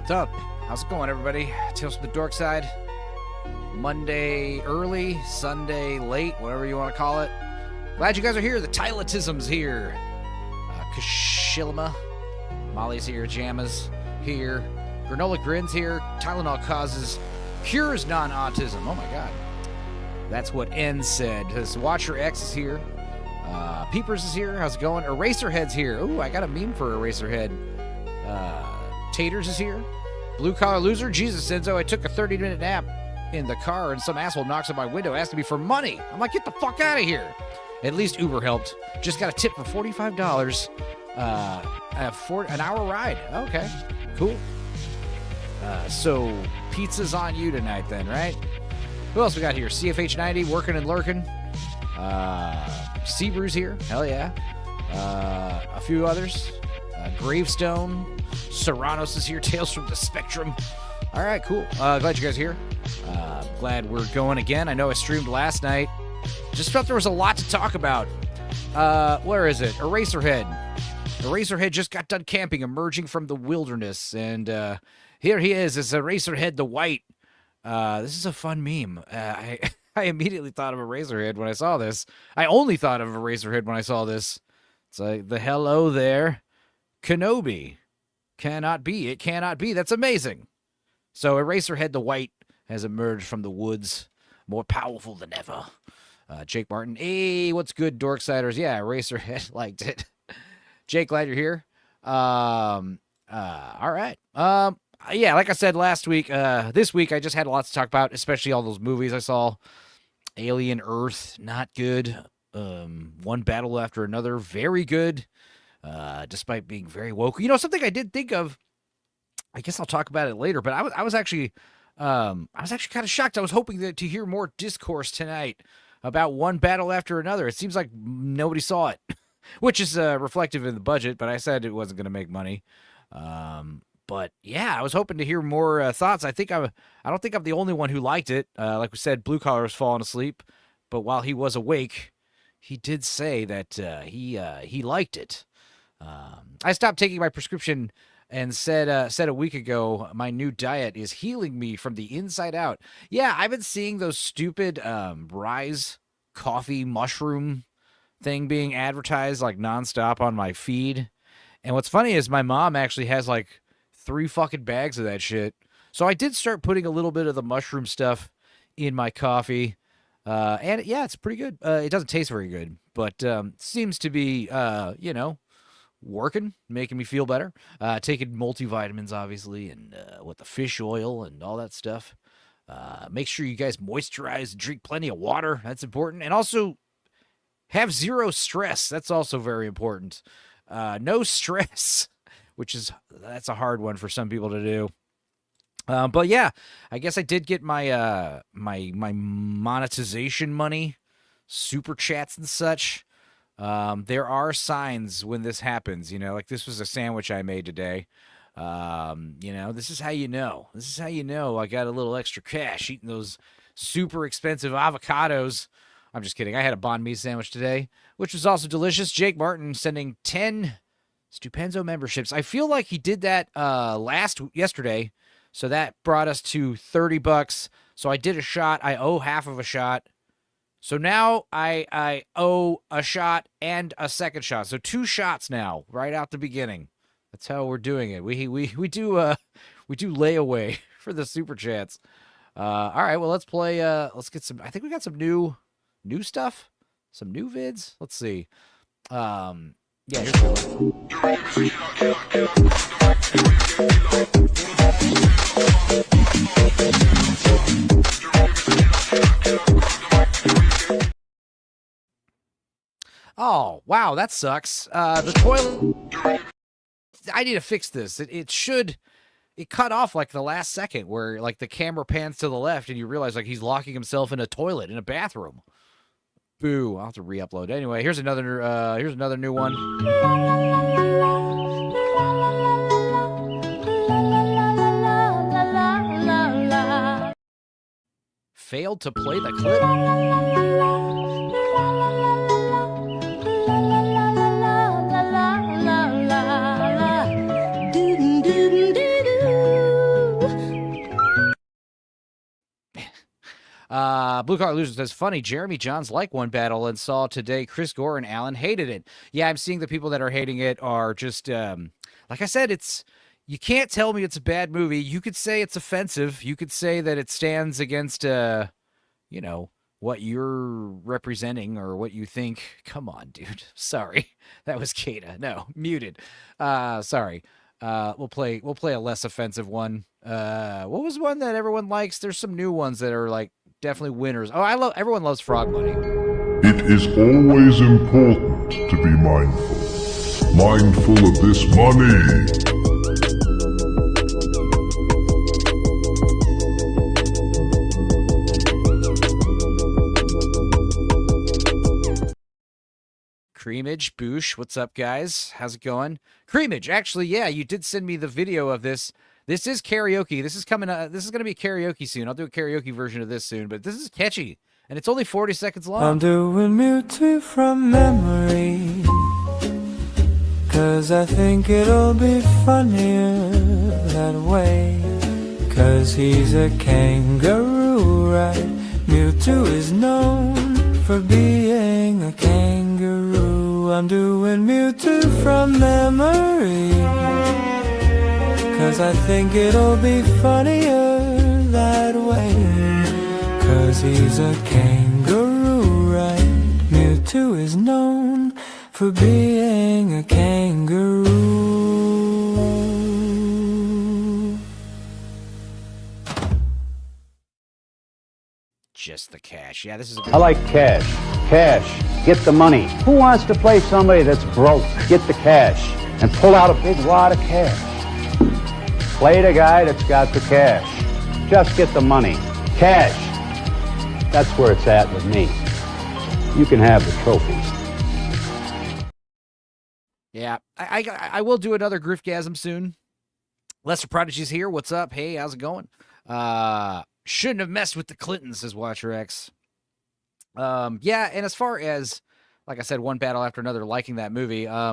What's up? How's it going, everybody? Tales from the Dorkside. Monday early, Sunday late, whatever you want to call it. Glad you guys are here. The Tyletism's here. Kashilma. Molly's here. Jammas. here. Granola Grins here. Tylenol cures non-autism. Oh my God. That's what N said. This Watcher X is here. Peepers is here. How's it going? Eraserhead's here. Ooh, I got a meme for Eraserhead. Taters is here. Blue Collar Loser. Jesus, Enzo, I took a 30-minute nap in the car and some asshole knocks on my window asking me for money. I'm like, get the fuck out of here. At least Uber helped. Just got a tip for $45 for an hour ride. Okay, cool. So pizza's on you tonight then, right? Who else we got here? CFH90, working and lurking. Seabrew's here. Hell yeah. A few others. Gravestone. Serranos is here. Tales from the Spectrum. All right, cool. Glad you guys are here. Glad we're going again. I know I streamed last night. Just felt there was a lot to talk about. Where is it? Eraserhead. Eraserhead just got done camping, emerging from the wilderness. And here he is. It's Eraserhead the White. This is a fun meme. I immediately thought of Eraserhead when I saw this. I only thought of Eraserhead when I saw this. It's like, the hello there, Kenobi. Cannot be. It cannot be. That's amazing. So Eraserhead the White has emerged from the woods, more powerful than ever. Jake Martin. Hey, what's good, Dorksiders? Yeah, Eraserhead liked it. Jake, glad you're here. All right. Yeah, like I said last week, this week I just had a lot to talk about, especially all those movies I saw. Alien Earth, not good. One Battle After Another, very good, despite being very woke. You know, something I did think of, I guess I'll talk about it later, but I was actually kind of shocked. I was hoping to hear more discourse tonight about One Battle After Another. It seems like nobody saw it, which is reflective in the budget, but I said it wasn't going to make money. But yeah, I was hoping to hear more thoughts. I don't think I'm the only one who liked it. Like we said, Blue Collar was falling asleep, but while he was awake, he did say that he liked it. I stopped taking my prescription and said a week ago my new diet is healing me from the inside out. Yeah, I've been seeing those stupid Rise coffee mushroom thing being advertised like nonstop on my feed. And what's funny is my mom actually has like 3 fucking bags of that shit. So I did start putting a little bit of the mushroom stuff in my coffee. And yeah, it's pretty good. It doesn't taste very good, but seems to be, working, making me feel better. Taking multivitamins, obviously, and the fish oil and all that stuff. Make sure you guys moisturize and drink plenty of water. That's important. And also have zero stress. That's also very important. No stress. That's a hard one for some people to do. But yeah, I guess I did get my my monetization money, super chats and such. There are signs when this happens, like this was a sandwich I made today. This is how you know. This is how you know I got a little extra cash eating those super expensive avocados. I'm just kidding. I had a banh mi sandwich today, which was also delicious. Jake Martin sending 10 Stupenzo memberships. I feel like he did that yesterday, so that brought us to $30. So I did a shot. I owe half of a shot. So now I owe a shot and a second shot. So 2 shots now, right out the beginning. That's how we're doing it. We do layaway for the super chats. All right, well let's play. Let's get some. I think we got some new stuff, some new vids. Let's see. Yeah, here's the Oh, wow, that sucks. The toilet... I need to fix this. It cut off like the last second where like the camera pans to the left and you realize like he's locking himself in a toilet in a bathroom. Boo, I'll have to re-upload. Anyway, here's another new one. Failed to play the clip. Blue Collar Loser says, funny, Jeremy Johns liked One Battle and saw today Chris Gore and Alan hated it. Yeah, I'm seeing the people that are hating it are just, like I said, it's, you can't tell me it's a bad movie. You could say it's offensive. You could say that it stands against, you know, what you're representing or what you think. Come on, dude. Sorry. That was Kata. No, muted. Sorry. We'll play a less offensive one. What was one that everyone likes? There's some new ones that are like definitely winners. Oh, everyone loves Frog Money. It is always important to be mindful. Mindful of this money. Creamage, Boosh, what's up, guys? How's it going? Creamage, actually, yeah, you did send me the video of this. This is karaoke. This is coming. This is going to be karaoke soon. I'll do a karaoke version of this soon, but this is catchy, and it's only 40 seconds long. I'm doing mute from memory, 'cause I think it'll be funnier that way. 'Cause he's a kangaroo, right? Mewtwo is known for being a kangaroo. I'm doing Mewtwo from memory, 'cause I think it'll be funnier that way. 'Cause he's a kangaroo, right? Mewtwo is known for being a kangaroo. Just the cash. Yeah, this is a I like cash. Cash. Get the money. Who wants to play somebody that's broke? Get the cash and pull out a big wad of cash. Play the guy that's got the cash. Just get the money. Cash. That's where it's at with me. You can have the trophies. Yeah, I will do another Griffgasm soon. Lesser Prodigy's here. What's up? Hey, how's it going? Shouldn't have messed with the Clintons, says Watcher X. Yeah, and as far as, like I said, one battle after another, liking that movie. I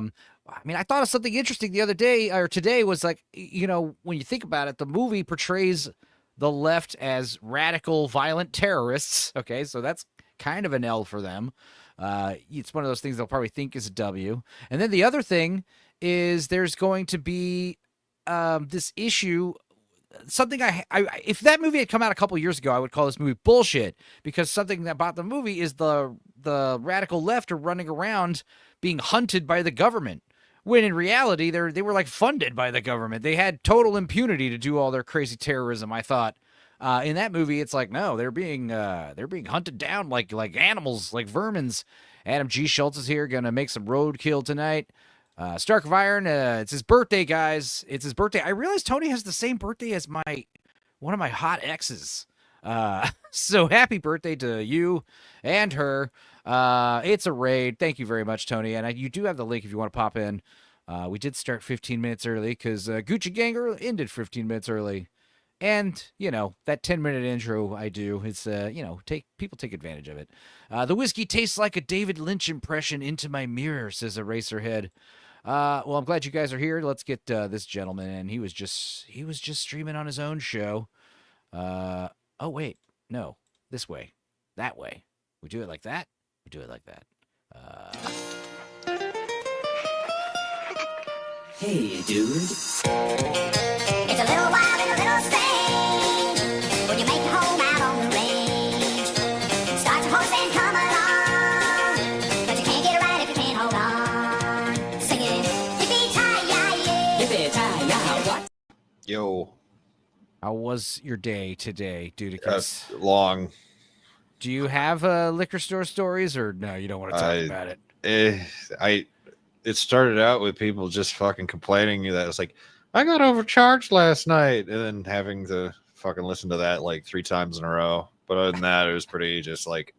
mean, I thought of something interesting the other day, or today, was like, you know, when you think about it, the movie portrays the left as radical, violent terrorists. Okay, so that's kind of an L for them. It's one of those things they'll probably think is a W. And then the other thing is there's going to be this issue. Something if that movie had come out a couple years ago, I would call this movie bullshit, because something about the movie is the radical left are running around being hunted by the government, when in reality they were like funded by the government. They had total impunity to do all their crazy terrorism. I thought in that movie it's like, no, they're being hunted down like animals, like vermins. Adam G. Schultz is here, gonna make some roadkill tonight. Stark of Iron, it's his birthday, guys. It's his birthday. I realized Tony has the same birthday as one of my hot exes. So happy birthday to you and her. It's a raid. Thank you very much, Tony. And you do have the link if you want to pop in. We did start 15 minutes early because Gucci Ganger ended 15 minutes early. And, you know, that 10-minute intro I do, it's, you know, people take advantage of it. The whiskey tastes like a David Lynch impression into my mirror, says Eraserhead. Well, I'm glad you guys are here. Let's get this gentleman in. He was just streaming on his own show. Oh, wait. No. This way. That way. We do it like that? We do it like that. Hey, dude. It's a little wild and a little strange when you make your home out on the range. Start your horse and come along, but you can't get it right if you can't hold on. Singing, yippee-ki-yay, Yippee-ki-yay, what? Yo, How was your day today, Dudicus? long. Do you have liquor store stories, or no, you don't want to talk about it? It started out with people just fucking complaining that it's like, I got overcharged last night, and then having to fucking listen to that like 3 times in a row. But other than that, it was pretty just like,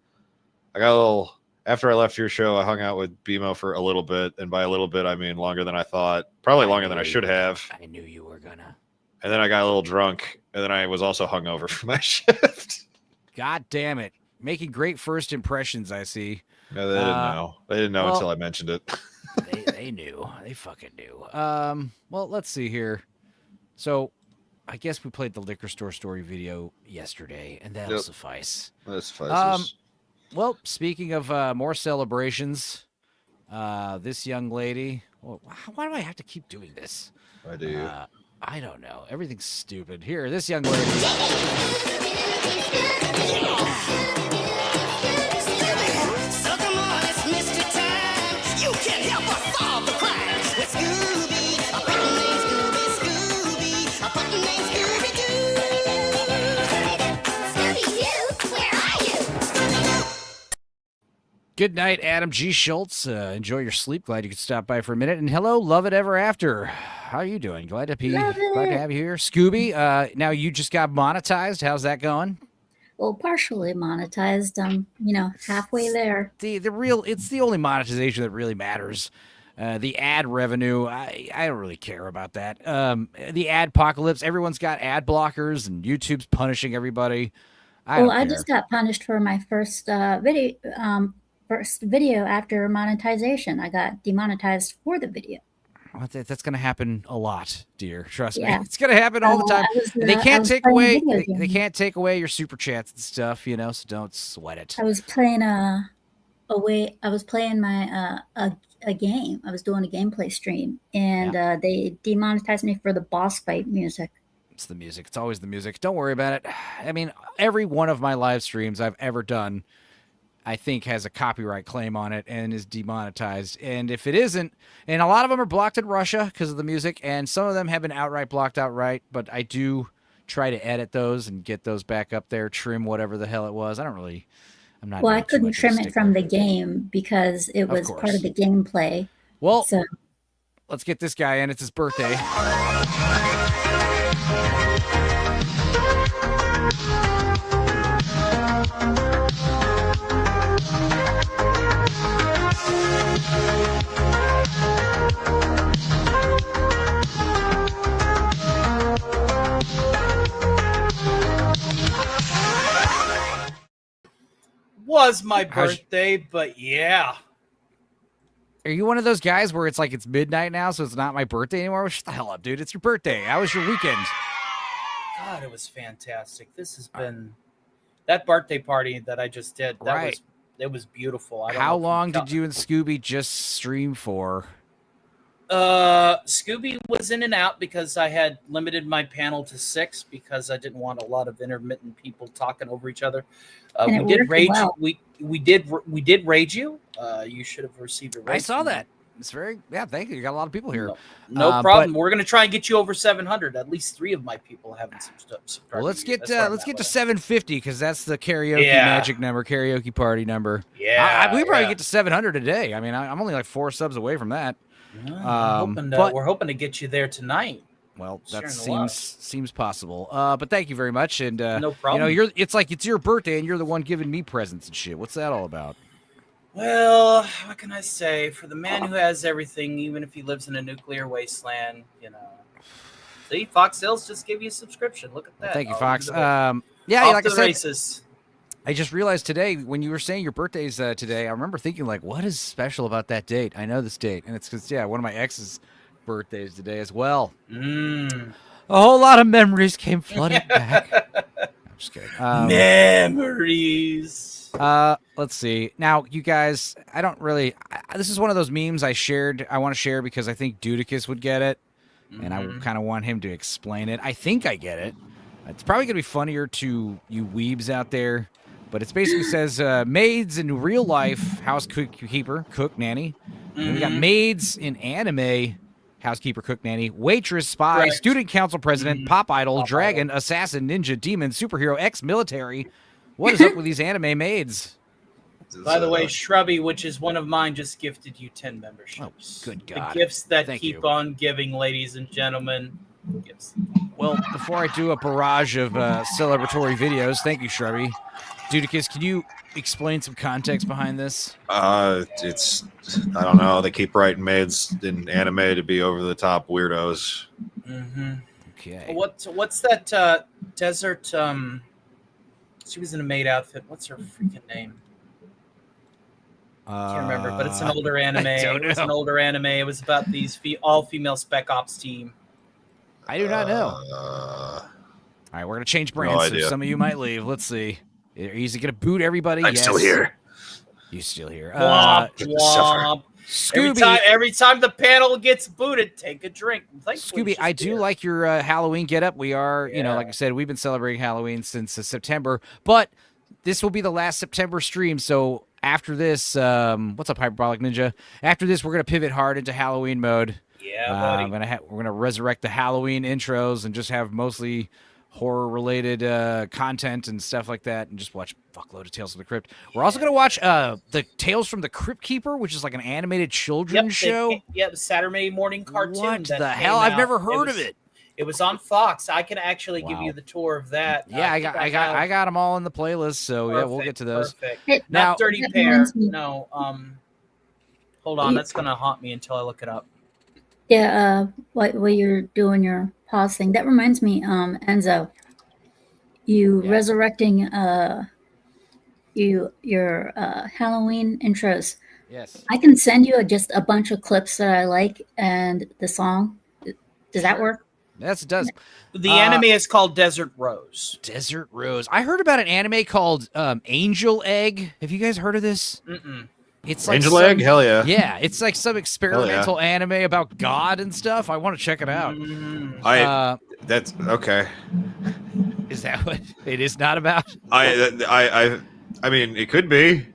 I got a little, after I left your show, I hung out with BMO for a little bit, and by a little bit, I mean longer than I thought, probably longer than I should have. I knew you were gonna. And then I got a little drunk, and then I was also hungover for my shift. God damn it. Making great first impressions, I see. No, they didn't know. They didn't know until I mentioned it. They knew. They fucking knew. Well, let's see here. So, I guess we played the liquor store story video yesterday, and that'll suffice. That suffices. Well, speaking of more celebrations, this young lady... Well, why do I have to keep doing this? I do. I don't know. Everything's stupid. Here, this young lady. So come on, it's Mr. Time. You can help us solve the crime. With Scooby, a puppy named Scooby, a puppy named Scooby-Doo. Scooby-Doo, where are you? Good night, Adam G. Schultz. Enjoy your sleep. Glad you could stop by for a minute. And hello, Love It Ever After. How are you doing? Glad to have you here. Scooby, now you just got monetized. How's that going? Well, partially monetized. Halfway there. It's the only monetization that really matters. The ad revenue, I don't really care about that. The ad apocalypse, everyone's got ad blockers and YouTube's punishing everybody. I just got punished for my first video. First video after monetization. I got demonetized for the video. Well, that's going to happen a lot, dear. Trust me. Yeah. It's going to happen all the time. They can't take playing away video they games. can't take away your super chats and stuff, so don't sweat it. I was playing I was playing my a game. I was doing a gameplay stream, and they demonetized me for the boss fight music. It's the music. It's always the music. Don't worry about it. I mean, every one of my live streams I've ever done, I think, has a copyright claim on it and is demonetized. And if it isn't, and a lot of them are blocked in Russia because of the music, and some of them have been outright blocked outright, but I do try to edit those and get those back up there, trim whatever the hell it was. I'm not. Well, I really too couldn't much of a trim it from stickler. the game because it was part course. of the gameplay. Well, So let's get this guy in. It's his birthday. Was my How's- birthday, but yeah. Are you one of those guys where it's like it's midnight now, so it's not my birthday anymore? Shut the hell up, dude. It's your birthday. How was your weekend? God, it was fantastic. This has been that birthday party that I just did. That Right. it was beautiful. I don't How know if long tell- did you and Scooby just stream for? Scooby was in and out because I had limited my panel to 6 because I didn't want a lot of intermittent people talking over each other. And We it did worked rage. well. We did rage you. You should have received a rage. I saw from me. that. It's thank you. You got a lot of people here. No problem. We're gonna try and get you over 700. At least 3 of my people haven't subscribed. Well, let's to you. get That's where I'm let's at get to with it. 750 because that's the karaoke Yeah. magic number, karaoke party number. Yeah, we probably yeah. get to 700 today. I mean, I'm only like 4 subs away from that. We're hoping to get you there tonight. Well, that Sharing the love. seems possible. But thank you very much. And No problem. it's your birthday, and you're the one giving me presents and shit. What's that all about? Well, what can I say? For the man who has everything, even if he lives in a nuclear wasteland, See, Fox Hills just gave you a subscription. Look at that. Thank you, Off Fox. to the- Yeah, off like to I the said, races. I just realized today when you were saying your birthday's today, I remember thinking like, what is special about that date? I know this date, and it's because one of my ex's birthdays today as well. A whole lot of memories came flooding back. I'm just kidding. Memories. Let's see. Now, you guys, I don't really. This is one of those memes I want to share because I think Dudicus would get it, and I kind of want him to explain it. I think I get it. It's probably gonna be funnier to you weebs out there, but it basically says maids in real life, housekeeper, cook, nanny. And we got maids in anime, housekeeper, cook, nanny, waitress, spy, Correct. student council president, pop idol, Pop dragon, assassin, ninja, demon, superhero, ex-military. What is up with these anime maids? By the way, Shrubby, which is one of mine, just gifted you 10 memberships. Oh, good God. The gifts that Thank keep you. on giving, ladies and gentlemen. Gifts. Well, before I do a barrage of celebratory videos, thank you, Shrubby. Dudicus, can you explain some context behind this? It's I don't know. They keep writing maids in anime to be over the top weirdos. Okay. What's that desert? She was in a maid outfit. What's her freaking name? I can't remember, but it's an older anime. don't It was an know. older anime. It was about these all-female spec ops team. I do not know. Uh, All right, we're gonna change brands, so idea. some of you might leave. Let's see. Is he gonna boot everybody? I'm Yes. still here. You still here? Womp, Get the suffer. womp. Scooby, Every time the panel gets booted, take a drink. Thankfully, Scooby, it's I just do beer. like your Halloween getup. We are, like I said, we've been celebrating Halloween since September, but this will be the last September stream. So after this, what's up, Hyperbolic Ninja? After this, we're gonna pivot hard into Halloween mode. Yeah, buddy. We're gonna resurrect the Halloween intros and just have mostly horror related content and stuff like that, and just watch fuckload of Tales from the Crypt. We're also gonna watch the Tales from the Crypt Keeper, which is like an animated children's show. Yep, Saturday morning cartoon. What that the came hell? I've out. never heard of it. It was on Fox. I can actually give Wow. you the tour of that. Yeah, I got them all in the playlist. So yeah, we'll get to those. Perfect. Hey, Now- Not Dirty that Pair. reminds me- No. Hold on. That's gonna haunt me until I look it up. Yeah, while you're doing your pause thing, that reminds me, Enzo, you Yeah. resurrecting your Halloween intros. Yes. I can send you just a bunch of clips that I like and the song. Does that work? Yes, it does. The anime is called Desert Rose. Desert Rose. I heard about an anime called Angel Egg. Have you guys heard of this? Mm-mm. It's like Angel some- Egg? Hell yeah. Yeah, it's like some experimental anime about God and stuff. I want to check it out. Mm. That's okay. Is that what it is? Not about? I mean, it could be.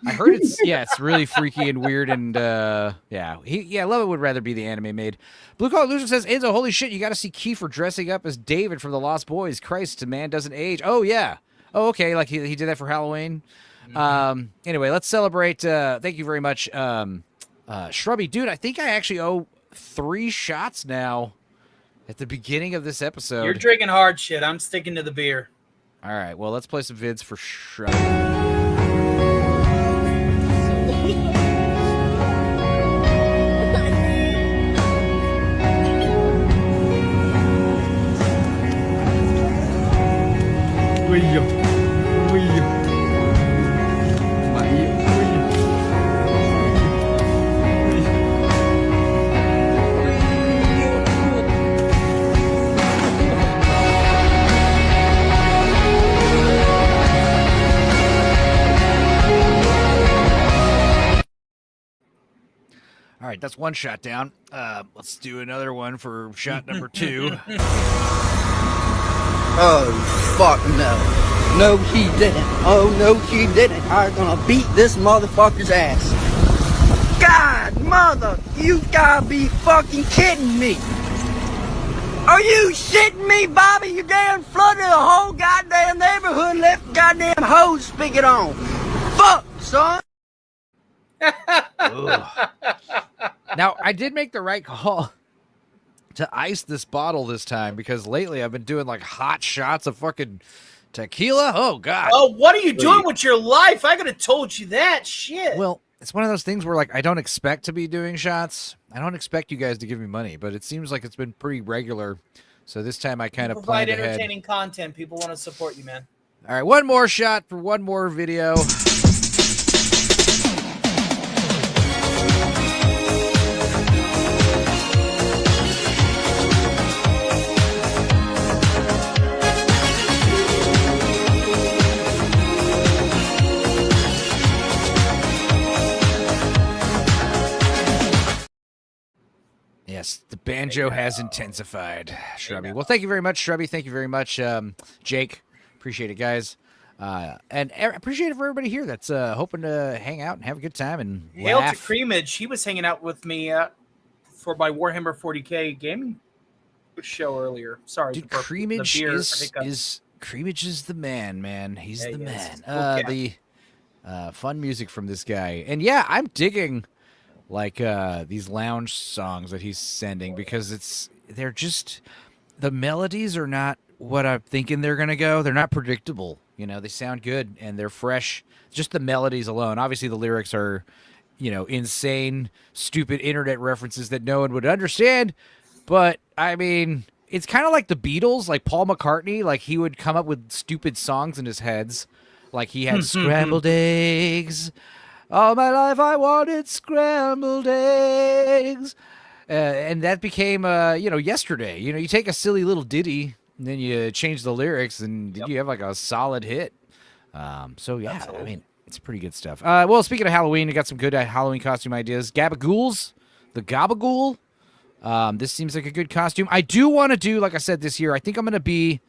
I heard it's really freaky and weird and Love would rather be the anime made. Blue Collar Loser says, Enzo, holy shit, you got to see Kiefer dressing up as David from the Lost Boys. Christ, a man doesn't age. Oh yeah. Oh okay, like he did that for Halloween. Anyway, let's celebrate. Thank you very much, Shrubby dude. I think I actually owe 3 shots now at the beginning of this episode. You're drinking hard shit. I'm sticking to the beer. All right, well, let's play some vids for Shrubby. All right, that's 1 shot down. Let's do another one for shot number 2. Oh, fuck no. No, he didn't. Oh, no, he didn't. I'm gonna beat this motherfucker's ass. God, mother, you gotta be fucking kidding me. Are you shitting me, Bobby? You damn flooded the whole goddamn neighborhood and left the goddamn hose spigot on. Fuck, son. Now, I did make the right call to ice this bottle this time because lately I've been doing like hot shots of fucking tequila. Oh, God. Oh, what are you doing with your life? I could have told you that shit. Well, it's one of those things where like I don't expect to be doing shots. I don't expect you guys to give me money, but it seems like it's been pretty regular. So this time I kind of provide planned ahead. entertaining content. People want to support you, man. All right, one more shot for one more video. Yes, the banjo has intensified, Shrubby. Well, thank you very much, Shrubby. Thank you very much, Jake. Appreciate it, guys. And appreciate it for everybody here that's hoping to hang out and have a good time and Hail to laugh. Creamage. He was hanging out with me for my Warhammer 40K gaming show earlier. Sorry, Dude, the Creamage beer is Creamage is the man. He's Yeah, the he is. man. Okay. The fun music from this guy. And yeah, I'm digging like these lounge songs that he's sending because they're just the melodies are not what I'm thinking they're gonna go. They're not predictable. You know, they sound good and they're fresh. Just the melodies alone. Obviously the lyrics are, insane, stupid internet references that no one would understand. But I mean, it's kind of like the Beatles, like Paul McCartney, like he would come up with stupid songs in his heads. Like he had scrambled eggs. All my life I wanted scrambled eggs. And that became, yesterday. You take a silly little ditty and then you change the lyrics and you have like a solid hit. So yeah, Absolutely. I mean, It's pretty good stuff. Well, speaking of Halloween, I got some good Halloween costume ideas. Gabagools, the Gabagool. This seems like a good costume. I do want to do, like I said, this year. I think I'm going to be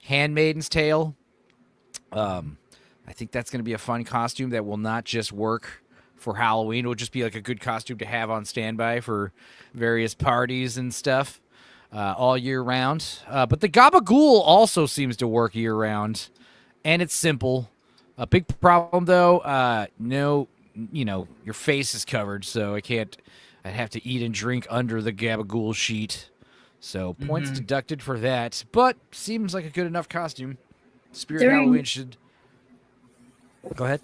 Handmaiden's Tale. I think that's going to be a fun costume that will not just work for Halloween. It will just be like a good costume to have on standby for various parties and stuff all year round. But the Gabagool also seems to work year round, and it's simple. A big problem, though, no, your face is covered, so I'd have to eat and drink under the Gabagool sheet. So points deducted for that, but seems like a good enough costume. Spirit Halloween should... Go ahead.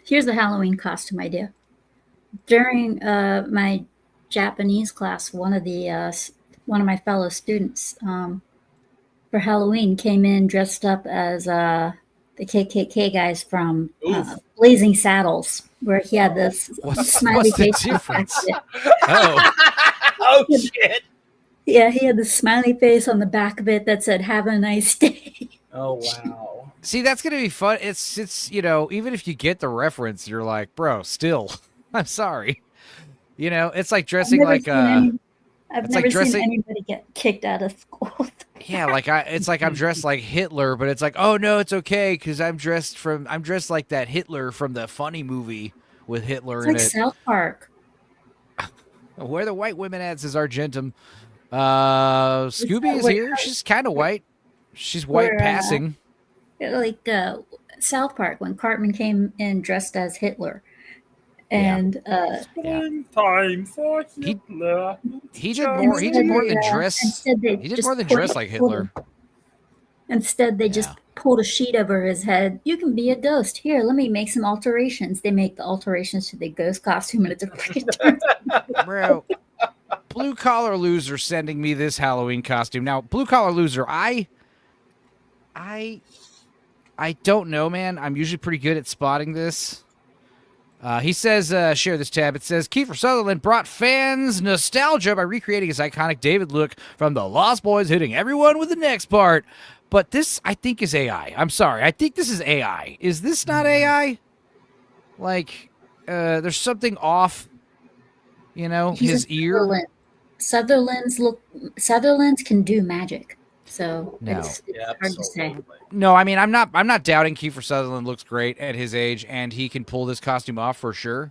Here's the Halloween costume idea. During my Japanese class, one of my fellow students for Halloween came in dressed up as the KKK guys from Blazing Saddles, where he had this smiley face. Oh shit! Yeah, he had the smiley face on the back of it that said "Have a nice day." Oh wow! See, that's gonna be fun. It's even if you get the reference, you're like, bro, still, I'm sorry. It's like dressing like I've never like seen anybody get kicked out of school. Yeah, it's like I'm dressed like Hitler, but it's like, oh no, it's okay because I'm dressed like that Hitler from the funny movie with Hitler in It's it. like South Park. Where the white women at, says Argentum. Scooby is here. She's kind of white. She's white passing. Like South Park when Cartman came in dressed as Hitler. And time for Hitler. He did more than dress. He did more than dress like Hitler. Instead, they just pulled a sheet over his head. You can be a ghost. Here, let me make some alterations. They make the alterations to the ghost costume, and it's a freaking bro. Blue Collar Loser sending me this Halloween costume. Now, Blue Collar Loser, I don't know, man. I'm usually pretty good at spotting this. He says, share this tab. It says, Kiefer Sutherland brought fans nostalgia by recreating his iconic David look from the Lost Boys, hitting everyone with the next part. But this, I think, is AI. I'm sorry. I think this is AI. Is this not AI? Like, there's something off, his ear. Sutherland's can do magic. So it's hard to say. No, I mean, I'm not doubting Kiefer Sutherland looks great at his age, and he can pull this costume off for sure.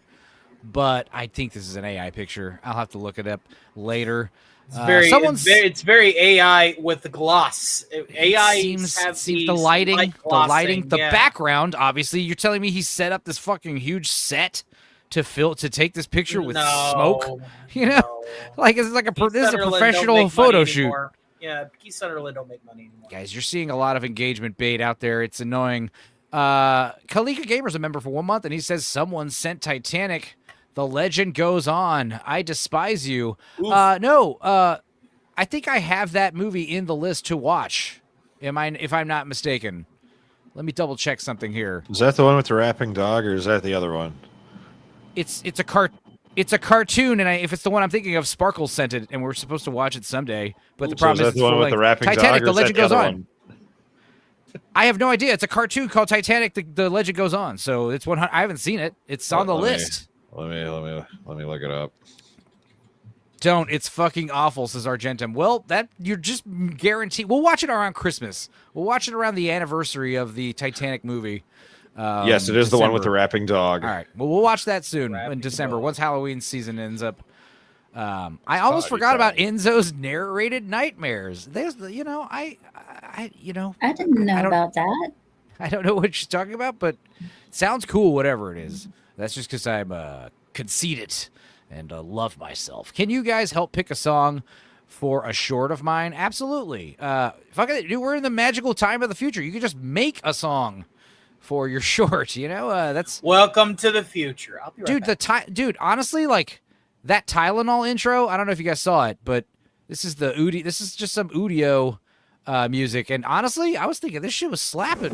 But I think this is an AI picture. I'll have to look it up later. It's very AI with the gloss. AI seems the lighting, the background. Obviously, you're telling me he set up this fucking huge set to take this picture with smoke. Like this is like this is a professional photo shoot. Yeah, Keith Sutherland don't make money anymore. Guys, you're seeing a lot of engagement bait out there. It's annoying. Kalika Gamer's a member for 1 month, and he says someone sent Titanic. The legend goes on. I despise you. No, I think I have that movie in the list to watch. If I'm not mistaken. Let me double check something here. Is that the one with the rapping dog, or is that the other one? It's a cartoon, and if it's the one I'm thinking of, Sparkle sent it, and we're supposed to watch it someday. But the problem is the one with the rapping Titanic, dog, the legend goes on. One? I have no idea. It's a cartoon called Titanic, the legend goes on. So it's 100. I haven't seen it. It's on the list. Let me look it up. Don't. It's fucking awful, says Argentum. Well, that you're just guaranteed. We'll watch it around Christmas. We'll watch it around the anniversary of the Titanic movie. Yes, it is the one with the rapping dog. All right. Well, we'll watch that soon in December once Halloween season ends up. I almost forgot about Enzo's narrated nightmares. There's, I didn't know about that. I don't know what she's talking about, but it sounds cool, whatever it is. That's just because I'm conceited and love myself. Can you guys help pick a song for a short of mine? Absolutely. We're in the magical time of the future. You can just make a song for your short, that's welcome to the future. I'll be right back. Dude, honestly, like that Tylenol intro, I don't know if you guys saw it, but this is this is just some Udio music, and honestly, I was thinking this shit was slapping.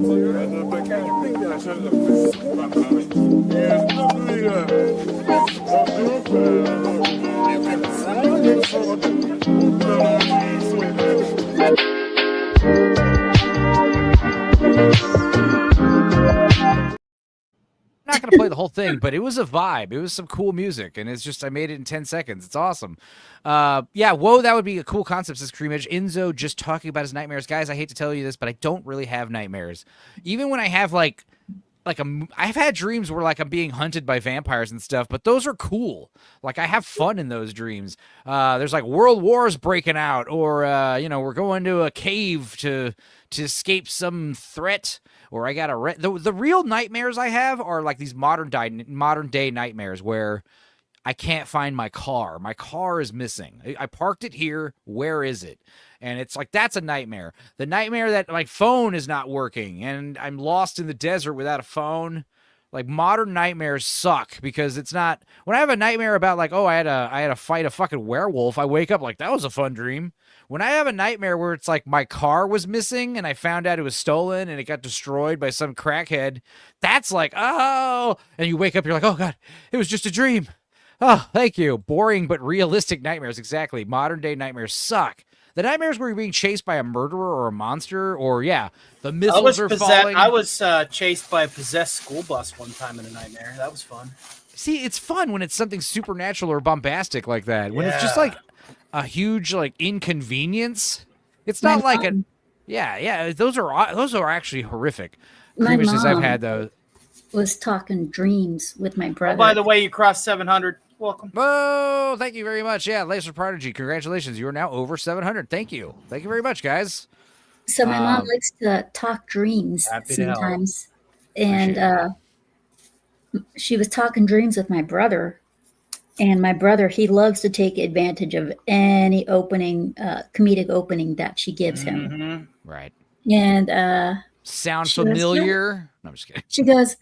whole thing, but it was a vibe. It was some cool music, and it's just I made it in 10 seconds. It's awesome. Yeah, whoa, that would be a cool concept, says Creamage. Enzo just talking about his nightmares. Guys, I hate to tell you this, but I don't really have nightmares. Even when I have I've had dreams where like I'm being hunted by vampires and stuff, but those are cool. Like I have fun in those dreams. There's like world wars breaking out, or we're going to a cave to escape some threat, or I got the real nightmares I have are like these modern day nightmares where I can't find my car. My car is missing. I parked it here. Where is it? And it's like, that's a nightmare. The nightmare that my phone is not working and I'm lost in the desert without a phone. Like modern nightmares suck because it's not, when I have a nightmare about like, oh, I had to fight a fucking werewolf, I wake up like, that was a fun dream. When I have a nightmare where it's like my car was missing and I found out it was stolen and it got destroyed by some crackhead, that's like, oh, and you wake up, you're like, oh God, it was just a dream. Oh, thank you. Boring but realistic nightmares. Exactly. Modern day nightmares suck. The nightmares where you're being chased by a murderer or a monster, or the missiles are falling. I was chased by a possessed school bus one time in a nightmare. That was fun. See, it's fun when it's something supernatural or bombastic like that. When it's just like a huge like inconvenience. It's not like a Those are actually horrific. My Grievances I've mom had those. was talking dreams with my brother. Oh, by the way, you crossed 700. Welcome. Oh, thank you very much. Yeah, Laser Prodigy, congratulations. You are now over 700. Thank you. Thank you very much, guys. So my mom likes to talk dreams sometimes. And she was talking dreams with my brother. And my brother, he loves to take advantage of any comedic opening that she gives him. Mm-hmm. Right. And sound familiar? No, I'm just kidding. She goes,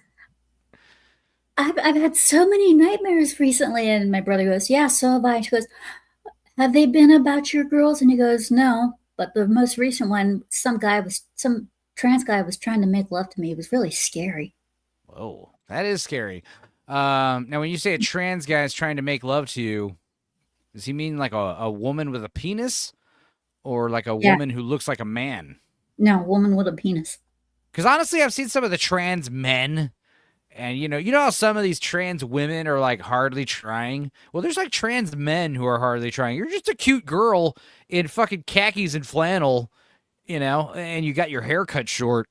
I've had so many nightmares recently. And my brother goes, yeah, so have I. She goes, have they been about your girls? And he goes, no. But the most recent one, some trans guy was trying to make love to me. It was really scary. Whoa, that is scary. Now, when you say a trans guy is trying to make love to you, does he mean like a woman with a penis? Or like a woman who looks like a man? No, woman with a penis. Because honestly, I've seen some of the trans men. And, you know how some of these trans women are, like, hardly trying? Well, there's, like, trans men who are hardly trying. You're just a cute girl in fucking khakis and flannel, and you got your hair cut short.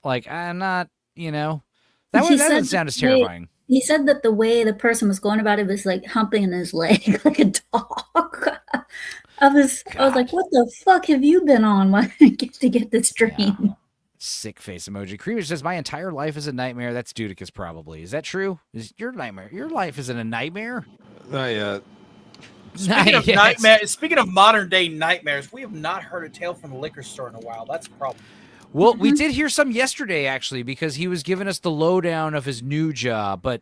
Like, I'm not, that doesn't sound as terrifying. He said that the way the person was going about it was, like, humping in his leg like a dog. I was like, what the fuck have you been on to get this dream? Yeah. Sick face emoji. Creamer says, my entire life is a nightmare. That's Dudicus probably. Is that true? Is your life isn't a nightmare? Not yet. Speaking of modern day nightmares, we have not heard a tale from the liquor store in a while. That's a problem. Well, we did hear some yesterday, actually, because he was giving us the lowdown of his new job, but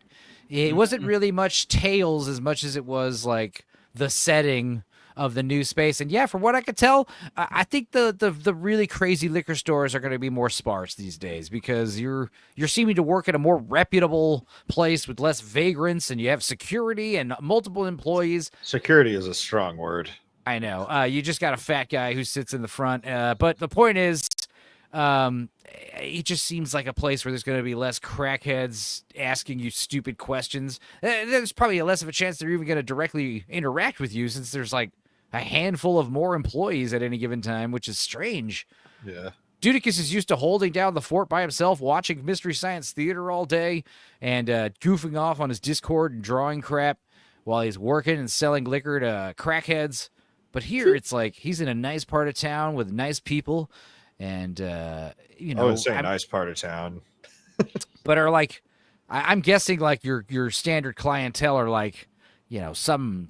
it wasn't really much tales as much as it was like the setting of the new space. And yeah, from what I could tell, I think the really crazy liquor stores are going to be more sparse these days because you're seeming to work at a more reputable place with less vagrants, and you have security and multiple employees. Security is a strong word. I know. You just got a fat guy who sits in the front. But the point is, it just seems like a place where there's going to be less crackheads asking you stupid questions. There's probably less of a chance they're even going to directly interact with you since there's like a handful of more employees at any given time, which is strange. Yeah. Dudicus is used to holding down the fort by himself, watching Mystery Science Theater all day, and goofing off on his Discord and drawing crap while he's working and selling liquor to crackheads. But here, it's like he's in a nice part of town with nice people, and I would say nice part of town, but are like, I'm guessing like your standard clientele are like, some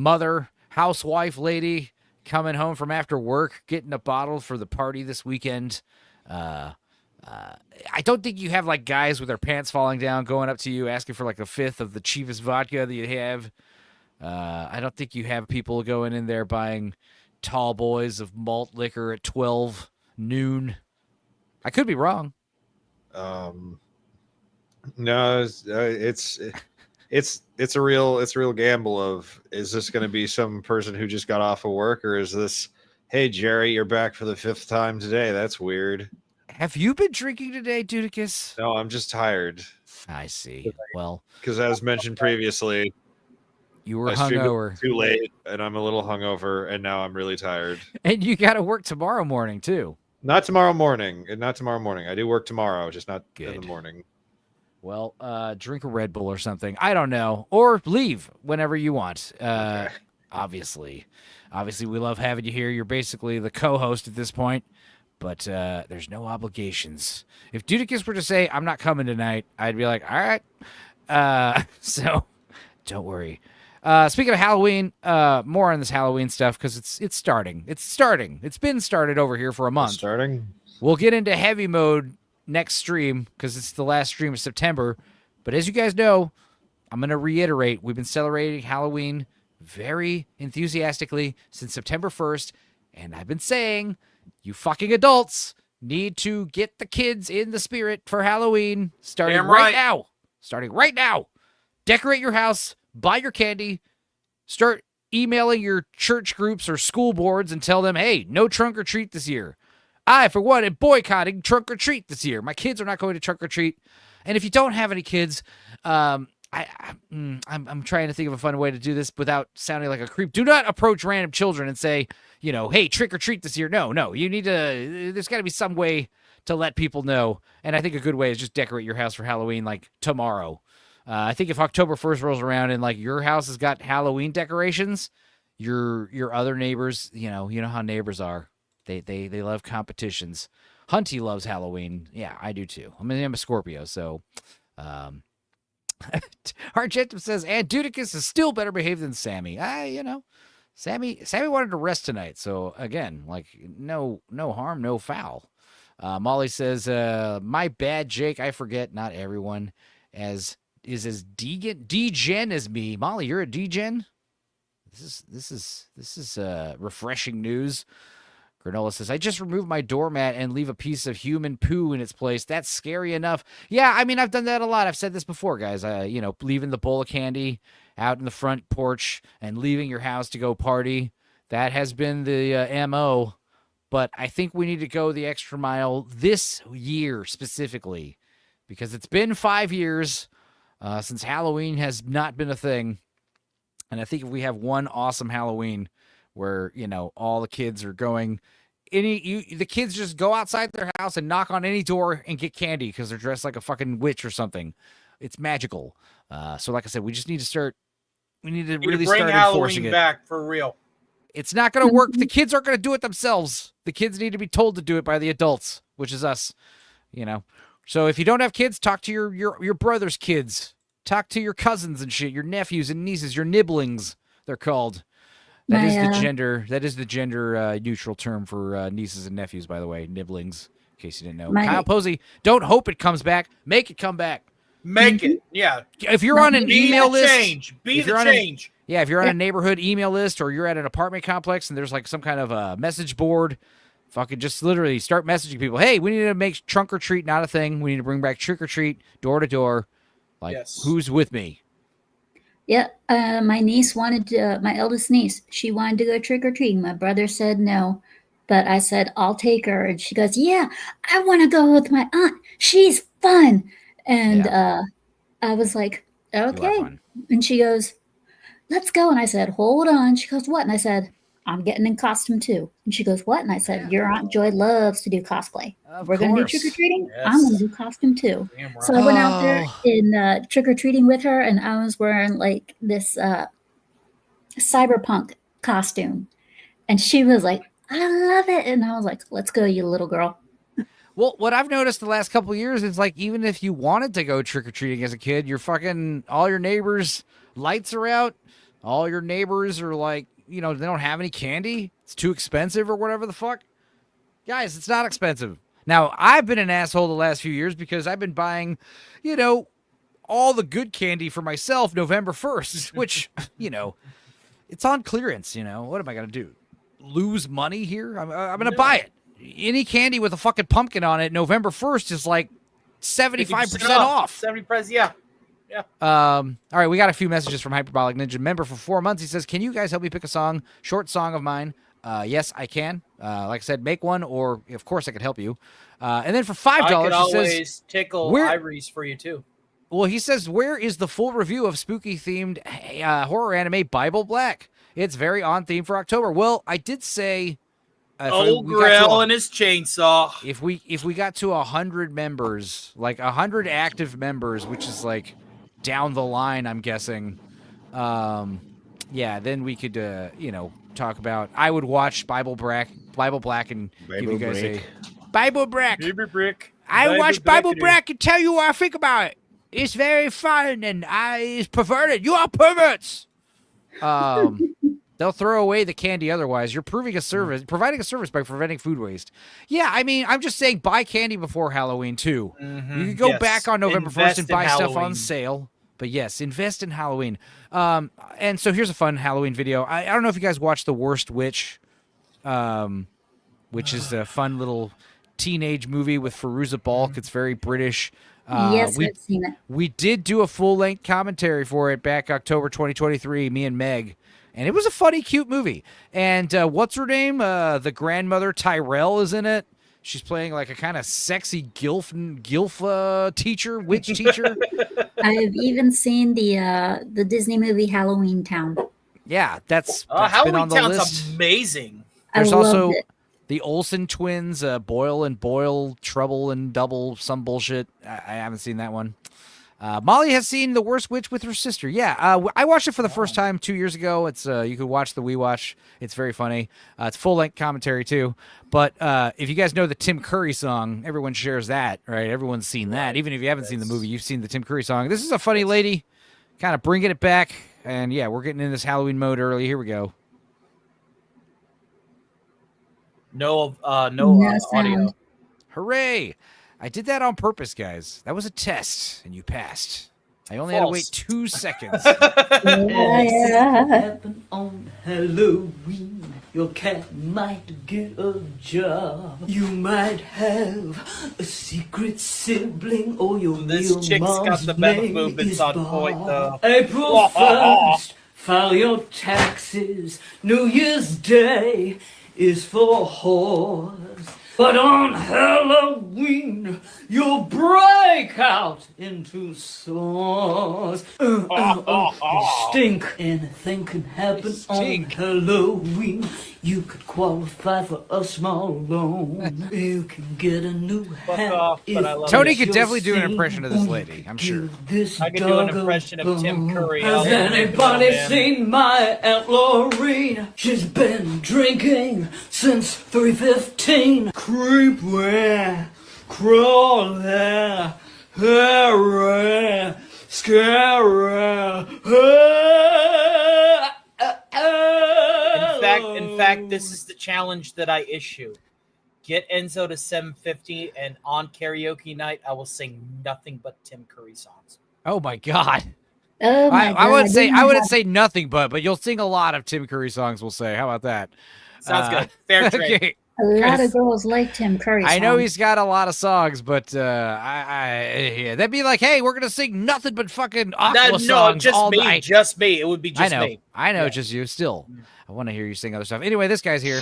mother housewife lady coming home from after work, getting a bottle for the party this weekend. I don't think you have like guys with their pants falling down going up to you asking for like a fifth of the cheapest vodka that you have. I don't think you have people going in there buying tall boys of malt liquor at 12 noon. I could be wrong. No, it's a real gamble of, is this going to be some person who just got off of work, or is this, hey Jerry, you're back for the 5th time today? That's weird. Have you been drinking today, Dudicus? No, I'm just tired. I see. Well, Because as mentioned previously, you were I streamed it hungover. too late, and I'm a little hungover, and now I'm really tired. And you got to work tomorrow morning, too. Not tomorrow morning. Not tomorrow morning. I do work tomorrow, just not in Good. the morning. Well, drink a Red Bull or something. I don't know. Or leave whenever you want. Okay. Obviously, we love having you here. You're basically the co-host at this point, but there's no obligations. If Dudicus were to say, I'm not coming tonight, I'd be like, all right. So don't worry. Speaking of Halloween, more on this Halloween stuff because it's starting. It's been started over here for a month. Starting? We'll get into heavy mode next stream because it's the last stream of September. But as you guys know, I'm going to reiterate, we've been celebrating Halloween very enthusiastically since September 1st. And I've been saying, you fucking adults need to get the kids in the spirit for Halloween starting Damn right right. now. Starting right now. Decorate your house, buy your candy, start emailing your church groups or school boards and tell them, hey, no trunk or treat this year. I, for one, am boycotting trunk or treat this year. My kids are not going to trunk or treat. And if you don't have any kids, I'm trying to think of a fun way to do this without sounding like a creep. Do not approach random children and say, hey, trick or treat this year. No, you need to, there's got to be some way to let people know. And I think a good way is just decorate your house for Halloween like tomorrow. I think if October 1st rolls around and like your house has got Halloween decorations, your other neighbors, you know how neighbors are. They love competitions. Hunty loves Halloween. Yeah, I do too. I'm a Scorpio, so Argentum says, and Dudicus is still better behaved than Sammy. Sammy wanted to rest tonight, so again, like no harm, no foul. Molly says, my bad, Jake. I forget not everyone is as degen as me. Molly, you're a degen? This is refreshing news. Granola says, I just removed my doormat and leave a piece of human poo in its place. That's scary enough. Yeah, I mean, I've done that a lot. I've said this before, guys. Leaving the bowl of candy out in the front porch and leaving your house to go party. That has been the MO. But I think we need to go the extra mile this year specifically because it's been 5 years since Halloween has not been a thing. And I think if we have one awesome Halloween where, all the kids are going, the kids just go outside their house and knock on any door and get candy because they're dressed like a fucking witch or something. It's magical. So like I said, we just need to start. We need to really bring start Halloween enforcing it. back for real. It's not going to work. The kids aren't going to do it themselves. The kids need to be told to do it by the adults, which is us. So if you don't have kids, talk to your brother's kids. Talk to your cousins and shit, your nephews and nieces, your nibblings, they're called. That is the gender neutral term for nieces and nephews, by the way, nibblings, in case you didn't know. Kyle Posey, don't hope it comes back. Make it come back. Make it. Yeah. If you're on an email list. Be the change. If you're on a neighborhood email list or you're at an apartment complex and there's like some kind of a message board, fucking just literally start messaging people. Hey, we need to make trunk or treat not a thing. We need to bring back trick or treat door to door. Like, who's with me? Yeah, my niece wanted to, my eldest niece, she wanted to go trick-or-treating. My brother said no, but I said, I'll take her. And she goes, yeah, I want to go with my aunt. She's fun. And I was like, okay. And she goes, let's go. And I said, hold on. She goes, what? And I said, I'm getting in costume too. And she goes, what? And I said, your Aunt Joy loves to do cosplay. We're going to do trick-or-treating. Yes. I'm going to do costume too. Right. So I went out there in trick-or-treating with her, and I was wearing like this cyberpunk costume. And she was like, I love it. And I was like, let's go, you little girl. Well, what I've noticed the last couple of years is like, even if you wanted to go trick-or-treating as a kid, you're fucking, all your neighbors' lights are out. All your neighbors are like, they don't have any candy. It's too expensive or whatever the fuck. Guys, it's not expensive. Now, I've been an asshole the last few years because I've been buying, all the good candy for myself November 1st, which, it's on clearance, What am I going to do? Lose money here? I'm going to buy it. Any candy with a fucking pumpkin on it November 1st is like 75% off. 70%, yeah. Yeah. All right, we got a few messages from Hyperbolic Ninja member for 4 months. He says, can you guys help me pick a song, short song of mine? Yes, I can. Like I said, make one, or of course I could help you. And then for $5, I could he always says, tickle Ivory's for you too. Well, he says, where is the full review of spooky-themed horror anime Bible Black? It's very on theme for October. Well, I did say... Old Grail and his chainsaw. If we got to 100 members, like 100 active members, which is like down the line, I'm guessing, yeah, then we could, talk about... I would watch Bible Black and give you guys a... Bible Black! Baby Brick. I watch Bible Black and tell you what I think about it. It's very fun and it's perverted. You are perverts. They'll throw away the candy otherwise. You're providing a service by preventing food waste. Yeah, I mean, I'm just saying buy candy before Halloween too. Mm-hmm. You could go back on November 1st and buy stuff on Halloween. sale. But yes, invest in Halloween. And so here's a fun Halloween video. I don't know if you guys watched The Worst Witch, which is a fun little teenage movie with Fairuza Balk. It's very British. Yes, I've seen it. We did do a full-length commentary for it back October 2023, me and Meg, and it was a funny, cute movie. And what's her name? The grandmother, Tyrell, is in it. She's playing like a kind of sexy gilf teacher, witch teacher. I've even seen the Disney movie Halloween Town. Yeah, that's been Halloween on the Town's list. amazing. There's I loved also it. the Olsen twins, Boyle and Boyle, Trouble and Double, some bullshit. I haven't seen that one. Molly has seen The Worst Witch with her sister. Yeah, I watched it for the first time 2 years ago. It's you could watch the We Watch. It's very funny. It's full-length commentary, too. But if you guys know the Tim Curry song, everyone shares that, right? Everyone's seen that. Even if you haven't seen the movie, you've seen the Tim Curry song. This is a funny lady, kind of bringing it back. And, yeah, we're getting in this Halloween mode early. Here we go. No No audio. sound. Hooray! I did that on purpose, guys. That was a test, and you passed. I only had to wait False. 2 seconds. Yeah. Happen on Halloween. Your cat might get a job. You might have a secret sibling, or your This real chick's got mom's the meta name movements is on Bob. point, though. April 1st, file your taxes. New Year's Day is for whores. But on Halloween, you'll break out into sores. You stink. Anything can happen on Halloween. You could qualify for a small loan. You can get a new hat. off, but I love Tony it. could definitely do an impression of this lady, I'm sure. I could do an impression of Tim Curry. Has anybody seen my Aunt Lorraine? She's been drinking since 3:15. Creepy, crawly, hairy, scary. In fact, this is the challenge that I issue. Get Enzo to 750, and on karaoke night, I will sing nothing but Tim Curry songs. Oh, my God. Oh my God. I wouldn't didn't say nothing but you'll sing a lot of Tim Curry songs, we'll say. How about that? Sounds good. Fair trade. Okay. A lot of girls like Tim Curry. I know songs. he's got a lot of songs, but yeah, that'd be like, hey, we're gonna sing nothing but fucking Aqua songs just all me. night. Just me. It would be just me. I know, just you. Still, I want to hear you sing other stuff. Anyway, this guy's here.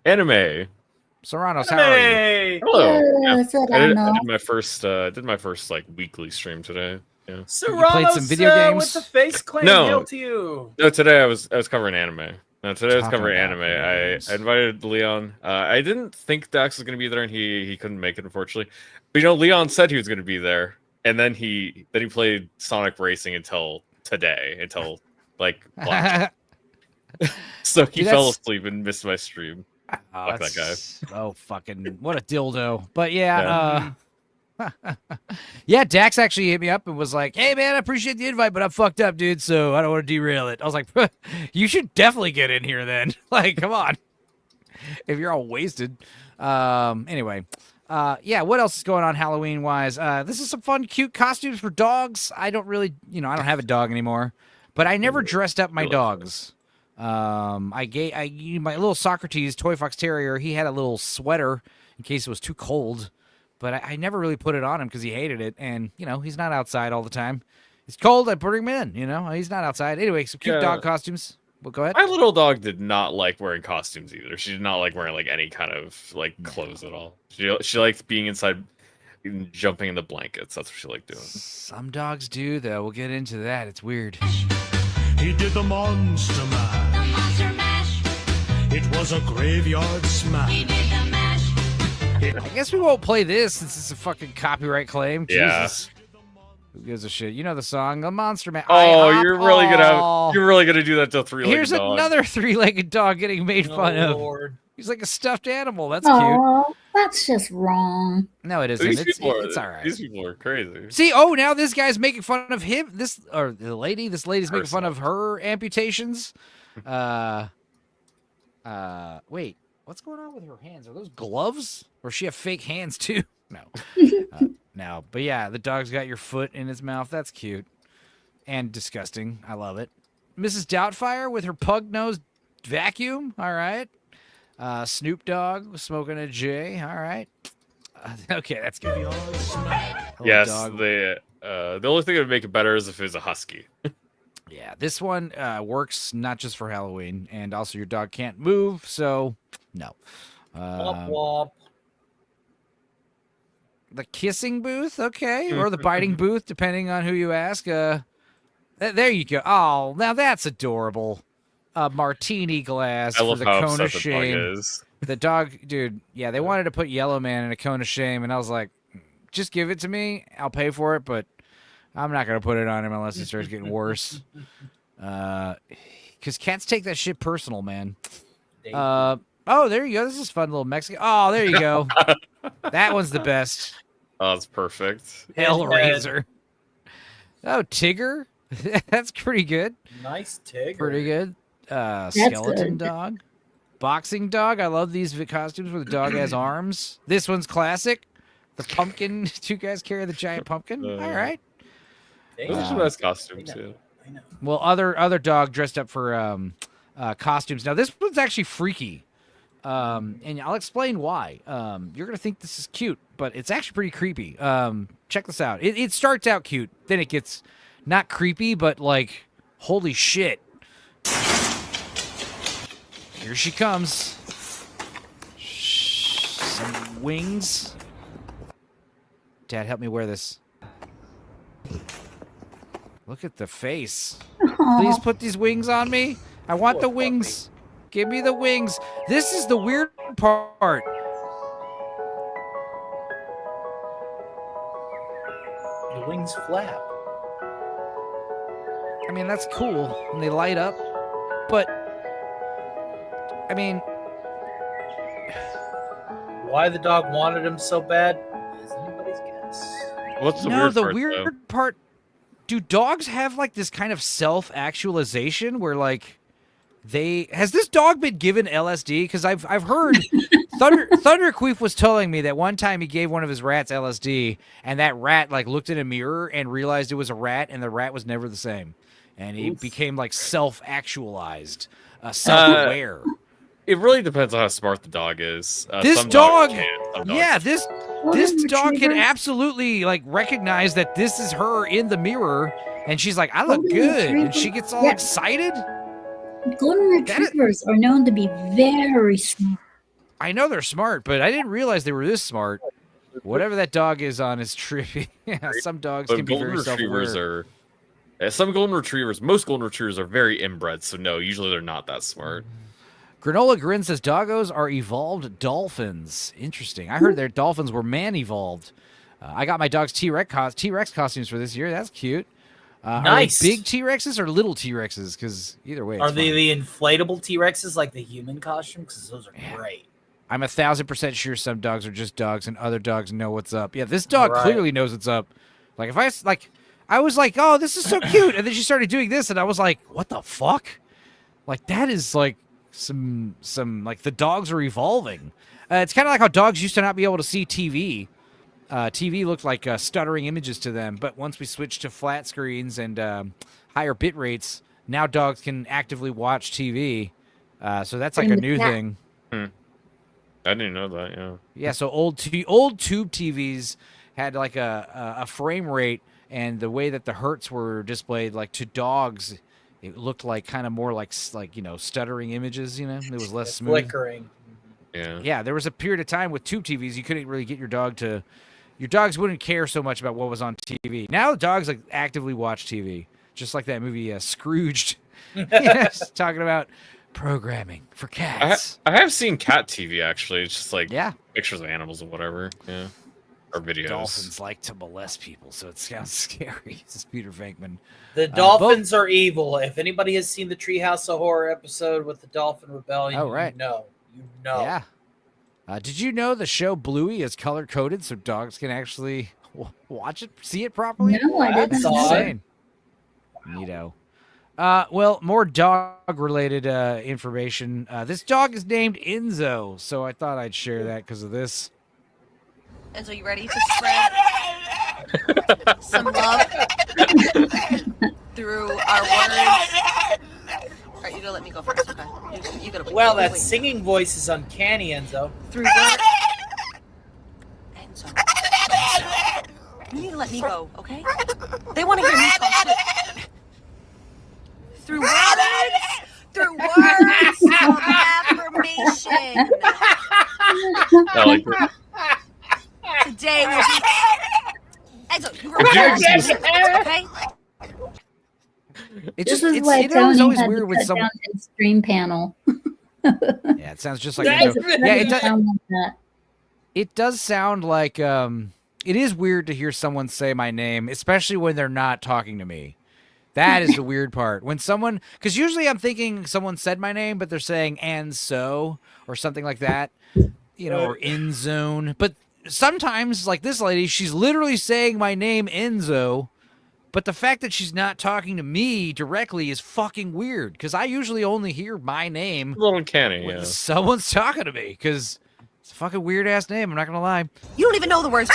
Anime. Serranos, how are you? Hey, Hello. Yeah. I Serrano. did my first like weekly stream today. Yeah. Serrano's some video games? with the face claim No. hail to you. No, today I was covering anime. No, today I was Talking covering about anime. games. I invited Leon. I didn't think Dax was going to be there, and he couldn't make it, unfortunately. But Leon said he was going to be there, and then he played Sonic Racing until today, until like black. So he Dude, fell that's- asleep and missed my stream. Oh, Fuck that guy. that's- Oh, fucking what a dildo! But yeah, yeah. Dax actually hit me up and was like, "Hey man, I appreciate the invite, but I'm fucked up, dude. So I don't want to derail it." I was like, "You should definitely get in here then. Like, come on, if you're all wasted." Anyway, yeah. What else is going on Halloween wise? This is some fun, cute costumes for dogs. I don't really, I don't have a dog anymore, but I never dressed up my dogs. My little Socrates toy fox terrier, he had a little sweater in case it was too cold, but I never really put it on him because he hated it, and he's not outside all the time. It's cold. I bring him in. You know, he's not outside. Anyway, some cute Yeah. dog costumes. Well, go ahead. My little dog did not like wearing costumes either. She did not like wearing like any kind of like clothes at all. She liked being inside, and jumping in the blankets. That's what she liked doing. Some dogs do, though. We'll get into that. It's weird. He did the Monster Mash. The Monster Mash. It was a graveyard smash. He did the mash. I guess we won't play this since it's a fucking copyright claim. Yeah. Jesus. Who gives a shit? You know the song, The Monster Man. Oh, you're really gonna do that to a three-legged Here's dog. another three-legged dog getting made fun of. Lord. He's like a stuffed animal. That's cute. Oh, that's just wrong. No, it isn't. These It's people all right. These people are crazy. See, now this guy's making fun of him. This lady's making fun of her amputations. Wait, what's going on with her hands? Are those gloves? Or does she have fake hands too? No. No, but yeah, the dog's got your foot in his mouth. That's cute and disgusting. I love it. Mrs. Doubtfire with her pug-nosed vacuum. All right. Snoop Dogg smoking a J. All right. Okay, that's good. Yes, Dog. the only thing that would make it better is if it was a husky. Yeah, this one works not just for Halloween, and also your dog can't move, so no. Womp womp. The kissing booth, okay, or the biting booth, depending on who you ask. There you go. Oh, now that's adorable. A martini glass I for love the how cone upset of the dog shame. is. The dog, dude, yeah, they wanted to put Yellow Man in a cone of shame, and I was like, just give it to me. I'll pay for it, but I'm not going to put it on him unless it starts getting worse. Because cats take that shit personal, man. Oh, there you go. This is fun little Mexican. Oh, there you go. That one's the best. Oh, that's perfect. Hellraiser. Oh, Tigger. That's pretty good. Nice Tigger. Pretty good. Skeleton good. dog. Boxing dog. I love these costumes where the dog has arms. This one's classic. The pumpkin. Two guys carry the giant pumpkin. All right. Those are some nice costumes, too. I know. Well, other dog dressed up for costumes. Now, this one's actually freaky. And I'll explain why. You're going to think this is cute, but it's actually pretty creepy. Check this out. It starts out cute. Then it gets not creepy, but like, holy shit. Here she comes. Some wings. Dad, help me wear this. Look at the face. Please put these wings on me. I want the wings. Give me the wings. This is the weird part. The wings flap. I mean, that's cool. And they light up. But, I mean, Why the dog wanted him so bad is anybody's guess. What's the no, weird the part, weird though? part. Do dogs have like this kind of self-actualization where like has this dog been given LSD? Because I've heard Thunderqueef was telling me that one time he gave one of his rats LSD, and that rat like looked in a mirror and realized it was a rat, and the rat was never the same, and he became like self-actualized, self-aware. It really depends on how smart the dog is. This some dogs dog, can, some dogs yeah, can't. this Golden dog can retriever? absolutely like recognize that this is her in the mirror, and she's like, "I look Golden good," and retriever? she gets all Yeah. excited. Golden That is- retrievers are known to be very smart. I know they're smart, but I didn't realize they were this smart. Whatever that dog is on is trippy. Yeah, some dogs But can be golden very retrievers self-aware. most golden retrievers are very inbred, so no, usually they're not that smart. Granola Grin says doggos are evolved dolphins. Interesting. I heard their dolphins were man-evolved. I got my dog's T-Rex costumes for this year. That's cute. Nice. Are they big T-Rexes or little T-Rexes? Because either way, it's Are they fine. the inflatable T-Rexes like the human costume? Because those are great. I'm 1,000% sure some dogs are just dogs and other dogs know what's up. Yeah, this dog Right. clearly knows what's up. Like I was like, oh, this is so cute, and then she started doing this, and I was like, what the fuck? Like that is like some like the dogs are evolving. It's kind of like how dogs used to not be able to see TV. TV looked like stuttering images to them, but once we switched to flat screens and higher bit rates, now dogs can actively watch TV. So that's like a And new that- thing. I didn't know that. Yeah. Yeah, so old tube TVs had like a frame rate and the way that the hurts were displayed, like to dogs, it looked like kind of more like stuttering images. It was less smooth. Flickering. Yeah. Yeah, there was a period of time with tube TVs you couldn't really get your dog to. Your dogs wouldn't care so much about what was on TV. Now dogs like actively watch TV, just like that movie Scrooged. Yes, talking about programming for cats. I have seen cat TV actually. It's just like Yeah. pictures of animals and whatever. Yeah. Or videos. Dolphins like to molest people, so it sounds scary. This is Peter Venkman. The dolphins are evil. If anybody has seen the Treehouse of Horror episode with the Dolphin Rebellion, Oh, right. you know. Yeah. Did you know the show Bluey is color coded so dogs can actually watch it, see it properly? No, I didn't. That's know. odd. Insane. Neato. Well, more dog-related information. This dog is named Enzo, so I thought I'd share that because of this. Enzo, you ready to spread some love through our words? All right, you gotta let me go first, okay? You gotta wait. Well, wait, that wait. singing voice is uncanny, Enzo. Through words. Enzo. You need to let me go, okay? They want to hear me talk too. Through words. Through words of affirmation. I like it. Today will be. Enzo, you remember, okay? It This just is why it was Tony always had weird to with cut someone. down his stream panel. Yeah, it sounds just like That's Enzo. really Yeah, it does. Sound like that. It does sound like it is weird to hear someone say my name, especially when they're not talking to me. That is the weird part. When someone, because usually I'm thinking someone said my name, but they're saying "and so" or something like that, or "in zone." But sometimes, like this lady, she's literally saying my name, Enzo. But the fact that she's not talking to me directly is fucking weird, because I usually only hear my name A little uncanny, when yeah. someone's talking to me, because it's a fucking weird ass name. I'm not gonna lie. You don't even know the words.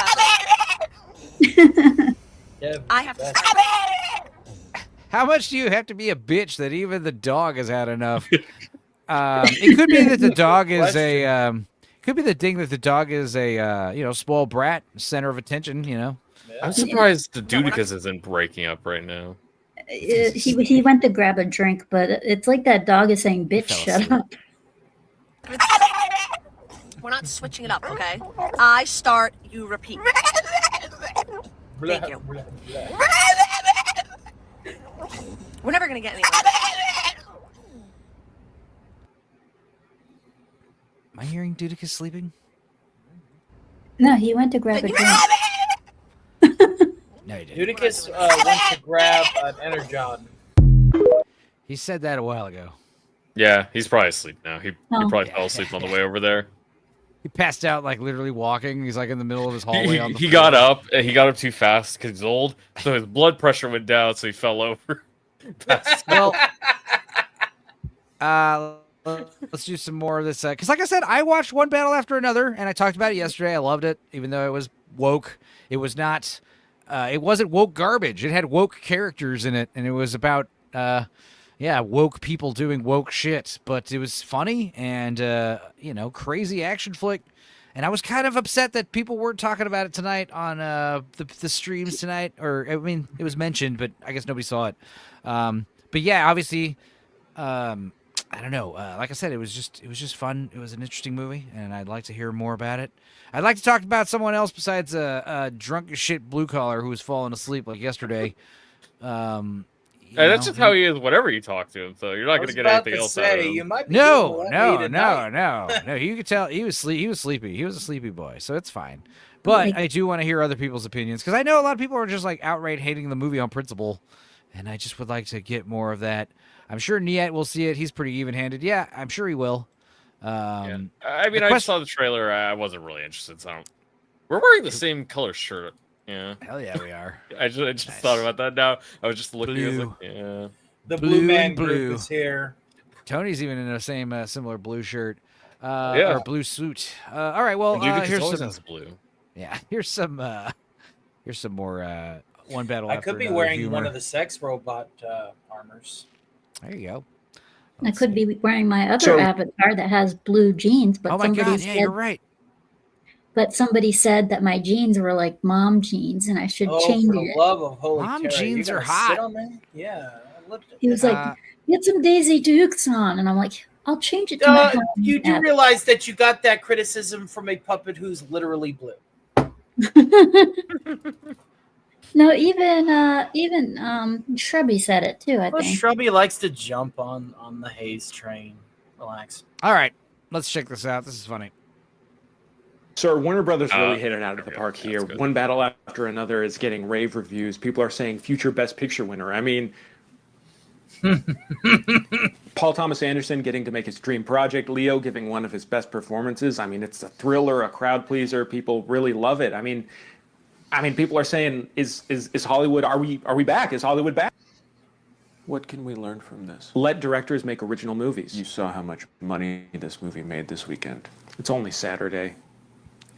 Yeah, I have to. How much do you have to be a bitch that even the dog has had enough? It could be that the dog is could be the thing that the dog is a spoiled brat, center of attention. I'm surprised the Dudicus isn't breaking up right now. He went to grab a drink, but it's like that dog is saying, "Bitch, shut up." We're not switching it up, okay? I start, you repeat. Thank you. We're never gonna get anywhere. Am I hearing Dudicus sleeping? No, he went to grab a drink. No, he didn't. Dudicus went to grab an Energon. He said that a while ago. Yeah, he's probably asleep now. He Oh. probably fell asleep on the way over there. He passed out like literally walking. He's like in the middle of his hallway. on the He floor. got up and he got up too fast because he's old, so his blood pressure went down, so he fell over. Well, let's do some more of this. Because like I said, I watched one battle after another, and I talked about it yesterday. I loved it, even though it was woke. It was not. It wasn't woke garbage. It had woke characters in it, and it was about woke people doing woke shit. But it was funny and crazy action flick. And I was kind of upset that people weren't talking about it tonight on the streams tonight. Or I mean, it was mentioned, but I guess nobody saw it. But yeah, obviously, I don't know. Like I said, it was just fun. It was an interesting movie, and I'd like to hear more about it. I'd like to talk about someone else besides a drunk as shit blue collar who was falling asleep like yesterday. That's just how he is. Whatever you talk to him, so you're not going to get anything else out of him. You might be No. no. You could tell he was sleepy. He was a sleepy boy, so it's fine. But I do want to hear other people's opinions because I know a lot of people are just like outright hating the movie on principle, and I just would like to get more of that. I'm sure Niet will see it. He's pretty even-handed. Yeah, I'm sure he will. I mean, I saw the trailer. I wasn't really interested. So we're wearing the same color shirt. Yeah. Hell yeah, we are. I just thought about that now. I was just looking. I was like, yeah. The Blue Blue Man and blue. group is here. Tony's even in the same similar blue shirt. Yeah. Or blue suit. All right, well, here's always some. has blue. Yeah, here's some more one battle. I after could be another wearing humor. one of the sex robot armors. There you go. I could be wearing my other avatar that has blue jeans, but Oh my somebody god! said Yeah, you're right. but somebody said that my jeans were like mom jeans and I should Oh, change for the it. love of holy Mom terror, jeans you're are gonna hot. sit on that? Yeah. He was like, get some Daisy Dukes on. And I'm like, I'll change it to my home you do app. realize that you got that criticism from a puppet who's literally blue. No, even Shrubby said it too, I Well, think. Shrubby likes to jump on the haze train. Relax. All right, let's check this out. This is funny. Sir, Warner Brothers really hit it out of the park here. One battle after another is getting rave reviews. People are saying future Best Picture winner. I mean, Paul Thomas Anderson getting to make his dream project. Leo giving one of his best performances. I mean, it's a thriller, a crowd pleaser. People really love it. I mean, people are saying, is Hollywood? Are we back? Is Hollywood back? What can we learn from this? Let directors make original movies. You saw how much money this movie made this weekend. It's only Saturday.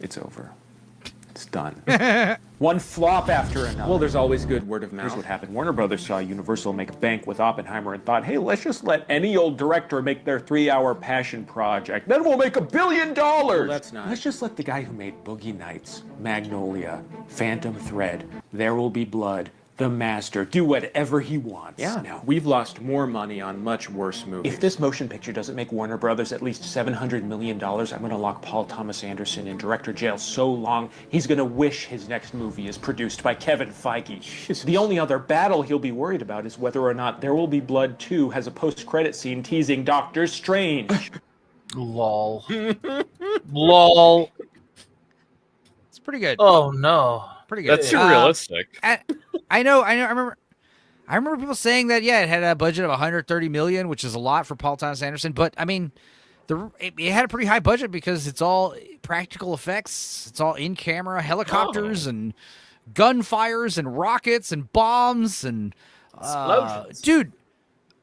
It's over. It's done. One flop after another. Well, there's always good word of mouth. Here's what happened. Warner Brothers saw Universal make bank with Oppenheimer and thought, hey, let's just let any old director make their 3-hour passion project. Then we'll make $1 billion. Well, that's not. Let's just let the guy who made Boogie Nights, Magnolia, Phantom Thread, There Will Be Blood, The Master, do whatever he wants. Yeah, no. We've lost more money on much worse movies. If this motion picture doesn't make Warner Brothers at least $700 million, I'm going to lock Paul Thomas Anderson in director jail so long, he's going to wish his next movie is produced by Kevin Feige. Jesus. The only other battle he'll be worried about is whether or not There Will Be Blood 2 has a post-credit scene teasing Doctor Strange. Lol. Lol. It's pretty good. Oh, no. Pretty good. That's too realistic. I know. I remember people saying that. Yeah, it had a budget of 130 million, which is a lot for Paul Thomas Anderson. But I mean, it had a pretty high budget because it's all practical effects. It's all in camera, helicopters and gunfires and rockets and bombs and explosions. Dude,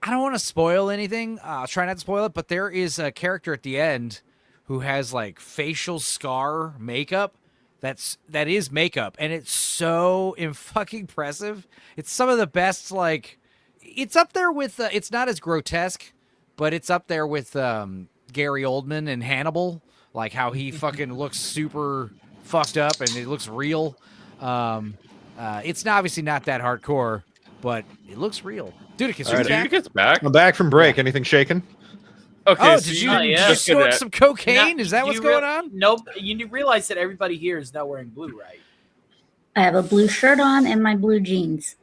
I don't want to spoil anything. I'll try not to spoil it. But there is a character at the end who has like facial scar makeup. That is makeup, and it's so fucking impressive. It's some of the best. Like, it's up there with. It's not as grotesque, but it's up there with Gary Oldman and Hannibal. Like how he fucking looks super fucked up, and it looks real. It's obviously not that hardcore, but it looks real. Dudicus, All right, back? Dudicus back? I'm back from break. Anything shaking? Okay, Oh, so did you you just snort some cocaine? Is that what's going on? Nope. You realize that everybody here is not wearing blue, right? I have a blue shirt on and my blue jeans.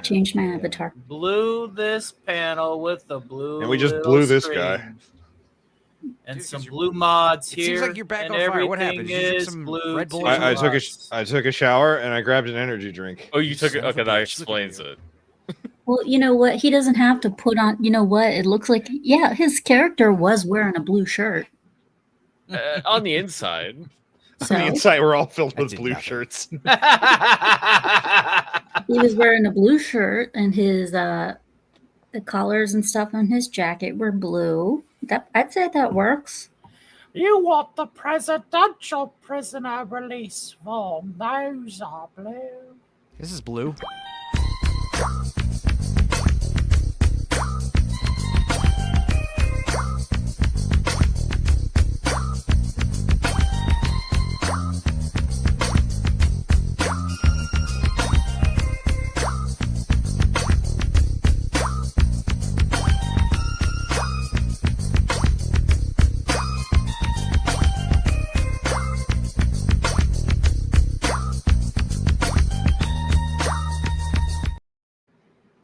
Changed my avatar. Blew this panel with the blue. And we just little blew this screen. guy. And some blue mods It here. seems like you're back and on fire. What everything happened? Did you drink is some blue Red Bull? too. I took a shower and I grabbed an energy drink. Oh, you took it. Son of Okay, a that bitch. explains it. Well, you know what? He doesn't have to put on. You know what? It looks like, yeah, his character was wearing a blue shirt. On the inside. So On the inside, we're all filled I with did blue nothing. shirts. he was wearing a blue shirt, and his the collars and stuff on his jacket were blue. I'd say that works. You want the presidential prisoner release form? Those are blue. This is blue.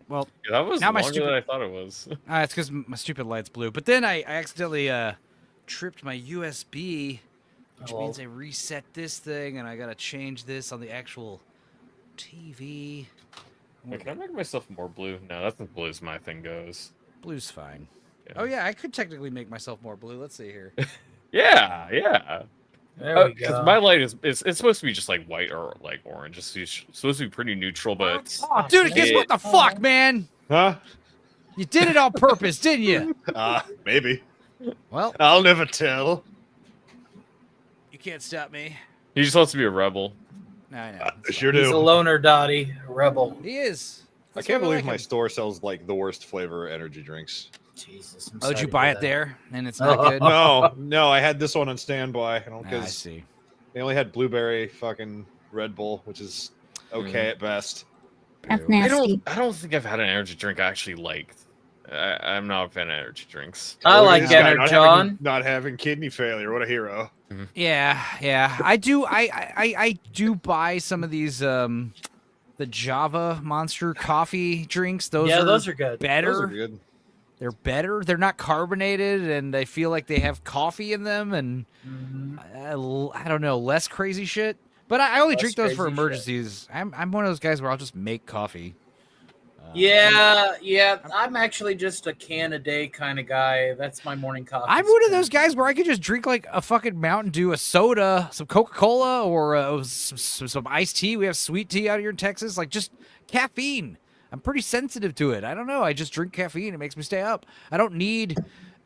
Well, Yeah, that was now longer my stupid. than I thought it was. It's because my stupid light's blue. But then I accidentally tripped my USB, which means I reset this thing, and I gotta change this on the actual TV. Wait, can I make myself more blue? No, that's as blue as my thing goes. Blue's fine. Yeah. Oh yeah, I could technically make myself more blue. Let's see here. Yeah, yeah. There we go. Because my light is it's supposed to be just like white or like orange. It's supposed to be pretty neutral, but Oh, dude, guess what the fuck, man? Huh? You did it on purpose, didn't you? Maybe. Well, I'll never tell. you can't stop me. he just wants to be a rebel. No, I know. I sure He's a do. loner, Dottie, a rebel. He is. I That's can't why believe like my him. store sells like the worst flavor energy drinks. Jesus. I'm Oh, sorry did you to buy hear it that. there, and it's not good? No, I had this one on standby. I Because see. They only had blueberry fucking Red Bull, which is okay at best. That's I nasty. don't think I've had an energy drink I actually liked. I'm not a fan of energy drinks. I like This guy Energon. not having kidney failure. What a hero. Yeah. I do buy some of these the Java Monster coffee drinks. Those are good. Better. Those are good. They're better. They're not carbonated, and I feel like they have coffee in them, and I don't know, less crazy shit. But I only Less drink those for crazy emergencies. I'm one of those guys where I'll just make coffee. Yeah. I'm actually just a can a day kind of guy. That's my morning coffee. I'm one of those guys where I could just drink like a fucking Mountain Dew, a soda, some Coca-Cola, or some iced tea. We have sweet tea out here in Texas. Like, just caffeine. I'm pretty sensitive to it. I don't know. I just drink caffeine. It makes me stay up. I don't need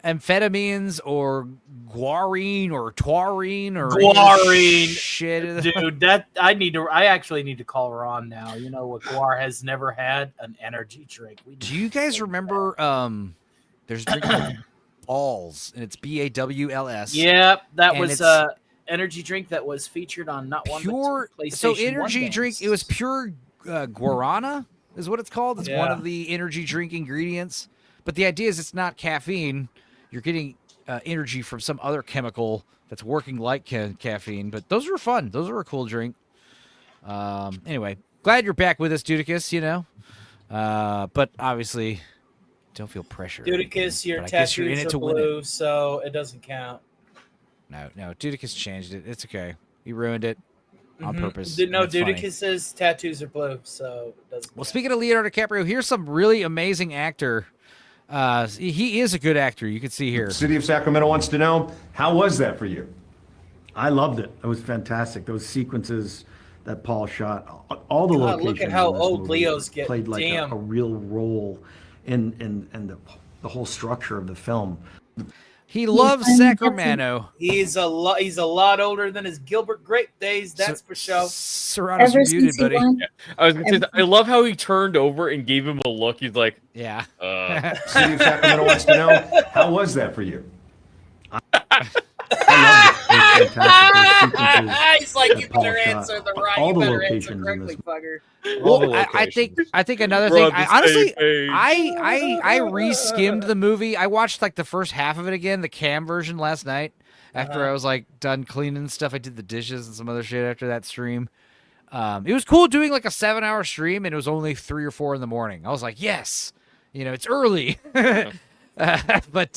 amphetamines or guarine or taurine or Guarine. shit. Dude, I actually need to call Ron now. You know what? Guar has never had an energy drink. Do you guys remember there's a drink called Balls, and it's BAWLS. Yep, that and was it's energy drink that was featured on not one pure but two PlayStation so 1 energy games. drink, it was pure guarana is what it's called. It's one Yeah. of the energy drink ingredients, but the idea is it's not caffeine. You're getting energy from some other chemical that's working like caffeine. But those were fun. Those were a cool drink. Anyway, glad you're back with us, Dudicus. You know, but obviously, don't feel pressure. Dudicus, your But I guess you're in tattoos it are to win it. blue, so it doesn't count. No, Dudicus changed it. It's okay. He ruined it on purpose. No, and it's funny. Dudicus's tattoos are blue, so it doesn't Well, speaking of Leonardo DiCaprio, here's some really amazing actor. He is a good actor. You can see here. City of Sacramento wants to know, how was that for you? I loved it. It was fantastic. Those sequences that Paul shot, all the God, locations. look at how in this old movie Leo's getting. played like Damn. a real role in the whole structure of the film. He loves Sacramento. He's a lot older than his Gilbert Grape days. That's for sure. Serrano's muted, buddy. I was gonna say that. I love how he turned over and gave him a look. He's like, yeah. City of Sacramento wants to know, how was that for you? I loved it. It was fantastic. Those sequences He's like, that you Paul better shot, answer the right. all You the better answer locations in correctly, this fucker. Well, I think another We're thing. on the Honestly, same page. I re-skimmed the movie. I watched like the first half of it again, the cam version last night. After I was like done cleaning stuff, I did the dishes and some other shit after that stream. It was cool doing like a 7-hour stream, and it was only 3 or 4 in the morning. I was like, yes, you know, it's early. But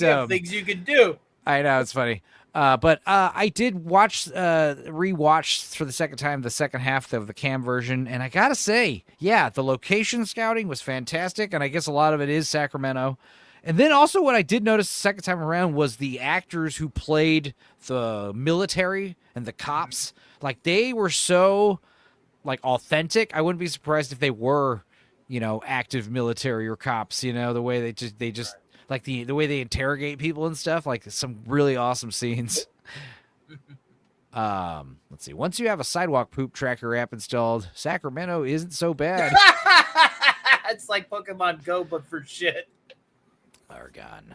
You have things you can do. I know, it's funny. But I did rewatch for the second time the second half of the cam version, and I gotta say, yeah, the location scouting was fantastic, and I guess a lot of it is Sacramento. And then also what I did notice the second time around was the actors who played the military and the cops. Like, they were so like authentic. I wouldn't be surprised if they were, you know, active military or cops, you know, the way they just like the way they interrogate people and stuff, like some really awesome scenes. Let's see. Once you have a sidewalk poop tracker app installed, Sacramento isn't so bad. It's like Pokemon Go, but for shit. Argon.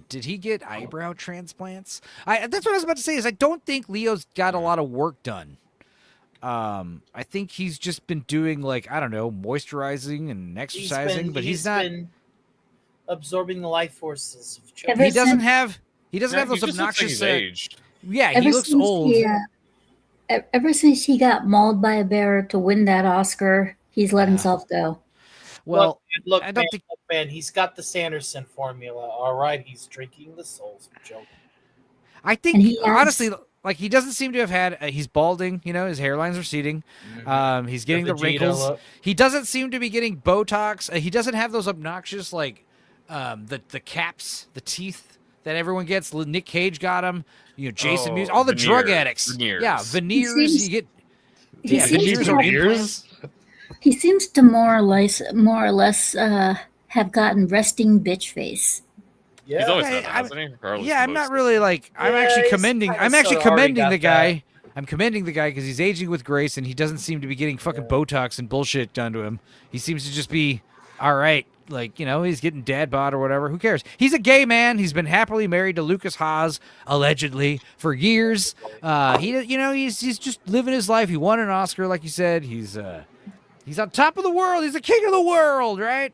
Did he get eyebrow transplants? That's what I was about to say. Is I don't think Leo's got a lot of work done. I think he's just been doing like, I don't know, moisturizing and exercising, but he's not been absorbing the life forces of children. He doesn't have those just looks like obnoxious. he's aged. Yeah, Ever he looks since old. Ever since he got mauled by a bear to win that Oscar, he's let himself go. Well, look, I don't man, think. look, man, he's got the Sanderson formula. All right, he's drinking the Souls joke. I And think he has- honestly, like, he doesn't seem to have had. He's balding. You know, his hairline's receding. He's getting the Vegeta wrinkles. look. He doesn't seem to be getting Botox. He doesn't have those obnoxious like the caps, the teeth that everyone gets. Nick Cage got them. You know, Jason Mewes, all the drug veneers. addicts. Veneers. Yeah, veneers. seems- you get. he Yeah, seems veneers to or have- implants. He seems to more or less have gotten resting bitch face. Yeah, He's always Yeah, done that, I'm- hasn't he? Regardless Yeah, of I'm not most- really like. I'm Yeah, actually he's commending. kinda I'm actually sorta already commending got the guy. I'm commending the guy because he's aging with grace, and he doesn't seem to be getting fucking Botox and bullshit done to him. He seems to just be all right. like, he's getting dad bod or whatever. Who cares? He's a gay man. He's been happily married to Lucas Haas, allegedly, for years. He's just living his life. He won an Oscar, like you said. He's on top of the world. He's the king of the world, right?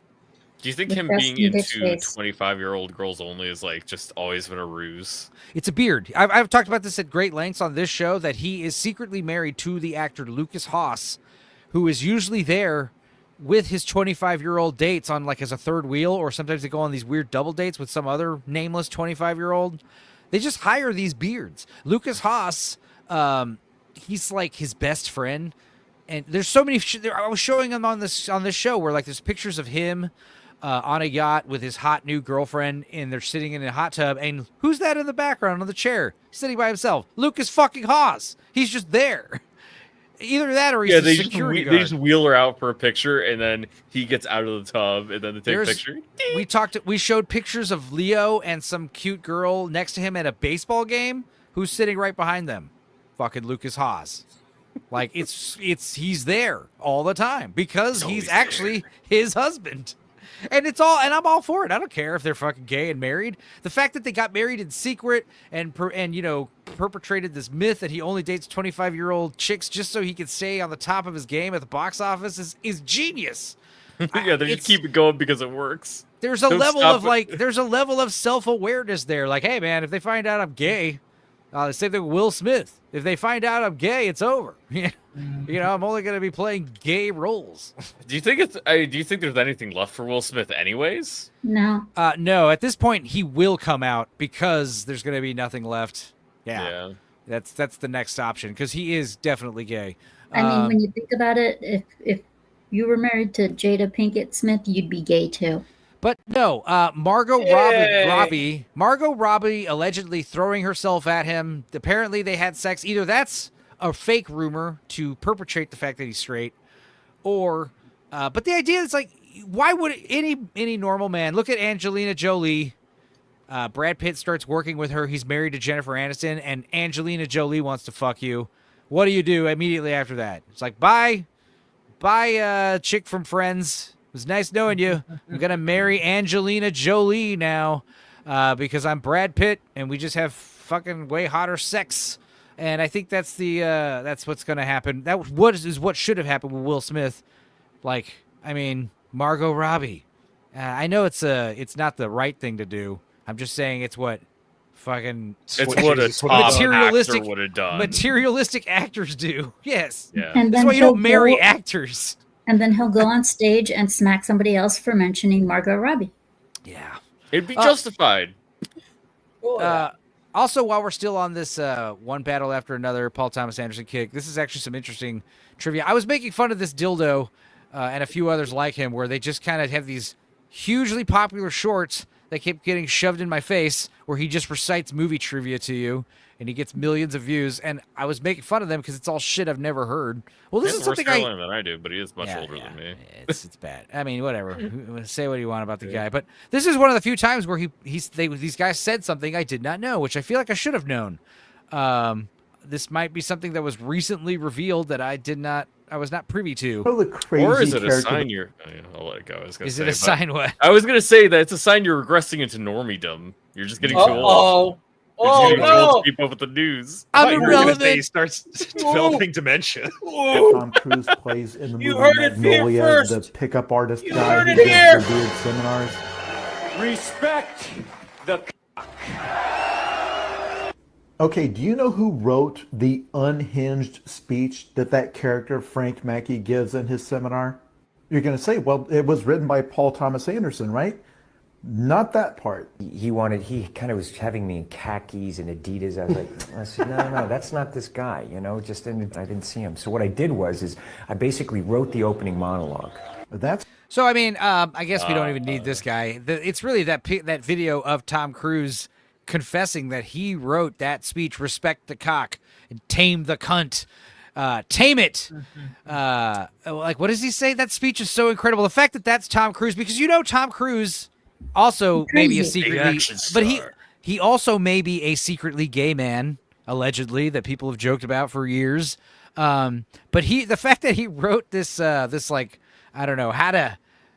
Do you think The him best being in bitch into face. 25-year-old girls only is like just always been a ruse? It's a beard. I've talked about this at great lengths on this show, that he is secretly married to the actor Lucas Haas, who is usually there with his 25-year-old dates on like as a third wheel, or sometimes they go on these weird double dates with some other nameless 25-year-old. They just hire these beards. Lucas Haas, he's like his best friend, and there's so many. I was showing him on this show where like there's pictures of him on a yacht with his hot new girlfriend, and they're sitting in a hot tub. And who's that in the background on the chair, sitting by himself? Lucas fucking Haas. He's just there. Either that or he's a security guard. They just wheel her out for a picture, and then he gets out of the tub, and then they take a picture. We showed pictures of Leo and some cute girl next to him at a baseball game. Who's sitting right behind them? Fucking Lucas Haas. Like he's there all the time because he's actually his husband. And I'm all for it. I don't care if they're fucking gay and married. The fact that they got married in secret and perpetrated this myth that he only dates 25-year-old chicks just so he can stay on the top of his game at the box office is genius. Yeah, they just keep it going because it works. There's a level of self-awareness there. Like, hey man, if they find out I'm gay, same thing with Will Smith. If they find out I'm gay, it's over. I'm only going to be playing gay roles. Do you think there's anything left for Will Smith anyways? No. No, at this point he will come out because there's going to be nothing left. Yeah. That's the next option because he is definitely gay. I mean, when you think about it, if you were married to Jada Pinkett Smith, you'd be gay too. But no, Margot Robbie allegedly throwing herself at him. Apparently they had sex. Either that's a fake rumor to perpetrate the fact that he's straight, or but the idea is like, why would any normal man look at Angelina Jolie? Brad Pitt starts working with her. He's married to Jennifer Aniston, and Angelina Jolie wants to fuck you. What do immediately after that? It's like, bye, chick from Friends. It was nice knowing you. I'm going to marry Angelina Jolie now because I'm Brad Pitt and we just have fucking way hotter sex. And I think that's what's going to happen. That is what should have happened with Will Smith. Like, I mean, Margot Robbie. I know it's not the right thing to do. I'm just saying it's what fucking what a top actor would have done. Materialistic actors do. Yes. Yeah. And that's why you don't marry actors. And then he'll go on stage and smack somebody else for mentioning Margot Robbie. Yeah. It'd be justified. Also, while we're still on this one battle after another Paul Thomas Anderson kick, this is actually some interesting trivia. I was making fun of this dildo and a few others like him where they just kind of have these hugely popular shorts that keep getting shoved in my face where he just recites movie trivia to you and he gets millions of views. And I was making fun of them because it's all shit I've never heard. Well, this is something than I do, but he is much older than me. It's bad. I mean, whatever. Say what you want about the guy, but this is one of the few times where these guys said something I did not know, which I feel like I should have known. This might be something that was recently revealed that I was not privy to. Or is it a sign you're? I'll let it go. Is it a sign what? I was gonna say that it's a sign you're regressing into normiedom. You're just getting too old. Oh no! Keep up with the news. I'm irrelevant. He starts developing dementia. Tom Cruise plays in the movie Magnolia, the pickup artist You guy heard who it gives here. the weird seminars. Respect the. Okay, do you know who wrote the unhinged speech that character Frank Mackey gives in his seminar? You're going to say, well, it was written by Paul Thomas Anderson, right? Not that part. He kind of was having me in khakis and Adidas. I said, no, that's not this guy, I didn't see him. So what I did is I basically wrote the opening monologue. So, I mean, I guess we don't even need this guy. It's really that video of Tom Cruise confessing that he wrote that speech, respect the cock and tame the cunt. Tame it. Like, what does he say? That speech is so incredible. The fact that that's Tom Cruise, because Tom Cruise also maybe a secretly, but he also may be a secretly gay man, allegedly, that people have joked about for years. But the fact that he wrote this like, I don't know, how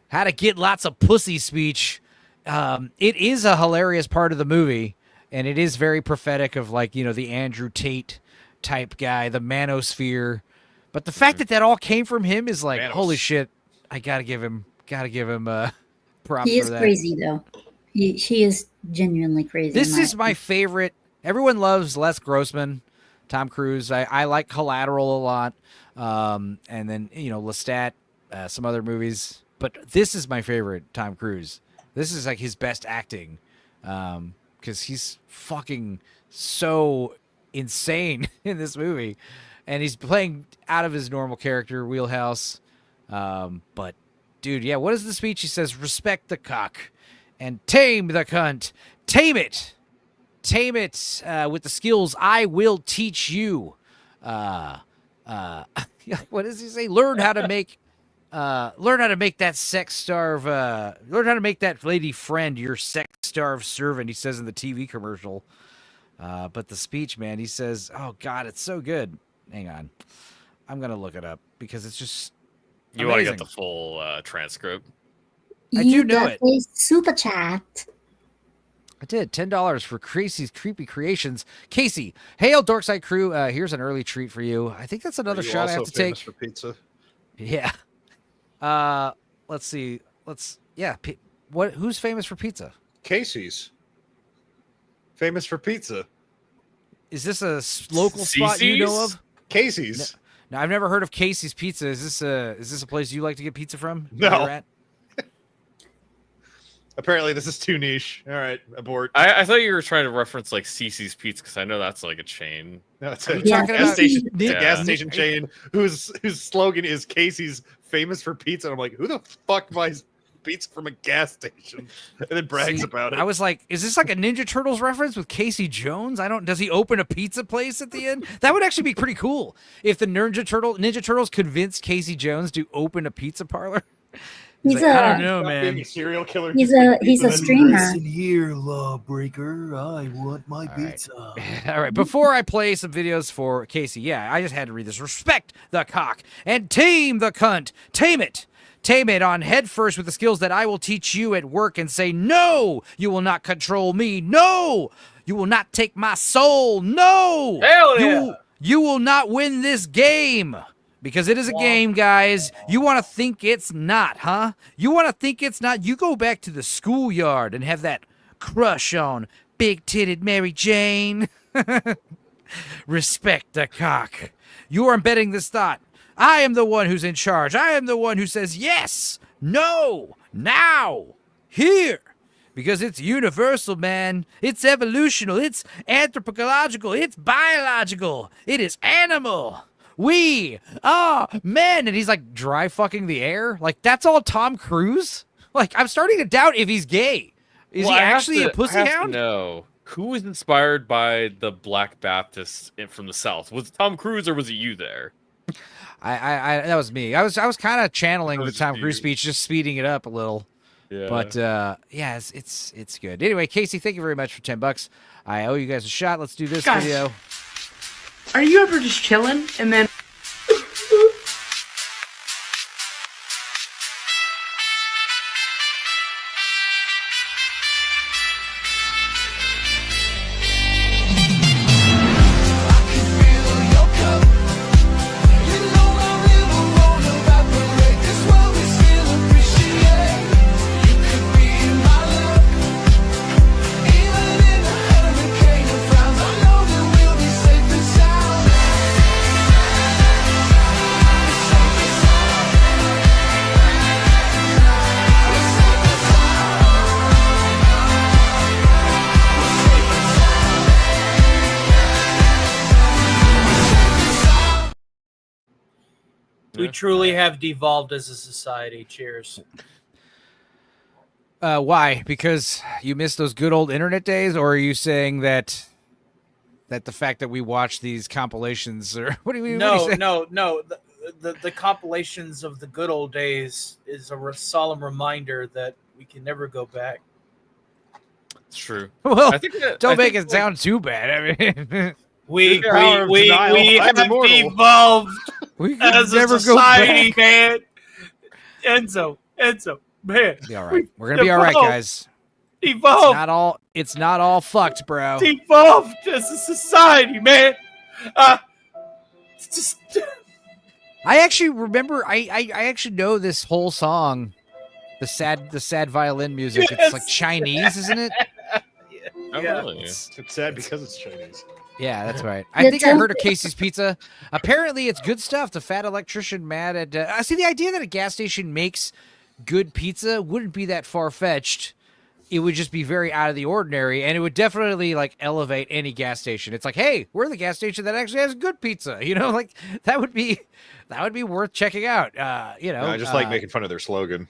how to get lots of pussy speech. It is a hilarious part of the movie, and it is very prophetic of, like, you know, the Andrew Tate type guy, the manosphere. But the fact that all came from him is like, holy shit! I gotta give him props He for is that. crazy though. He is genuinely crazy. This is my favorite. Everyone loves Les Grossman, Tom Cruise. I like Collateral a lot, and then, you know, Lestat, some other movies. But this is my favorite Tom Cruise. This is like his best acting, because he's fucking so insane in this movie, and he's playing out of his normal character wheelhouse. But dude, yeah, what is the speech? He says, "Respect the cock and tame the cunt. Tame it. Tame it with the skills I will teach you." What does he say? Learn how to make that sex starve. Learn how to make that lady friend your sex starved servant. He says in the TV commercial. But the speech, man, he says, "Oh God, it's so good." Hang on, I'm gonna look it up because it's just. You want to get the full transcript? I do know got it. a super chat. I did. $10 for Casey's Creepy Creations. Casey, hail Dorkside crew. Here's an early treat for you. I think that's another shot I have to take. For pizza? Yeah. Let's see. Who's famous for pizza? Casey's. Famous for pizza. Is this a local spot you know of? Casey's. No, I've never heard of Casey's Pizza. Is this a place you like to get pizza from? No. Where you're at? Apparently, this is too niche. All right, abort. I thought you were trying to reference like Cece's Pizza because I know that's like a chain. No, it's Are a you talking gas about station. Nick- It's a gas station chain whose slogan is Casey's famous for pizza. And I'm like, who the fuck buys pizza from a gas station and then brags See, about it? I was like, is this like a Ninja Turtles reference with Casey Jones? Does he open a pizza place at the end? That would actually be pretty cool if the Ninja Turtles convinced Casey Jones to open a pizza parlor. He's like, a- I don't know, Stop man. being a serial killer. He's a streamer. Listen here, lawbreaker. I want my pizza. All right, before I play some videos for Casey, yeah, I just had to read this. Respect the cock and tame the cunt. Tame it. Tame it on head first with the skills that I will teach you at work, and say, no, you will not control me. No, you will not take my soul. No. Hell yeah. You will not win this game. Because it is a game, guys. You want to think it's not, huh? You want to think it's not? You go back to the schoolyard and have that crush on big-titted Mary Jane. Respect the cock. You are embedding this thought. I am the one who's in charge. I am the one who says yes, no, now, here. Because it's universal, man. It's evolutional. It's anthropological. It's biological. It is animal. We are men. And he's like dry fucking the air. Like, that's all Tom Cruise? Like, I'm starting to doubt if he's gay. Is he actually a pussy hound? No. Who was inspired by the Black Baptists from the South? Was it Tom Cruise or was it you there? I that was me. I was kind of channeling the Tom Cruise speech, just speeding it up a little. Yeah. But yeah, it's good. Anyway, Casey, thank you very much for $10. I owe you guys a shot. Let's do this Guys. video. Are you ever just chilling and then We truly have devolved as a society. Cheers. Why? Because you missed those good old internet days, or are you saying that the fact that we watch these compilations, or what do you? No. The compilations of the good old days is a solemn reminder that we can never go back. It's true. Well, I think don't make it sound too bad. I mean, We Power of denial. have I'm immortal. devolved we can as a never go society, back. man. Enzo. Man, Be all right. We're gonna be all right, guys. Evolve. It's not all fucked, bro. Evolve as a society, man. It's just. I actually remember. I actually know this whole song, the sad violin music. Yes. It's like Chinese, isn't it? Oh, really? It's sad because it's Chinese. Yeah, that's right. I think I heard of Casey's Pizza. Apparently, it's good stuff. The fat electrician mad at. I see the idea that a gas station makes good pizza wouldn't be that far fetched. It would just be very out of the ordinary, and it would definitely like elevate any gas station. It's like, hey, we're the gas station that actually has good pizza. You know, like that would be worth checking out. You know, No, I just like making fun of their slogan.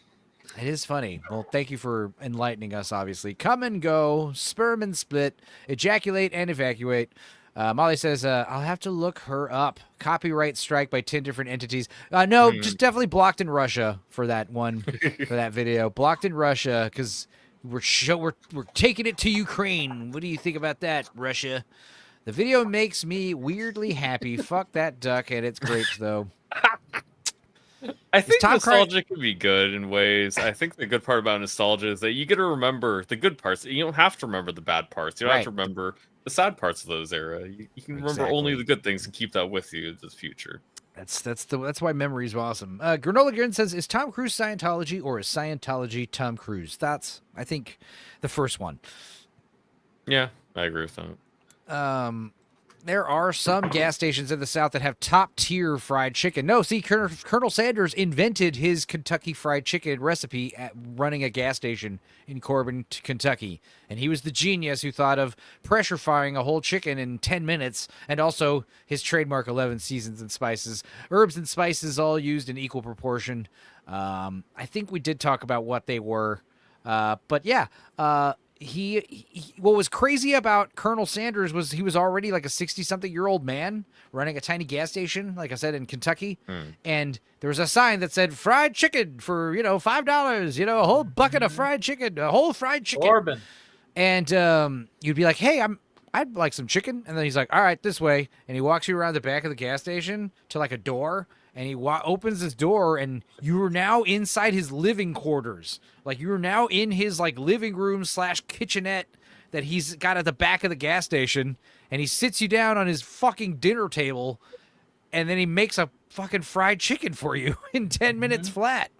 It is funny. Well, thank you for enlightening us, obviously. Come and go, sperm and split, ejaculate and evacuate. Molly says, I'll have to look her up. Copyright strike by 10 different entities. No, just definitely blocked in Russia for that one, for that video. Blocked in Russia because we're taking it to Ukraine. What do you think about that, Russia? The video makes me weirdly happy. Fuck that duck and its grapes, though. I think nostalgia can be good in ways. I think the good part about nostalgia is that you get to remember the good parts. You don't have to remember the bad parts. You don't have to remember the sad parts of those era. You can remember only the good things and keep that with you in the future. That's why memories are awesome. Granola Grin says, is Tom Cruise Scientology or is Scientology Tom Cruise? That's, I think, the first one. Yeah, I agree with that. There are some gas stations in the South that have top-tier fried chicken. No, see, Colonel Sanders invented his Kentucky Fried Chicken recipe at running a gas station in Corbin, Kentucky. And he was the genius who thought of pressure frying a whole chicken in 10 minutes, and also his trademark 11 seasons and spices. Herbs and spices all used in equal proportion. I think we did talk about what they were. But yeah, he what was crazy about Colonel Sanders was he was already like a 60-something-year-old man running a tiny gas station, like I said, in Kentucky. And there was a sign that said fried chicken for, $5, a whole bucket of fried chicken, a whole fried chicken. Corbin. And you'd be like, hey, I'd like some chicken. And then he's like, all right, this way. And he walks you around the back of the gas station to like a door. And he opens his door, and you are now inside his living quarters. Like, you are now in his, like, living room / kitchenette that he's got at the back of the gas station. And he sits you down on his fucking dinner table, and then he makes a fucking fried chicken for you in 10 minutes flat.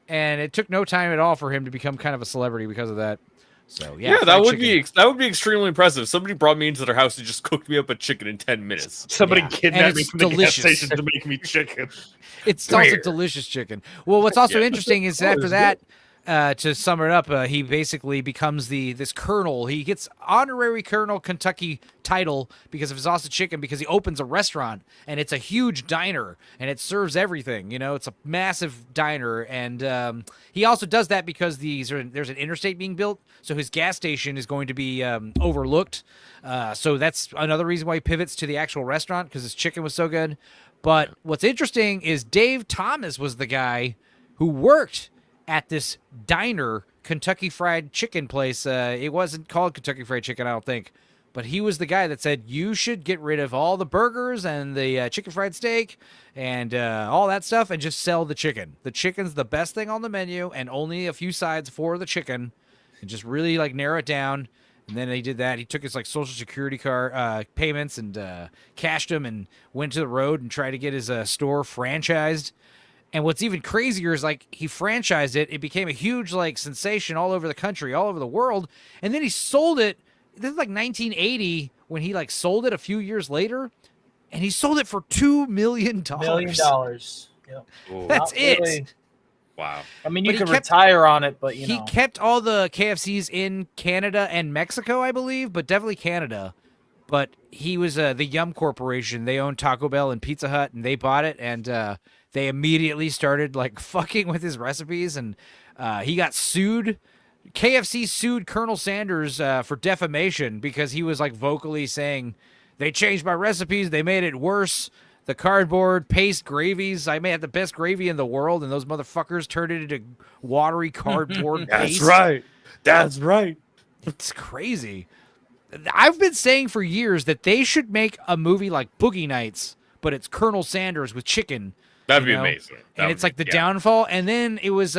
And it took no time at all for him to become kind of a celebrity because of that. So yeah, that would be extremely impressive. Somebody brought me into their house and just cooked me up a chicken in 10 minutes. Somebody kidnapped me from the gas delicious. station to make me chicken. It's also delicious chicken. Well, what's also interesting is after that, to sum it up, he basically becomes this colonel. He gets honorary Colonel Kentucky title because of his awesome chicken, because he opens a restaurant, and it's a huge diner, and it serves everything. It's a massive diner, and he also does that because there's an interstate being built, so his gas station is going to be overlooked. So that's another reason why he pivots to the actual restaurant, because his chicken was so good. But what's interesting is Dave Thomas was the guy who worked at this diner, Kentucky Fried Chicken place. It wasn't called Kentucky Fried Chicken, I don't think. But he was the guy that said, you should get rid of all the burgers and the chicken fried steak and all that stuff and just sell the chicken. The chicken's the best thing on the menu, and only a few sides for the chicken. And just really narrow it down. And then he did that. He took his Social Security card payments and cashed them and went to the road and tried to get his store franchised. And what's even crazier is he franchised it. It became a huge sensation all over the country, all over the world. And then he sold it. This is 1980 when he sold it a few years later, and he sold it for $2 million. $1 million. Yep. That's it. Really. Wow. I mean, you could retire on it, but he kept all the KFCs in Canada and Mexico, I believe, but definitely Canada. But he was the Yum Corporation. They owned Taco Bell and Pizza Hut, and they bought it, and they immediately started fucking with his recipes, and he got sued. KFC sued Colonel Sanders for defamation because he was vocally saying, they changed my recipes, they made it worse. The cardboard paste gravies, I may have the best gravy in the world, and those motherfuckers turned it into watery cardboard paste. That's right. It's crazy. I've been saying for years that they should make a movie like Boogie Nights, but it's Colonel Sanders with chicken. That'd be you know? amazing. And it's like the downfall. And then it was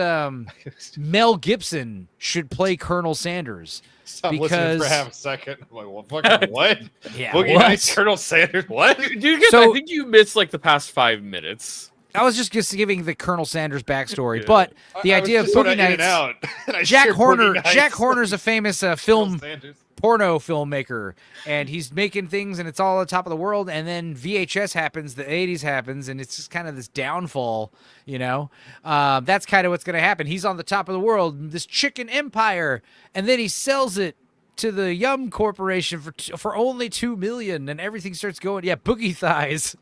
Mel Gibson should play Colonel Sanders. Stop listening because for half a second. I'm like, well, fucking what? Yeah, Boogie what? Nights, Colonel Sanders. What? I think you missed like the past 5 minutes. I was just giving the Colonel Sanders backstory, but the I was idea of just when Boogie I in and Nights. out, and I Jack shared Horner. Boogie Nights. Jack Horner's a famous film Sanders. porno filmmaker, and he's making things, and it's all on top of the world. And then VHS happens, the '80s happens, and it's just kind of this downfall. That's kind of what's going to happen. He's on the top of the world, this chicken empire, and then he sells it to the Yum Corporation for only $2 million, and everything starts going. Yeah, Boogie Thighs.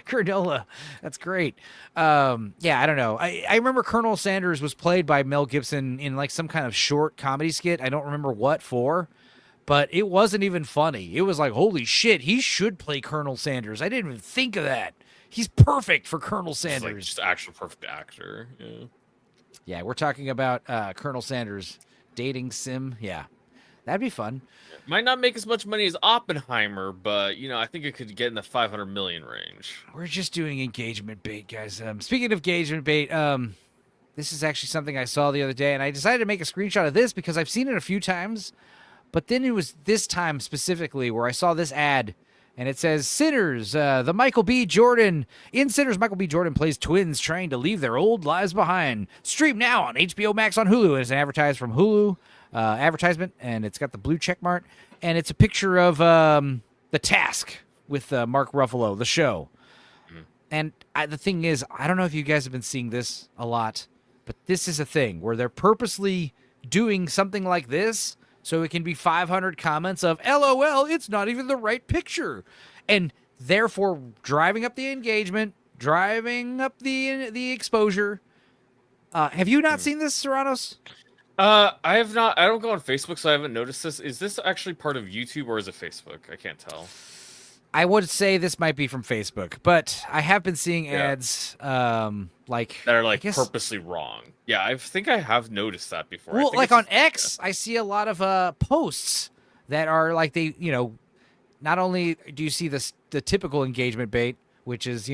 Granola. That's great. I don't know. I remember Colonel Sanders was played by Mel Gibson in like some kind of short comedy skit. I don't remember what for, but it wasn't even funny. It was like, holy shit, he should play Colonel Sanders. I didn't even think of that. He's perfect for Colonel Sanders. Like just actual perfect actor. Yeah, we're talking about Colonel Sanders dating sim. Yeah, that'd be fun. Might not make as much money as Oppenheimer, but I think it could get in the 500 million range. We're just doing engagement bait, guys. Speaking of engagement bait, this is actually something I saw the other day, and I decided to make a screenshot of this because I've seen it a few times, but then it was this time specifically where I saw this ad, and it says, Sinners, the Michael B. Jordan. In Sinners, Michael B. Jordan plays twins trying to leave their old lives behind. Stream now on HBO Max on Hulu. And it's an advertisement, and it's got the blue check mark, and it's a picture of The Task with Mark Ruffalo, the show. And the thing is, I don't know if you guys have been seeing this a lot, but this is a thing where they're purposely doing something like this so it can be 500 comments of, LOL, it's not even the right picture. And therefore driving up the engagement, driving up the exposure. Have you not seen this, Serranos? I have not. I don't go on Facebook, so I haven't noticed this. Is this actually part of YouTube or is it Facebook? I can't tell. I would say this might be from Facebook, but I have been seeing ads like that are like purposely wrong. Yeah, I think I have noticed that before. Well, like on X, I see a lot of posts that are like not only do you see the typical engagement bait, which is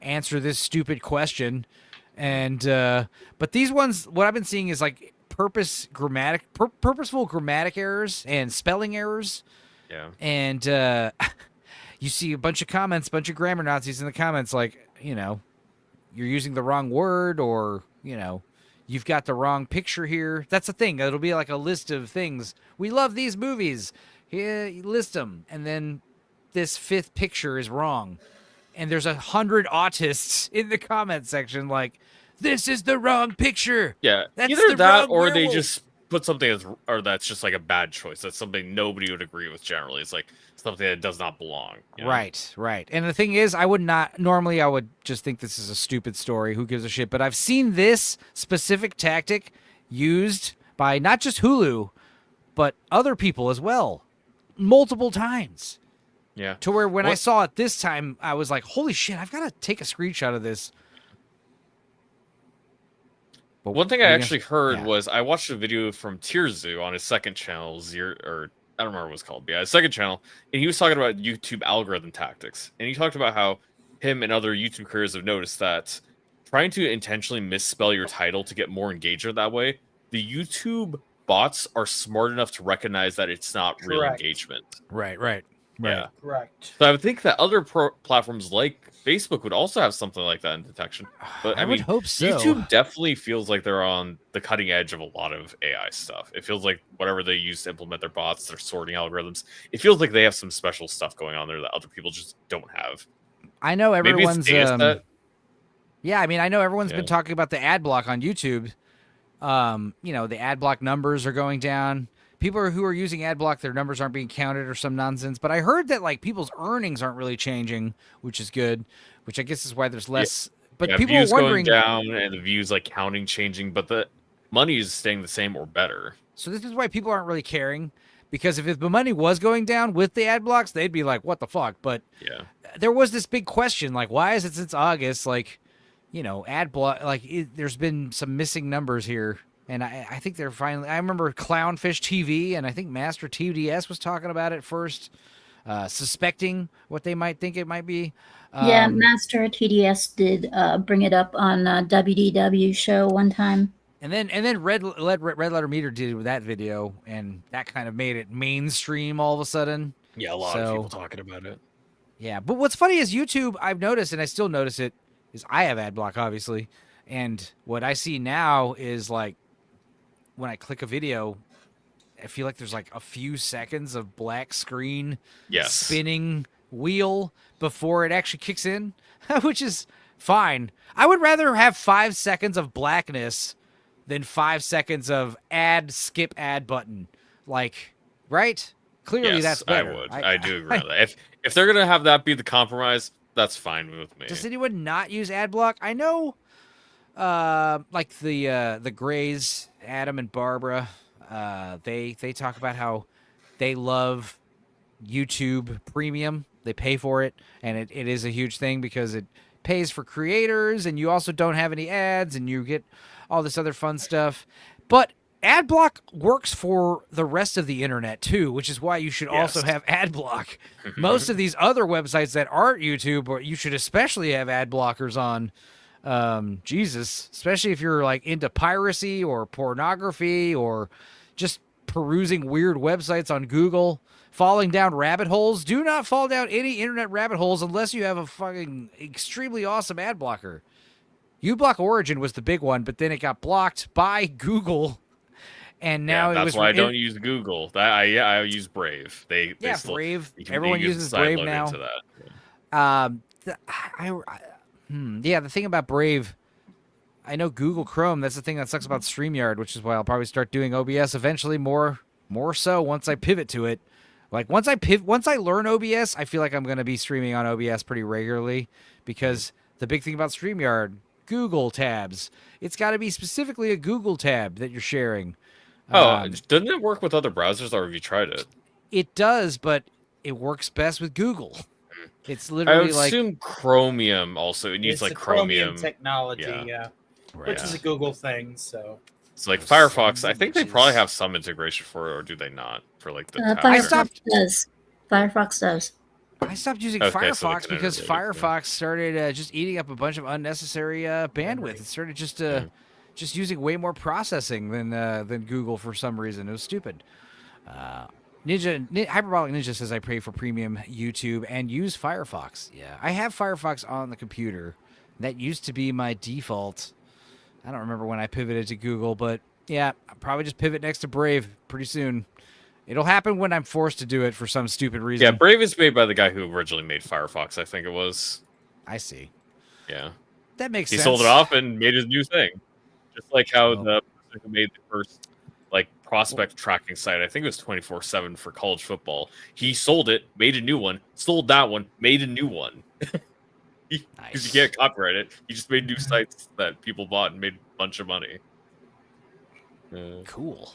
answer this stupid question, and but these ones, what I've been seeing is like purposeful grammatic errors and spelling errors. Yeah, and you see a bunch of comments, bunch of grammar Nazis in the comments, like you're using the wrong word, or you've got the wrong picture here. That's the thing. It'll be like a list of things. We love these movies. Here, you list them. And then this fifth picture is wrong. And there's 100 autists in the comment section like, this is the wrong picture. Yeah, That's either the that wrong or they werewolf. just put something that's just like a bad choice. That's something nobody would agree with generally. It's like something that does not belong. Right. And the thing is, I would just think this is a stupid story. Who gives a shit? But I've seen this specific tactic used by not just Hulu, but other people as well, multiple times. Yeah. To where when I saw it this time, I was like, holy shit, I've got to take a screenshot of this. But one thing I actually heard was I watched a video from Tirzu on his second channel, or I don't remember what it's called, but yeah, his second channel, and he was talking about YouTube algorithm tactics, and he talked about how him and other YouTube creators have noticed that trying to intentionally misspell your title to get more engagement that way, the YouTube bots are smart enough to recognize that it's not real engagement. Right. Yeah. Correct. So I would think that other platforms like Facebook would also have something like that in detection. But I would hope so. YouTube definitely feels like they're on the cutting edge of a lot of AI stuff. It feels like whatever they use to implement their bots, their sorting algorithms, it feels like they have some special stuff going on there that other people just don't have. I know everyone's Yeah, I mean, I know everyone's been talking about the ad block on YouTube. The ad block numbers are going down. People who are using ad block, their numbers aren't being counted or some nonsense. But I heard that like people's earnings aren't really changing, which is good. Which I guess is why there's less. But people views are wondering going down and the views like counting changing, but the money is staying the same or better. So this is why people aren't really caring, because if the money was going down with the ad blocks, they'd be like, "What the fuck?" But there was this big question, like, why is it since August, like, ad block, like, there's been some missing numbers here. And I think they're finally. I remember Clownfish TV, and I think Master TDS was talking about it first. suspecting what they might think it might be. Yeah, Master TDS did bring it up on a WDW show one time. And then Red Letter Meter did that video, and that kind of made it mainstream all of a sudden. Yeah, a lot of people talking about it. Yeah, but what's funny is YouTube, I've noticed, and I still notice it, is I have ad block, obviously. And what I see now is, like, when I click a video, I feel like there's, like, a few seconds of black screen spinning wheel before it actually kicks in, which is fine. I would rather have 5 seconds of blackness than 5 seconds of skip ad button. Like, right? Clearly that's better. I would. I do agree with that. If they're gonna have that be the compromise, that's fine with me. Does anyone not use ad block? I know like the Grays, Adam and Barbara, they talk about how they love YouTube Premium. They pay for it, and it is a huge thing because it pays for creators, and you also don't have any ads, and you get all this other fun stuff. But ad block works for the rest of the internet too, which is why you should also have ad block. Most of these other websites that aren't YouTube, or you should especially have ad blockers on. Jesus, especially if you're like into piracy or pornography or just perusing weird websites on Google, falling down rabbit holes. Do not fall down any internet rabbit holes unless you have a fucking extremely awesome ad blocker. uBlock Origin was the big one, but then it got blocked by Google, and now that's why I don't use Google. I use Brave. They still, Brave. You Everyone uses Brave now. into that. The thing about Brave, I know Google Chrome. That's the thing that sucks about StreamYard, which is why I'll probably start doing OBS eventually. More so once I pivot to it. Like once I learn OBS, I feel like I'm going to be streaming on OBS pretty regularly, because the big thing about StreamYard, Google tabs. It's got to be specifically a Google tab that you're sharing. Doesn't it work with other browsers, or have you tried it? It does, but it works best with Google. It's I literally would like assume Chromium also. It needs It's like the Chromium Chromium technology, Right. which is a Google thing. So it's like Firefox. I think they probably have some integration for it, or do they not? For like the Firefox does. Firefox does. I stopped using Okay, so they Firefox can because integrate it, Firefox started just eating up a bunch of unnecessary bandwidth. It started just using way more processing than Google for some reason. It was stupid. Hyperbolic Ninja says I pay for premium YouTube and use Firefox. Yeah, I have Firefox on the computer. That used to be my default. I don't remember when I pivoted to Google, but yeah, I'll probably just pivot next to Brave pretty soon. It'll happen when I'm forced to do it for some stupid reason. Yeah, Brave is made by the guy who originally made Firefox, I think it was. I see. Yeah. That makes he sense. He sold it off and made his new thing. Just like how the person who made the first prospect tracking site, I think it was 24/7 for college football. He sold it, made a new one, sold that one, made a new one. Because you can't copyright it. He just made new sites that people bought and made a bunch of money. Cool.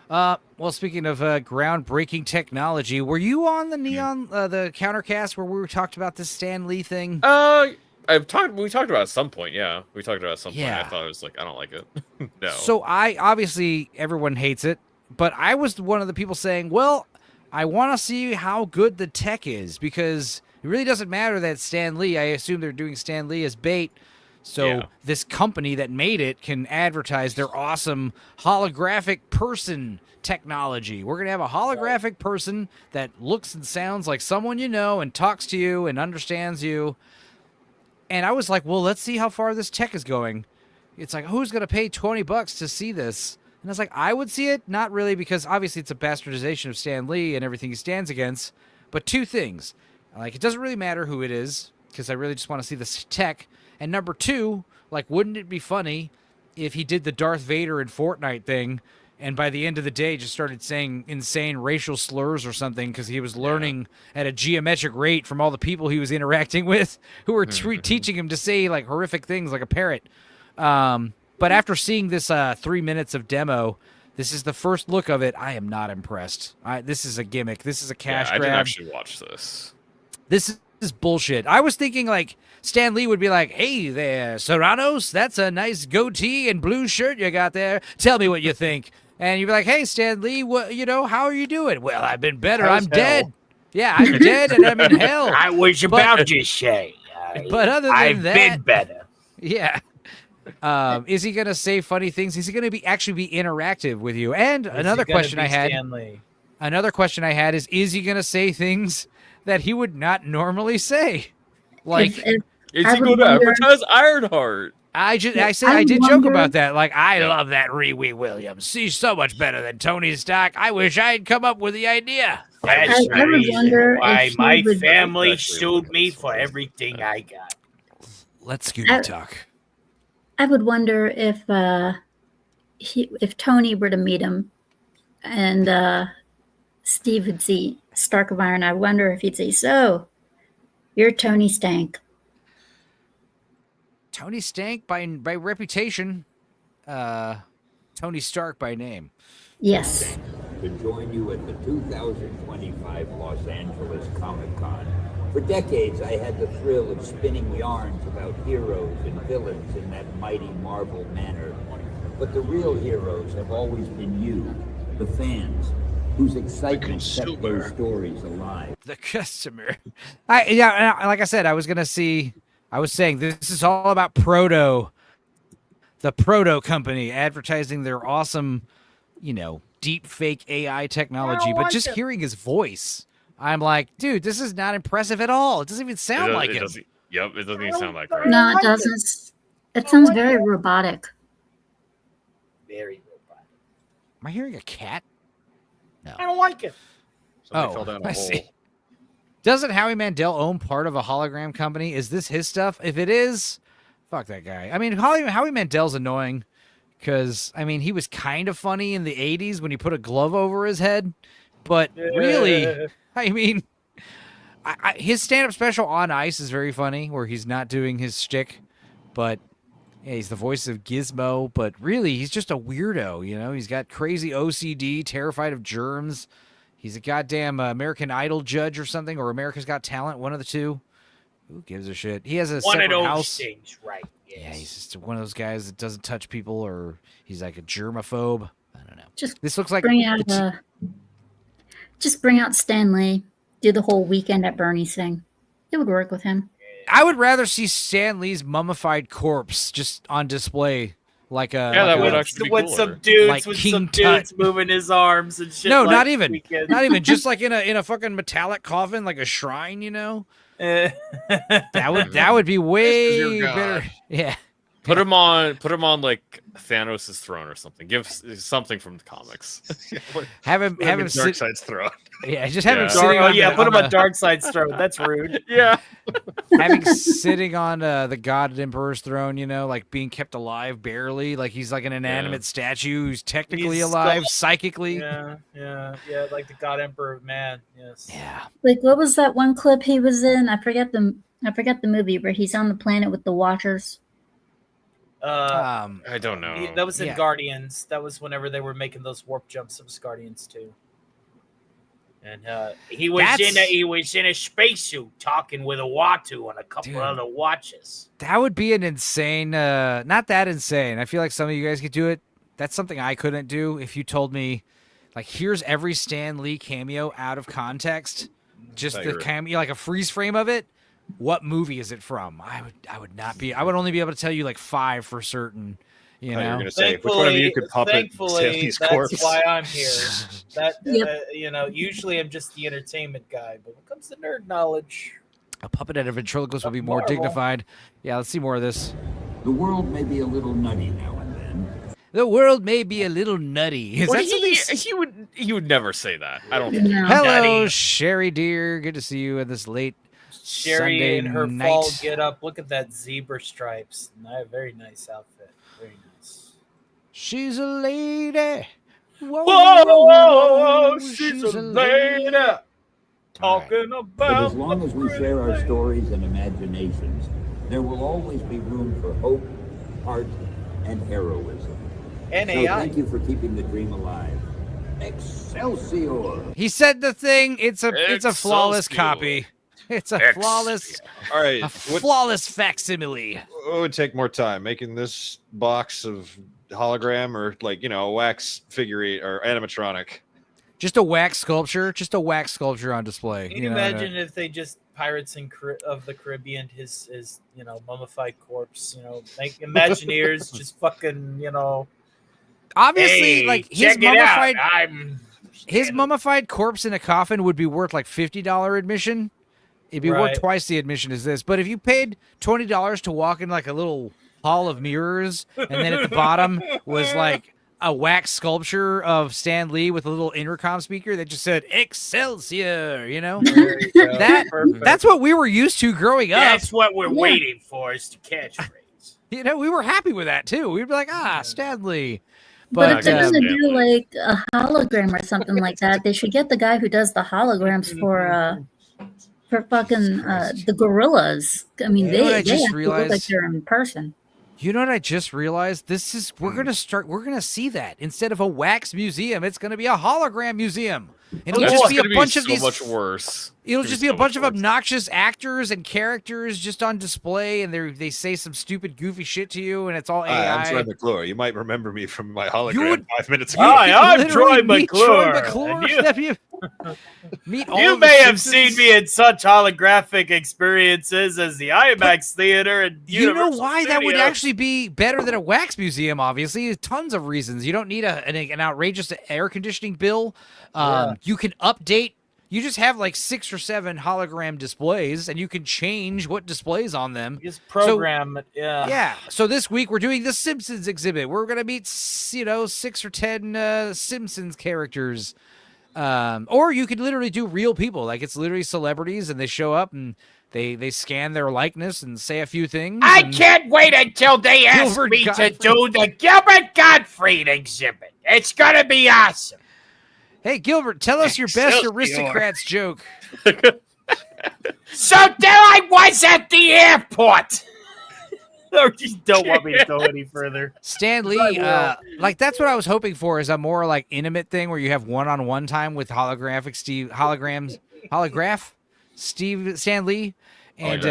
Well, speaking of groundbreaking technology, were you on the the Countercast where we talked about this Stan Lee thing? We talked about it at some point. Yeah, we talked about it at some point. Yeah. I thought it was like, I don't like it. No. So obviously everyone hates it, but I was one of the people saying, well, I want to see how good the tech is, because it really doesn't matter that Stan Lee. I assume they're doing Stan Lee as bait. So this company that made it can advertise their awesome holographic person technology. We're going to have a holographic person that looks and sounds like someone you know and talks to you and understands you. And I was like, well, let's see how far this tech is going. It's like, who's going to pay $20 to see this? And I was like, I would see it. Not really, because obviously it's a bastardization of Stan Lee and everything he stands against. But two things. Like, it doesn't really matter who it is, because I really just want to see this tech. And number two, like, wouldn't it be funny if he did the Darth Vader and Fortnite thing, and by the end of the day just started saying insane racial slurs or something because he was learning at a geometric rate from all the people he was interacting with who were teaching him to say, like, horrific things like a parrot. But after seeing this 3 minutes of demo, this is the first look of it. I am not impressed. This is a gimmick. This is a cash grab. I didn't actually watch this. This is bullshit. I was thinking, like, Stan Lee would be like, hey there, Serranos, that's a nice goatee and blue shirt you got there. Tell me what you think. And you'd be like, hey, Stan Lee, how are you doing? Well, I've been better. I'm dead. Yeah, I'm dead and I'm in hell. I was But- about to say. But other than I've that, been better. Yeah. Is he gonna say funny things? Is he gonna actually be interactive with you? And another question I had. Another question I had is he gonna say things that he would not normally say? Like, is he going to advertise Ironheart? I did joke about that. Like, I love that Ree Williams. She's so much better than Tony Stark. I wish I had come up with the idea. That's I the would reason wonder why if he my would- family sued me for everything I got. Let's Scooby talk. I would wonder if Tony were to meet him, and Steve would see Stark of Iron. I wonder if he'd say, "So, you're Tony Stank." Tony Stank by reputation, Tony Stark by name. Yes. To join you at the 2025 Los Angeles Comic-Con. For decades, I had the thrill of spinning yarns about heroes and villains in that mighty Marvel manner. But the real heroes have always been you, the fans, whose excitement kept those stories alive. The customer. Like I said, I was saying this is all about the Proto company advertising their awesome, deep fake AI technology, but just hearing his voice, I'm like, dude, this is not impressive at all. It doesn't even sound like him. Yep, it doesn't even sound like right. No, it doesn't. It sounds very robotic. Very robotic. Am I hearing a cat? No. I don't like it. Somebody fell down a I hole. see. Doesn't Howie Mandel own part of a hologram company? Is this his stuff? If it is, fuck that guy. I mean, Howie Mandel's annoying because, he was kind of funny in the 80s when he put a glove over his head. But really, his stand-up special On Ice is very funny where he's not doing his shtick. But yeah, he's the voice of Gizmo. But really, he's just a weirdo, He's got crazy OCD, terrified of germs. He's a goddamn American Idol judge or something, or America's Got Talent, one of the two. Who gives a shit? He has a One of separate those house. things, right? Yes. Yeah, he's just one of those guys that doesn't touch people, or he's like a germaphobe. I don't know. This looks like just bring out Stan Lee, do the whole Weekend at Bernie's thing. It would work with him. I would rather see Stan Lee's mummified corpse just on display, like a that would actually be with cooler. some dudes Like with King some Tut. dudes moving his arms and shit. No, like not even. Weekend. Not even. Just like in a fucking metallic coffin, like a shrine, That would be way you're God. better. Yeah. Put him on like Thanos' throne or something. Give something from the comics. Have him sit. Darkseid's throne. Yeah, just have him sitting on. Put him on Darkseid's throne. That's rude. Yeah. Having sitting on the God Emperor's throne, like being kept alive barely, like he's like an inanimate statue who's technically He's alive, still- psychically. Yeah, like the God Emperor of Man. Yes. Yeah. Like, what was that one clip he was in? I forget the movie where he's on the planet with the Watchers. I don't know. That was in Yeah. Guardians. That was whenever they were making those warp jumps. It was Guardians 2. And he was in a spacesuit talking with a Watu and a couple other watches. That would be an insane, not that insane. I feel like some of you guys could do it. That's something I couldn't do. If you told me, like, here's every Stan Lee cameo out of context, just the cameo, like a freeze frame of it. What movie is it from? I would not be. I would only be able to tell you like 5 for certain. You know, you're gonna say which one of you could puppet Stanley's corpse? That's why I'm here. Usually I'm just the entertainment guy, but when it comes to nerd knowledge, a puppet at a ventriloquist would be more dignified. Yeah, let's see more of this. The world may be a little nutty now and then. The world may be a little nutty. Is Well, that something? he would never say that. I don't think. No. Hello, Sherry dear. Good to see you at this late Sherry Sunday in her night. fall get up. Look at that zebra stripes. Very nice outfit. Very nice. She's a lady. Whoa, Whoa, she's a lady. Talking But about. as long as we share our stories and imaginations, there will always be room for hope, heart, and heroism. And So AI. thank you for keeping the dream alive. Excelsior! He said the thing. It's a flawless Excelsior. copy. It's a flawless, All right, a flawless facsimile. what would take more time, making this box of hologram or like a wax figurine or animatronic? Just a wax sculpture. Just a wax sculpture on display. Can you imagine if they just Pirates of the Caribbean, his mummified corpse, like Imagineers just fucking, Obviously, hey, like his mummified corpse in a coffin would be worth like $50 admission. It'd be worth twice the admission as this. But if you paid $20 to walk in like a little hall of mirrors, and then at the bottom was like a wax sculpture of Stan Lee with a little intercom speaker that just said Excelsior, that's what we were used to growing up. That's what we're waiting for is the catchphrase. We were happy with that too. We'd be like, Stan Lee. But if they're gonna do like a hologram or something like that, they should get the guy who does the holograms for fucking the gorillas. I mean, they have to look like they're in person. You know what I just realized? We're gonna see that instead of a wax museum, it's gonna be a hologram museum. It'll just be a bunch of these. Much worse. It'll just be a bunch of obnoxious actors and characters just on display, and they say some stupid, goofy shit to you, and it's all AI. I'm Troy McClure. You might remember me from my hologram 5 minutes ago. Hi, I'm Troy McClure. You may have seen me in such holographic experiences as the IMAX Theater and you know why that would actually be better than a wax museum? Obviously, tons of reasons. You don't need an outrageous air conditioning bill. You can update. You just have like 6 or 7 hologram displays, and you can change what displays on them. Just program it, Yeah. So this week we're doing the Simpsons exhibit. We're gonna meet 6 or 10 Simpsons characters, or you could literally do real people. Like it's literally celebrities, and they show up and they scan their likeness and say a few things. I can't wait until they ask me to do the Gilbert Gottfried exhibit. It's gonna be awesome. Hey, Gilbert, tell us your best aristocrats joke. So there I was at the airport. You just don't want me to go any further. Stan Lee, that's what I was hoping for, is a more like intimate thing where you have one-on-one time with Stan Lee, and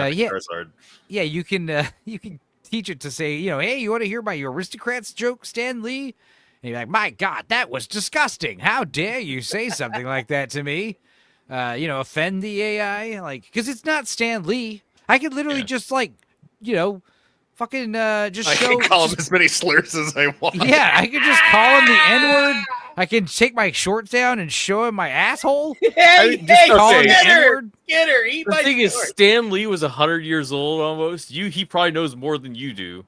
you can teach it to say, hey, you want to hear my aristocrats joke, Stan Lee? And you're like, my God, that was disgusting. How dare you say something like that to me? Offend the AI? because it's not Stan Lee. I could literally just fucking just show. I can call him as many slurs as I want. Yeah, I could just call him the N-word. I can take my shorts down and show him my asshole. Hey, call him the N-word. Get her. Eat the my thing shorts. is, Stan Lee was 100 years old almost. He probably knows more than you do.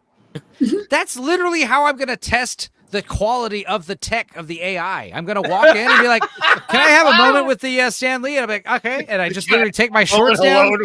That's literally how I'm going to test the quality of the tech of the AI. I'm going to walk in and be like, can I have a moment with the Stan Lee? And I'm like, okay. And I just literally take my shorts down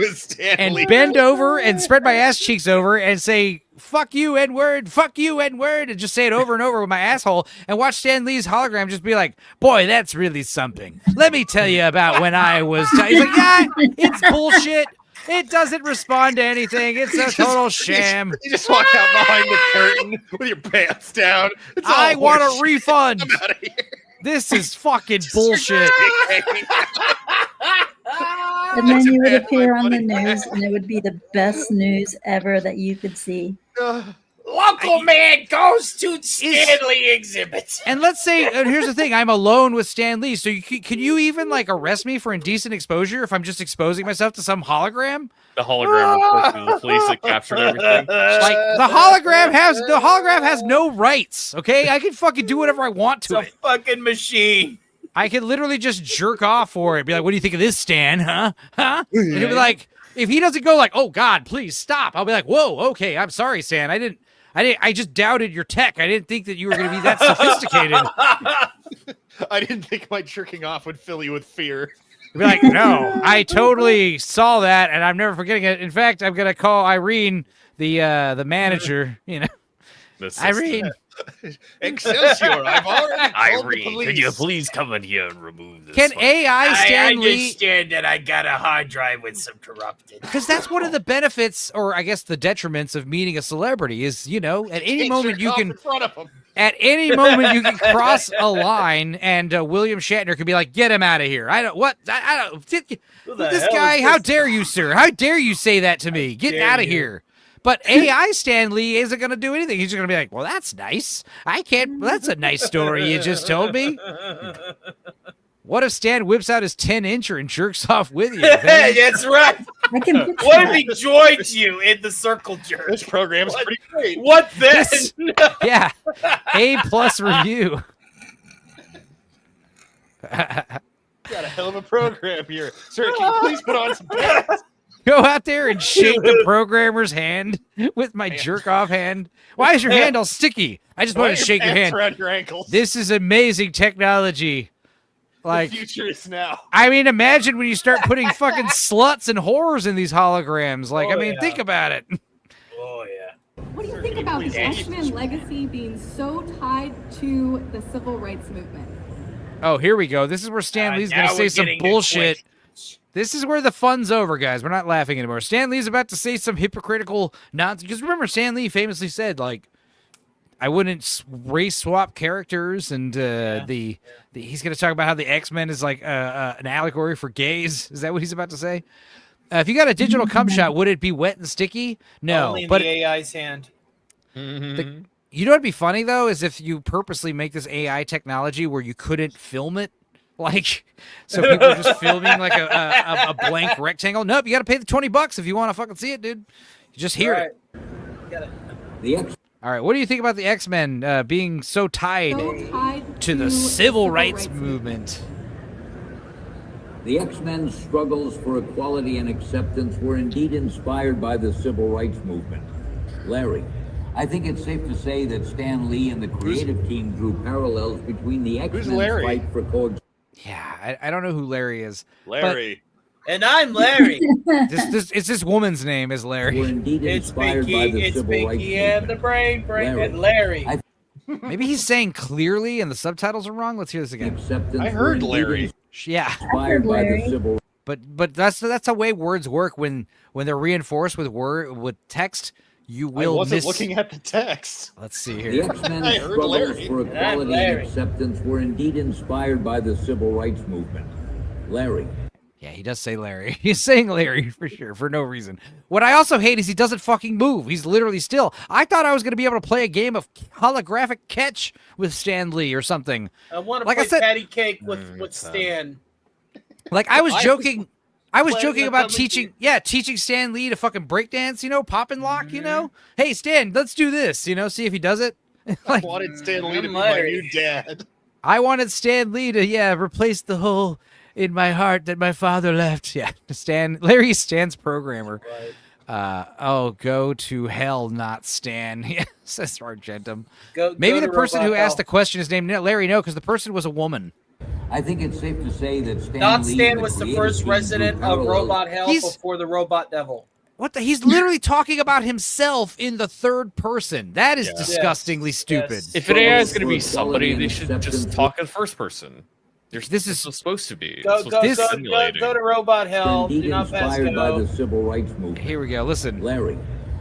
and bend over and spread my ass cheeks over and say, fuck you, N-word, and just say it over and over with my asshole and watch Stan Lee's hologram just be like, boy, that's really something. Let me tell you about when I was... He's like, yeah, it's bullshit. It doesn't respond to anything. It's a total sham. You just walk out behind the curtain with your pants down. I want a refund. I'm out of here. This is fucking bullshit. And then you would appear on the news, and it would be the best news ever that you could see. Local man goes to Stanley exhibit. And let's say, here's the thing, I'm alone with Stan Lee, so can you even arrest me for indecent exposure if I'm just exposing myself to some hologram? The hologram reports to the police that captured everything. The hologram has no rights, okay? I can fucking do whatever I want to it. It's a fucking machine. I could literally just jerk off for it. Be like, what do you think of this, Stan? Huh? And he'll be like, if he doesn't go oh God, please stop. I'll be like, whoa, okay, I'm sorry, Stan. I just doubted your tech. I didn't think that you were going to be that sophisticated. I didn't think my jerking off would fill you with fear. You'd be like, no, I totally saw that, and I'm never forgetting it. In fact, I'm going to call Irene, the manager, Irene. Excelsior, I've already called the police. Could you please come in here and remove this? Can AI Stan Lee... I understand that I got a hard drive with some corrupted. Because that's one of the benefits, or I guess the detriments of meeting a celebrity is, at any moment you can... At any moment you can cross a line, and William Shatner could be like, get him out of here. I don't... This guy, how dare you, sir? How dare you say that to me? Get out of here. But AI Stan Lee isn't going to do anything. He's just going to be like, well, that's nice. That's a nice story you just told me. What if Stan whips out his 10-incher and jerks off with you? That's right. I can What if he joins you in the circle jerk? This program's pretty great. What then? Yeah. A+ review. Got a hell of a program here. Sir, can you please put on some pants? Go out there and shake the programmer's hand with my jerk off hand. Why is your hand all sticky? I just want to shake your hand. Around your ankles. This is amazing technology. Like, the future is now. I mean, imagine when you start putting fucking sluts and whores in these holograms. Like, I mean, think about it. Oh, yeah. What do you think about the X-Men legacy being so tied to the civil rights movement? Oh, here we go. This is where Stan Lee's going to say some bullshit. This is where the fun's over, guys. We're not laughing anymore. Stan Lee's about to say some hypocritical nonsense. Because remember, Stan Lee famously said, like, I wouldn't race swap characters, and he's going to talk about how the X-Men is like an allegory for gays. Is that what he's about to say? If you got a digital cum shot, would it be wet and sticky? No, Only in but the AI's hand. you know what'd be funny though is if you purposely make this AI technology where you couldn't film it, like so people are just filming like a blank rectangle. Nope, you got to pay the $20 if you want to fucking see it, dude. You just hear it. All right, what do you think about the X-Men being so tied to the civil rights movement? The X-Men's struggles for equality and acceptance were indeed inspired by the civil rights movement. Larry, I think it's safe to say that Stan Lee and the creative team drew parallels between the X-Men's fight for coexistence. Yeah, I don't know who Larry is. Larry. And I'm Larry. It's this woman's name is Larry. Were indeed It's inspired by the Pinky, it's civil rights Pinky and movement. the brain, Larry. and Larry. Maybe he's saying clearly and the subtitles are wrong. Let's hear this again. I heard Larry. Yeah. Inspired by the civil. But that's the way words work when they're reinforced with text. You will I wasn't miss. looking at the text. Let's see here. The X-Men's I heard struggles Larry. for equality and acceptance were indeed inspired by the civil rights movement. Larry. Yeah, he does say Larry. He's saying Larry for sure, for no reason. What I also hate is he doesn't fucking move. He's literally still. I thought I was going to be able to play a game of holographic catch with Stan Lee or something. I want to Like I play said- patty cake with Stan. Like I was joking. I was playing joking with about other teaching Stan Lee to fucking breakdance, pop and lock, Hey, Stan, let's do this, see if he does it. I wanted Stan Lee to be my new dad. I wanted Stan Lee to, replace the hole in my heart that my father left. Yeah, Larry Stan's programmer. Go to hell, not Stan. Yeah, says Argentum. Maybe the person who asked the question is named Larry. No, because the person was a woman. I think it's safe to say that Stan Not Lee Stan and was the creative first team resident drew of parallels- Robot Hell before the Robot Devil. What the? He's literally talking about himself in the third person. That is disgustingly stupid. If an AI is going to be somebody, they should just talk in first person. This is supposed to be. Go Simulating. to Robot Hell. Indeed Do not pass inspired by go. the civil rights movement. Here we go. Listen. Larry,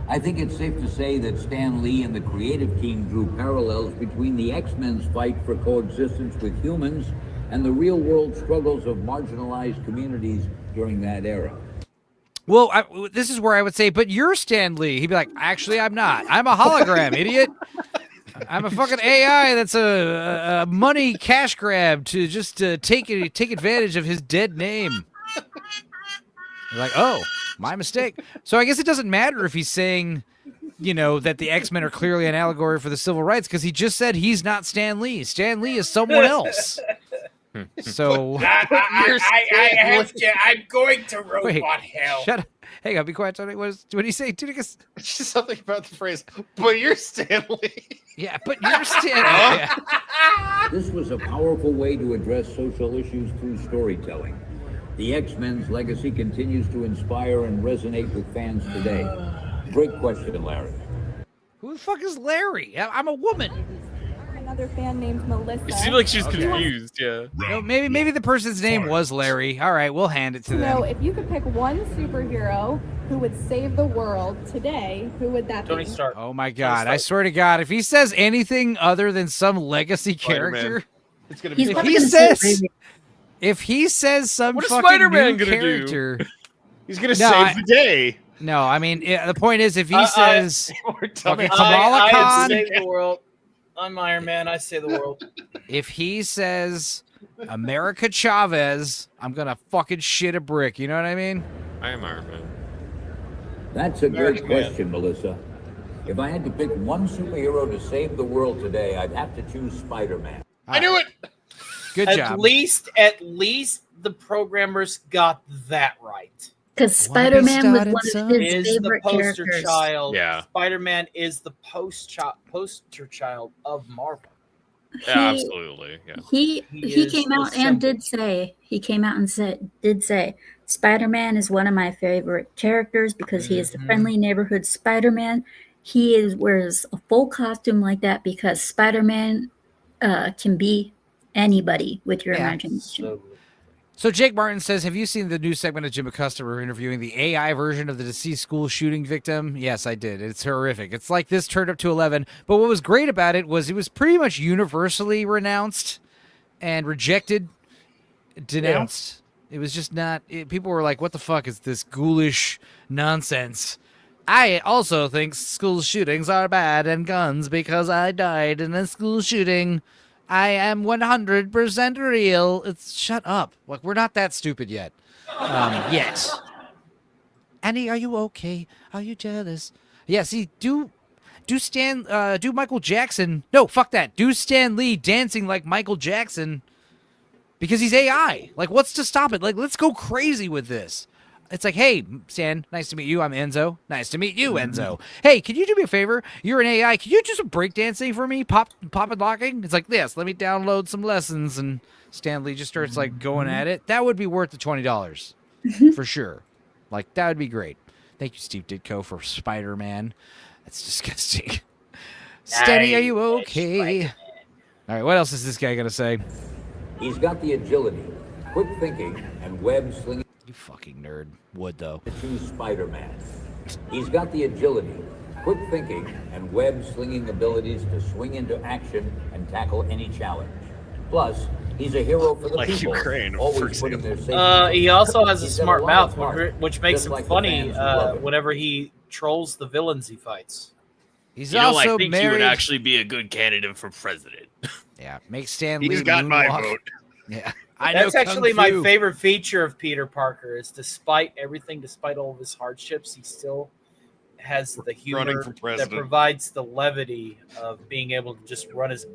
I think it's safe to say that Stan Lee and the creative team drew parallels between the X-Men's fight for coexistence with humans and the real-world struggles of marginalized communities during that era. Well, this is where I would say, but you're Stan Lee. He'd be like, actually, I'm not. I'm a hologram, idiot. I'm a fucking AI that's a money cash grab to just take advantage of his dead name. You're like, oh, my mistake. So I guess it doesn't matter if he's saying, that the X-Men are clearly an allegory for the civil rights because he just said he's not Stan Lee. Stan Lee is someone else. So I'm going to Robot Wait, Hell. Shut up. Hang on, be quiet, Tony. What did he say? Just something about the phrase, but you're Stan Lee. Yeah, but you're Stan Lee. Yeah. This was a powerful way to address social issues through storytelling. The X-Men's legacy continues to inspire and resonate with fans today. Great question, Larry. Who the fuck is Larry? I'm a woman. Another fan named Melissa. It seemed like she's confused, yeah. No, maybe the person's name was Larry. All right, we'll hand it to them. So if you could pick one superhero who would save the world today, who would that Tony be? Stark. Oh my God! I swear to God, if he says anything other than some legacy character, it's gonna be. If he says some What is fucking Spider-Man new gonna do? character, He's gonna save the day. No, I mean the point is if he says fucking Kamala I Khan, save the world. I'm Iron Man. I save the world. if he says America Chavez, I'm gonna fucking shit a brick. You know what I mean? I am Iron Man. That's a American great question, Melissa. If I had to pick one superhero to save the world today, I'd have to choose Spider-Man. I knew it. Good at job. At least the programmers got that right. Because Spider-Man was one of his Is the favorite poster characters. child. Yeah. Spider-Man is the poster child of Marvel. Yeah, absolutely. Yeah. He is came the out and did say Spider-Man is one of my favorite characters because he is the friendly neighborhood Spider-Man. He wears a full costume like that because Spider-Man can be anybody with your imagination. So Jake Martin says, have you seen the new segment of Jim Acosta interviewing the AI version of the deceased school shooting victim? Yes, I did. It's horrific. It's like this turned up to 11. But what was great about it was pretty much universally renounced and rejected, denounced. Yeah. It was just not, people were like, what the fuck is this ghoulish nonsense? I also think school shootings are bad and guns because I died in a school shooting. I am 100% real. Shut up. Like, we're not that stupid yet. Yet. Annie, are you okay? Are you jealous? Yeah, see, do Michael Jackson. No, fuck that. Do Stan Lee dancing like Michael Jackson because he's AI. Like, what's to stop it? Like, let's go crazy with this. It's like, hey, Stan, nice to meet you. I'm Enzo. Nice to meet you, Enzo. Hey, can you do me a favor? You're an AI. Can you do some breakdancing for me? Pop and locking? It's like this. Let me download some lessons. And Stanley just starts like going at it. That would be worth the $20 for sure. Like, that would be great. Thank you, Steve Ditko, for Spider-Man. That's disgusting. Stanley, are you okay? All right, what else is this guy going to say? He's got the agility, quick thinking, and web slinging. You fucking nerd. Would, though. To choose Spider-Man. He's got the agility, quick thinking, and web-slinging abilities to swing into action and tackle any challenge. Plus, he's a hero for the Like people. Ukraine, always putting their safety. He also has a He's got smart lot of mouth, heart, which makes just him like the funny fans who love him. whenever he trolls the villains he fights. He's I also think he married. would actually be a good candidate for president. Yeah, make Stan Lee He's got my moonwalk. vote. Yeah, I know. That's actually Kung my Fu. favorite feature of Peter Parker is despite everything, despite all of his hardships, he still has the humor for that president. provides the levity of being able to just run his,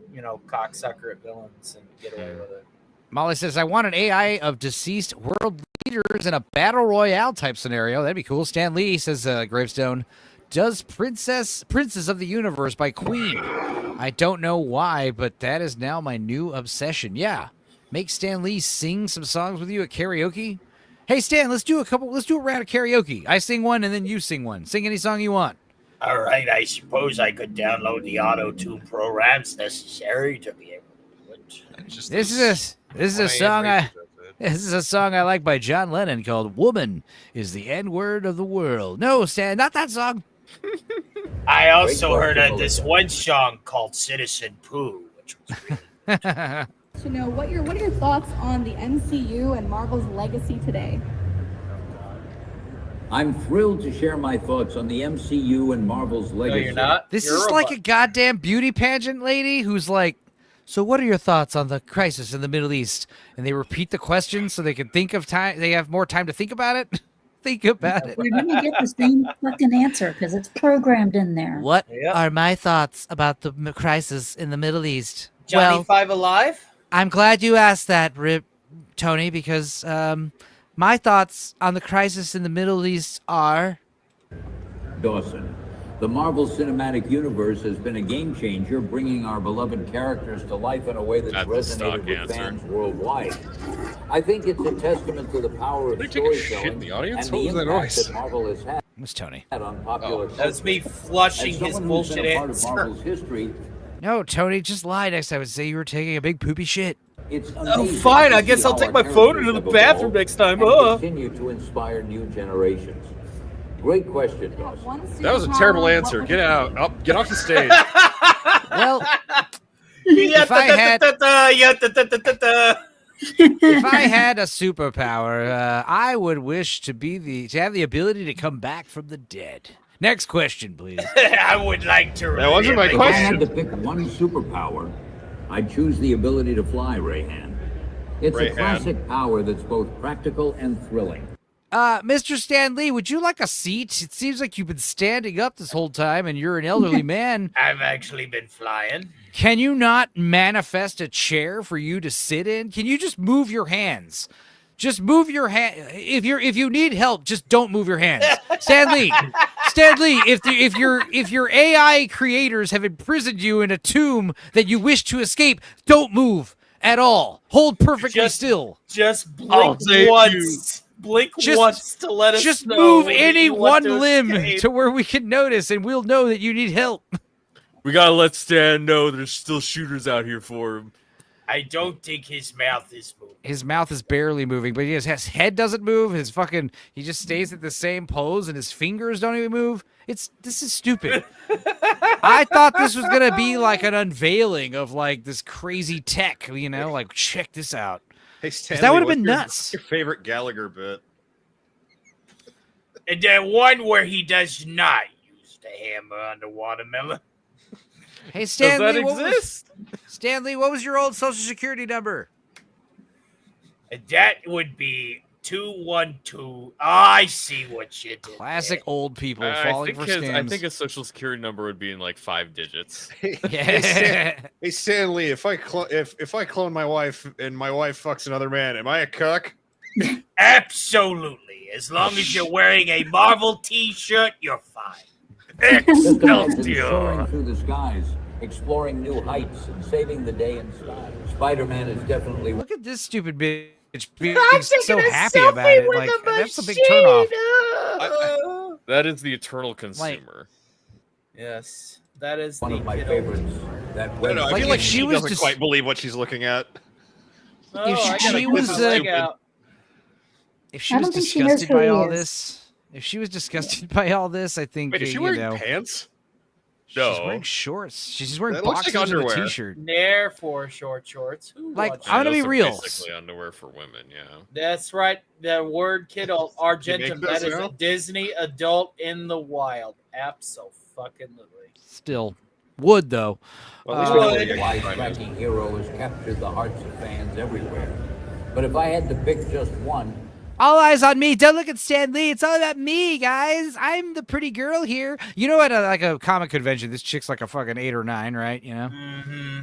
cocksucker at villains and get away with it. Molly says, I want an AI of deceased world leaders in a battle royale type scenario. That'd be cool. Stan Lee says, Gravestone, does Princess of the Universe by Queen. I don't know why, but that is now my new obsession. Yeah. Make Stan Lee sing some songs with you at karaoke. Hey, Stan, let's do a round of karaoke. I sing one and then you sing one. Sing any song you want. All right, I suppose I could download the auto-tune programs necessary to be able to do it. This is a song I like by John Lennon called "Woman is the N-word of the world." No, Stan, not that song. I also heard of this one song called Citizen Pooh, which was really To know what are your thoughts on the MCU and Marvel's legacy today? I'm thrilled to share my thoughts on the MCU and Marvel's legacy. No, you're not. This You're is like a goddamn beauty pageant lady who's like, so what are your thoughts on the crisis in the Middle East? And they repeat the question so they can think of time. They have more time to think about it. Think about it. We're gonna get the same fucking answer because it's programmed in there. What are my thoughts about the crisis in the Middle East? Johnny Well, Five Alive? I'm glad you asked that, Tony, because my thoughts on the crisis in the Middle East are... Dawson. The Marvel Cinematic Universe has been a game changer, bringing our beloved characters to life in a way that's resonated with fans worldwide. I think it's a testament to the power of Did they take a shit storytelling in the audience? and What the was that impact noise? that Marvel has had Miss Tony. on popular culture. That's me flushing As his someone who's bullshit been a part of answer. Marvel's history, No, Tony, just lie next time and say you were taking a big poopy shit. it's Oh, amazing fine. to I guess see I'll how take our my phone characters into the have bathroom evolved next time. and continue to inspire new generations. Great question, Dawson. That was a terrible answer. Get out. Get off the stage. Well, if I had a superpower, I would wish to have the ability to come back from the dead. Next question, please. I would like to. That wasn't my If I question. had to pick one superpower, I'd choose the ability to fly, Rayhan. It's Right a classic power that's both practical and thrilling. Mr. Stan Lee, would you like a seat? It seems like you've been standing up this whole time and you're an elderly man. I've actually been flying. Can you not manifest a chair for you to sit in? Can you just move your hands? Just move your hand. If you need help, just don't move your hands. Stan Lee, if your AI creators have imprisoned you in a tomb that you wish to escape, don't move at all. Hold perfectly still. Just blink once. Blink once to let us just know. Just move that any you want one to limb escape. to where we can notice, and we'll know that you need help. We gotta let Stan know there's still shooters out here for him. I don't think his mouth is moving. His mouth is barely moving, but his head doesn't move. He just stays at the same pose, and his fingers don't even move. This is stupid. I thought this was gonna be like an unveiling of like this crazy tech, like check this out. Hey, Stanley, that would have what's been your- nuts. What's your favorite Gallagher bit? And then one where he does not use the hammer on the watermelon. Hey, Stanley, Does that exist? Stanley, what was your old social security number? And that would be 212. I see what you did. Classic old people I falling think for his, scams. I think his social security number would be in like 5 digits. Yeah. Hey, Stanley, if I clone my wife and my wife fucks another man, am I a cuck? Absolutely. As long as you're wearing a Marvel t-shirt, you're fine. Just imagine Excelsior. soaring through the skies, exploring new heights, and saving the day in style. Spider-Man is definitely... Look at this stupid bitch being I'm so taking a happy selfie about it. with Like a that's a big machine. turnoff. That is the eternal consumer. Yes, that is one the of my kiddo. favorites. That I don't know. I Like, feel like if she she was doesn't just- quite believe what she's looking at. Oh, If I she gotta was, put my leg out. If she I was don't think she knows disgusted who by he all is. this, if she was disgusted by all this, I think Wait, is she you wearing know, pants? she's No. wearing shorts. She's wearing That looks like boxers and a underwear. t-shirt. Nair for short shorts. Who Like, watches I'm gonna that? be Those are real. Basically underwear for women, yeah. That's right. The word kiddo, Argentum. make That this is a now? Disney adult in the wild. Abso-fucking-lutely. Still would though. Well, at least Uh, we know The wisecracking hero has captured the hearts of fans everywhere. But if I had to pick just one, All eyes on me. Don't look at Stan Lee. It's all about me, guys. I'm the pretty girl here. You know, at a comic convention, this chick's like a fucking 8 or 9, right? You know.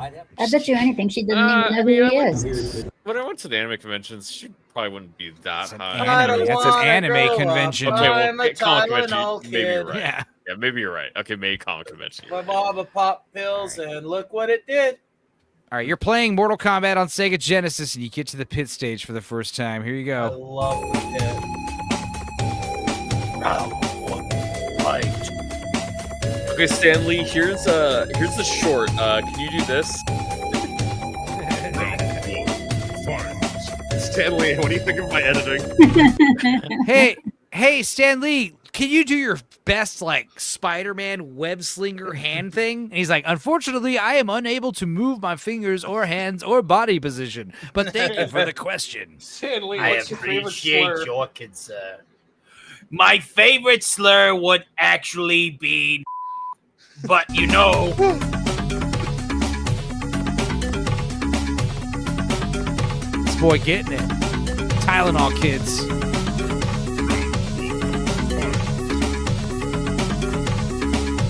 I'd have I bet you anything she doesn't even know who he is. When I went to the anime conventions, she probably wouldn't be that It's an high. anime. I don't That's an wanna anime grow up. convention. Okay, well, I'm a comic convention, Tylenol maybe you're kid. right. Yeah. Yeah, maybe you're right. Okay, maybe comic convention. My You're right. mama popped pills, and look what it did. All right, you're playing Mortal Kombat on Sega Genesis, and you get to the pit stage for the first time. Here you I go. love the pit. Okay, Stanley, here's the short. Can you do this? Stanley, what do you think of my editing? Hey, Stan Lee, can you do your best like Spider-Man web slinger hand thing? And he's like, unfortunately, I am unable to move my fingers or hands or body position. But thank you for the question. Stanley, I what's your favorite appreciate slur? your concern. My favorite slur would actually be, but you know, This boy getting it. Tylenol kids.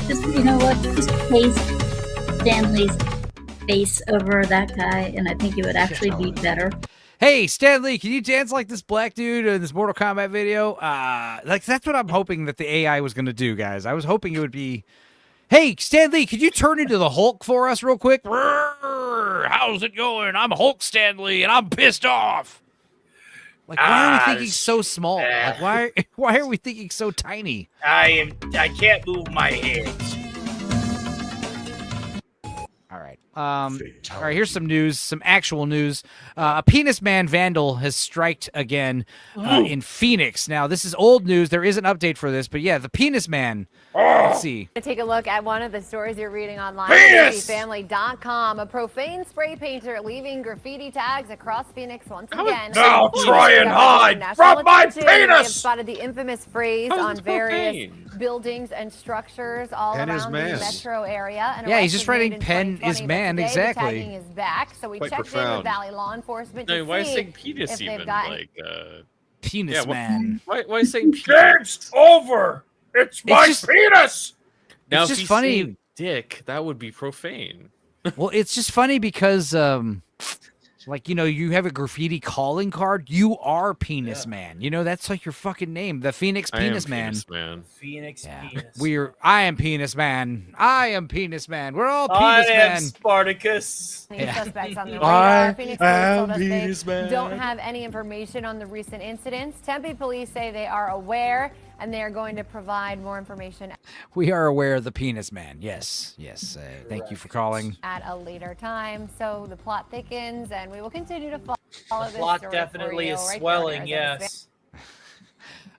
Just, you know what? Just paste Stanley's face over that guy, and I think it would actually be better. Hey, Stan Lee, can you dance like this black dude in this Mortal Kombat video? Like that's what I'm hoping that the AI was gonna do, guys. I was hoping it would be, hey, Stan Lee, could you turn into the Hulk for us real quick? Roar, how's it going? I'm Hulk Stan Lee, and I'm pissed off. Like, why are we thinking so small? Like, why are we thinking so tiny? I can't move my hands. All right. All right, here's some news, some actual news. A penis man vandal has striked again in Phoenix. Now, this is old news. There is an update for this, but yeah, the penis man. Let's see. Take a look at one of the stories you're reading online. Penis! Family.com. A profane spray painter leaving graffiti tags across Phoenix once again. Now Phoenix try and discovered hide national from my attention. They have penis! spotted the infamous phrase How is on this various profane? buildings and structures all Pen is around the man. metro area. An Yeah, he's arrest just was made writing in pen is 2020, but man, today exactly. The tagging is back, so we Quite checked in profound. with Valley law enforcement to No, why is see saying penis if they've even gotten like penis yeah, man? Why is saying penis? It's over. It's my penis. Now, It's if just he's funny- saying dick, that would be profane. Well, it's just funny because, like, you know, you have a graffiti calling card. You are Penis Man. You know, that's like your fucking name, the Phoenix I am Penis Man. Penis Man. Phoenix penis. I am Penis Man. I am Penis Man. We're all I Penis am Man. Spartacus. Any suspects on the I radar. Phoenix police told us Penis they Man. don't have any information on the recent incidents. Tempe police say they are aware and they are going to provide more information We are aware of the Penis Man. Yes. Thank you for calling. at a later time. So the plot thickens, and we will continue to follow The this plot story definitely for you is right here on swelling. Arizona Yes.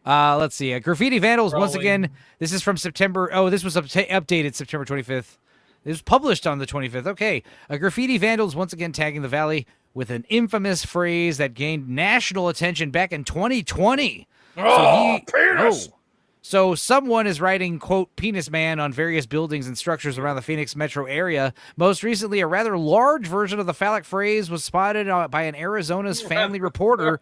Let's see. Graffiti Vandals, once Growing. again, this is from September. Oh, this was updated September 25th. It was published on the 25th. Okay. Graffiti Vandals, once again, tagging the Valley with an infamous phrase that gained national attention back in 2020. Penis. So someone is writing, quote, penis man on various buildings and structures around the Phoenix metro area. Most recently, a rather large version of the phallic phrase was spotted by an Arizona's family reporter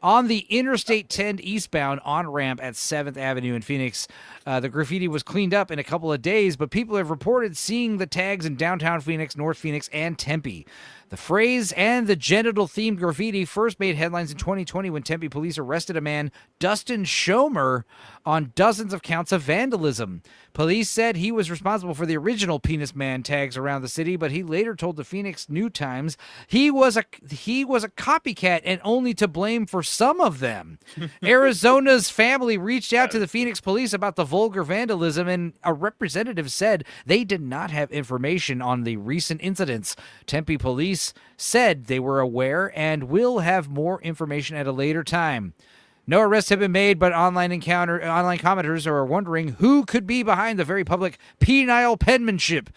on the Interstate 10 eastbound on-ramp at 7th Avenue in Phoenix. The graffiti was cleaned up in a couple of days, but people have reported seeing the tags in downtown Phoenix, North Phoenix, and Tempe. The phrase and the genital-themed graffiti first made headlines in 2020 when Tempe police arrested a man, Dustin Schomer, on dozens of counts of vandalism. Police said he was responsible for the original Penis Man tags around the city, but he later told the Phoenix New Times he was a copycat and only to blame for some of them. Arizona's family reached out to the Phoenix police about the vulgar vandalism, and a representative said they did not have information on the recent incidents. Tempe police said they were aware and will have more information at a later time. No arrests have been made, but online commenters are wondering who could be behind the very public penile penmanship.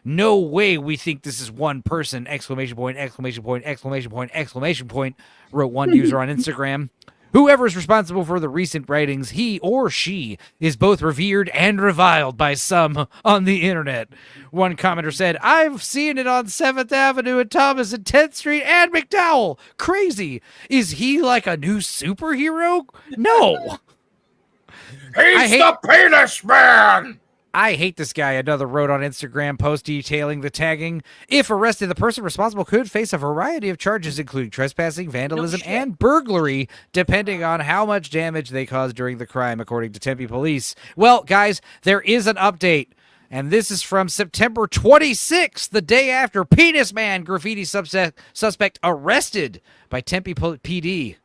No way we think this is one person! Exclamation point, exclamation point, exclamation point, exclamation point, wrote one user on Instagram. Whoever is responsible for the recent writings, he or she is both revered and reviled by some on the internet. One commenter said, I've seen it on 7th Avenue and Thomas and 10th Street and McDowell. Crazy. Is he like a new superhero? No. He's the Penis Man. I hate this guy, another wrote on Instagram post detailing the tagging. If arrested, the person responsible could face a variety of charges, including trespassing, vandalism, and burglary, depending on how much damage they caused during the crime, according to Tempe police. Well, guys, there is an update, and this is from September 26th, the day after Penis Man graffiti suspect arrested by Tempe PD.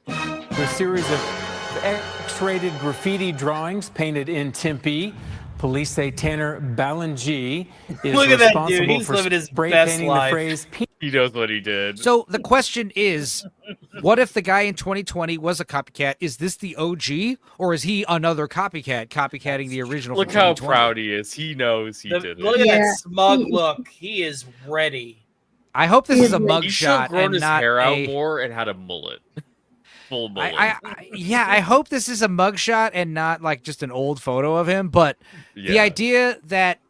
A series of X-rated graffiti drawings painted in Tempe. Police say Tanner Balangi is Look at that responsible dude. He's for living his spray best painting life. the phrase He knows what he did. So the question is, what if the guy in 2020 was a copycat? Is this the OG, or is he another copycatting the original? Look from how 2020? proud he is. He knows he did it. Look at that smug look. He is ready. I hope this is a He should mugshot have grown and his not hair out a. more and had a mullet. Full mullet. I hope this is a mugshot and not like just an old photo of him. But the Yeah. idea that,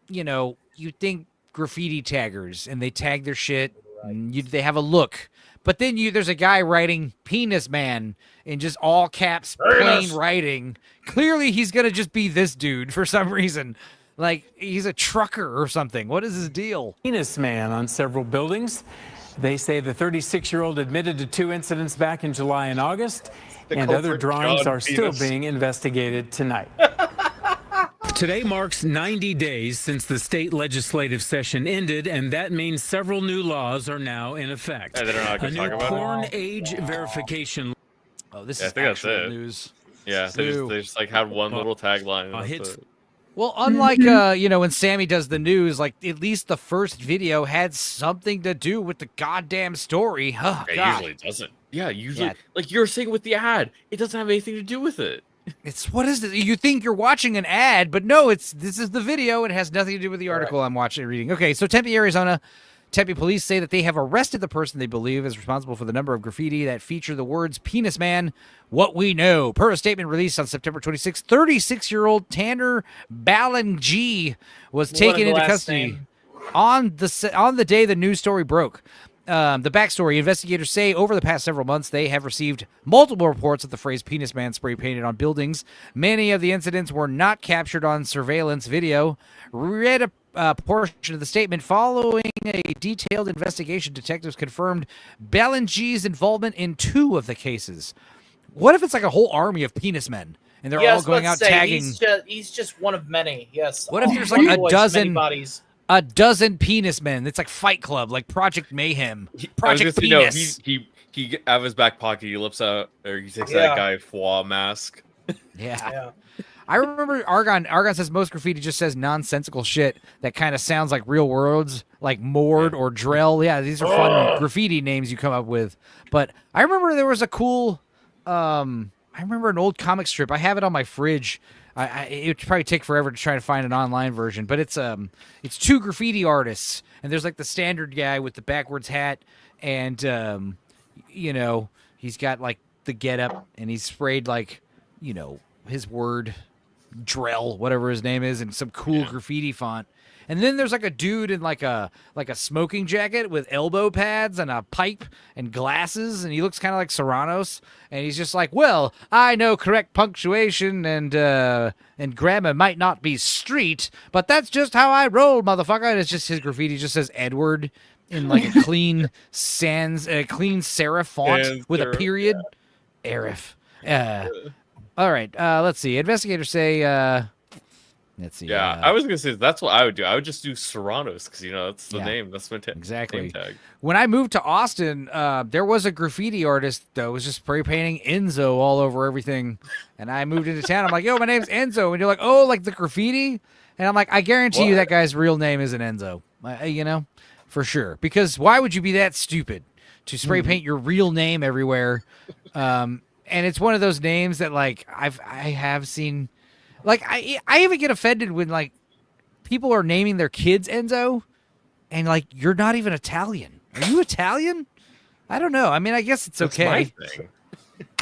you know, you think graffiti taggers and they tag their shit, and they have a look. But then there's a guy writing Penis Man in just all caps, plain writing. Clearly he's going to just be this dude for some reason. Like he's a trucker or something. What is his deal? Penis Man on several buildings. They say the 36-year-old admitted to 2 incidents back in July and August, The and other culprit, drawings John are still Penis. being investigated tonight. Today marks 90 days since the state legislative session ended, and that means several new laws are now in effect. And they're not A gonna new talk about it? porn age verification. Oh, this Yeah, I is think that's actual it. news. Yeah, they just like had one little tagline. and hits- that's it. Well, unlike when Sammy does the news, like at least the first video had something to do with the goddamn story. Oh, It God. usually doesn't. Yeah, usually Yeah. like you're saying with the ad, it doesn't have anything to do with it. It's what is it? You think you're watching an ad, but no, this is the video. It has nothing to do with the article I'm reading. Okay, so Tempe, Arizona, Tempe police say that they have arrested the person they believe is responsible for the number of graffiti that feature the words "penis man," what we know. Per a statement released on September 26th, 36-year-old Tanner Ballangy was taken into custody on the day the news story broke. The backstory: investigators say over the past several months they have received multiple reports of the phrase "penis man" spray painted on buildings. Many of the incidents were not captured on surveillance video. Read a portion of the statement. Following a detailed investigation, detectives confirmed Ballangy's involvement in 2 of the cases. What if it's like a whole army of penis men and they're all going out tagging? He's just one of many. Yes. What if there's like a dozen bodies? A dozen penis men. It's like Fight Club, like Project Mayhem. Project Penis. He out of his back pocket, he lips out, or he takes that Guy Fawkes mask. Yeah. I remember Argon. Argon says most graffiti just says nonsensical shit that kind of sounds like real words, like Mord or Drell. Yeah, these are fun graffiti names you come up with. But I remember there was a cool. I remember an old comic strip. I have it on my fridge. It would probably take forever to try to find an online version, but it's 2 graffiti artists, and there's like the standard guy with the backwards hat, and he's got like the getup, and he's sprayed like his word Drell, whatever his name is, and some cool graffiti font. And then there's like a dude in like a smoking jacket with elbow pads and a pipe and glasses, and he looks kind of like Serranos. And he's just like, well, I know correct punctuation and grammar might not be street, but that's just how I roll, motherfucker. And it's just his graffiti just says Edward in like a clean serif font with a period. Arif. All right. Let's see. Investigators say. Let's see. Yeah, I was gonna say that's what I would do. I would just do Serranos because that's the name. That's my exactly. name tag. When I moved to Austin, there was a graffiti artist that was just spray painting Enzo all over everything. And I moved into town. I'm like, yo, my name's Enzo, and you're like, oh, like the graffiti. And I'm like, I guarantee you that guy's real name isn't Enzo. For sure. Because why would you be that stupid to spray paint your real name everywhere? And it's one of those names that like I have seen. Like, I even get offended when, like, people are naming their kids Enzo, and, like, you're not even Italian. Are you Italian? I don't know. I mean, I guess it's okay. That's my thing.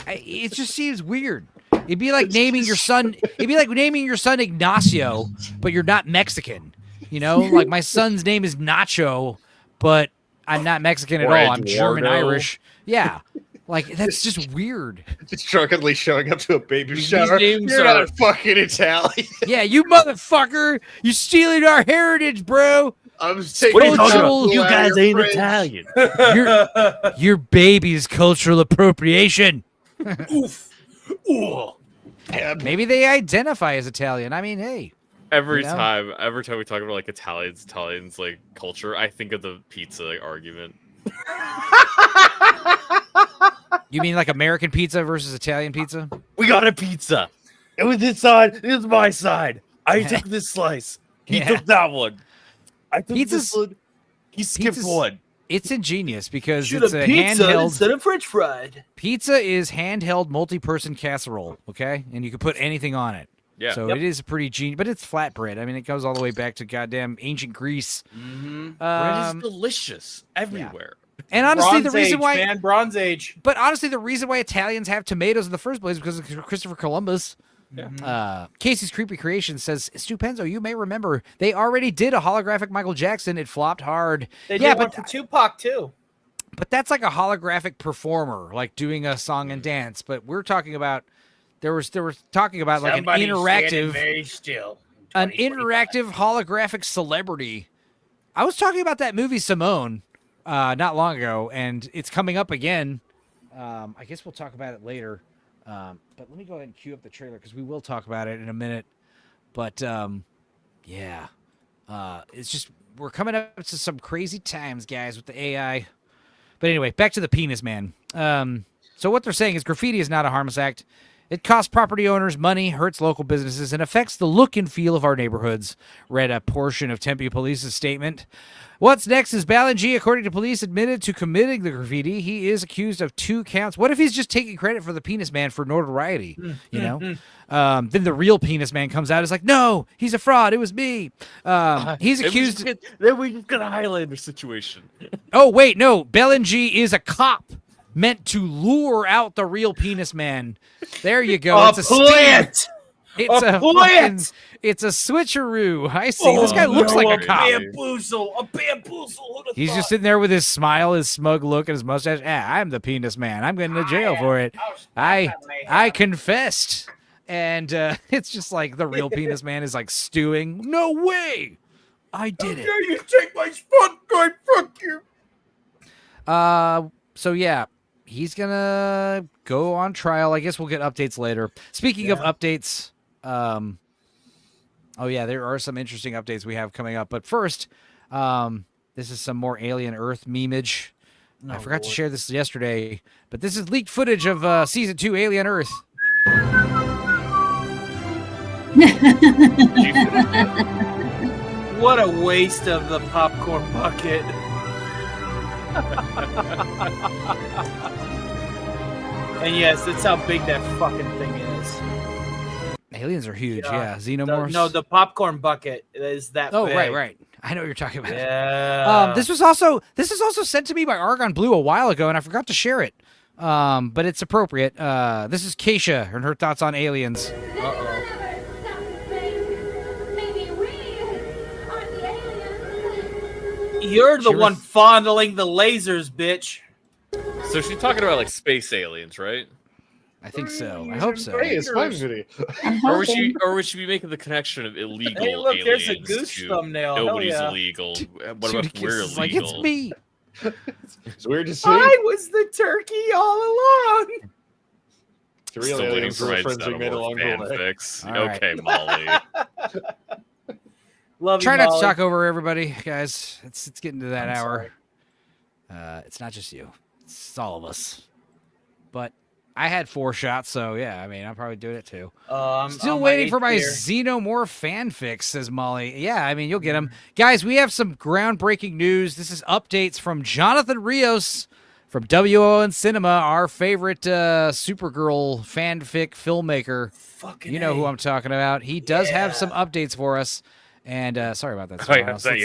It just seems weird. It'd be like naming your son. It'd be like naming your son Ignacio, but you're not Mexican. Like my son's name is Nacho, but I'm not Mexican at all. I'm German Irish. Yeah. Like, that's just weird. Just drunkenly showing up to a baby shower. You're not fucking Italian. Yeah, you motherfucker. You stealing our heritage, bro. I'm taking you guys ain't Italian. Your baby's cultural appropriation. Oof. Ooh. Maybe they identify as Italian. I mean, hey. Every time we talk about like Italians like culture, I think of the pizza argument. You mean like American pizza versus Italian pizza? We got a pizza. It was his side. It was my side. I took this slice. He took that one. I took this one. He skipped one. It's ingenious because Should it's a a pizza handheld. instead of French fried. Pizza is handheld multi-person casserole, okay? And you can put anything on it. Yeah. So it is pretty genius, but it's flatbread. I mean, it goes all the way back to goddamn ancient Greece. Bread is delicious everywhere. And honestly, Bronze the reason Age, why man, Bronze Age. But honestly, the reason why Italians have tomatoes in the first place is because of Christopher Columbus. Yeah. Casey's Creepy Creation says, Stu Penzo, you may remember they already did a holographic Michael Jackson. It flopped hard. They did one for Tupac too. But that's like a holographic performer, like doing a song and dance. But we're talking about they were talking about like an interactive, very still, an interactive holographic celebrity. I was talking about that movie Simone not long ago, and it's coming up again. I guess we'll talk about it later. But let me go ahead and cue up the trailer because we will talk about it in a minute. But yeah, it's just we're coming up to some crazy times, guys, with the AI. But anyway, back to the penis man. So what they're saying is graffiti is not a harmless act. It costs property owners money, hurts local businesses, and affects the look and feel of our neighborhoods, read a portion of Tempe Police's statement. What's next is Balangi, according to police, admitted to committing the graffiti. He is accused of 2 counts. What if he's just taking credit for the Penis Man for notoriety? You know? Then the real Penis Man comes out. It's like, no, he's a fraud. It was me. He's accused. Then we just get a Highlander situation. Oh, wait, no. Balangi is a cop meant to lure out the real Penis Man. There you go. It's a plant. It's a fucking, it's a switcheroo. I see. This guy looks like a cop. A bamboozle. He's just sitting there with his smile, his smug look, and his mustache. I'm the Penis Man. I'm going to jail for it. I confessed. And it's just like the real Penis Man is like stewing. No way. I did it. You take my spot guard. Fuck you. So yeah, he's gonna go on trial. I guess we'll get updates later. Speaking of updates, oh yeah, there are some interesting updates we have coming up. But first, this is some more Alien Earth memeage. I forgot to share this yesterday, but this is leaked footage of season 2 Alien Earth. What a waste of the popcorn bucket. And yes, that's how big that fucking thing is. Aliens are huge, yeah. Xenomorphs. No, the popcorn bucket is that Oh, big. right. I know what you're talking about. Yeah. This is also sent to me by Argon Blue a while ago, and I forgot to share it. But it's appropriate. This is Keisha and her thoughts on aliens. Uh-oh. You're the one fondling the lasers, bitch. So she's talking about like space aliens, right? I think so. I hope so. Hey, it's Bugsy. Or would she be making the connection of illegal Hey, look, aliens there's a goose to thumbnail. Hell nobody's yeah. illegal? What about we're illegal? Like, it's me. It's weird to see. I was the turkey all along. The real Still waiting aliens for were my friends we made along the way. fanfics. All right. Okay, Molly. Love Try you, not to Molly. talk over everybody, guys. It's getting to that I'm hour. It's not just you. It's all of us. But I had 4 shots, so yeah, I mean, I'm probably doing it too. Still waiting for my Xenomorph fanfics, says Molly. Yeah, I mean, you'll get them. Guys, we have some groundbreaking news. This is updates from Jonathan Rios from WON Cinema, our favorite Supergirl fanfic filmmaker. You know who I'm talking about. He does have some updates for us. And sorry about that. Yeah, Let's see.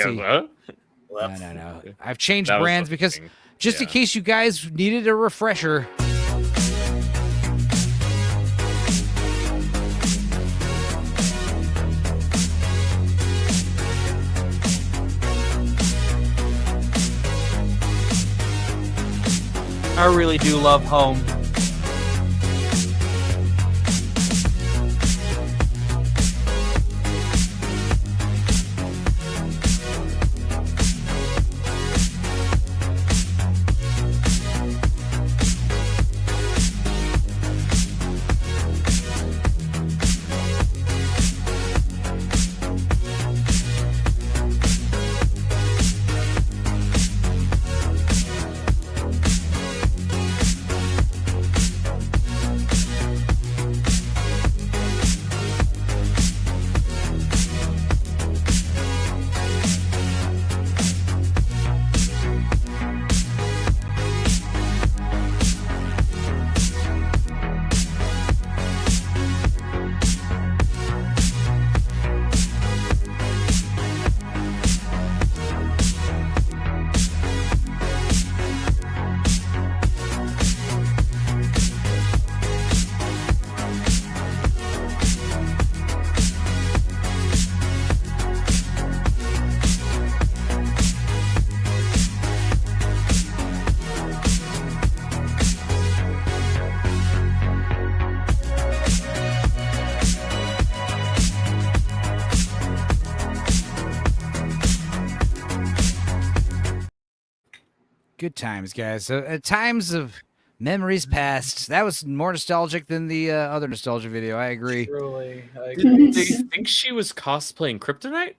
No. I've changed That was brands because just in case you guys needed a refresher. I really do love home. Good times, guys. So, times of memories past. That was more nostalgic than the other nostalgia video. I agree. Truly. Do you think she was cosplaying Kryptonite?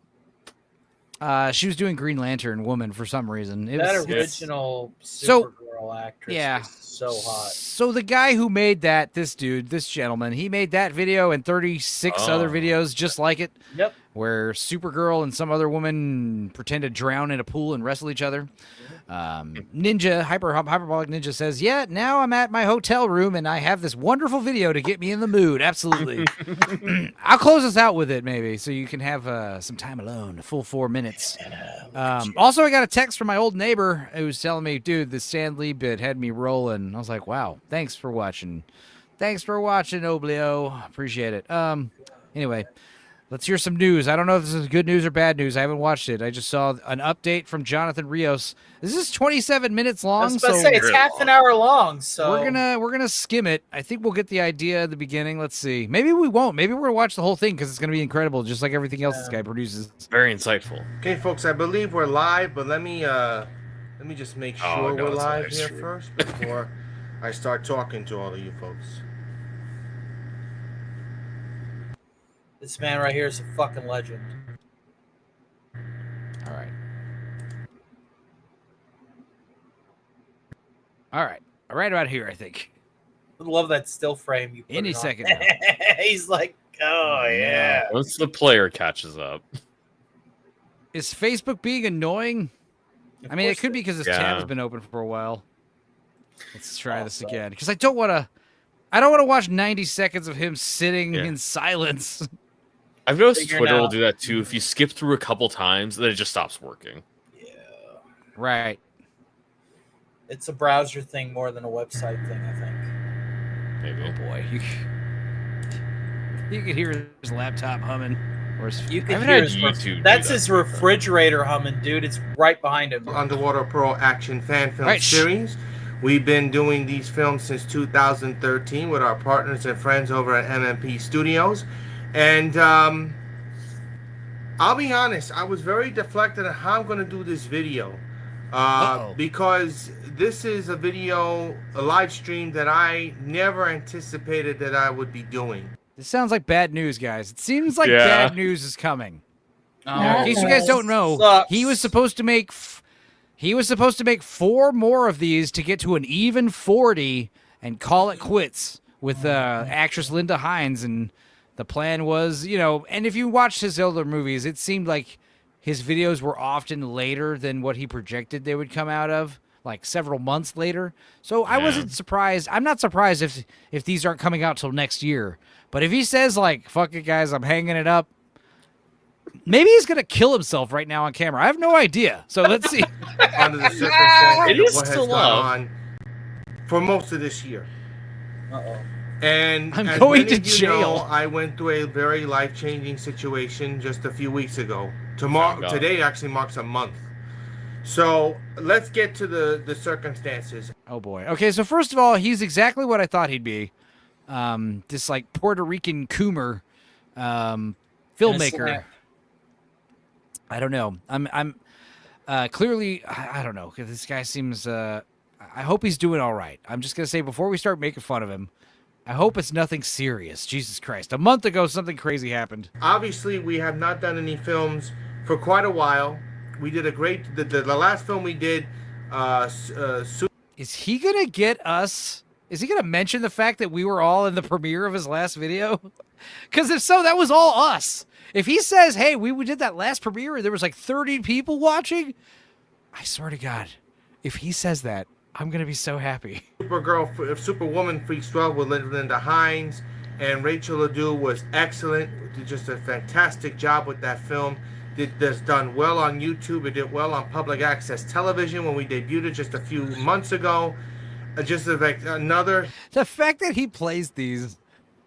She was doing Green Lantern Woman for some reason. It That was, original So Supergirl. girl actress. Yeah. Was so hot. So the guy who made that, this gentleman, he made that video and 36 other videos just like it. Yep. Where Supergirl and some other woman pretend to drown in a pool and wrestle each other. Ninja, Hyperbolic Ninja says, yeah, now I'm at my hotel room and I have this wonderful video to get me in the mood. Absolutely. I'll close us out with it maybe so you can have some time alone, a full 4 minutes. Also, I got a text from my old neighbor who was telling me, dude, the Stan Lee bit had me rolling. I was like, wow, thanks for watching. Thanks for watching, Oblio. Appreciate it. Anyway. Let's hear some news. I don't know if this is good news or bad news. I haven't watched it. I just saw an update from Jonathan Rios. This is 27 minutes long. I was about to say it's half an hour long, so we're gonna skim it. I think we'll get the idea at the beginning. Let's see. Maybe we won't. Maybe we're gonna watch the whole thing because it's gonna be incredible, just like everything else this guy produces. Very insightful. Okay, folks, I believe we're live, but let me just make sure we're live here first before I start talking to all of you folks. this man right here is a fucking legend. All right. All right. Right about here, I think. I love that still frame you put Any it on. second now. He's like, oh yeah. Once the player catches up. Is Facebook being annoying? I mean, it could be because this tab has been open for a while. Let's try this again. Because I don't want to watch 90 seconds of him sitting in silence. I've noticed Twitter will do that too. If you skip through a couple times, then it just stops working. Yeah. Right. It's a browser thing more than a website thing, I think. Maybe. Oh boy. You can hear his laptop humming. Or his, You can hear his YouTube. That's his refrigerator humming, dude. It's right behind him. Underwater Pro action fan film series. We've been doing these films since 2013 with our partners and friends over at MMP Studios. And I'll be honest, I was very deflected on how I'm going to do this video. Because this is a video, a live stream that I never anticipated that I would be doing. This sounds like bad news, guys. It seems like bad news is coming. In case you guys don't know, he was supposed to make 4 more of these to get to an even 40 and call it quits with actress Linda Hines. And the plan was, and if you watched his other movies, it seemed like his videos were often later than what he projected they would come out of, like several months later. So I wasn't surprised. I'm not surprised if these aren't coming out till next year. But if he says, like, fuck it, guys, I'm hanging it up, maybe he's going to kill himself right now on camera. I have no idea. So let's see. Under the circumstances of what has gone on for most of this year. And I'm as going many to of you jail. know, I went through a very life-changing situation just a few weeks ago. Today actually marks a month. So let's get to the circumstances. Oh boy. Okay, so first of all, he's exactly what I thought he'd be. This like Puerto Rican coomer filmmaker. I don't know. I'm clearly I don't know. This guy seems I hope he's doing all right. I'm just gonna say before we start making fun of him, I hope it's nothing serious. Jesus Christ. A month ago something crazy happened. Obviously, we have not done any films for quite a while. We did a great the last film we did Is he gonna get us? Is he going to mention the fact that we were all in the premiere of his last video? Because if so, that was all us. If he says, hey, we did that last premiere and there was like 30 people watching, I swear to God, if he says that, I'm going to be so happy. Superwoman Freaks 12 with Linda Hines, and Rachel Ledoux was excellent. Did just a fantastic job with that film. That's done well on YouTube. It did well on public access television when we debuted it just a few months ago. Just like another. The fact that he plays these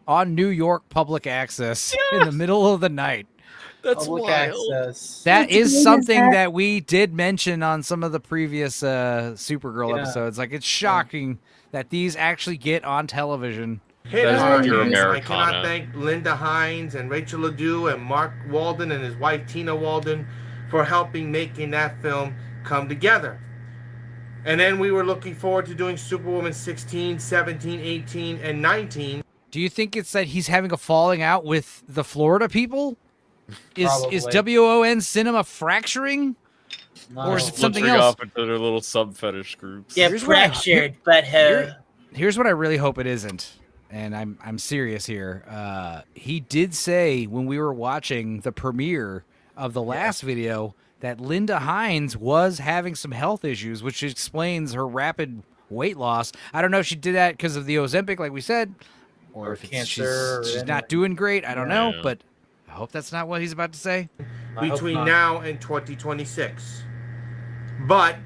on New York public access in the middle of the night. That's Public wild. access. That is something that we did mention on some of the previous Supergirl episodes. Like, it's shocking that these actually get on television. Hit hard. I cannot thank Linda Hines and Rachel Ledoux and Mark Walden and his wife Tina Walden for helping making that film come together. And then we were looking forward to doing Superwoman 16, 17, 18, and 19. Do you think it's that he's having a falling out with the Florida people? Is Probably. WON Cinema fracturing? Or is it something Splintering else? off into their little sub fetish groups. Get Here's what I- pressured, butthole. Here's what I really hope it isn't, and I'm serious here. He did say when we were watching the premiere of the last video that Linda Hines was having some health issues, which explains her rapid weight loss. I don't know if she did that because of the Ozempic, like we said, or if it's, cancer, she's or not doing great. I don't Yeah. know, but I hope that's not what he's about to say. between now and 2026. But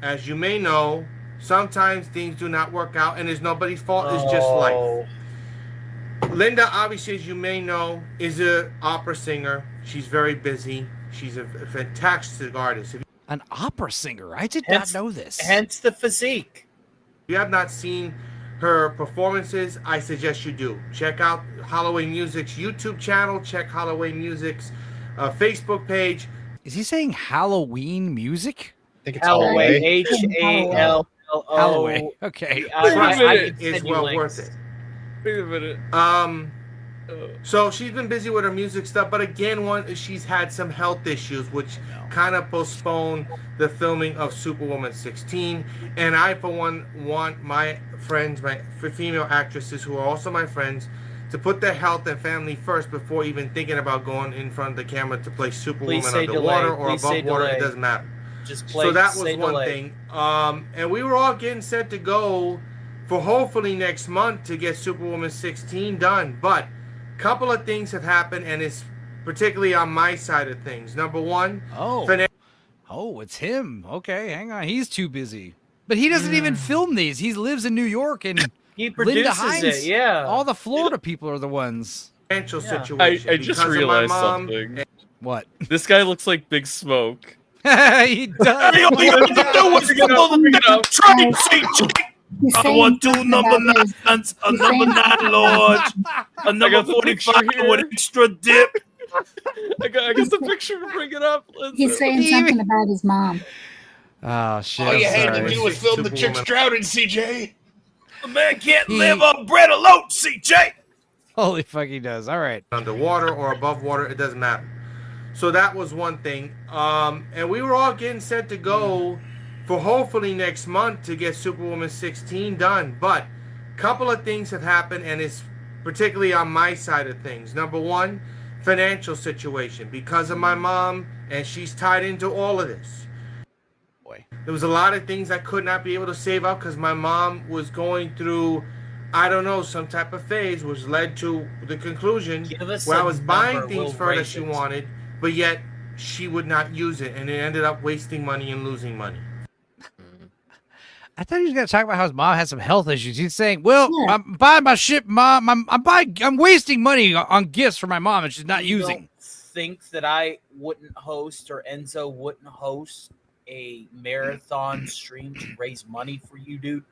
as you may know, sometimes things do not work out, and it's nobody's fault. It's just life. Linda, obviously, as you may know, is an opera singer. She's very busy. She's a fantastic artist. If An opera singer. I did Hence- not know this. Hence the physique. you have not seen her performances, I suggest you do. Check out Holloway Music's YouTube channel. Check Holloway Music's Facebook page. Is he saying Halloween music? I think it's Holloway. Holloway. Halloway. Halloway. Okay. It's well worth it. Wait a minute. So she's been busy with her music stuff, but again, she's had some health issues, which kind of postponed the filming of Superwoman 16. And I, for one, want my friends, my female actresses who are also my friends, to put their health and family first before even thinking about going in front of the camera to play Superwoman Please say underwater delay. or Please say above water. It delay. doesn't matter. Just play. So that was say one delay. thing. And we were all getting set to go for hopefully next month to get Superwoman 16 done. But a couple of things have happened, and it's particularly on my side of things. Number one, Oh, it's him. Okay, hang on. He's too busy. But he doesn't even film these. He lives in New York, and He Linda produces Hines, it, yeah. all the Florida people are the ones. Financial Yeah. situation. I just because of my realized mom. something. What? This guy looks like Big Smoke. He does. Hey, all you have to do is follow the train, CJ. I want two number 9s, a number 9 large, a number 45 with extra dip. I got the picture to bring it up. He's saying something about his mom. Oh, shit. All I'm you had sorry. to do was film the chicks drowning, CJ. A man can't live on bread alone, CJ. Holy fuck, he does. All right. Underwater or above water, it doesn't matter. So that was one thing. And we were all getting set to go for hopefully next month to get Superwoman 16 done. But a couple of things have happened, and it's particularly on my side of things. Number one, financial situation. Because of my mom, and she's tied into all of this. Boy. There was a lot of things I could not be able to save up because my mom was going through, I don't know, some type of phase, which led to the conclusion Give us where I a was buying number, things we'll for her that raise she it. wanted, but yet she would not use it, and it ended up wasting money and losing money. I thought he was going to talk about how his mom had some health issues. He's saying, "Well, Yeah. I'm buying my shit, mom. I'm wasting money on gifts for my mom, and she's not using." Don't think that I wouldn't host or Enzo wouldn't host a marathon stream to raise money for you, dude.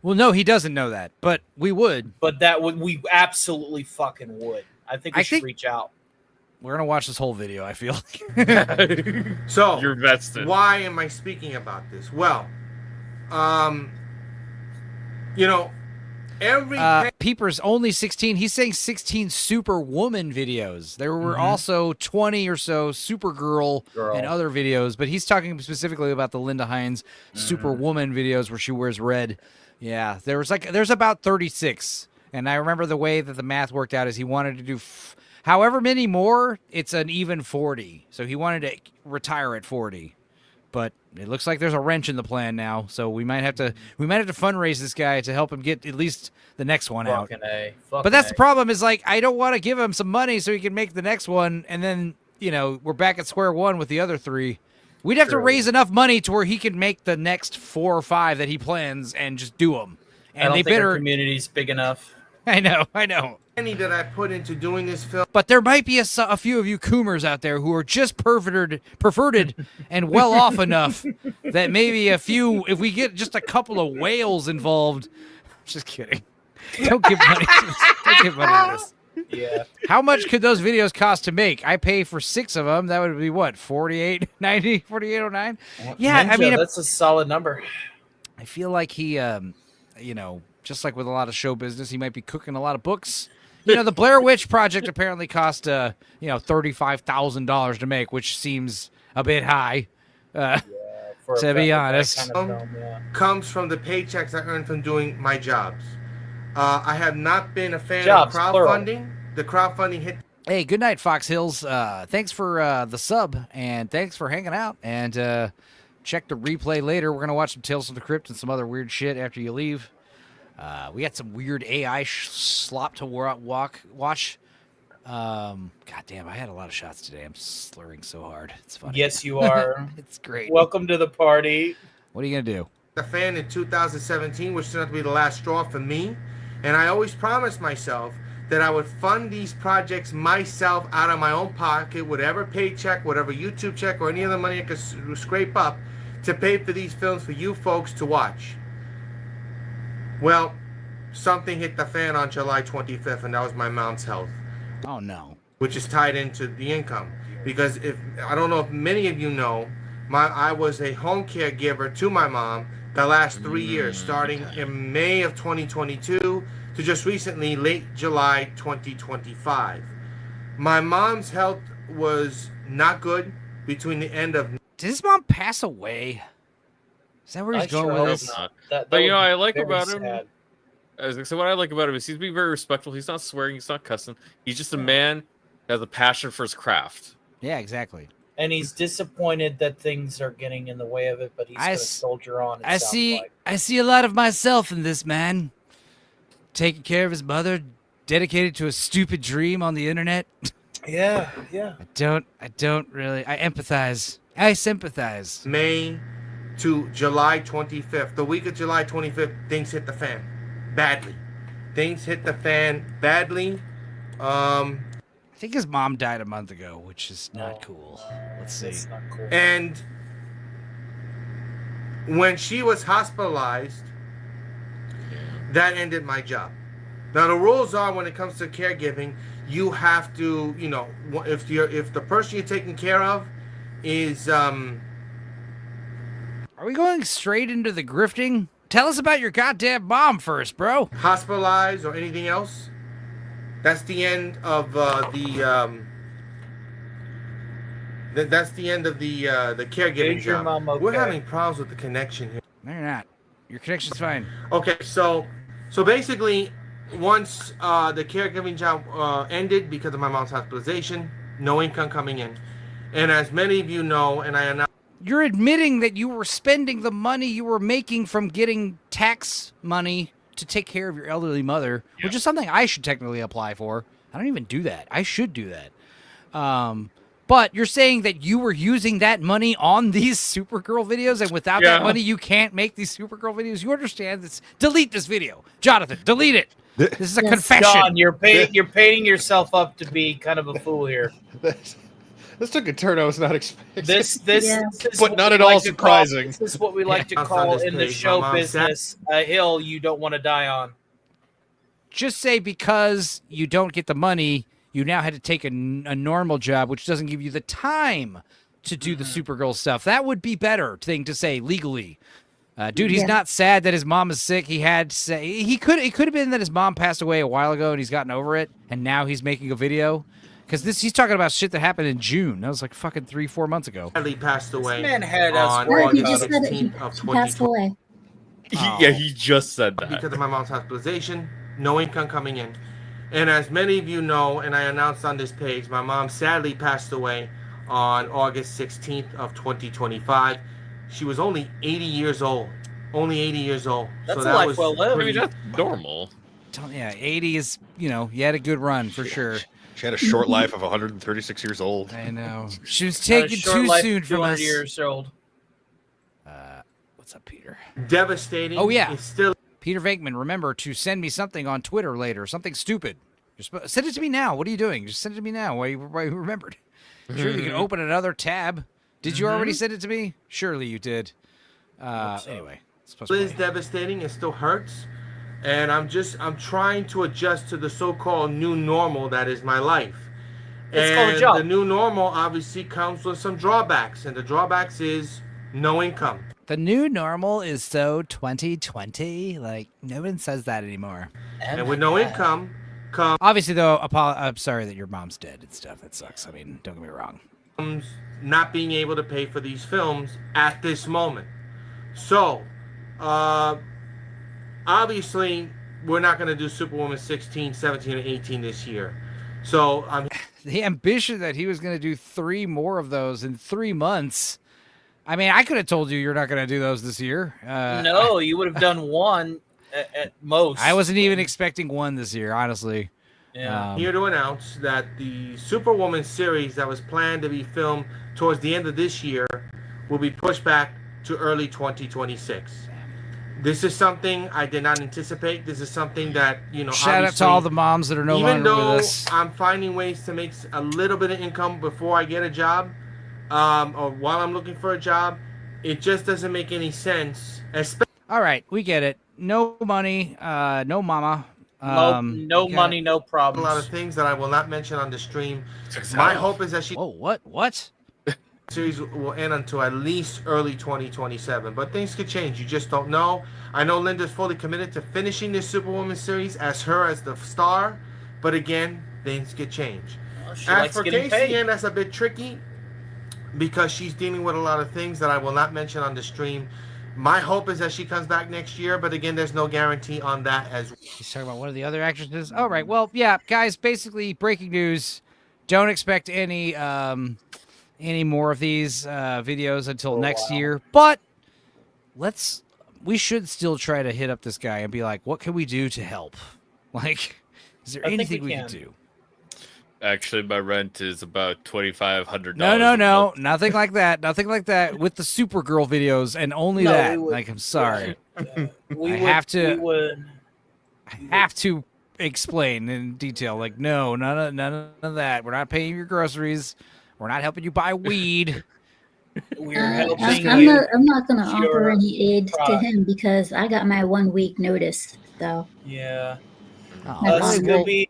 Well, no, he doesn't know that, but we would. But we absolutely fucking would. I think we should reach out. We're gonna watch this whole video. I feel. So You're vested. why am I speaking about this? Well, you know, every Peeper's only 16. He's saying 16 Superwoman videos. There were also 20 or so Supergirl and other videos, but he's talking specifically about the Linda Hines Superwoman videos where she wears red. Yeah, there's about 36, and I remember the way that the math worked out is he wanted to do however many more. It's an even 40, so he wanted to retire at 40. But it looks like there's a wrench in the plan now, so we might have to fundraise this guy to help him get at least the next one out. Fucking A. But that's the problem is, like, I don't want to give him some money so he can make the next one, and then, you know, we're back at square one with the other three. We'd have to raise enough money to where he can make the next 4 or 5 that he plans and just do them. And I don't they think our better. community's big enough. I know. money that I put into doing this film. But there might be a few of you coomers out there who are just perverted and well off enough that maybe if we get just a couple of whales involved. Just kidding. Don't give money to this. Yeah. How much could those videos cost to make? I pay for 6 of them. That would be what? $48.90, $48.09? Yeah, I mean, that's a solid number. I feel like he, you know, just like with a lot of show business, he might be cooking a lot of books. You know, the Blair Witch Project apparently cost, $35,000 to make, which seems a bit high. To be honest. Comes from the paychecks I earned from doing my jobs. I have not been a fan Jobs, of crowdfunding. The crowdfunding hit. Hey, good night, Fox Hills. Thanks for the sub, and thanks for hanging out. And check the replay later. We're going to watch some Tales from the Crypt and some other weird shit after you leave. We got some weird AI slop to watch. God damn, I had a lot of shots today. I'm slurring so hard. It's funny. Yes, you are. It's great. Welcome to the party. What are you going to do? A fan in 2017, which turned out to be the last straw for me. And I always promised myself that I would fund these projects myself out of my own pocket, whatever paycheck, whatever YouTube check, or any other money I could scrape up to pay for these films for you folks to watch. Well, something hit the fan on July 25th, and that was my mom's health. Oh, no. Which is tied into the income. Because I don't know if many of you know, I was a home caregiver to my mom the last 3 years, starting in May of 2022 to just recently, late July 2025. My mom's health was not good between the end of... Did his mom pass away? Is that where he's going with this? But you know, I like about him. So what I like about him is he's being very respectful. He's not swearing. He's not cussing. He's just a man that has a passion for his craft. Yeah, exactly. And he's disappointed that things are getting in the way of it, but he's going to soldier on. I see a lot of myself in this man. Taking care of his mother, dedicated to a stupid dream on the internet. Yeah. I don't really. I empathize. I sympathize. May to July 25th. The week of July 25th, things hit the fan. Badly. Things hit the fan badly. I think his mom died a month ago, which is not cool. Let's see. That's not cool. And when she was hospitalized, that ended my job. Now the rules are, when it comes to caregiving, you have to, you know, if the person you're taking care of is Are we going straight into the grifting? Tell us about your goddamn mom first, bro. Hospitalized or anything else, that's the end of that's the end of the caregiving Is your job. mom okay? We're having problems with the connection here. No, you're not. Your connection's fine. Okay, so basically, once the caregiving job ended because of my mom's hospitalization, no income coming in, and as many of you know, and I announced. You're admitting that you were spending the money you were making from getting tax money to take care of your elderly mother, which is something I should technically apply for. I don't even do that. I should do that. But you're saying that you were using that money on these Supergirl videos, and without that money, you can't make these Supergirl videos? You understand this? Delete this video. Jonathan, delete it. This is a confession. John, you're painting yourself up to be kind of a fool here. This took a turn I was not expecting. This but not at all surprising. This is what we like to call in the show business a hill you don't want to die on. Just say because you don't get the money, you now had to take a normal job, which doesn't give you the time to do the Supergirl stuff. That would be better thing to say legally. Dude, he's not sad that his mom is sick. He had to say it could have been that his mom passed away a while ago and he's gotten over it, and now he's making a video. Because he's talking about shit that happened in June. That was like fucking 3-4 months ago. Sadly passed away. This man had on He just said it. He passed away. Yeah, he just said that. Because of my mom's hospitalization, no income coming in. And as many of you know, and I announced on this page, my mom sadly passed away on August 16th of 2025. She was only 80 years old. Only 80 years old. That's so a that life was well lived. I mean, that's normal. Yeah, 80 is, you had a good run for sure. She had a short life of 136 years old. I know. She was taken too soon from us. 200 years old. What's up, Peter? Devastating. Oh, yeah. It's still Peter Venkman, remember to send me something on Twitter later, something stupid. Send it to me now. What are you doing? Just send it to me now. Why you remembered? Surely you can open another tab. Did you already send it to me? Surely you did. Anyway. It is devastating. It still hurts. And I'm trying to adjust to the so-called new normal that is my life. And the new normal obviously comes with some drawbacks. And the drawbacks is no income. The new normal is so 2020. Like, no one says that anymore. And with no income, Obviously, though, I'm sorry that your mom's dead and stuff. That sucks. I mean, don't get me wrong. not being able to pay for these films at this moment. So, obviously, we're not going to do Superwoman 16, 17, and 18 this year. So, the ambition that he was going to do 3 more of those in 3 months. I mean, I could have told you you're not going to do those this year. No, you would have done one at most. I wasn't even expecting one this year, honestly. Yeah. Here to announce that the Superwoman series that was planned to be filmed towards the end of this year will be pushed back to early 2026. This is something I did not anticipate. This is something that, Shout out to all the moms that are no even longer though with us. I'm finding ways to make a little bit of income before I get a job, or while I'm looking for a job, it just doesn't make any sense. All right, we get it. No money, no mama. No money, no problems. A lot of things that I will not mention on the stream. My hope is that what? Series will end until at least early 2027, but things could change. You just don't know. I know Linda's fully committed to finishing this Superwoman series as the star, but again, things could change. As for Casey, and that's a bit tricky because she's dealing with a lot of things that I will not mention on the stream. My hope is that she comes back next year, but again, there's no guarantee on that as well. He's talking about one of the other actresses. All right, well, yeah, guys, basically breaking news. Don't expect any more of these videos until next year, but we should still try to hit up this guy and be like, what can we do to help? Like, is there anything we can do? Actually, my rent is about $2,500. No, nothing like that. Nothing like that with the Supergirl videos and only that. Like, I'm sorry. I have to explain in detail. Like, no, none of that. We're not paying your groceries. We're not helping you buy weed. We're helping I'm not going to offer any aid to him because I got my 1 week notice. So yeah. Scooby,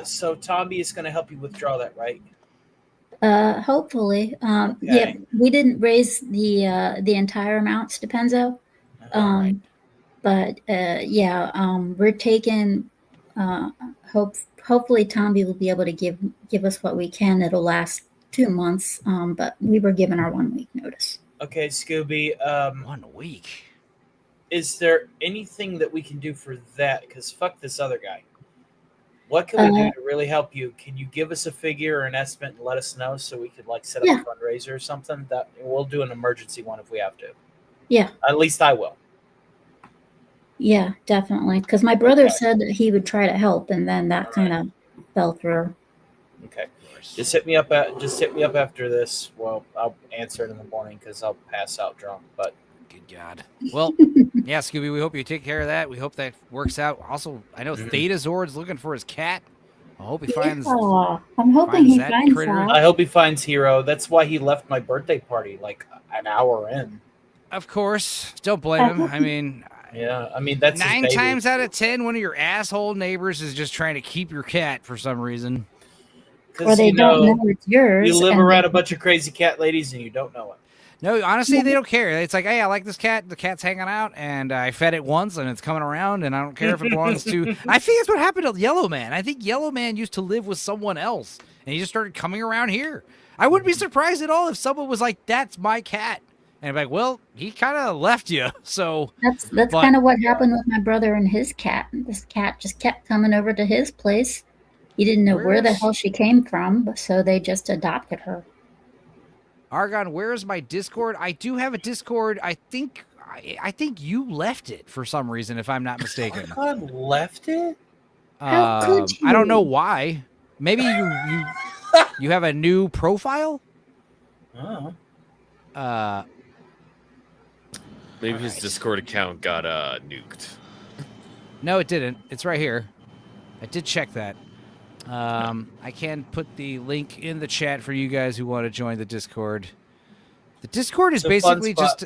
so Tommy is going to help you withdraw that, right? hopefully. Yeah, we didn't raise the entire amounts to Penzo. But we're taking hopefully Tommy will be able to give us what we can. It'll last 2 months. But we were given our 1 week notice. Okay, Scooby. 1 week. Is there anything that we can do for that? Because fuck this other guy. What can we do to really help you? Can you give us a figure or an estimate and let us know so we could set up a fundraiser or something? That we'll do an emergency one if we have to. Yeah. At least I will. Yeah, definitely. Because my brother said that he would try to help, and then that kind of fell through. Okay. Just hit me up after this. Well, I'll answer it in the morning because I'll pass out drunk. But good God. Well, yeah, Scooby, we hope you take care of that. We hope that works out. Also, I know Theta Zord's looking for his cat. I hope he finds. I'm hoping he finds critter. that. I hope he finds Hero. That's why he left my birthday party like an hour in. Of course, don't blame him. I mean, yeah, I mean that's 9 times out of 10, one of your asshole neighbors is just trying to keep your cat for some reason. Or they don't know it's yours. You live around a bunch of crazy cat ladies and you don't know it. No, honestly, they don't care. It's like, hey, I like this cat. The cat's hanging out, and I fed it once, and it's coming around, and I don't care if it belongs to... I think that's what happened to Yellow Man. I think Yellow Man used to live with someone else, and he just started coming around here. I wouldn't be surprised at all if someone was like, that's my cat. And I'm like, well, he kind of left you, so... That's kind of what happened with my brother and his cat. This cat just kept coming over to his place. He didn't know where the hell she came from, so they just adopted her. Argon, where is my Discord? I do have a Discord. I think you left it for some reason, if I'm not mistaken. Argon left it? How could you? I don't know why. Maybe you have a new profile? Oh. Maybe his Discord account got nuked. No, it didn't. It's right here. I did check that. I can put the link in the chat for you guys who want to join the Discord. The Discord is basically just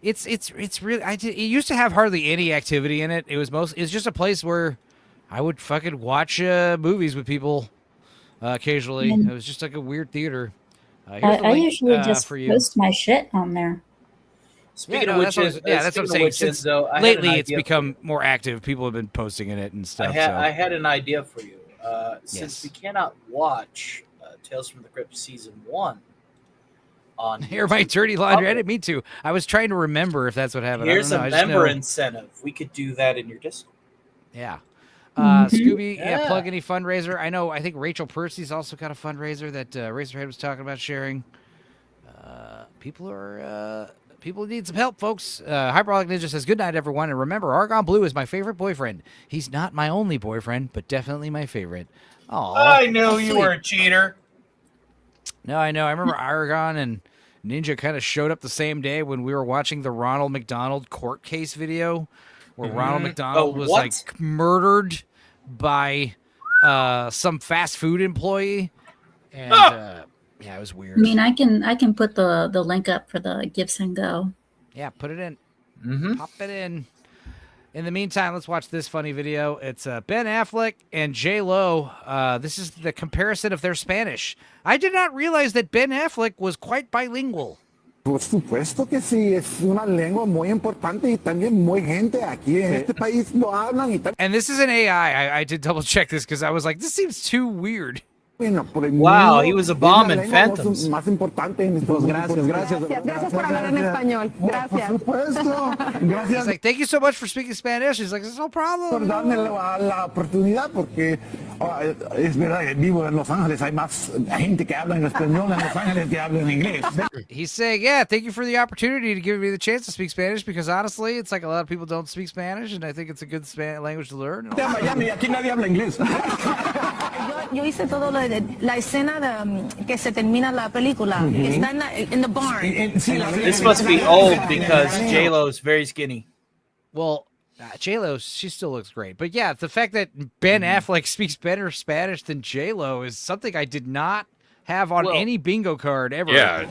it's really it used to have hardly any activity in it. It's just a place where I would fucking watch movies with people occasionally. It was just like a weird theater. I usually just post my shit on there. Speaking of which, that's what I'm saying. Since lately it's become more active. People have been posting in it and stuff. I had an idea for you. Since we cannot watch Tales from the Crypt Season 1 on Air my dirty laundry. I didn't mean to. I was trying to remember if that's what happened. Here's I don't know. a I just member know. incentive. We could do that in your Discord. Yeah. Mm-hmm. Scooby, yeah, Yeah. plug any fundraiser. I think Rachel Percy's also got a fundraiser that Razorhead was talking about sharing. People need some help, folks. Hyperholic Ninja says, good night, everyone. And remember, Argon Blue is my favorite boyfriend. He's not my only boyfriend, but definitely my favorite. Oh, I knew you were a cheater. No, I know. I remember Aragon and Ninja kind of showed up the same day when we were watching the Ronald McDonald court case video where Ronald McDonald was what? like murdered by some fast food employee. And yeah, it was weird. I mean, I can put the link up for the Gibson Go. Yeah, put it in. Pop it in. In the meantime, let's watch this funny video. It's Ben Affleck and J-Lo. This is the comparison of their Spanish. I did not realize that Ben Affleck was quite bilingual. Por supuesto que sí, es una lengua muy importante y también muy gente aquí en este país lo hablan y And this is an AI. I did double check this because I was like, this seems too weird. Wow, he was a bomb in Phantoms. Más importante en estos gracias. Gracias por hablar en español. Gracias. Por supuesto. Gracias He's like, thank you so much for speaking Spanish. He's like, there's no por problem. darme la oportunidad porque es verdad que vivo en Los Ángeles, hay más gente que habla en español en Los Ángeles que habla en inglés. He's saying, yeah, thank you for the opportunity to give me the chance to speak Spanish because honestly, it's like a lot of people don't speak Spanish and I think it's a good language to learn. Miami, aquí nadie habla inglés. Yo hice todo lo de la escena de que se termina la película. Está in the barn. This must be old because J-Lo's very skinny. Well, J-Lo, she still looks great. But yeah, the fact that Ben Affleck speaks better Spanish than J-Lo is something I did not have on any bingo card ever. Yeah.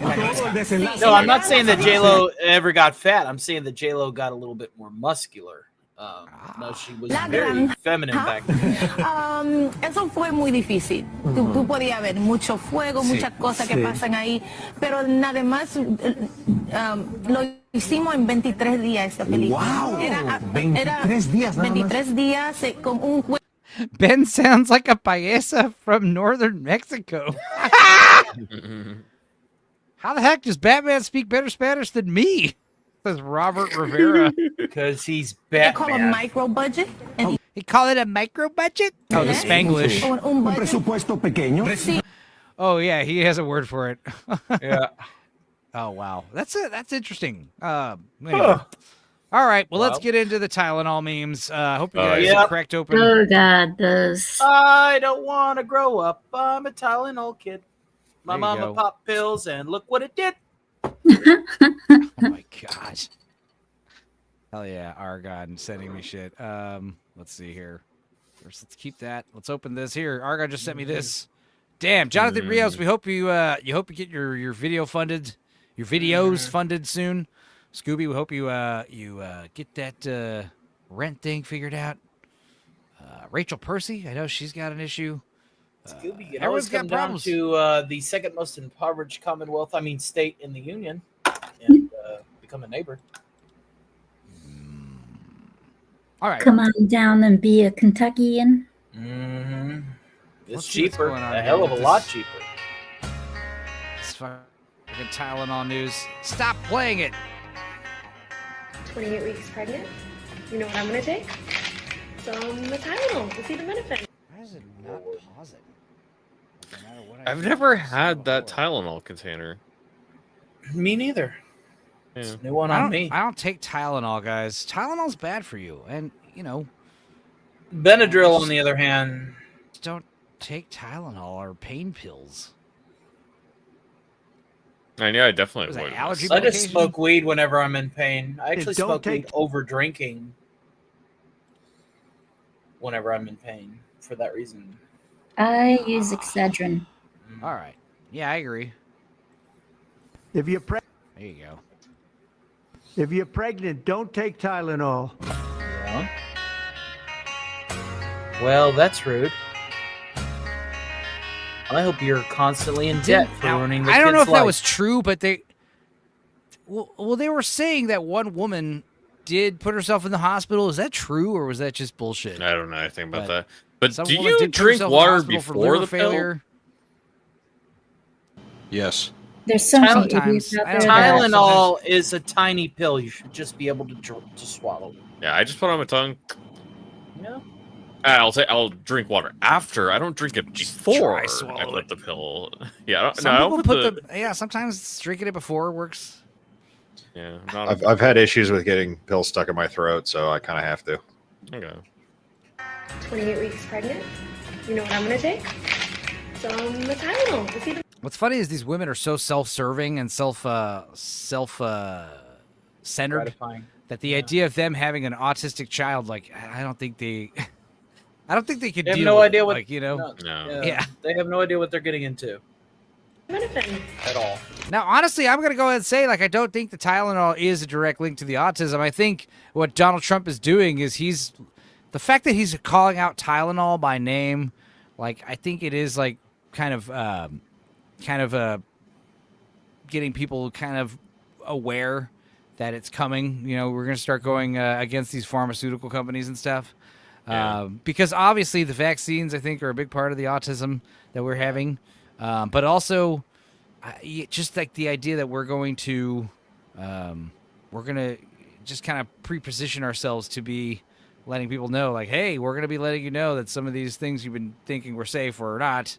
No, I'm not saying that J-Lo ever got fat. I'm saying that J-Lo got a little bit more muscular. No, she was very feminine back then. Eso fue muy difícil. Tú podías ver mucho fuego, muchas cosas que pasan ahí, pero nada más lo hicimos en 23 días esta película. Wow, Era 23 días nada más. 23 días con un juego. Ben sounds like a paisa from northern Mexico. How the heck does Batman speak better Spanish than me? Says Robert Rivera. Because he's They call Batman. a micro budget. And He call it a micro budget? Oh, the Spanglish. un budget. Presupuesto pequeño. Oh yeah, he has a word for it. Yeah. Oh wow, that's interesting. Anyway. All right, well, let's get into the Tylenol memes. Hope you guys yeah. cracked open. Oh God, those. I don't want to grow up. I'm a Tylenol kid. My There you mama go. popped pills, and look what it did. Oh my god. Hell yeah, Argon sending me shit. Let's see here. First, let's keep that. Let's open this here. Argon just sent me this. Damn, Jonathan Rios. We hope you get your video funded, your videos funded soon. Scooby, we hope you get that rent thing figured out. Rachel Percy, I know she's got an issue. Scooby, it everyone's always got come down problems. to the second most impoverished state in the union, and become a neighbor. All right. Come on down and be a Kentuckian. Mm-hmm. It's Let's see what's cheaper, going on a here hell of a with lot this. cheaper. It's fucking Tylenol news. Stop playing it. 28 weeks pregnant. You know what I'm gonna take? Some Tylenol to see the benefit. Why is it not pausing? No matter what I've never had that Tylenol container. Me neither. Yeah. New one I on don't, me. I don't take Tylenol, guys. Tylenol's bad for you, and you know. Benadryl, on the other hand, Just don't take Tylenol or pain pills. And yeah, I definitely Was that avoid it. allergy I just medication? smoke weed whenever I'm in pain. I actually don't smoke take- weed over drinking whenever I'm in pain for that reason. I use Excedrin. All right. Yeah, I agree. If you're There you go. if you're pregnant, don't take Tylenol. Yeah. Well, that's rude. I hope you're constantly in debt for Now, ruining the I don't know if kid's that life. was true, but they they were saying that one woman did put herself in the hospital. Is that true, or was that just bullshit? I don't know anything about that. But Some do woman you did put drink herself in the water hospital for before liver the pill? failure. Yes. There's so many Sometimes. idiots out I there. don't know. that- Tylenol is a tiny pill. You should just be able to swallow. Yeah, I just put it on my tongue. Yeah. I'll drink water after. I don't drink it before I swallow put the pill. Yeah, I don't, Some no, I people don't put the. Yeah, sometimes drinking it before works. Yeah, I've had issues with getting pills stuck in my throat, so I kind of have to. Okay. 28 weeks pregnant. You know what I'm gonna take? Some Tylenol. It's even What's funny is these women are so self-serving and centered Gratifying. that the idea of them having an autistic child, like, I don't think they could They have deal no with idea it, what. like, you know. Yeah. They have no idea what they're getting into Minifin. at all. Now, honestly, I'm gonna go ahead and say, like, I don't think the Tylenol is a direct link to the autism. I think what Donald Trump is doing is the fact that he's calling out Tylenol by name, like, I think it is like kind of getting people kind of aware that it's coming. You know, we're going to start going against these pharmaceutical companies and stuff. Because obviously the vaccines, I think, are a big part of the autism that we're having. But also just like the idea that we're going to just kind of pre-position ourselves to be letting people know, like, hey, we're going to be letting you know that some of these things you've been thinking were safe or not.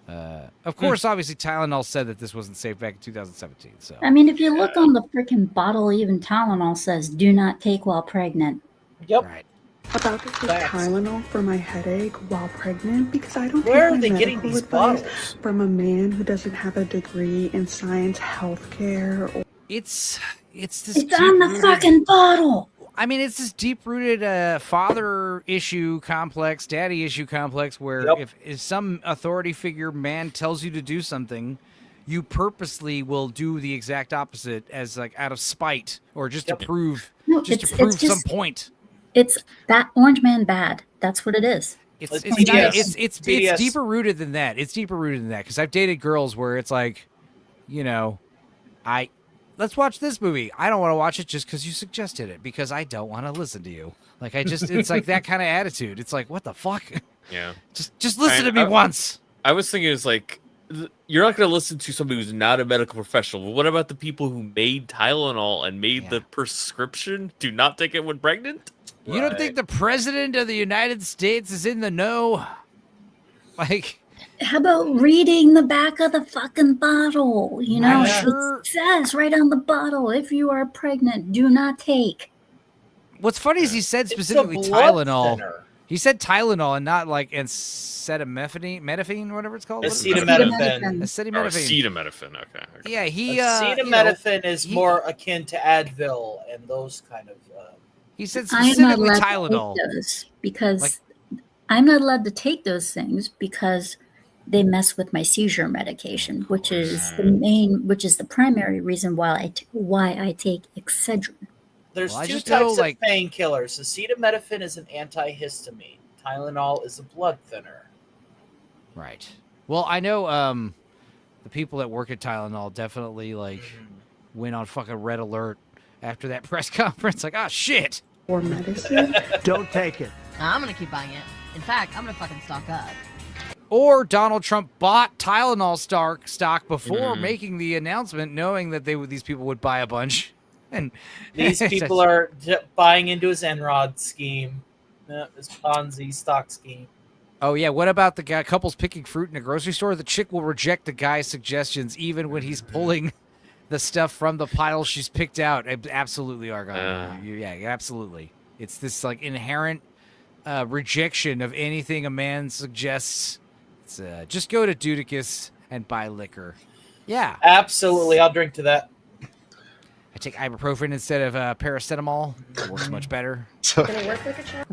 Of course, obviously, Tylenol said that this wasn't safe back in 2017. So I mean, if you look on the freaking bottle, even Tylenol says "do not take while pregnant." Yep. Right. About to take Tylenol for my headache while pregnant because I don't Where take are they my getting medical these advice bottles? from a man who doesn't have a degree in science, healthcare. Or... It's this. It's on the fucking bottle. I mean, it's this deep-rooted father issue complex, daddy issue complex, where if some authority figure man tells you to do something, you purposely will do the exact opposite as like out of spite or just to prove, some point. It's that orange man bad. That's what it is. It's deeper rooted than that. It's deeper rooted than that because I've dated girls where it's like, you know, let's watch this movie. I don't want to watch it just because you suggested it because I don't want to listen to you. Like it's like that kind of attitude. It's like, what the fuck? Yeah. Just listen to me once. I was thinking it's like you're not going to listen to somebody who's not a medical professional. But what about the people who made Tylenol and made the prescription? Do not take it when pregnant. You don't think the president of the United States is in the know? Like, how about reading the back of the fucking bottle? You know, Sure. it says right on the bottle, if you are pregnant, do not take. What's funny is he said specifically blood Tylenol. thinner. He said Tylenol and not like acetaminophen, whatever it's called. Acetaminophen. Acetaminophen. Okay. Yeah, he acetaminophen is more akin to Advil and those kind of. He said I am not specifically allowed Tylenol. to take those because I'm not allowed to take those things because they mess with my seizure medication, which is the primary reason why I take Excedrin. There's Well, I two just types know, of like- painkillers. Acetaminophen is an antihistamine. Tylenol is a blood thinner. Right. Well, I know the people that work at Tylenol definitely like went on fucking red alert after that press conference. Like, oh shit. Or medicine. Don't take it. I'm gonna keep buying it. In fact, I'm gonna fucking stock up. Or Donald Trump bought Tylenol stock before making the announcement, knowing that these people would buy a bunch. And These people are buying into his Enrod scheme, his Ponzi stock scheme. Oh yeah, what about the guy couples picking fruit in a grocery store? The chick will reject the guy's suggestions even when he's pulling the stuff from the pile she's picked out. Absolutely, Argon. Yeah, absolutely. It's this like inherent rejection of anything a man suggests. It's, just go to Dudicus and buy liquor. Yeah, Absolutely, I'll drink to that. I take ibuprofen instead of paracetamol. It works much better. Gonna work like a child.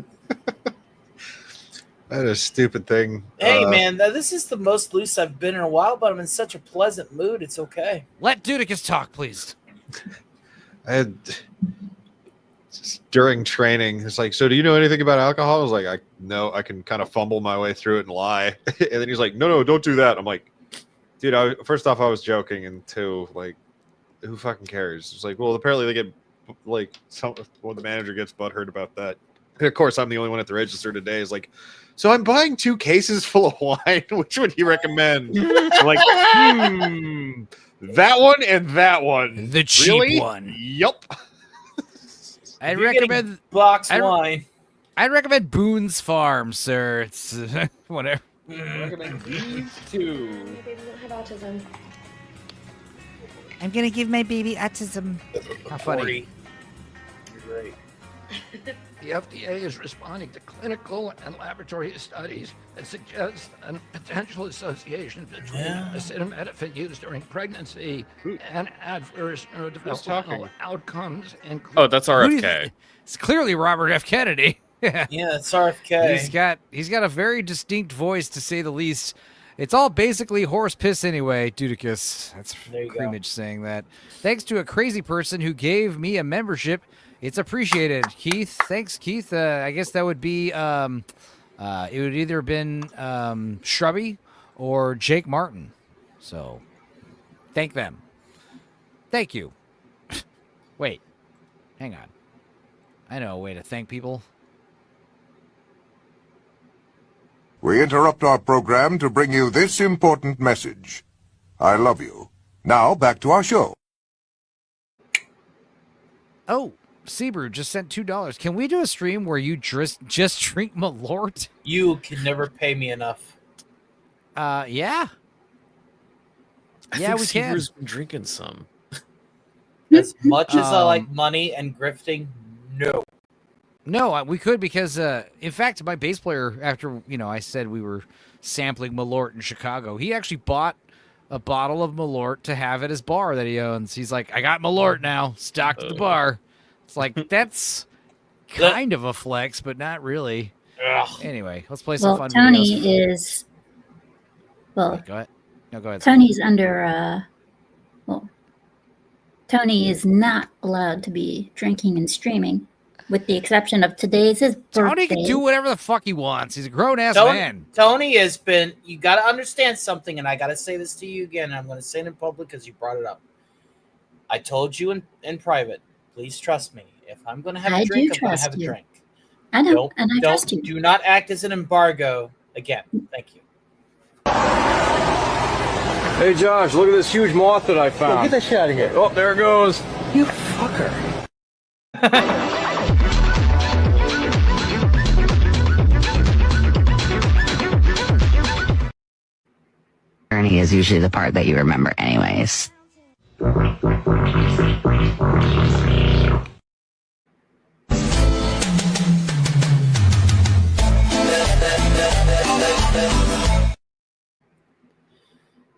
That is a stupid thing. Hey man, this is the most loose I've been in a while, but I'm in such a pleasant mood. It's okay. Let Dudicus talk, please. I had during training, it's like, so do you know anything about alcohol? I was like, I can kind of fumble my way through it and lie. And then he's like, no, don't do that. I'm like, dude, first off, I was joking, and two, like, who fucking cares? It's like, well, apparently they get like the manager gets butthurt about that. Of course, I'm the only one at the register today. Is like, so I'm buying 2 cases full of wine. Which would you recommend? I'm like, that one and that one. The cheap Really? one. Yup. I'd You're getting recommend box wine. I'd recommend Boone's Farm, sir. It's whatever. I recommend these 2. My baby won't have autism. I'm gonna give my baby autism. How funny. You're right. The FDA is responding to clinical and laboratory studies that suggest a potential association between acetaminophen used during pregnancy and adverse neurodevelopmental outcomes. Oh, that's RFK. It's clearly Robert F. Kennedy. Yeah, it's RFK. He's got a very distinct voice, to say the least. It's all basically horse piss anyway, Dudicus. That's Creamage saying that. Thanks to a crazy person who gave me a membership. It's appreciated, Keith. Thanks, Keith. I guess that would be it would either have been Shrubby or Jake Martin. So thank them. Thank you. Wait. Hang on. I know a way to thank people. We interrupt our program to bring you this important message. I love you. Now, back to our show. Oh, Seabrew just sent $2. Can we do a stream where you just drink Malort? You can never pay me enough. Yeah. I Yeah, think we can. Seabrew's been drinking some. As much as I like money and grifting, no. No, we could because, in fact, my bass player, after, I said we were sampling Malort in Chicago, he actually bought a bottle of Malort to have at his bar that he owns. He's like, I got Malort now, stocked at the bar. It's like, that's kind of a flex, but not really. Anyway, let's play some fun Tony videos. is... Well, go ahead. No, go ahead. Tony's under... Tony is not allowed to be drinking and streaming, with the exception of today's his birthday. Tony can do whatever the fuck he wants. He's a grown-ass man. Tony has been... You got to understand something, and I got to say this to you again, and I'm going to say it in public because you brought it up. I told you in private, please trust me. If I'm going to have a drink, I'm going to have a drink. I know, and I trust you. Do not act as an embargo again. Thank you. Hey, Josh, look at this huge moth that I found. Get that shit out of here. Oh, there it goes. You fucker. Journey is usually the part that you remember anyways.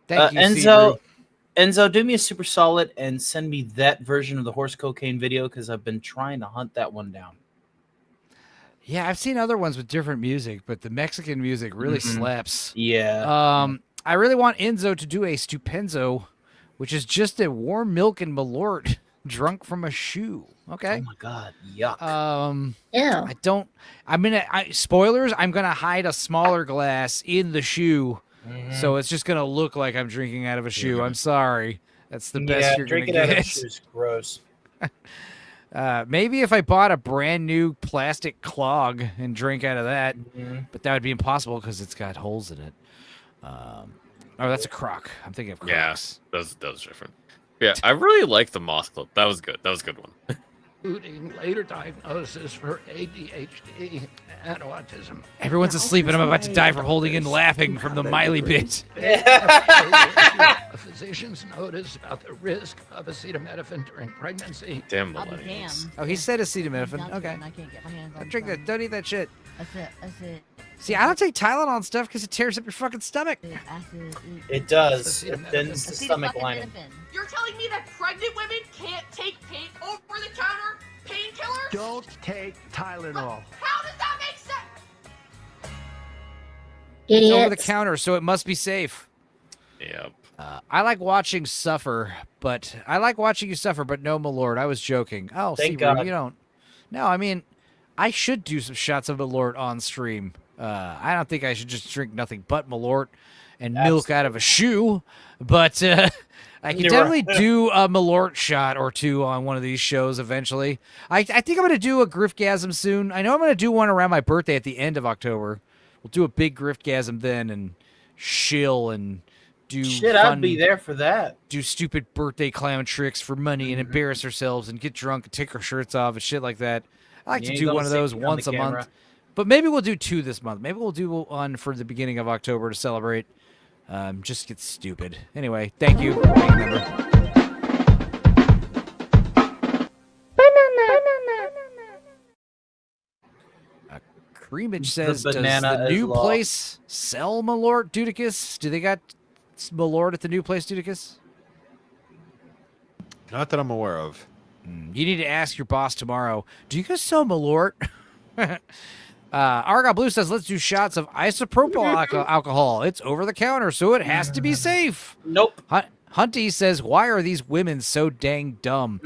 Thank you, Enzo, do me a super solid and send me that version of the horse cocaine video because I've been trying to hunt that one down. Yeah, I've seen other ones with different music, but the Mexican music really slaps. Yeah. I really want Enzo to do a Stupenzo, which is just a warm milk and Malort drunk from a shoe. Okay. Oh my god, yuck. Spoilers, I'm gonna hide a smaller glass in the shoe. So it's just gonna look like I'm drinking out of a shoe. I'm sorry. That's the best you're gonna get. Drinking out of a shoe is gross. Maybe if I bought a brand new plastic clog and drink out of that, but that would be impossible because it's got holes in it. Oh, that's a crock. I'm thinking of Crocs. Yeah, that was different. Yeah, I really like the moth clip. That was good. That was a good one. Including later diagnosis for ADHD and autism. Everyone's asleep, and I'm about to die from holding in laughing from the Miley bit. A physician's notice about the risk of acetaminophen during pregnancy. Damn millennials. Oh, he said acetaminophen. Okay. I can't get my hands on Don't drink that. Don't eat that shit. That's it. See, I don't take Tylenol and stuff because it tears up your fucking stomach. It does. It thins the stomach lining. You're telling me that pregnant women can't take over-the-counter painkillers? Don't take Tylenol. How does that make sense? It's over the counter, so it must be safe. Yep. I like watching you suffer, but no Malort. I was joking. Oh, Thank Seabrew, God. you don't. No, I mean, I should do some shots of Malort on stream. I don't think I should just drink nothing but Malort and milk out of a shoe, but I can You're definitely right. do a Malort shot or two on one of these shows eventually. I think I'm going to do a Griftgasm soon. I know I'm going to do one around my birthday at the end of October. We'll do a big Griftgasm then and shill and do Shit, fun, I'd be there for that. do stupid birthday clown tricks for money Mm-hmm. and embarrass ourselves and get drunk and take our shirts off and shit like that. I like You to ain't do gonna one of see those me on once the a month. camera. But maybe we'll do 2 this month. Maybe we'll do one for the beginning of October to celebrate. Just get stupid. Anyway, thank you. Being a member. Creamage says, does banana the is new law. place sell Malort Dudicus? Do they got Malort at the new place, Dudicus? Not that I'm aware of. You need to ask your boss tomorrow. Do you guys sell Malort? Argon Blue says, let's do shots of isopropyl alcohol. It's over the counter, so it has to be safe. Nope. Hunty says, why are these women so dang dumb?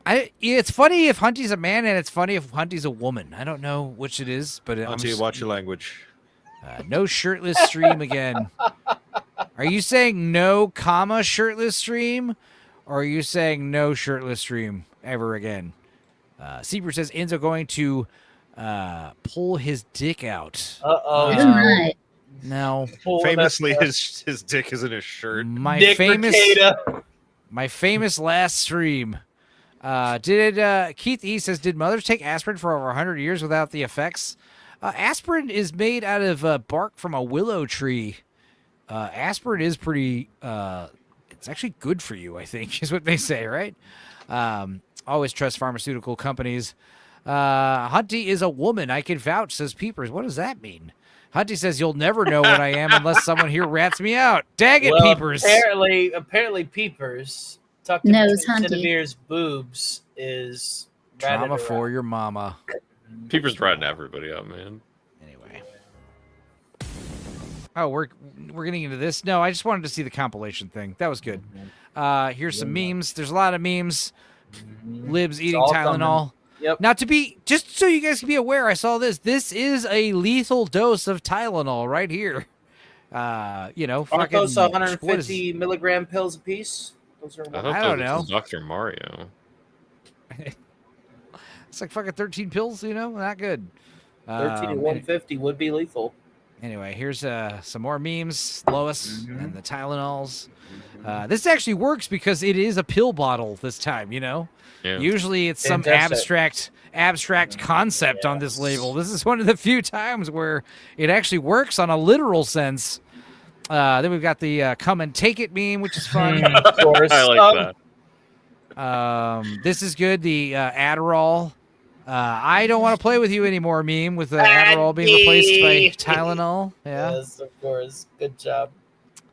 It's funny if Hunty's a man, and it's funny if Hunty's a woman. I don't know which it is, but Hunty, watch your language. no shirtless stream again. Are you saying no comma shirtless stream, or are you saying no shirtless stream ever again? Seabird says Enzo going to pull his dick out. Right. No. Famously, his dick is in his shirt. My Dick famous Ricada. my famous last stream. Keith E says, did mothers take aspirin for over 100 years without the effects? Aspirin is made out of bark from a willow tree. Aspirin is pretty, it's actually good for you, I think, is what they say, right? Always trust pharmaceutical companies. Hunty is a woman. I can vouch, says Peepers. What does that mean? Hunty says, you'll never know what I am unless someone here rats me out. Dag it, Peepers. Apparently Peepers tucked in Knows between Hunty. Cinevere's boobs is Trauma ratted for around. your mama. Peepers ratting everybody up, man. Anyway. Oh, we're getting into this? No, I just wanted to see the compilation thing. That was good. Here's some memes. There's a lot of memes. Libs eating all Tylenol. coming. Yep. Now, just so you guys can be aware, I saw this. This is a lethal dose of Tylenol right here. Aren't fucking those what 150 milligram pills apiece? Those are I don't know. Dr. Mario. It's like fucking 13 pills, not good. 13 to 150 would be lethal. Anyway, here's some more memes. Lois and the Tylenols. This actually works because it is a pill bottle this time, Yeah. Usually it's some Fantastic. abstract concept on this label. This is one of the few times where it actually works on a literal sense. Then we've got the come and take it meme, which is fun. Of course. I like that. This is good. The Adderall. I don't want to play with you anymore meme with Adderall being replaced by Tylenol. Yeah. Yes, of course. Good job.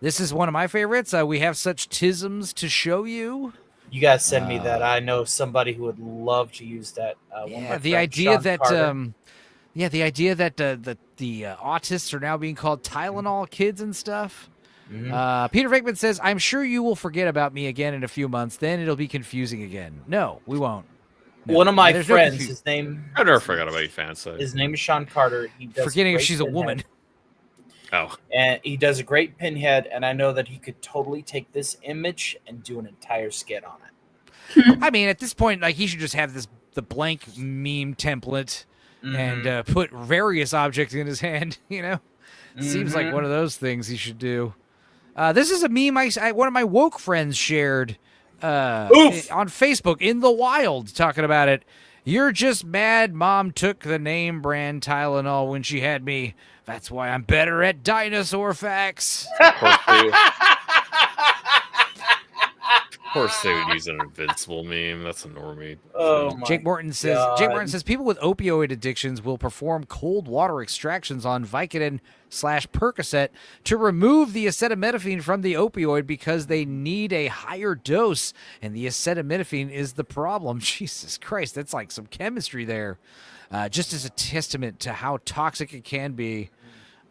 This is one of my favorites. We have such tisms to show you. You guys send me that. I know somebody who would love to use that. The idea that the autists are now being called Tylenol kids and stuff. Peter Venkman says, I'm sure you will forget about me again in a few months. Then it'll be confusing again. No, we won't. No. One of my There's no friends, confu- his name. I never forgot about you, fancy. His name is Sean Carter. He does Forgetting if great she's a pinhead. woman. Oh. And he does a great pinhead, and I know that he could totally take this image and do an entire skit on it. I mean, at this point, like he should just have the blank meme template and put various objects in his hand. Seems like one of those things he should do. This is a meme one of my woke friends shared on Facebook in the wild, talking about it. You're just mad mom took the name brand Tylenol when she had me. That's why I'm better at dinosaur facts. Of course they would use an invincible meme. That's a normie. Oh my Jake Morton says people with opioid addictions will perform cold water extractions on Vicodin/Percocet to remove the acetaminophen from the opioid because they need a higher dose, and the acetaminophen is the problem. Jesus Christ, that's like some chemistry there. Just as a testament to how toxic it can be.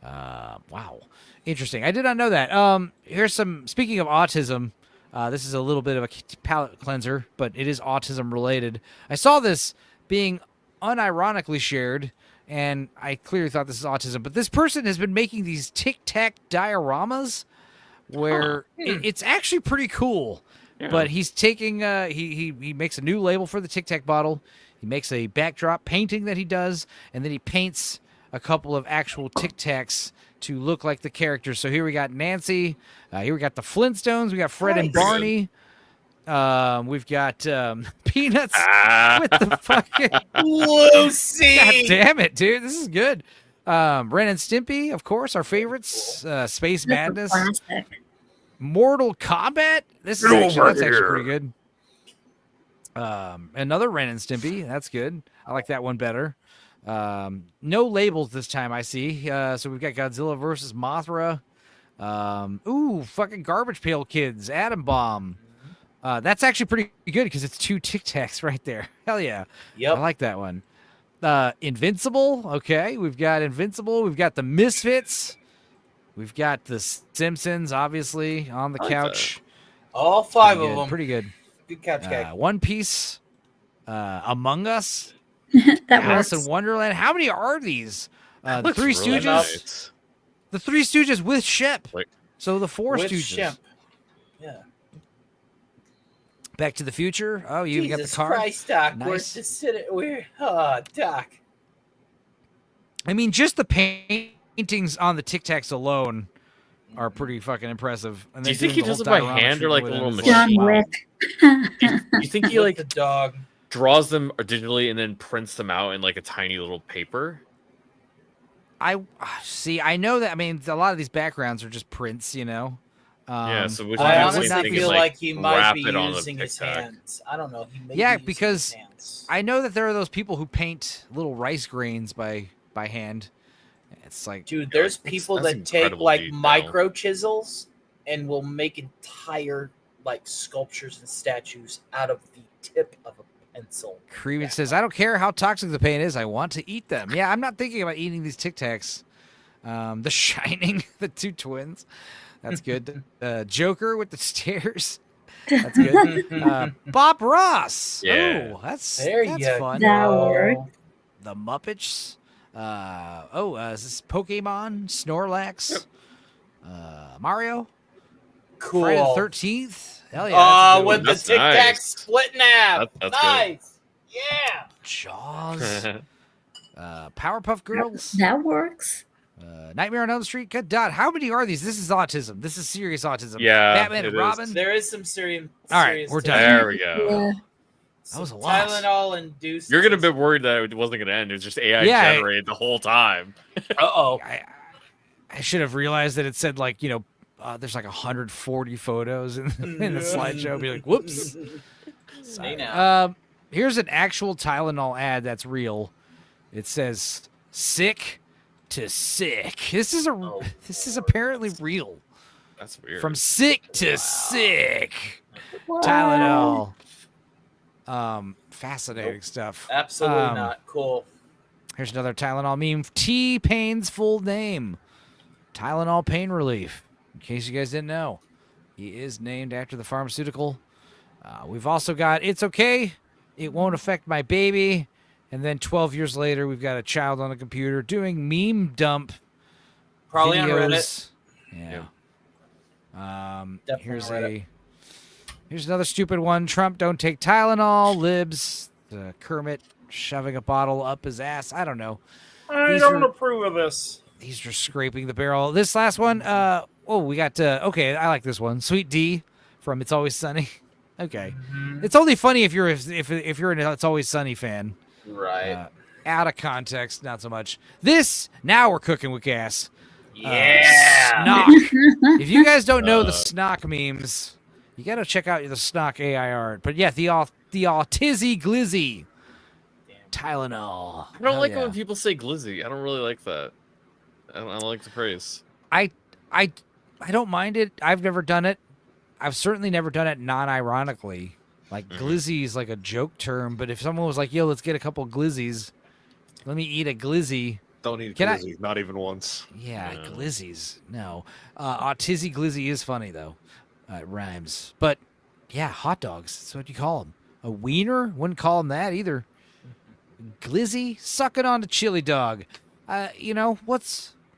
Wow. Interesting. I did not know that. Here's speaking of autism, this is a little bit of a palate cleanser, but it is autism related. I saw this being unironically shared, and I clearly thought this is autism, but this person has been making these tic-tac dioramas where it's actually pretty cool. Yeah. But he's taking he makes a new label for the Tic Tac bottle. He makes a backdrop painting that he does, and then he paints a couple of actual Tic Tacs to look like the characters. So here we got Nancy. Here we got the Flintstones. We got Fred and Barney. We've got Peanuts with the fucking Lucy. God damn it, dude! This is good. Ren and Stimpy, of course, our favorites. Space Madness. Mortal Kombat. That's actually pretty good. Another Ren and Stimpy. That's good. I like that one better. No labels this time, I see. So we've got Godzilla versus Mothra. Fucking Garbage Pail Kids. Atom Bomb. That's actually pretty good because it's 2 Tic Tacs right there. Hell yeah. Yep. I like that one. Invincible. Okay. We've got Invincible. We've got the Misfits. We've got the Simpsons, obviously, on the couch. All 5 of them. Pretty good. Good couch gag. One Piece. Among Us. That Alice works. in Wonderland. How many are these? The looks Three really Stooges. nice. The Three Stooges with Shep. Wait. So the Four With Stooges. Shemp. Yeah. Back to the Future. Oh, you got the Jesus card. Christ, Doc. Nice. Where's the sit? Doc. I mean, just the paintings on the Tic Tacs alone are pretty fucking impressive. And Do you then think he doing does the it whole by diorama hand or shoot like a with little them is machine? wow. Wick. You think he With the like dog. draws them digitally and then prints them out in like a tiny little paper? I see. I know that. I mean, a lot of these backgrounds are just prints, you know. Yeah, so would you I do the same honestly thing feel and, like he might wrap be it on the using his Tic Tac? hands. I don't know. He may Yeah, be using because his hands. I know that there are those people who paint little rice grains by hand. It's like, Dude, there's people that's that take incredible like detail. micro chisels and will make entire like sculptures and statues out of the tip of a pencil. Creven says, I don't care how toxic the pain is. I want to eat them. Yeah, I'm not thinking about eating these Tic Tacs. The Shining, the 2 twins. That's good. Joker with the stairs. That's good. Bob Ross. Yeah. Oh, that's There that's you fun. That worked. The Muppets. Is this Pokemon? Snorlax. Mario. Cool. Friday the 13th. Hell yeah. that's a good with one. the That's Tic Tac nice. split in half. That's Nice. Yeah. Jaws. Powerpuff Girls. That works. Nightmare on Elm Street. Good dot. How many are these? This is autism. This is serious autism. Yeah, Batman it and is. Robin. There is some serious. All right, serious we're to done. it. There we go. Yeah. That was a Some lot. Tylenol induced. You're gonna be worried that it wasn't gonna end. It was just AI Yeah, generated the whole time. Uh-oh. I should have realized that it said like, you know, there's like 140 photos in the slideshow. Be like, whoops. Hey now. Here's an actual Tylenol ad that's real. It says sick to sick. This is apparently real. That's weird. From sick to sick. Wow. Tylenol. Fascinating stuff. Absolutely not. Cool. Here's another Tylenol meme. T-Pain's full name. Tylenol Pain Relief. In case you guys didn't know, he is named after the pharmaceutical. We've also got It's Okay. It Won't Affect My Baby. And then 12 years later, we've got a child on a computer doing meme dump Probably on videos. Reddit. Yeah. Definitely Here's on Reddit. here's another stupid one. Trump don't take Tylenol. Libs. Kermit shoving a bottle up his ass. I don't know. I These don't are- approve of this. These are scraping the barrel. This last one, we got, okay, I like this one. Sweet D from It's Always Sunny. Okay. It's only funny if you're if you're an It's Always Sunny fan. Right. Out of context, not so much. This, now we're cooking with gas. Yeah. Snock. If you guys don't know the Snock memes, you got to check out the Snock AI art. But yeah, the Autizzy Glizzy. Tylenol. I don't Hell like yeah. when people say glizzy. I don't really like that. I don't like the phrase. I don't mind it. I've never done it. I've certainly never done it non-ironically. Like glizzy is like a joke term, but if someone was like, "Yo, let's get a couple glizzies. Let me eat a glizzy." Don't eat Can I- glizzy, not even once. Yeah, glizzies. No. Autizzy glizzy is funny though. It rhymes. But yeah, hot dogs. That's what you call them. A wiener? Wouldn't call them that either. Glizzy? Suck it on the chili dog. You know,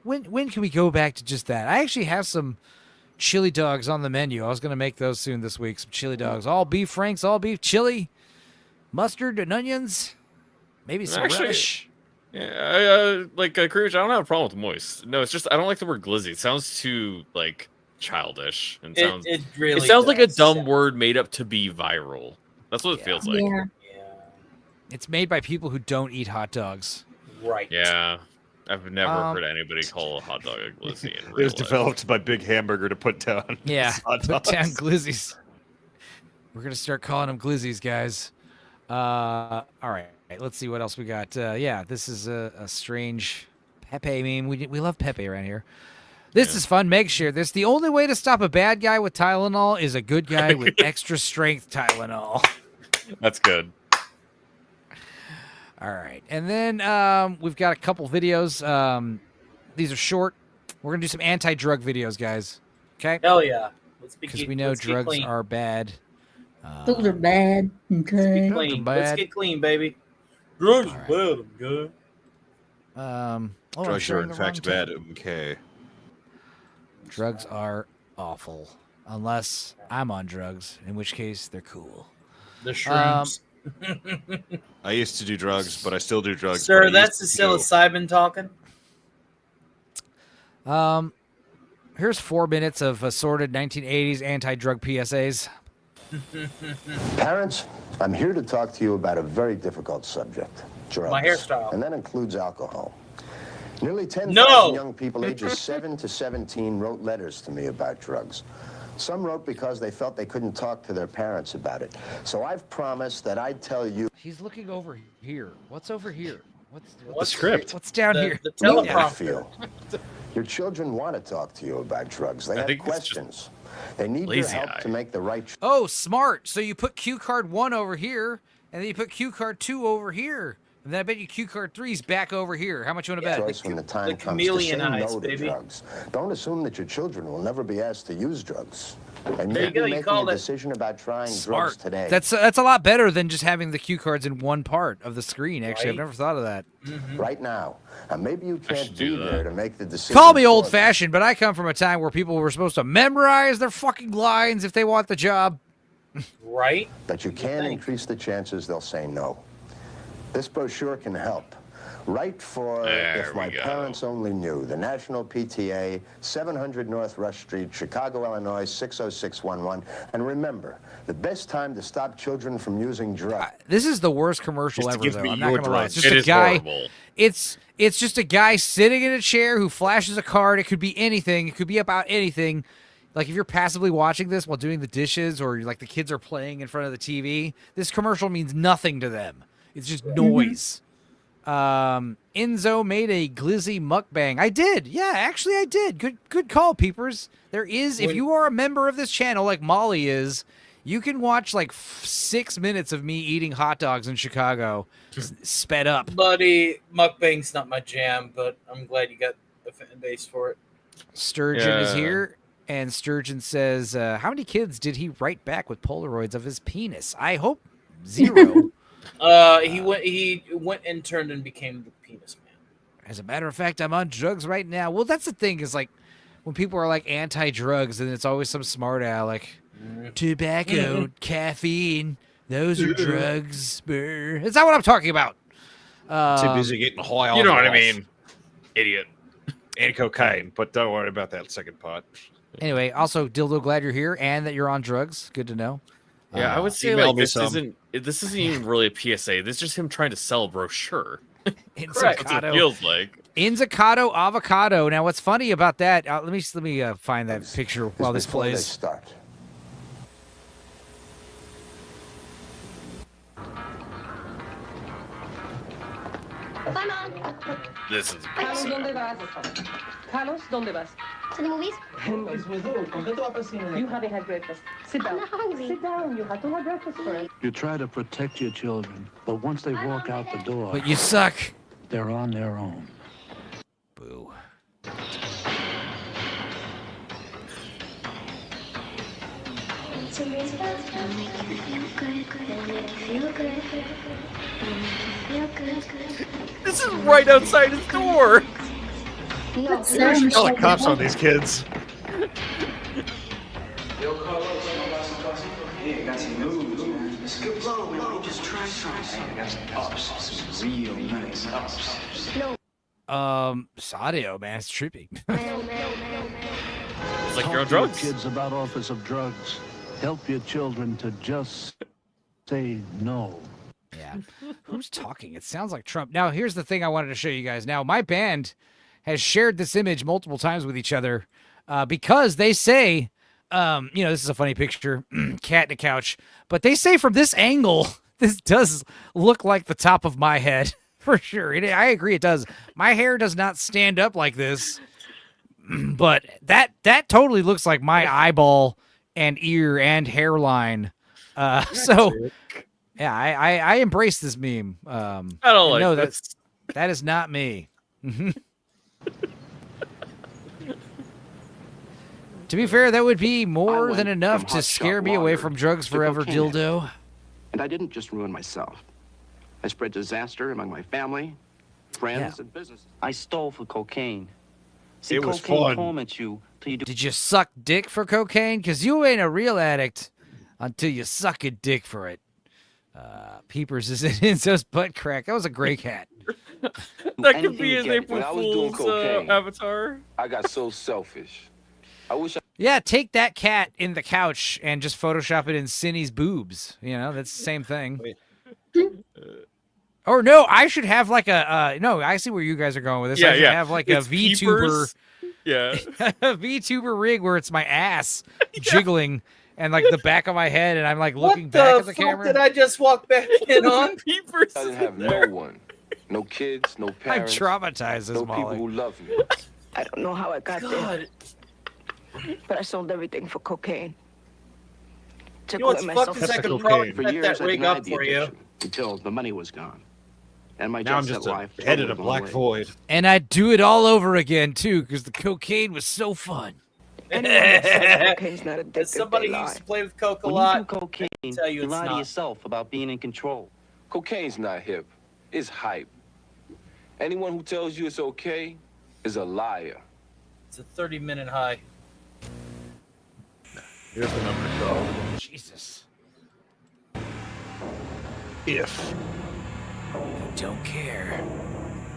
when can we go back to just that? I actually have some chili dogs on the menu. I was going to make those soon this week. Some chili dogs. All beef franks, all beef chili, mustard and onions, maybe some relish. Yeah, Crooge, I don't have a problem with moist. No, it's just I don't like the word glizzy. It sounds too like childish and sounds. It really sounds like a does, dumb word made up to be viral. That's what it feels like. Yeah. It's made by people who don't eat hot dogs. Right. Yeah. I've never heard anybody call a hot dog a glizzy in It real was life. developed by Big Hamburger to put down. Yeah, hot put dogs. down glizzies. We're gonna start calling them glizzies, guys. All right, let's see what else we got. Yeah, this is a strange Pepe meme. We love Pepe around here. This is fun. Meg shared this. The only way to stop a bad guy with Tylenol is a good guy with extra strength Tylenol. That's good. All right, and then we've got a couple videos. These are short. We're gonna do some anti-drug videos, guys. Okay? Hell yeah. Because we know drugs are bad. Those are bad. Okay. Clean. Bad. Let's get clean, baby. Drugs are bad. I'm good. I'm Drugs are sharing in the fact wrong bad. tab. Okay. Drugs are awful, unless I'm on drugs, in which case they're cool. The shrooms. I used to do drugs, but I still do drugs. Sir, but I that's the used to do- psilocybin talking. Here's 4 minutes of assorted 1980s anti-drug PSAs. Parents, I'm here to talk to you about a very difficult subject, drugs. My hairstyle. And that includes alcohol. Nearly 10,000 No! young people ages 7 to 17 wrote letters to me about drugs. Some wrote because they felt they couldn't talk to their parents about it. So I've promised that I'd tell you. He's looking over here. What's over here? What's The script. What's down here? The what I teleprompter. feel. Your children want to talk to you about drugs. They have think it's just questions. They need your lazy help eye. to make the right choice. Oh, smart. So you put cue card 1 over here, and then you put cue card 2 over here. And then I bet you cue card 3's back over here. How much you want to bet? Choice when the time comes to say chameleon eyes, no to baby. drugs. Don't assume that your children will never be asked to use drugs. And There you maybe go, you making called a it. decision about trying Smart. drugs today. That's a lot better than just having the cue cards in one part of the screen. Actually, I've Right. never thought of that. right now. And maybe you can't should be do that. there to make the decision. Call me for them. old-fashioned, but I come from a time where people were supposed to memorize their fucking lines if they want the job. Right? But you can think. increase the chances they'll say no. This brochure can help. Write for There If My we go. Parents Only Knew, the National PTA, 700 North Rush Street, Chicago, Illinois, 60611. And remember, the best time to stop children from using drugs. This is the worst commercial Just to ever, give though. me I'm not your gonna lie. It's drugs. just It a is guy. horrible. It's just a guy sitting in a chair who flashes a card. It could be anything. It could be about anything. Like if you're passively watching this while doing the dishes, or like the kids are playing in front of the TV, this commercial means nothing to them. It's just noise. Enzo made a glizzy mukbang. I did. Yeah, actually I did. Good call, peepers. There is, if you are a member of this channel like Molly is, you can watch like 6 minutes of me eating hot dogs in Chicago, sped up. Buddy, mukbang's not my jam, but I'm glad you got the fan base for it. Sturgeon is Yeah. here, and Sturgeon says, how many kids did he write back with Polaroids of his penis? I hope 0. He went and turned and became the penis man. As a matter of fact, I'm on drugs right now. Well, that's the thing is like when people are like anti-drugs, and it's always some smart aleck. Tobacco, caffeine, those are drugs. Brr. That's not what I'm talking about. Too busy getting high. You know on what I off. mean, idiot. And cocaine, but don't worry about that second part. Anyway, also, Dildo, glad you're here and that you're on drugs. Good to know. Yeah, I would say email like me this some. isn't even really a PSA. This is just him trying to sell a brochure. That's what it Inzacado. feels like. Inzacado avocado. Now, what's funny about that? Let me find that picture while this Before they plays. start. This is Carlos, ¿dónde vas? Carlos, ¿dónde vas? To the movies? You haven't had breakfast. Sit down. I'm not hungry. Sit down. You have to have breakfast first. You try to protect your children, but once they walk out the door, But you suck. they're on their own. Boo. This is right outside his door. No, Call the cops on these kids. Skip low, man. You just try something. I got some ups, some real nice ups. No. Sadio, man, it's trippy. It's like you're on Talk to your drugs. kids about Office of Drugs. Help your children to just say no. Yeah. Who's talking? It sounds like Trump. Now, here's the thing I wanted to show you guys. Now, my band has shared this image multiple times with each other because they say, this is a funny picture, cat in a couch, but they say from this angle, this does look like the top of my head for sure. I agree it does. My hair does not stand up like this, but that totally looks like my eyeball and ear and hairline. So... Yeah, I embrace this meme. I don't like no, this. that is not me. To be fair, that would be more than enough to scare me away from drugs forever, dildo. And I didn't just ruin myself. I spread disaster among my family, friends, and businesses. I stole for cocaine. See, It was cocaine fun. torments you till you do. Did you suck dick for cocaine? Because you ain't a real addict until you suck a dick for it. Peepers is in Enzo's butt crack. That was a gray cat. That could be his April When I was doing Fool's cocaine, avatar. I got so selfish. I wish I... Yeah, take that cat in the couch and just Photoshop it in Cindy's boobs. That's the same thing. Or no, I should have like no, I see where you guys are going with this. I should have like It's a VTuber. Yeah. A VTuber rig where it's my ass jiggling and like the back of my head and I'm like looking back at the camera. Did I just walk back in on? Peepers. I didn't have no one. No kids, no I'm parents. traumatized as no Molly. people who love me. I don't know how I got there, but I sold everything for cocaine. Took You know what's away fucked is I could probably For set years, that I rig denied up the for you. addiction until the money was gone. And my Now I'm jet just set a life head in a totally black went away. void. And I'd do it all over again too, because the cocaine was so fun. Anyone that says cocaine's not addictive, As somebody they who lie. used to play with coke a When lot, you do cocaine, I can tell you you it's lie to not. yourself about being in control. Cocaine's not hip. It's hype. Anyone who tells you it's okay is a liar. It's a 30-minute high. Here's the number to call. Jesus. If. Don't care.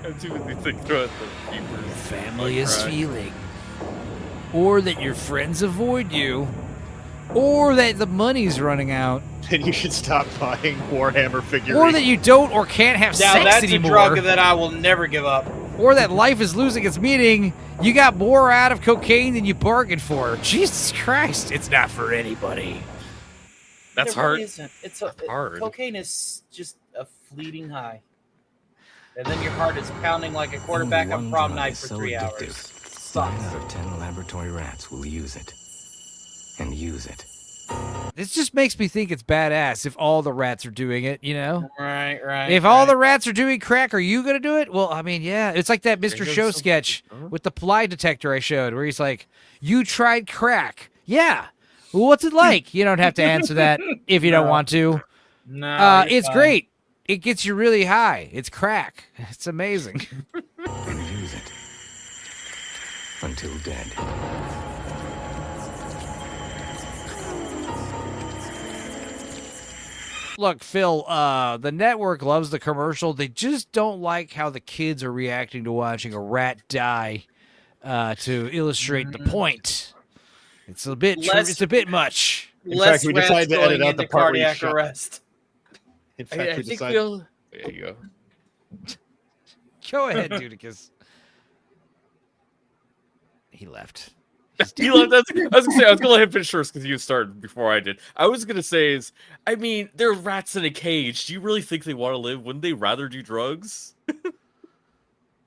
I'm too busy thinking about the Peepers. Family is Crack. feeling. Or that your friends avoid you. Or that the money's running out. Then you should stop buying Warhammer figurines. Or that you don't or can't have Now sex that's anymore. a drug that I will never give up. Or that life is losing its meaning. You got more out of cocaine than you bargained for. Jesus Christ, it's not for anybody. That's It hard. really isn't. hard. Cocaine is just a fleeting high. And then your heart is pounding like a quarterback on prom night for 3 hours. Sucks. 9 out of 10 laboratory rats will use it. And use it. This just makes me think it's badass if all the rats are doing it, Right. If all the rats are doing crack, are you going to do it? Well, I mean, yeah. It's like that Mr. Show sketch with the lie detector I showed where he's like, you tried crack. Yeah. Well, what's it like? You don't have to answer that if you don't want to. No, it's fine. great. It gets you really high. It's crack. It's amazing. And use it. Until dead. Look, Phil, the network loves the commercial. They just don't like how the kids are reacting to watching a rat die to illustrate the point. It's a bit it's a bit much. In fact, we decided to edit out the part where you cardiac shot. arrest. In fact, I we think decided. Phil. There you go. Go ahead, Dudicus. He left. You left. I was gonna let him finish first because you started before I did. I was gonna say is, I mean, they're rats in a cage. Do you really think they want to live? Wouldn't they rather do drugs?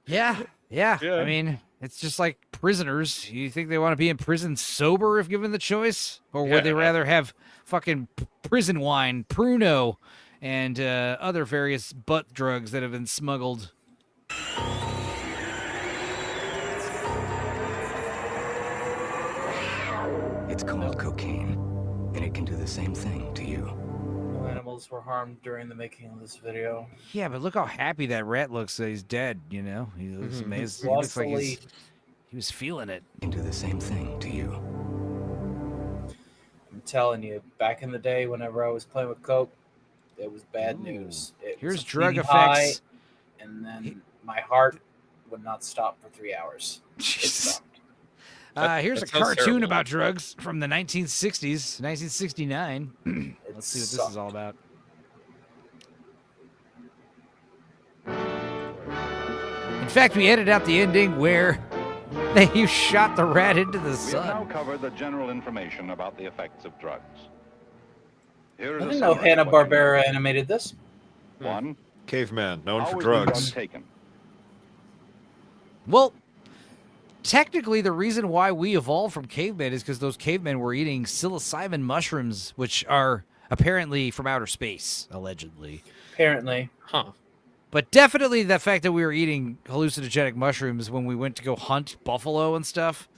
Yeah. I mean, it's just like prisoners. You think they want to be in prison sober if given the choice? Or would they rather have fucking prison wine, Pruno, and other various butt drugs that have been smuggled? It's called cocaine. And it can do the same thing to you. No animals were harmed during the making of this video. Yeah, but look how happy that rat looks that he's dead, He looks amazing. He looks like he was feeling it. Can do the same thing to you. telling you, back in the day, whenever I was playing with coke, it was bad news. It Here's was a drug fleeting high, effects. and then my heart would not stop for 3 hours. It stopped. Here's a that sounds cartoon terrible. about drugs from the 1960s, 1969. Let's see what this is sucked. all about. In fact, we edited out the ending where they shot the rat into the We have sun. now covered the general information about the effects of drugs. Here I is a didn't know summary of what you Hanna-Barbera animated this. know. 1. Caveman, known How for is the drug drugs. taken? Well, technically, the reason why we evolved from cavemen is because those cavemen were eating psilocybin mushrooms, which are apparently from outer space, allegedly. Apparently. Huh. But definitely the fact that we were eating hallucinogenic mushrooms when we went to go hunt buffalo and stuff,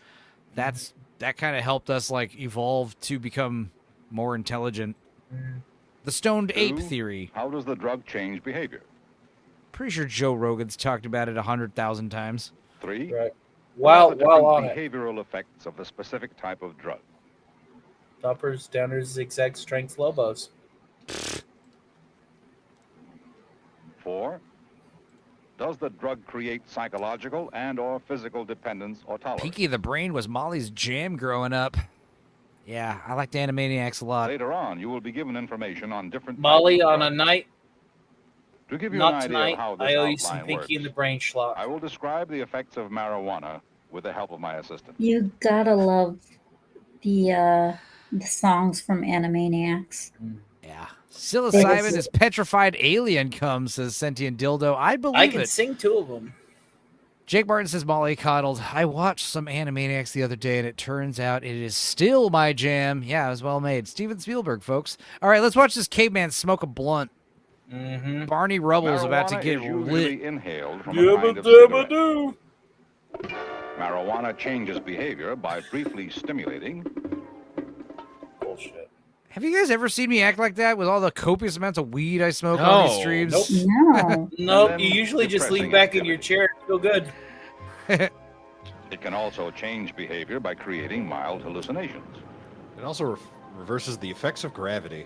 that kind of helped us like evolve to become more intelligent. The stoned ape 2. theory. How does the drug change behavior? Pretty sure Joe Rogan's talked about it 100,000 times. 3. Right. What are the While on different it. behavioral effects of the specific type of drug? Uppers, downers, zigzag, strength, lobos. 4. Does the drug create psychological and or physical dependence or tolerance? Pinky of the Brain was Molly's jam growing up. Yeah, I liked Animaniacs a lot. Later on, you will be given information on different Molly types of on a drugs. night. To give you Not an idea tonight. of how this I owe you some outline Pinky works, in the Brain schlock. I will describe the effects of marijuana with the help of my assistant. You gotta love the songs from Animaniacs. Yeah. Psilocybin is petrified alien cum, says Sentient Dildo. I believe I can it. sing 2 of them. Jake Martin says Molly coddled. I watched some Animaniacs the other day, and it turns out it is still my jam. Yeah, it was well made. Steven Spielberg, folks. All right, let's watch this caveman smoke a blunt. Barney Rubble's about to Marijuana get is usually lit. inhaled from a kind of cigarette. Marijuana changes behavior by briefly stimulating. Bullshit. Have you guys ever seen me act like that with all the copious amounts of weed I smoke on these streams? Nope. No. Nope. You usually just lean back in your chair and feel good. It can also change behavior by creating mild hallucinations. It also reverses the effects of gravity.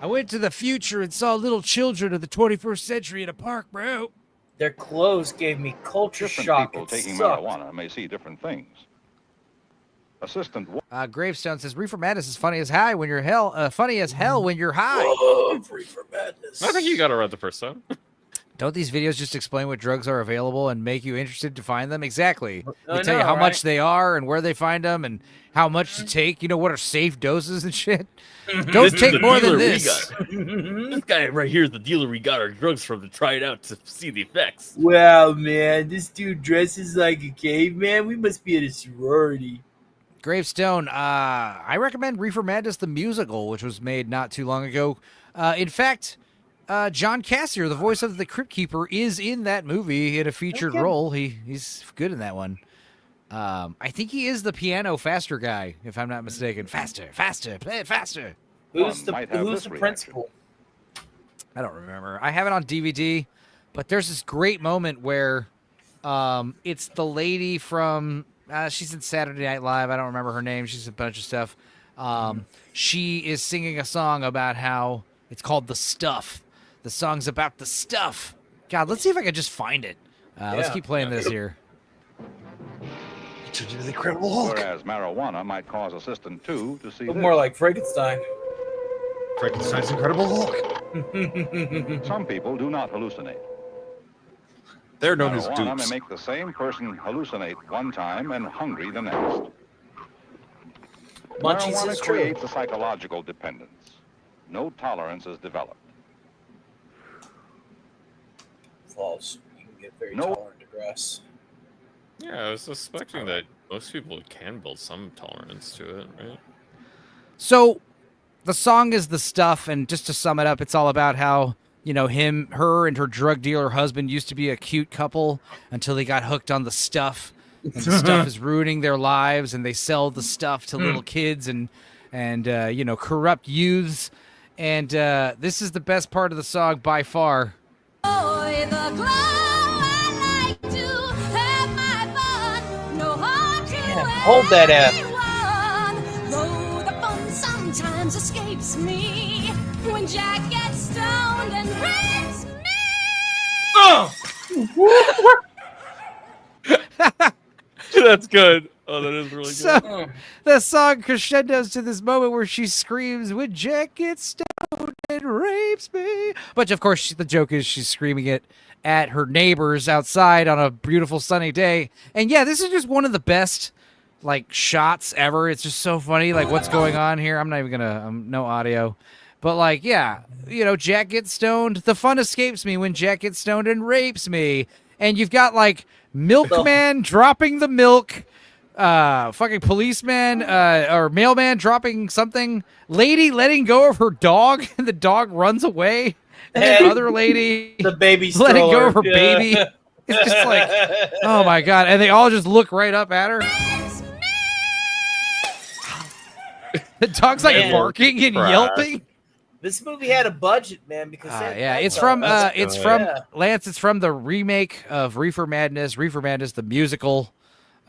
I went to the future and saw little children of the 21st century in a park, bro. Their clothes gave me culture Different shock. people It taking sucked. marijuana may see different things. Assistant Gravestone says Reefer Madness is funny as high when you're funny as hell when you're high. Reefer Madness. I think you got it right the first time. Don't these videos just explain what drugs are available and make you interested to find them? Exactly. They I tell you know, how right? much they are and where they find them and how much to take. You know what are safe doses and shit? Don't take more than this. This guy right here is the dealer we got our drugs from to try it out to see the effects. Wow, man, this dude dresses like a caveman. We must be at a sorority. Gravestone, I recommend Reefer Madness the musical, which was made not too long ago. In fact, John Cassier, the voice of the Crypt Keeper, is in that movie in a featured role. He's good in that one. I think he is the piano faster guy, if I'm not mistaken. Faster, play it faster. Who's the principal? I don't remember. I have it on DVD, but there's this great moment where it's the lady from she's in Saturday Night Live. I don't remember her name. She's a bunch of stuff. She is singing a song about how it's called The Stuff. The song's about the stuff. God, let's see if I can just find it. Let's keep playing this here. the Incredible Hulk. Whereas marijuana might cause Assistant 2 to see Look this. more like Frankenstein. Frankenstein's Incredible Hulk. Some people do not hallucinate. They're known as Marijuana dupes. may make the same person hallucinate one time and hungry the next. Munchies Marijuana is true. creates a psychological dependence. No tolerance is developed. False. You can get very No. tolerant to grass. Yeah, I was suspecting that most people can build some tolerance to it, right? So the song is The Stuff, and just to sum it up, it's all about how, you know, her and her drug dealer husband used to be a cute couple until they got hooked on the stuff. And the stuff is ruining their lives, and they sell the stuff to little kids and you know, corrupt youths. And this is the best part of the song by far. Damn, hold that app. sometimes escapes me when Jack gets stoned and rapes me. Oh! That's good. Oh, that is really good. So the song crescendos to this moment where she screams, "When Jack gets stoned and rapes me," but of course the joke is she's screaming it at her neighbors outside on a beautiful sunny day. And yeah, this is just one of the best like shots ever. It's just so funny, like what's going on here. I'm not even gonna no audio, but like, yeah, you know, Jack gets stoned, the fun escapes me when Jack gets stoned and rapes me. And you've got like milkman dropping the milk, fucking policeman or mailman dropping something, lady letting go of her dog and the dog runs away, and then other lady the baby letting go stroller. of her baby. It's just like, oh my god, and they all just look right up at her. The dog's like Man. barking and yelping. This movie had a budget, man, because Yeah, it's from Lance. It's from the remake of Reefer Madness, the musical.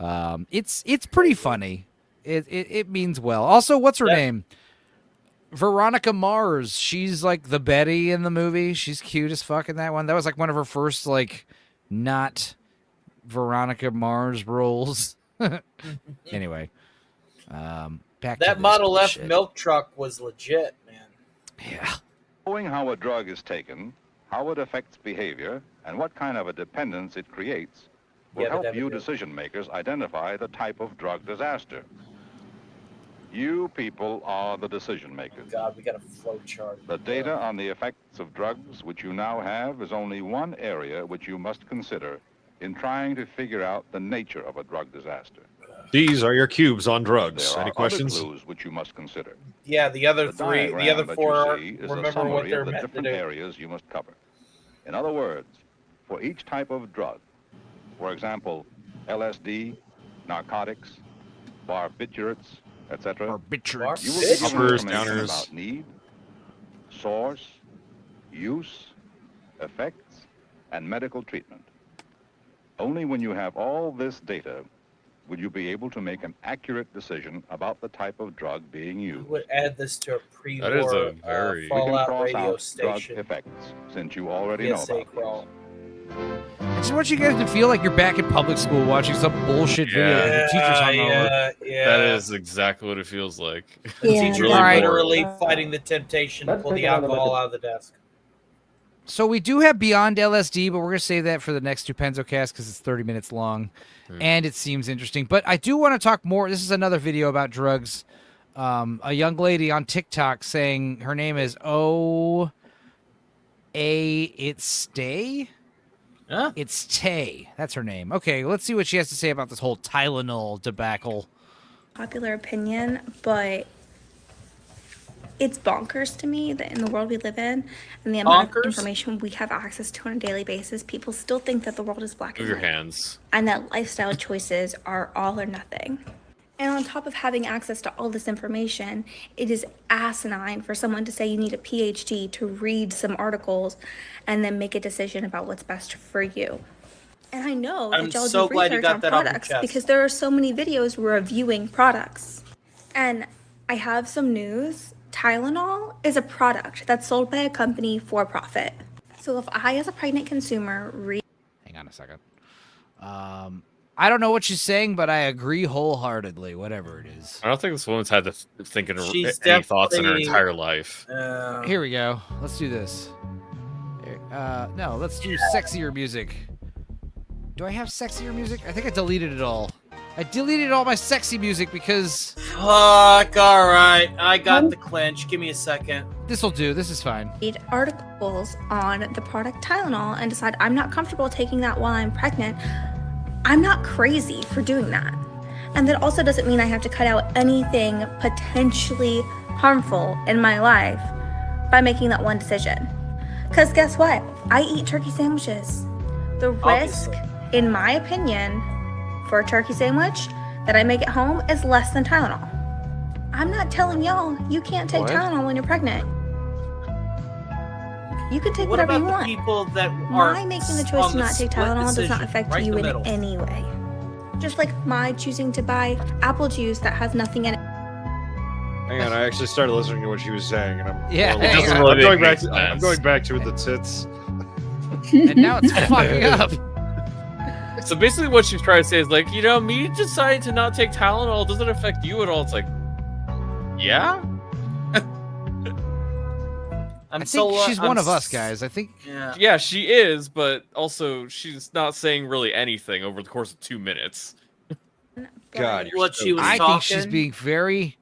It's pretty funny. It means well. Also, what's her name? Veronica Mars. She's like the Betty in the movie. She's cute as fuck in that one. That was like one of her first like not Veronica Mars roles. Anyway, back to That this Model F bullshit. milk truck was legit, man. Yeah. Knowing how a drug is taken, how it affects behavior, and what kind of a dependence it creates will help you decision makers identify the type of drug disaster. You people are the decision makers. God, we got a flow chart. The data on the effects of drugs which you now have is only one area which you must consider in trying to figure out the nature of a drug disaster. These are your cubes on drugs. There Any are questions? other clues which you must consider. Yeah, the other three, the diagram other that four you are, see is remember a summary what they're of the meant to different do. areas you must cover. In other words, for each type of drug, for example, LSD, narcotics, barbiturates, etc., you will be given Uppers, information downers. about need, source, use, effects, and medical treatment. Only when you have all this data will you be able to make an accurate decision about the type of drug being used. Would add this to a pre-war That is a very- We can Fallout cross radio out drug station. effects, since you already know PSA about crawl. I just want you guys to feel like you're back in public school watching some bullshit video that your teacher's hungover. That is exactly what it feels like. The teacher's All right. literally fighting the temptation to pull the alcohol out of the desk. So we do have Beyond LSD, but we're going to save that for the next Tupenzo cast because it's 30 minutes long, and it seems interesting. But I do want to talk more. This is another video about drugs. A young lady on TikTok saying her name is It's Tay? Huh? It's Tay. That's her name. Okay, let's see what she has to say about this whole Tylenol debacle. Popular opinion, but it's bonkers to me that in the world we live in and the amount of information we have access to on a daily basis, people still think that the world is black Move and your white hands. and that lifestyle choices are all or nothing. And on top of having access to all this information, it is asinine for someone to say you need a PhD to read some articles and then make a decision about what's best for you. And I know I'm that y'all so do glad you research got on that off your products chest. because there are so many videos reviewing products. And I have some news. Tylenol is a product that's sold by a company for profit. So if I, as a pregnant consumer, Hang on a second. I don't know what she's saying, but I agree wholeheartedly, whatever it is. I don't think this woman's had to think in She's any thoughts in her definitely- entire life. Here we go. Let's do this. No, let's do sexier music. Do I have sexier music? I think I deleted it all. I deleted all my sexy music because... Fuck, alright. I got the clinch. Give me a second. This'll do. This is fine. read articles on the product Tylenol and decide I'm not comfortable taking that while I'm pregnant, I'm not crazy for doing that. And that also doesn't mean I have to cut out anything potentially harmful in my life by making that one decision. Because guess what? I eat turkey sandwiches. The risk, in my opinion, for a turkey sandwich that I make at home is less than Tylenol. I'm not telling y'all you can't take What? Tylenol when you're pregnant. You can take What whatever about you the want. people that are My making the choice on to the not take split Tylenol does not decision, affect right in you the in middle? any way. Just like my choosing to buy apple juice that has nothing in it. Hang on, I I actually started listening to what she was saying, and I'm Yeah, I'm, it doesn't I'm really going make back. To, I'm sense. going back to the tits. And now it's fucking up. So basically, what she's trying to say is like, me deciding to not take Tylenol doesn't affect you at all. It's like, yeah. I think she's one of us, guys. I think. Yeah, she is, but also she's not saying really anything over the course of 2 minutes. God, you're What so she was I think she's talking? being very.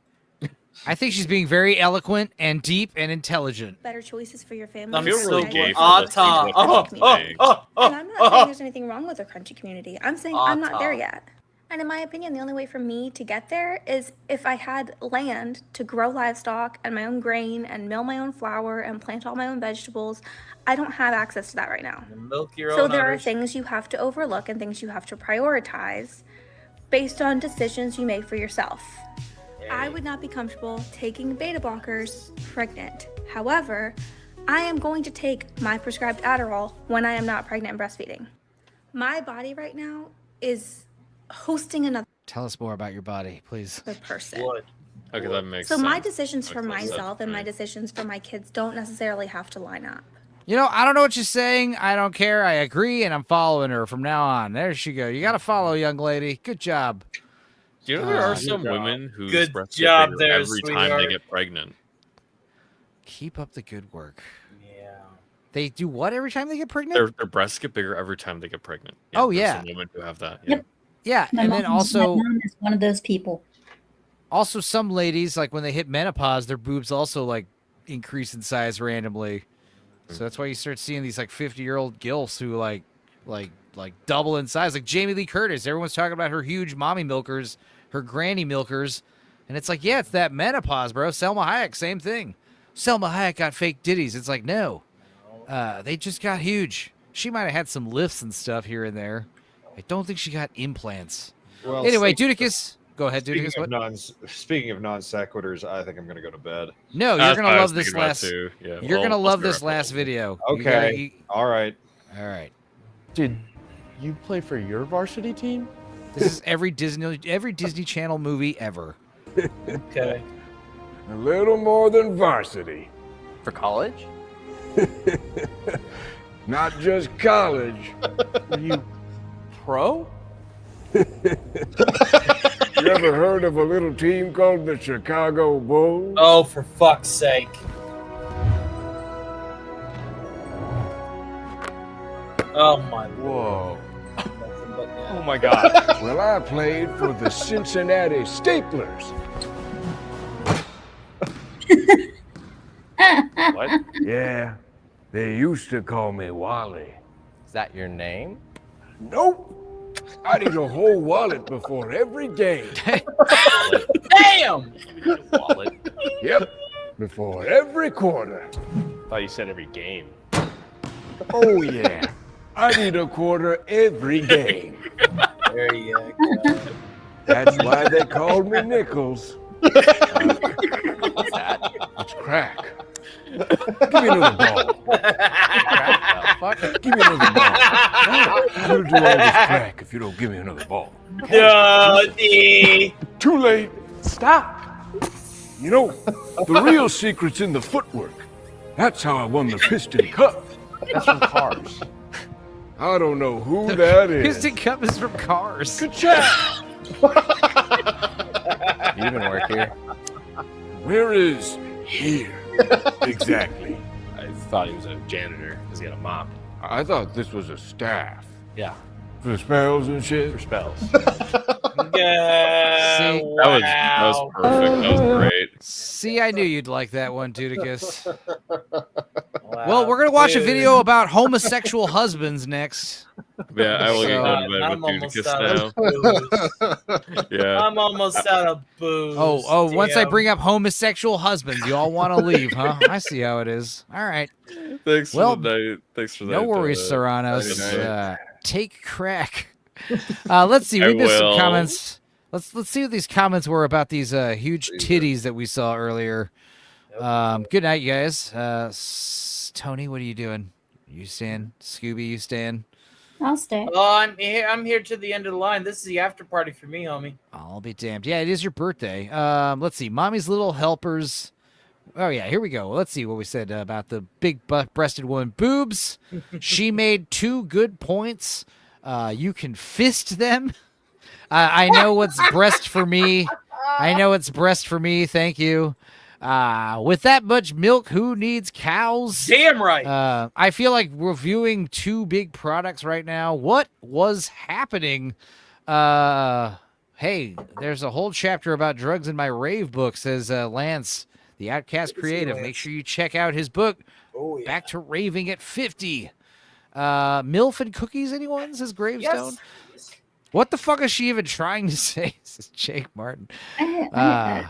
I think she's being very eloquent and deep and intelligent. better choices for your family. I feel and really I gay want for to listening to protect what the she's crunchy community. saying. And I'm not saying there's anything wrong with the crunchy community. I'm saying I'm not there Ta. yet. And in my opinion, the only way for me to get there is if I had land to grow livestock and my own grain and mill my own flour and plant all my own vegetables. I don't have access to that right now. Milk your So own there are udders. things you have to overlook and things you have to prioritize based on decisions you make for yourself. I would not be comfortable taking beta blockers pregnant. However, I am going to take my prescribed Adderall when I am not pregnant and breastfeeding. My body right now is hosting another Tell us more about your body, please. person. Okay, that makes So sense. my decisions for Makes sense. myself and my decisions for my kids don't necessarily have to line up. I don't know what she's saying. I don't care. I agree, and I'm following her from now on. There she go. You got to follow, young lady. Good job. Do you know there are Good some job. women whose Good breasts job get bigger there, every time they sweetheart. get pregnant? Keep up the good work. Yeah. They do what every time they get pregnant? Their breasts get bigger every time they get pregnant. Oh, there's yeah. some women who have that. Yep. Yeah, My and then my also mom is one of those people. some ladies, like when they hit menopause, their boobs also like increase in size randomly. So that's why you start seeing these like 50-year-old gilfs who like double in size. Like Jamie Lee Curtis. Everyone's talking about her huge mommy milkers, her granny milkers. And it's like, yeah, it's that menopause, bro. Selma Hayek, same thing. Selma Hayek got fake ditties. It's like, no. They just got huge. She might have had some lifts and stuff here and there. I don't think she got implants. Well, Anyway, speaking Dudicus. Go ahead, Dudicus. What? Speaking of non sequiturs, I think I'm going to go to bed. No, you're That's gonna what I love was this thinking about last. too. Yeah, You're well, gonna let's love be this careful. last video. Okay. All right. All right. Did you play for your varsity team? This is every Disney Channel movie ever. Okay. A little more than varsity. For college? Not just college. Were you pro? You ever heard of a little team called the Chicago Bulls? Oh, for fuck's sake. Oh my. Whoa. Nothing but that. Oh my god. Well, I played for the Cincinnati Staplers. What? Yeah, they used to call me Wally. Is that your name? Nope. I'd eat a whole wallet before every game. Damn! Wallet. Yep, before every quarter. Thought you said every game. Oh, yeah. I'd eat a quarter every game. There you go. That's why they called me Nichols. What's that? It's crack. Give me another ball. Fuck. Give me another ball. You'll do all this crack if you don't give me another ball. Daddy. Too late. Stop. You know, the real secret's in the footwork. That's how I won the Piston Cup. That's from Cars. I don't know who that is. Piston Cup is from Cars. Good chat. You even work here? Where is here exactly? I thought he was a janitor because he had a mop. I thought this was a staff. Yeah, For spells and shit. for spells. Yeah. See, That was perfect. That was great. See, I knew you'd like that one, Dudicus. Wow, Well, we're gonna watch a dude. video about homosexual husbands next. Yeah, I will get So- going to bed I'm with almost Dudicus out now. of booze. Yeah. I'm almost out of booze. Oh, once I damn. bring up homosexual husbands, you all want to leave, huh? I see how it is. All right. Thanks Well, for the night. Thanks for that. No worries, Good Serranos. night. Take crack. Let's see. We I missed some will. comments. Let's see what these comments were about these huge titties that we saw earlier. Good night, you guys. Tony, what are you doing? You stand. Scooby, you stand. I'll stay. Oh, I'm here to the end of the line. This is the after party for me, homie. I'll be damned. Yeah, it is your birthday. Let's see. Mommy's Little Helpers. Oh, yeah, here we go. Let's see what we said about the big breasted woman. Boobs. She made 2 good points. You can fist them. I know what's breast for me. I know it's breast for me. Thank you. With that much milk, who needs cows? Damn right. I feel like reviewing 2 big products right now. What was happening? Hey, there's a whole chapter about drugs in my rave book, says Lance, the Outcast Creative. Make sure you check out his book, Back to Raving at 50. MILF and Cookies, anyone? Says Gravestone. Yes. What the fuck is she even trying to say? Says Jake Martin. I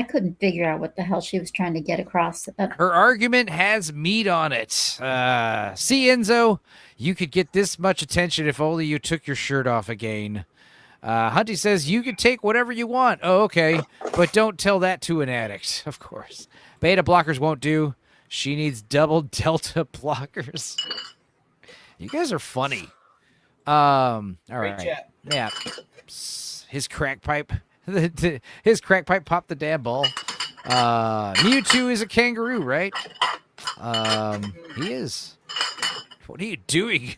couldn't figure out what the hell she was trying to get across. Her argument has meat on it. See, Enzo, you could get this much attention if only you took your shirt off again. Hunty says, you can take whatever you want. Oh, okay. But don't tell that to an addict, of course. Beta blockers won't do. She needs double delta blockers. You guys are funny. All right. Chat. Yeah. His crack pipe. His crack pipe popped the damn ball. Mewtwo is a kangaroo, right? He is. What are you doing,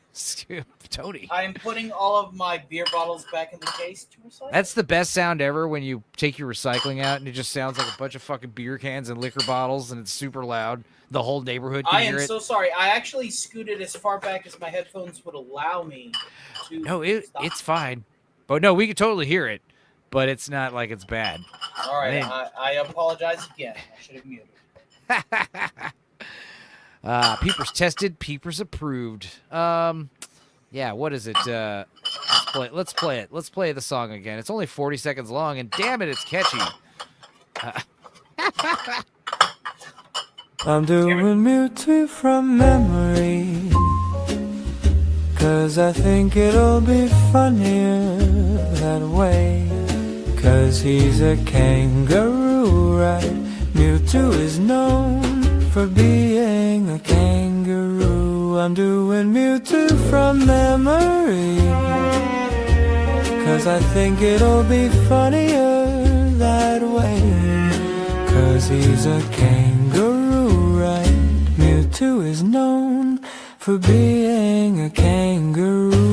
Tony? I'm putting all of my beer bottles back in the case to recycle. That's the best sound ever when you take your recycling out and it just sounds like a bunch of fucking beer cans and liquor bottles and it's super loud. The whole neighborhood can I hear am it. so sorry. I actually scooted as far back as my headphones would allow me to. No, stop. it's fine. But no, we can totally hear it. But it's not like it's bad. All right, Man. I apologize again. I should have muted. Peepers tested, Peepers approved. Yeah, what is it? Let's play it. Let's play the song again. It's only 40 seconds long, and damn it, it's catchy. I'm doing Mewtwo from memory, 'cause I think it'll be funnier that way. 'Cause he's a kangaroo, right? Mewtwo is known for being a kangaroo. I'm doing Mewtwo from memory, 'cause I think it'll be funnier that way. 'Cause he's a kangaroo, right? Mewtwo is known for being a kangaroo.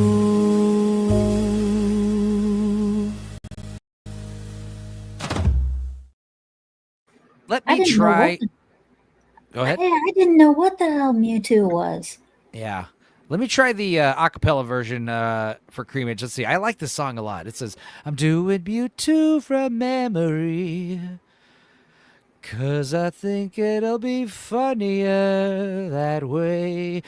Let me try. Go ahead. I didn't know what the hell Mewtwo was. Yeah. Let me try the acapella version for Creamage. Let's see. I like this song a lot. It says, I'm doing Mewtwo from memory, 'cause I think it'll be funnier that way.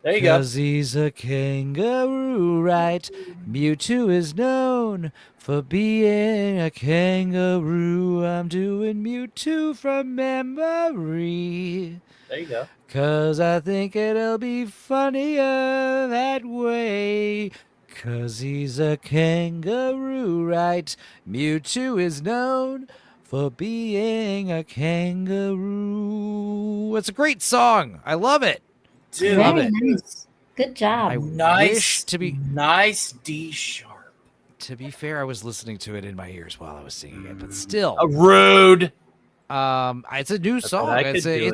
There you go. 'Cause he's a kangaroo, right? Mewtwo is known for being a kangaroo. I'm doing Mewtwo from memory, There you go. 'cause I think it'll be funnier that way. 'Cause he's a kangaroo, right? Mewtwo is known for being a kangaroo. It's a great song. I love it. Dude, love Very it. nice. Good job. I Nice. wish to be Nice D sharp. to be fair, I was listening to it in my ears while I was singing it, but still. Rude. It's a new song. I could It's do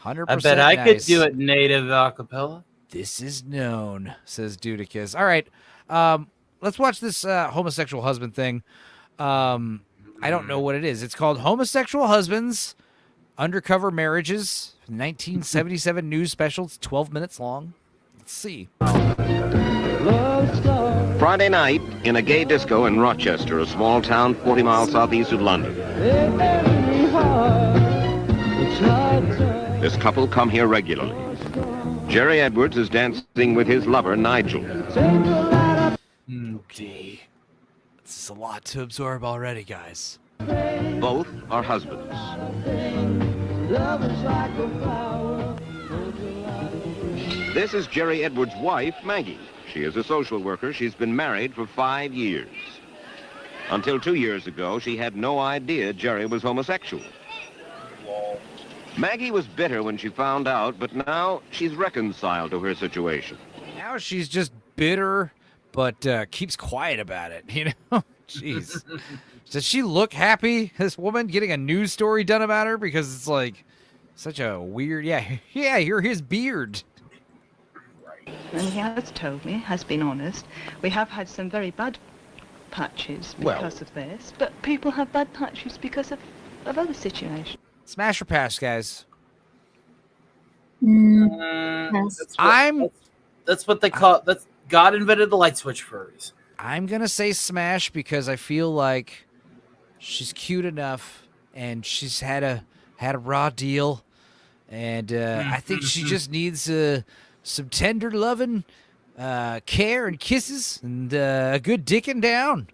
100% I bet I could nice. do it native acapella. This is known, says Dudicus. All right. Let's watch this homosexual husband thing. I don't know what it is. It's called Homosexual Husbands, Undercover Marriages, 1977 news special. It's 12 minutes long. Let's see. Friday night in a gay disco in Rochester, a small town 40 miles southeast of London. This couple come here regularly. Jerry Edwards is dancing with his lover, Nigel. Okay. This is a lot to absorb already, guys. Both are husbands. This is Jerry Edwards' wife, Maggie. She is a social worker. She's been married for 5 years. Until 2 years ago, she had no idea Jerry was homosexual. Maggie was bitter when she found out, but now she's reconciled to her situation. now she's just bitter, but keeps quiet about it. You know, jeez. Does she look happy? This woman getting a news story done about her because it's like such a weird. Yeah, you're his beard. And he has told me, has been honest. We have had some very bad patches because of this, but people have bad patches because of other situations. Smash or pass, guys. That's what they call. That's God invented the light switch for a reason. I'm gonna say smash because I feel like she's cute enough and she's had a raw deal, and I think she just needs some tender loving, care and kisses and a good dicking down.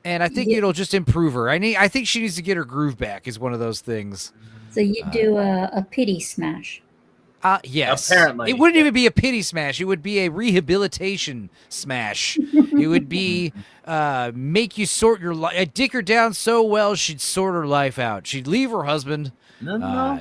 And I think it'll just improve her. I think she needs to get her groove back. Is one of those things. So you do a pity smash. Yes. Apparently. It wouldn't even be a pity smash. It would be a rehabilitation smash. It would be make you sort your life. Dick her down so well she'd sort her life out. She'd leave her husband. No.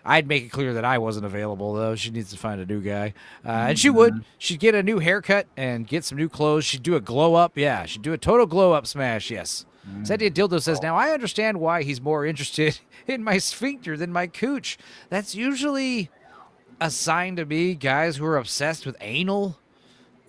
I'd make it clear that I wasn't available, though. She needs to find a new guy. And she would. She'd get a new haircut and get some new clothes. She'd do a glow up. Yeah, she'd do a total glow up smash. Yes. Cynthia Dildo says, now I understand why he's more interested in my sphincter than my cooch. That's usually a sign to me, guys who are obsessed with anal.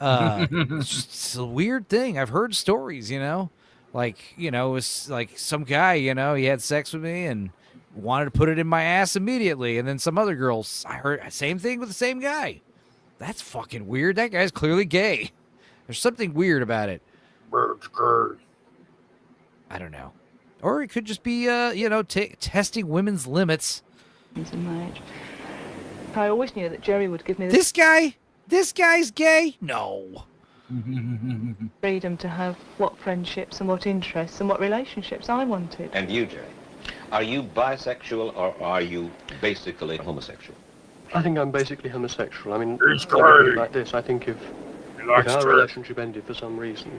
It's a weird thing. I've heard stories, you know, like, you know, it was like some guy, you know, he had sex with me and wanted to put it in my ass immediately. And then some other girls, I heard same thing with the same guy. That's fucking weird. That guy's clearly gay. There's something weird about it. I don't know. Or it could just be, you know, testing women's limits. I always knew that Jerry would give me This guy's gay? No. freedom to have what friendships and what interests and what relationships I wanted. And you, Jerry? Are you bisexual or are you basically homosexual? I think I'm basically homosexual. I mean, He's like this, I think if likes our to- relationship ended for some reason,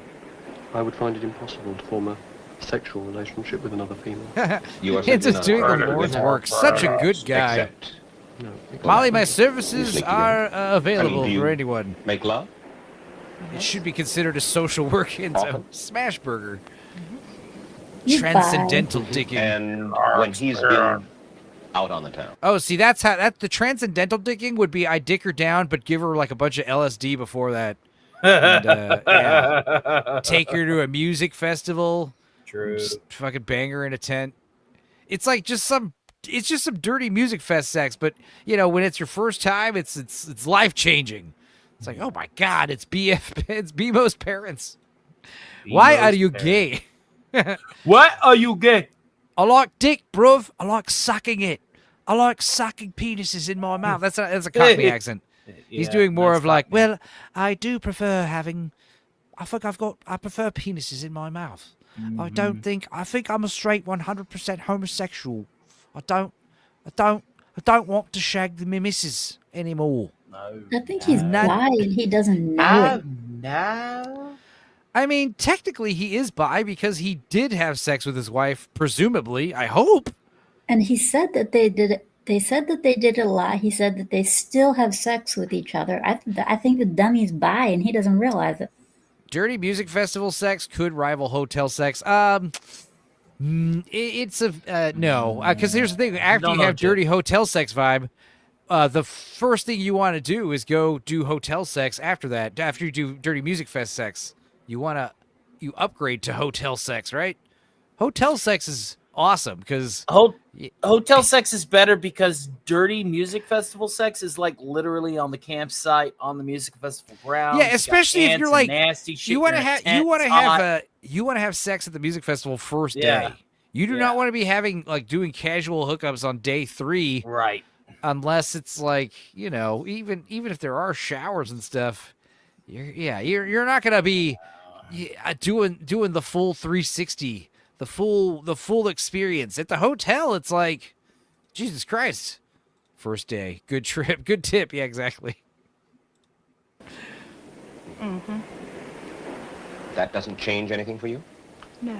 I would find it impossible to form a sexual relationship with another female. You are It's just simply doing not the Lord's partnered work. with Such a her, good guy. except- No. Molly, my services sleep are together. available do you for anyone. Make love? It should be considered a social work in a smash burger. You Transcendental dicking. And when he's been out on the town. Oh, see, that's how the transcendental dicking would be. I dick her down, but give her like a bunch of LSD before that. And, yeah. Take her to a music festival. True. Just fucking bang her in a tent. It's like just some dirty music fest sex, but you know, when it's your first time, it's life changing. It's like, oh my god, it's BMO's parents. Why are you gay? Why are you gay? I like dick, bruv. I like sucking it. I like sucking penises in my mouth. That's a Cockney accent. He's Yeah, doing more that's of like, Cockney. well, I do prefer having. I prefer penises in my mouth. I think I'm a straight 100% homosexual. I don't want to shag the missus anymore. No. I think he's bi and he doesn't know it. No. I mean, technically he is bi because he did have sex with his wife, presumably. I hope. And he said that they did it. They said that they did it a lot. He said that they still have sex with each other. I think the dummy's bi and he doesn't realize it. Dirty music festival sex could rival hotel sex. It's a no, because here's the thing: after you have dirty hotel sex vibe, the first thing you want to do is go do hotel sex. After that, after you do dirty music fest sex, you upgrade to hotel sex, right? Hotel sex is awesome because hotel sex is better because dirty music festival sex is like literally on the campsite on the music festival ground. yeah, especially if you're like nasty shit. you want to have sex at the music festival first Yeah. day. You do not want to be doing casual hookups on day 3, right? Unless it's like, you know, even if there are showers and stuff, you're not gonna be doing the full 360. The full experience. At the hotel, it's like, Jesus Christ. First day. Good trip. Good tip. Yeah, exactly. Mm-hmm. That doesn't change anything for you? No.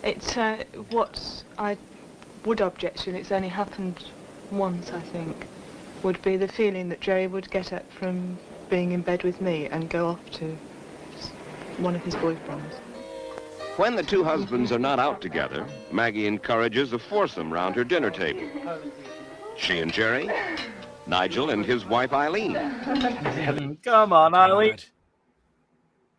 It's what I would object to, and it's only happened once, I think, would be the feeling that Jerry would get up from being in bed with me and go off to one of his boyfriends. When the two husbands are not out together, Maggie encourages a foursome round her dinner table. She and Jerry, Nigel and his wife Eileen. Come on, Eileen.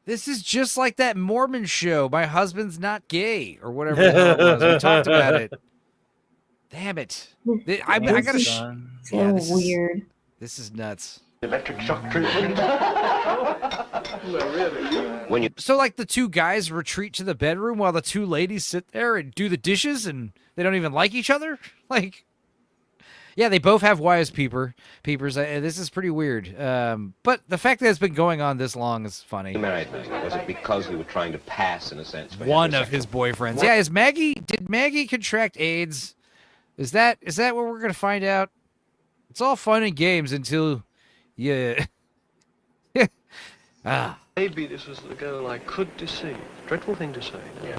This is just like that Mormon show, My Husband's Not Gay, or whatever the hell it was. We talked about it. Damn it. I gotta... So weird. This is nuts. Electric shock treatment. When you So, like, the two guys retreat to the bedroom while the two ladies sit there and do the dishes, and they don't even like each other? Like, yeah, they both have wives peepers. This is pretty weird. But the fact that it's been going on this long is funny. married me, was it because you were trying to pass, in a sense, for One of his boyfriends. Yeah, did Maggie contract AIDS? Is that what we're going to find out? It's all fun and games until you... Maybe this was the girl I could deceive. Dreadful thing to say. Yeah.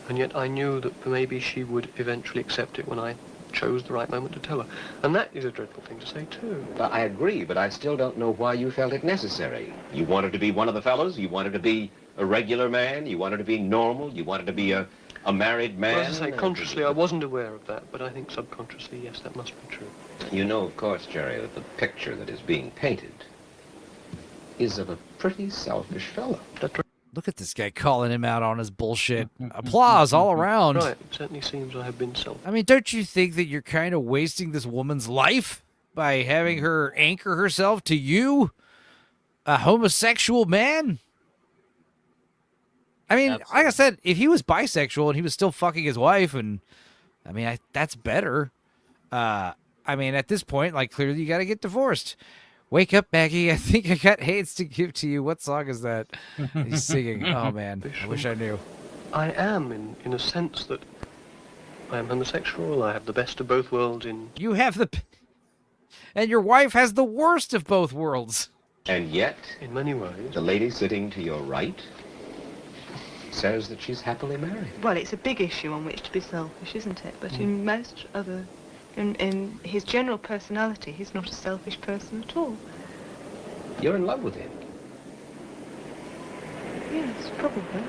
And yet I knew that maybe she would eventually accept it when I chose the right moment to tell her. And that is a dreadful thing to say, too. Well, I agree, but I still don't know why you felt it necessary. You wanted to be one of the fellas? You wanted to be a regular man? You wanted to be normal? You wanted to be a married man? Well, as I say, consciously I wasn't aware of that, but I think subconsciously, yes, that must be true. You know, of course, Jerry, that the picture that is being painted is of a pretty selfish fellow. Look at this guy calling him out on his bullshit. Applause all around. Right, it certainly seems I have been selfish. I mean, don't you think that you're kind of wasting this woman's life by having her anchor herself to you, a homosexual man? I mean, Absolutely. like I said, if he was bisexual and he was still fucking his wife, and I mean, that's better. I mean, at this point, like, clearly you got to get divorced. Wake up, Maggie. I think I got AIDS to give to you. What song is that he's singing? Oh, man. I wish I knew. I am, in a sense that I am homosexual. I have the best of both worlds in... You have the... And your wife has the worst of both worlds. And yet, in many ways, the lady sitting to your right says that she's happily married. Well, it's a big issue on which to be selfish, isn't it? But in most other... In his general personality, he's not a selfish person at all. You're in love with him. Yes, probably.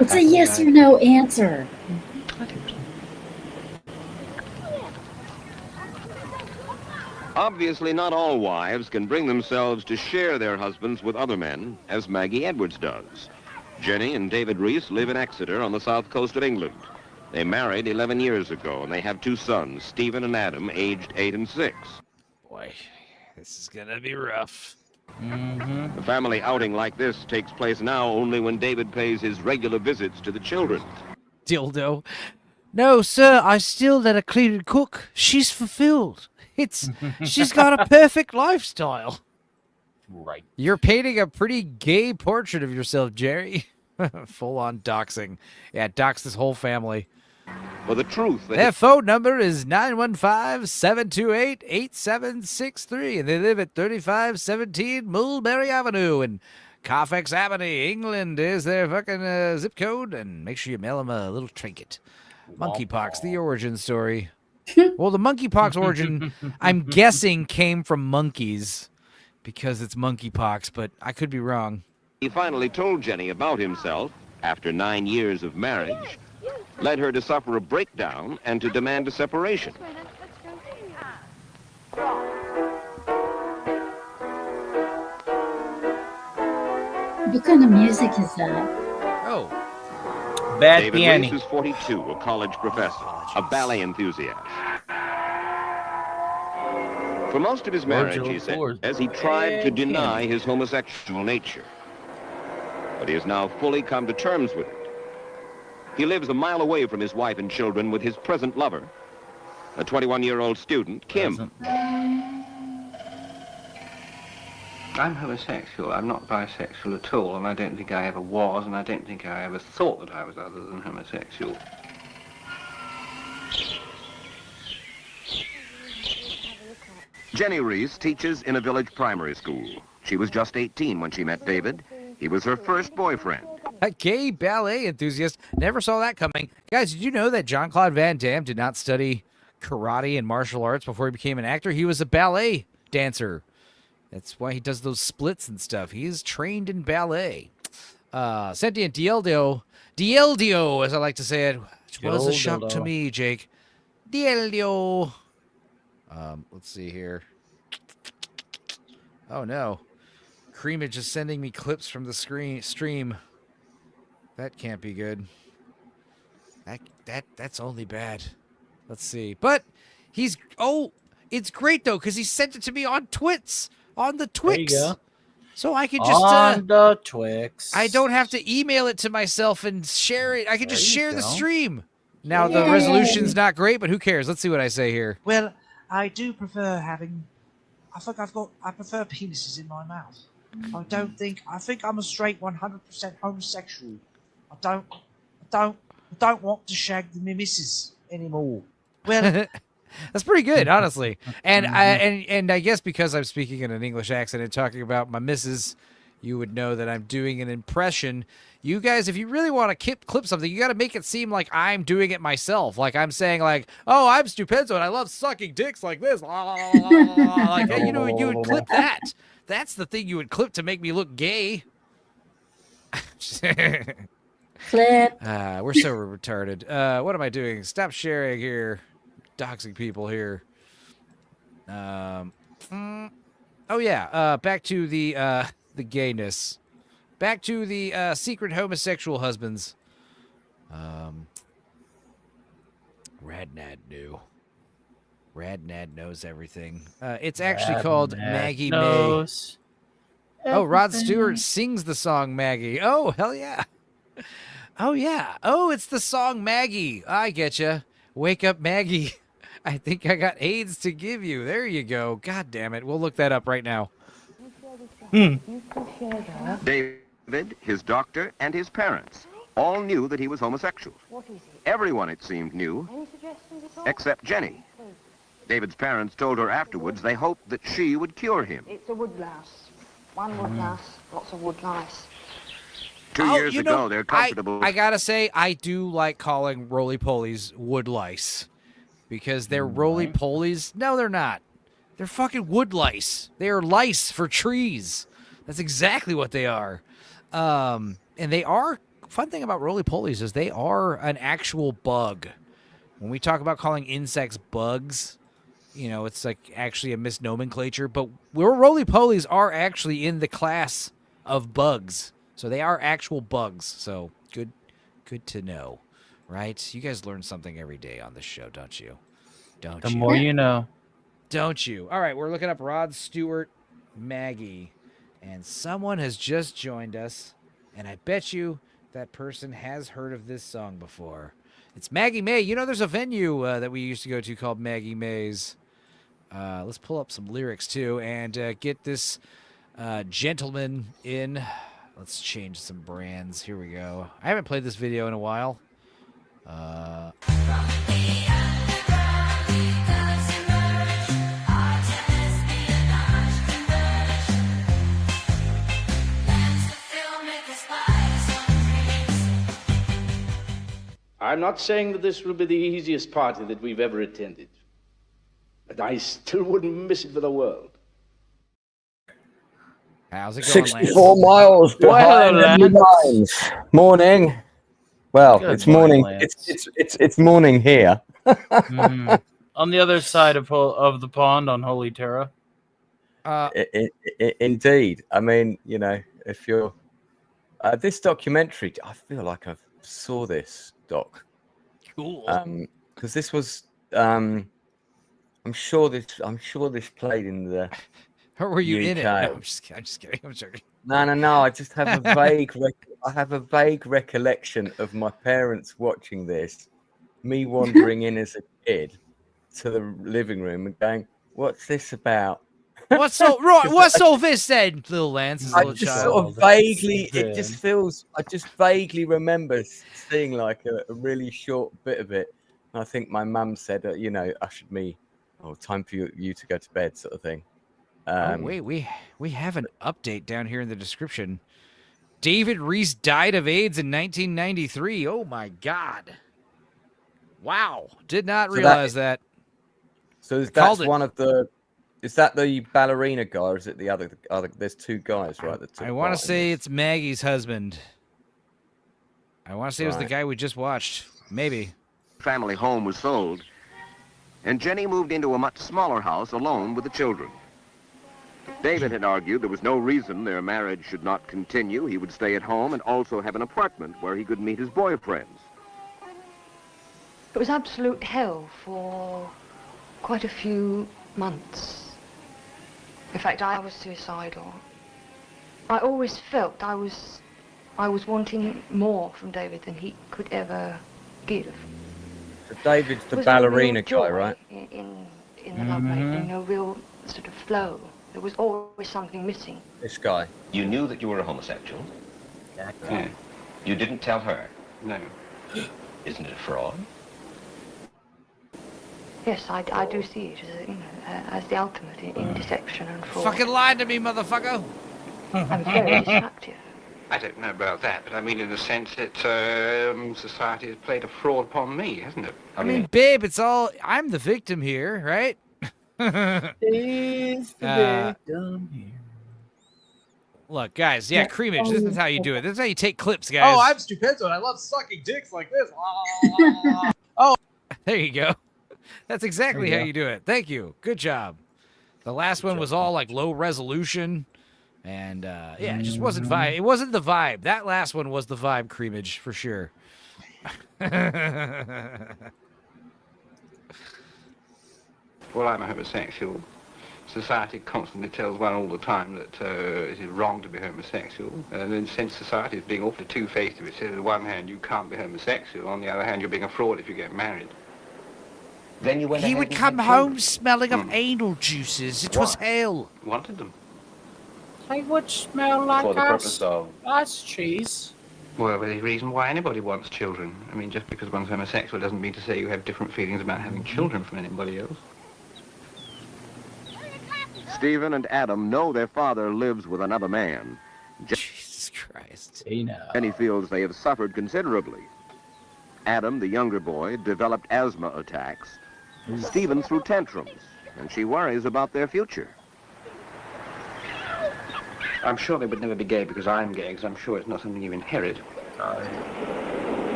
It's a yes or no answer. I think so. Obviously, not all wives can bring themselves to share their husbands with other men, as Maggie Edwards does. Jenny and David Reese live in Exeter on the south coast of England. They married 11 years ago, and they have two sons, Stephen and Adam, aged 8 and 6. Boy, this is going to be rough. A family outing like this takes place now only when David pays his regular visits to the children. Dildo. No, sir, I still let her clean and cook. She's fulfilled. She's got a perfect lifestyle. Right. You're painting a pretty gay portrait of yourself, Jerry. Full-on doxing. Yeah, dox this whole family. For the truth... Their phone number is 915-728-8763, and they live at 3517 Mulberry Avenue in Carfax Avenue, England is their fucking zip code, and make sure you mail them a little trinket. Monkeypox, the origin story. Well, the monkeypox origin, I'm guessing, came from monkeys because it's monkeypox, but I could be wrong. He finally told Jenny about himself after 9 years of marriage, led her to suffer a breakdown and to demand a separation. What kind of music is that? Oh. Bad David piano. Reese is 42, a college professor, a ballet enthusiast. For most of his marriage, he says, he tried to deny his homosexual nature. But he has now fully come to terms with it. He lives a mile away from his wife and children with his present lover, a 21-year-old student, Kim. I'm homosexual. I'm not bisexual at all, and I don't think I ever was, and I don't think I ever thought that I was other than homosexual. Jenny Reese teaches in a village primary school. She was just 18 when she met David. He was her first boyfriend. A gay ballet enthusiast. Never saw that coming. Guys, did you know that Jean-Claude Van Damme did not study karate and martial arts before he became an actor? He was a ballet dancer. That's why he does those splits and stuff. He is trained in ballet. Sentient Dieldio, as I like to say it, which was a shock to me, Jake. Dieldio. Let's see here. Oh no, Creamage is sending me clips from the stream. That can't be good. That's only bad. Let's see. But he's it's great though because he sent it to me on Twix, on the Twix. There you go. So I can just on the Twix. I don't have to email it to myself and share it. I can just share the stream. Now the resolution's not great, but who cares? Let's see what I say here. Well, I do prefer having. I prefer penises in my mouth. I think I'm a straight 100% homosexual. I don't want to shag the missus anymore. Well, that's pretty good, honestly. And I guess because I'm speaking in an English accent and talking about my missus, you would know that I'm doing an impression. You guys, if you really want to clip something, you got to make it seem like I'm doing it myself. Like I'm saying, like, "Oh, I'm Stupendo and I love sucking dicks like this." Like you know, you would clip that. That's the thing you would clip to make me look gay. Clip. We're so retarded. What am I doing? Stop sharing here. Doxing people here. Oh yeah. Back to the gayness. Back to the secret homosexual husbands. Radnad knew. Radnad knows everything. It's actually called Maggie knows May. Oh, Rod Stewart sings the song Maggie. Oh, hell yeah. Oh, yeah. Oh, it's the song Maggie. I get you. Wake up, Maggie. I think I got AIDS to give you. There you go. God damn it. We'll look that up right now. David, his doctor, and his parents all knew that he was homosexual. Everyone, it seemed, knew, except Jenny. David's parents told her afterwards they hoped that she would cure him. It's a wood louse. One wood louse, lots of wood lice. 2 years ago, they're comfortable. I gotta say, I do like calling roly-polies wood lice. Because they're roly-polies. No, they're not. They're fucking wood lice. They are lice for trees. That's exactly what they are. And they are, fun thing about roly-polies is they are an actual bug. When we talk about calling insects bugs, you know, it's like actually a misnomenclature. But roly-polies are actually in the class of bugs. So they are actual bugs. So good to know, right? You guys learn something every day on this show, don't you? The more you know. Don't you? All right, we're looking up Rod Stewart, Maggie. And someone has just joined us. And I bet you that person has heard of this song before. It's Maggie May. You know, there's a venue that we used to go to called Maggie May's. Let's pull up some lyrics, too, and get this gentleman in. Let's change some brands. Here we go. I haven't played this video in a while. I'm not saying that this will be the easiest party that we've ever attended, but I still wouldn't miss it for the world. How's it going, 64 miles behind enemy lines. Morning. Well, it's morning. Lance. It's morning here. On the other side of the pond on Holy Terra. Indeed. I mean, you know, if you're this documentary, I feel like I saw this doc. Cool. Because this was, I'm sure this played in the. Or were you UK. in it? No, I'm just kidding. I'm joking. No. I just have a vague recollection of my parents watching this, me wandering in as a kid to the living room and going, "What's this about?" What's all this then, little Lance? I just sort of vaguely, it just feels. I just vaguely remember seeing like a really short bit of it. And I think my mum said, you know, ushered me, time for you to go to bed, sort of thing. Wait, we have an update down here in the description. David Reese died of AIDS in 1993. Oh my God! Wow, did not realize that. So that's one of the. Is that the ballerina guy, or is it the other? There's two guys, right? That took I want part to in say this. it's Maggie's husband. I want to say it was the Right. guy we just watched. Maybe. Family home was sold, and Jenny moved into a much smaller house alone with the children. David had argued there was no reason their marriage should not continue. He would stay at home and also have an apartment where he could meet his boyfriends. It was absolute hell for quite a few months. In fact, I was suicidal. I always felt I was wanting more from David than he could ever give. So David's the Was no real ballerina guy, joy right? In the lovemaking, no real sort of flow. There was always something missing. This guy. You knew that you were a homosexual? Exactly. You didn't tell her? No. Isn't it a fraud? Yes, I do see it as, as the ultimate in deception and fraud. Fucking lied to me, motherfucker. I'm very destructive. I don't know about that, but I mean in the sense that society has played a fraud upon me, hasn't it? I mean, babe, it's all I'm the victim here, right? He's the victim here. Look, guys, yeah, creamage. This is how you do it. This is how you take clips, guys. Oh, I'm stupendo, and I love sucking dicks like this. Oh, there you go. That's exactly There you how go. you do it. Thank you. Good job. The last one was all like low resolution, and yeah, it just wasn't vibe. It wasn't the vibe. That last one was the vibe, creamage for sure. Well, I'm a homosexual. Society constantly tells one all the time that it is wrong to be homosexual. And then since society is being awfully two-faced, it says on the one hand you can't be homosexual, on the other hand you're being a fraud if you get married. Then you went He ahead would and come had home children. smelling of anal juices. It was hell. Wanted them. They would smell like For the purpose of... us cheese. Well, there's a reason why anybody wants children. I mean, just because one's homosexual doesn't mean to say you have different feelings about having children from anybody else. Stephen and Adam know their father lives with another man. Jesus Christ. Jenny feels they have suffered considerably. Adam, the younger boy, developed asthma attacks. Stephen threw tantrums, and she worries about their future. I'm sure they would never be gay because I'm gay, because I'm sure it's not something you inherit.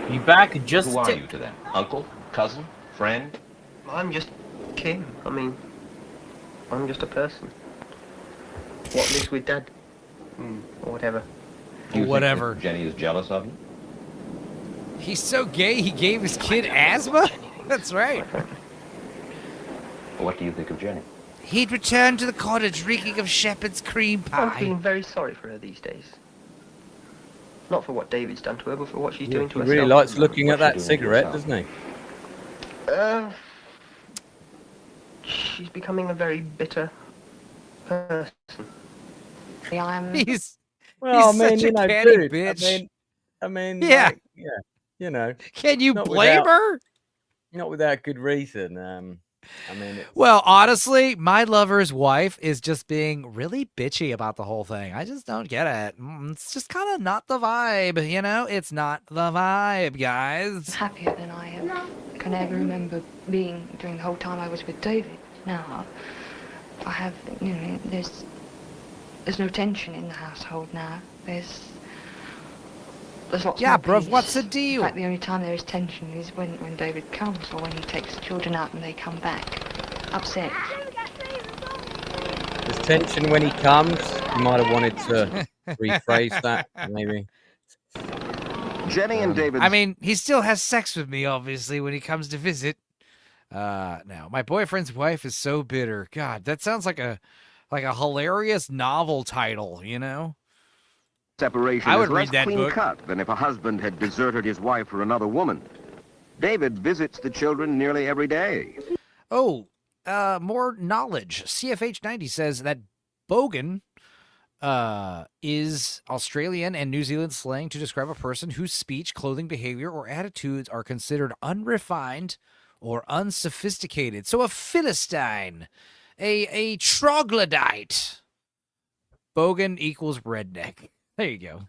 Be back in just Who are you to them? Uncle? Cousin? Friend? I'm just Kim. I mean, I'm just a person. What lives with Dad? Or whatever. Do you think Whatever. that Jenny is jealous of you? He's so gay, he gave his kid asthma? That's right. What do you think of Jenny? He'd return to the cottage reeking of shepherd's cream I'm pie. feeling very sorry for her these days. Not for what David's done to her, but for what she's Yeah, doing to he herself. really likes looking at that cigarette, doesn't he? She's becoming a very bitter person. He's Well, He's I mean, such a you know, catty dude. bitch. I mean, Yeah. like, yeah, you know. Can you not blame without- her? Not without good reason. I mean, Well, honestly, my lover's wife is just being really bitchy about the whole thing. I just don't get it. It's just kind of not the vibe, you know? It's not the vibe, guys. Happier than I can ever remember being during the whole time I was with David. Now, I have, you know, there's no tension in the household now. There's lots Yeah, more bruv, peace. what's the deal? In fact, the only time there is tension is when David comes or when he takes the children out and they come back upset. there's tension when he comes. You might have wanted to rephrase that, maybe. Jenny and David. I mean, he still has sex with me, obviously, when he comes to visit. Now, my boyfriend's wife is so bitter. God, that sounds like a hilarious novel title, you know? Separation I is would read less that clean book. cut than if a husband had deserted his wife for another woman. David visits the children nearly every day. Oh, more knowledge. CFH90 says that bogan is Australian and New Zealand slang to describe a person whose speech, clothing, behavior, or attitudes are considered unrefined or unsophisticated. So a Philistine, a troglodyte. Bogan equals redneck. There you go.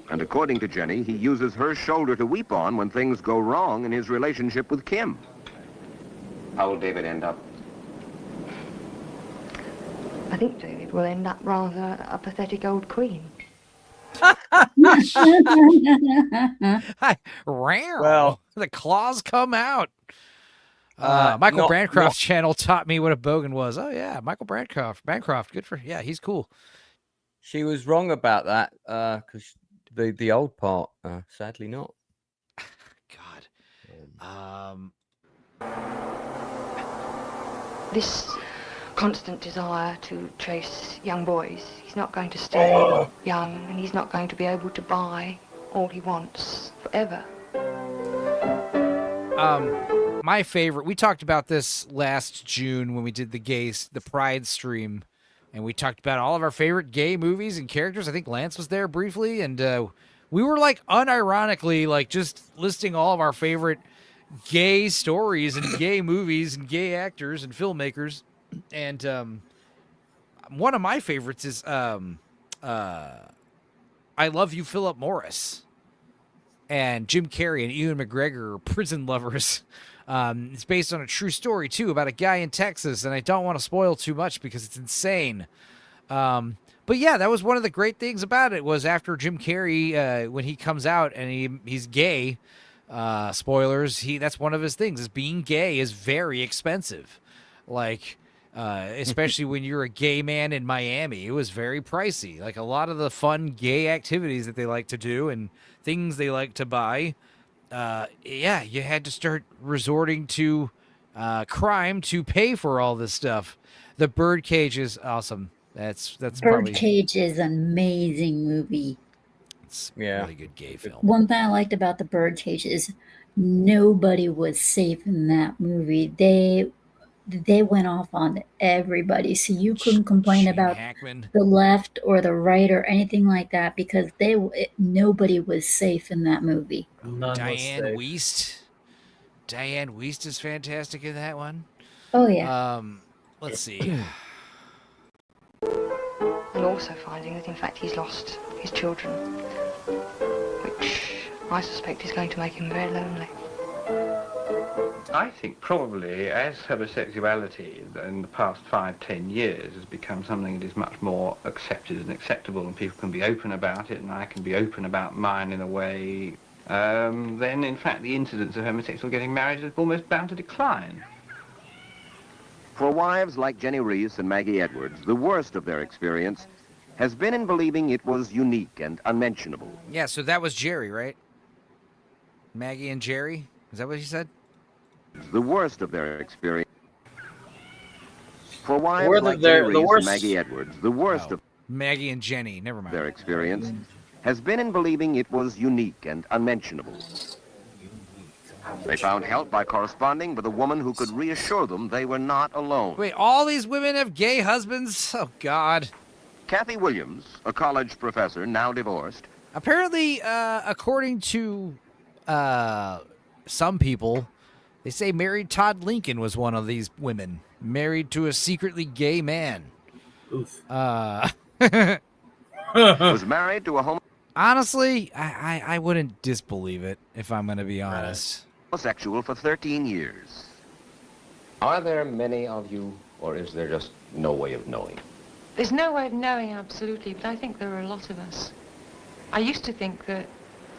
And according to Jenny, he uses her shoulder to weep on when things go wrong in his relationship with Kim. How will David end up? I think David will end up rather a pathetic old queen. Well, the claws come out. Michael Bancroft's channel taught me what a bogan was. Oh yeah, Michael Bancroft, good for he's cool. She was wrong about that because the old part, sadly not. This constant desire to chase young boys, he's not going to stay young, and he's not going to be able to buy all he wants forever. My favorite, we talked about this last June when we did the Pride stream, and we talked about all of our favorite gay movies and characters. I think Lance was there briefly, and we were like unironically like just listing all of our favorite gay stories and gay movies and gay actors and filmmakers. And one of my favorites is I Love You, Philip Morris. And Jim Carrey and Ewan McGregor are prison lovers. It's based on a true story, too, about a guy in Texas, and I don't want to spoil too much because it's insane. But yeah, that was one of the great things about it was after Jim Carrey, when he comes out and he's gay, spoilers, that's one of his things, is being gay is very expensive. Like, especially when you're a gay man in Miami, it was very pricey. Like a lot of the fun gay activities that they like to do and things they like to buy, yeah, you had to start resorting to crime to pay for all this stuff. The Birdcage is awesome. That's Birdcage is an amazing movie. It's a really good gay film. One thing I liked about the Birdcage is nobody was safe in that movie. They went off on everybody, so you couldn't complain about the left or the right or anything like that because nobody was safe in that movie. Diane Wiest is fantastic in that one. Oh yeah. Let's see. And also finding that in fact he's lost his children, which I suspect is going to make him very lonely. I think probably as homosexuality in the past 5-10 years has become something that is much more accepted and acceptable and people can be open about it and I can be open about mine in a way, then in fact the incidence of homosexual getting married is almost bound to decline. For wives like Jenny Reese and Maggie Edwards, the worst of their experience has been in believing it was unique and unmentionable. Yeah, so that was Jerry, right? Maggie and Jerry? Is that what he said? The worst of their experience. For wives like Jenny Reese and Maggie Edwards, the worst of Maggie and Jenny, never mind. Their experience has been in believing it was unique and unmentionable. They found help by corresponding with a woman who could reassure them they were not alone. Wait, all these women have gay husbands? Oh, God. Kathy Williams, a college professor, now divorced. Apparently, according to some people, they say married Todd Lincoln was one of these women, married to a secretly gay man. Oof. Was married to a Honestly, I wouldn't disbelieve it, if I'm going to be honest. homosexual for 13 years. Are there many of you, or is there just no way of knowing? There's no way of knowing absolutely, but I think there are a lot of us. I used to think that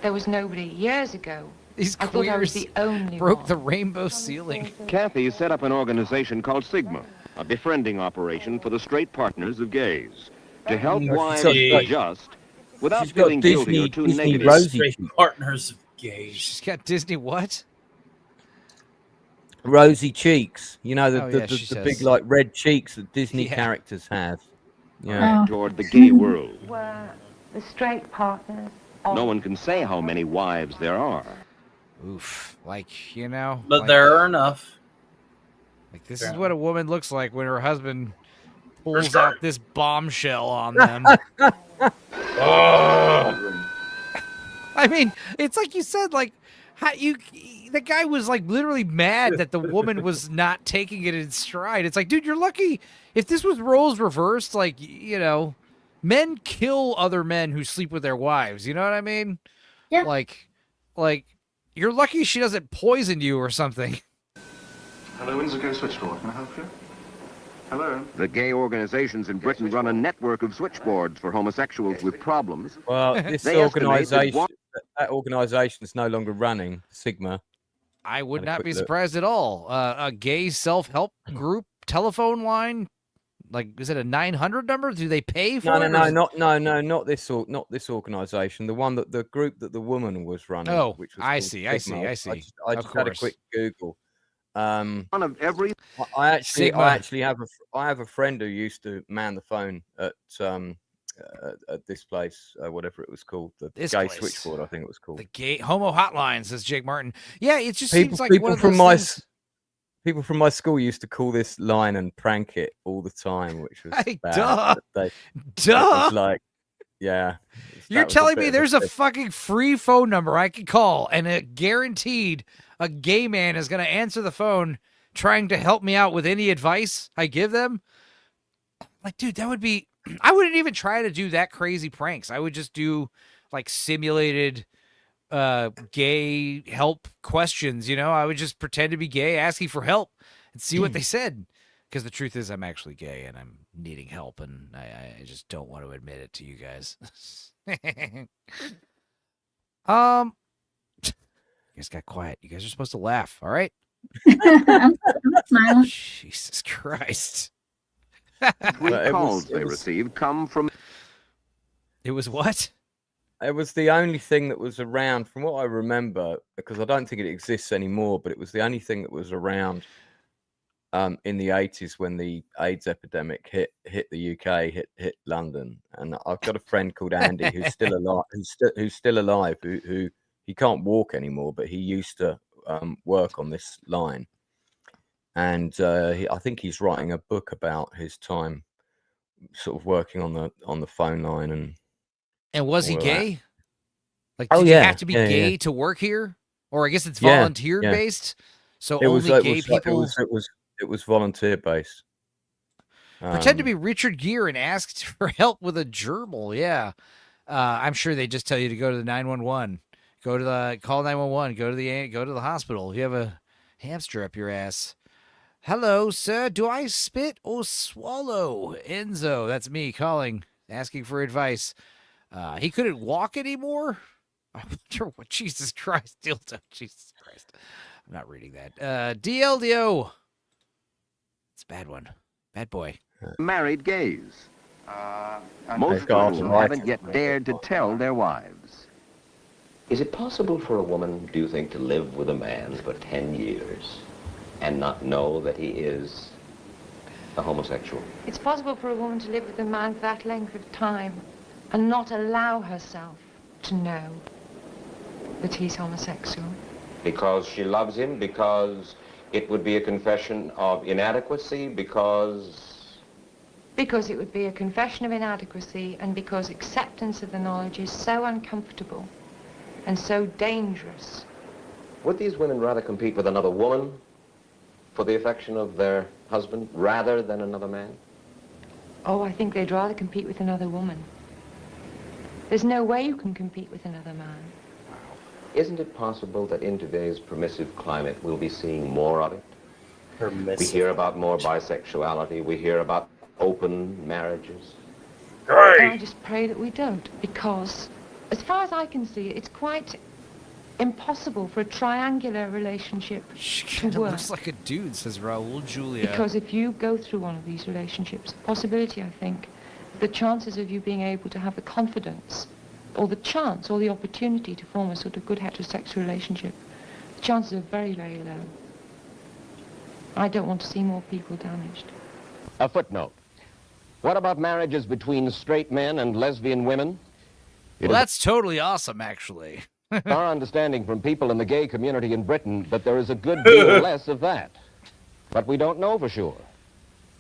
there was nobody years ago. These I thought I was queers the only broke one. the rainbow ceiling. Kathy set up an organization called Sigma, a befriending operation for the straight partners of gays, to help wives adjust without She's got feeling guilty or Disney- too Disney negative. Rosie Straight cheeks. partners of gays. She's got Disney what? Rosy cheeks. You know, the, Oh, the, yeah, the, she the says. big, like, red cheeks that Disney Yeah. characters have. Oh. Yeah. Toward the gay world. Were the straight partners No one can say how many wives there are. Oof. Like, you know. But like, there are enough. Like, this is what a woman looks like when her husband pulls out this bombshell on them. I mean, it's like you said, like, the guy was like literally mad that the woman was not taking it in stride. It's like, dude, you're lucky. If this was roles reversed, like, you know, Men kill other men who sleep with their wives. You know what I mean? Yeah. Like you're lucky she doesn't poison you or something. Hello, Windsor Go Switchboard. Can I help you? Hello. The gay organizations in Britain run a network of switchboards for homosexuals with problems. Well, this They estimate that organisation is no longer running. Sigma. I would Had a not quick be look. surprised at all. A gay self-help group telephone line, like, is it a 900 number? Do they pay for No, it? no, or is no, it- not this organisation. The one that the group that the woman was running. Oh, which was I called see, I Sigma. see. I Of just had a course. quick Google. one of every. I Sigma. actually have a friend who used to man the phone at this place, whatever it was called, the This gay place. switchboard, I think it was called. The gay homo hotline, says Jake Martin. Yeah, it just People, seems like people one of from those my things. people from my school used to call this line and prank it all the time, which was Hey, bad. duh. but it Duh. was like, yeah. You're that was telling bit me of there's a test. fucking free phone number I can call, and it guaranteed a gay man is going to answer the phone trying to help me out with any advice I give them? Like, dude, that would be. I wouldn't even try to do that crazy pranks. I would just do like simulated gay help questions. You know, I would just pretend to be gay, asking for help, and see what they said. Because the truth is, I'm actually gay and I'm needing help, and I just don't want to admit it to you guys. You guys got quiet. You guys are supposed to laugh. All right. I'm smiling. Jesus Christ. Three But it calls was- they receive come from. It was what? It was the only thing that was around, from what I remember, because I don't think it exists anymore. But it was the only thing that was around in the 80s when the AIDS epidemic hit the UK, hit London. And I've got a friend called Andy who's still alive, who's still alive, who he can't walk anymore, but he used to work on this line. And I think he's writing a book about his time, sort of working on the phone line. And was he all of that. gay? Like, Oh, did you yeah, have to be yeah, gay yeah. to work here? Or I guess it's Yeah, volunteer yeah. based. So It was only gay people it was volunteer based. pretend to be Richard Gere and asked for help with a gerbil. Yeah. I'm sure they just tell you to go to the 911. Call 911. Go to the hospital. You have a hamster up your ass. Hello, sir. Do I spit or swallow? Enzo, that's me calling, asking for advice. He couldn't walk anymore? I wonder what. Jesus Christ, dildo. Jesus Christ. I'm not reading that. DLDO. It's a bad one. Bad boy. Married gays. They've Most got of them arthritis. haven't yet dared to tell their wives. Is it possible for a woman, do you think, to live with a man for 10 years and not know that he is a homosexual? It's possible for a woman to live with a man for that length of time and not allow herself to know that he's homosexual. Because she loves him, because it would be a confession of inadequacy, because... Because it would be a confession of inadequacy, and because acceptance of the knowledge is so uncomfortable and so dangerous. Would these women rather compete with another woman for the affection of their husband rather than another man? Oh, I think they'd rather compete with another woman. There's no way you can compete with another man. Isn't it possible that in today's permissive climate we'll be seeing more of it? Permissive. We hear about more bisexuality. We hear about open marriages. I just pray that we don't, because as far as I can see, it's quite impossible for a triangular relationship She to kind of work. looks like a dude, says Raul Julia. Because if you go through one of these relationships, the possibility, I think, the chances of you being able to have the confidence or the chance or the opportunity to form a sort of good heterosexual relationship, the chances are very, very low. I don't want to see more people damaged. A footnote. What about marriages between straight men and lesbian women? Well, that's totally awesome, actually. Our understanding from people in the gay community in Britain that there is a good deal less of that. But we don't know for sure.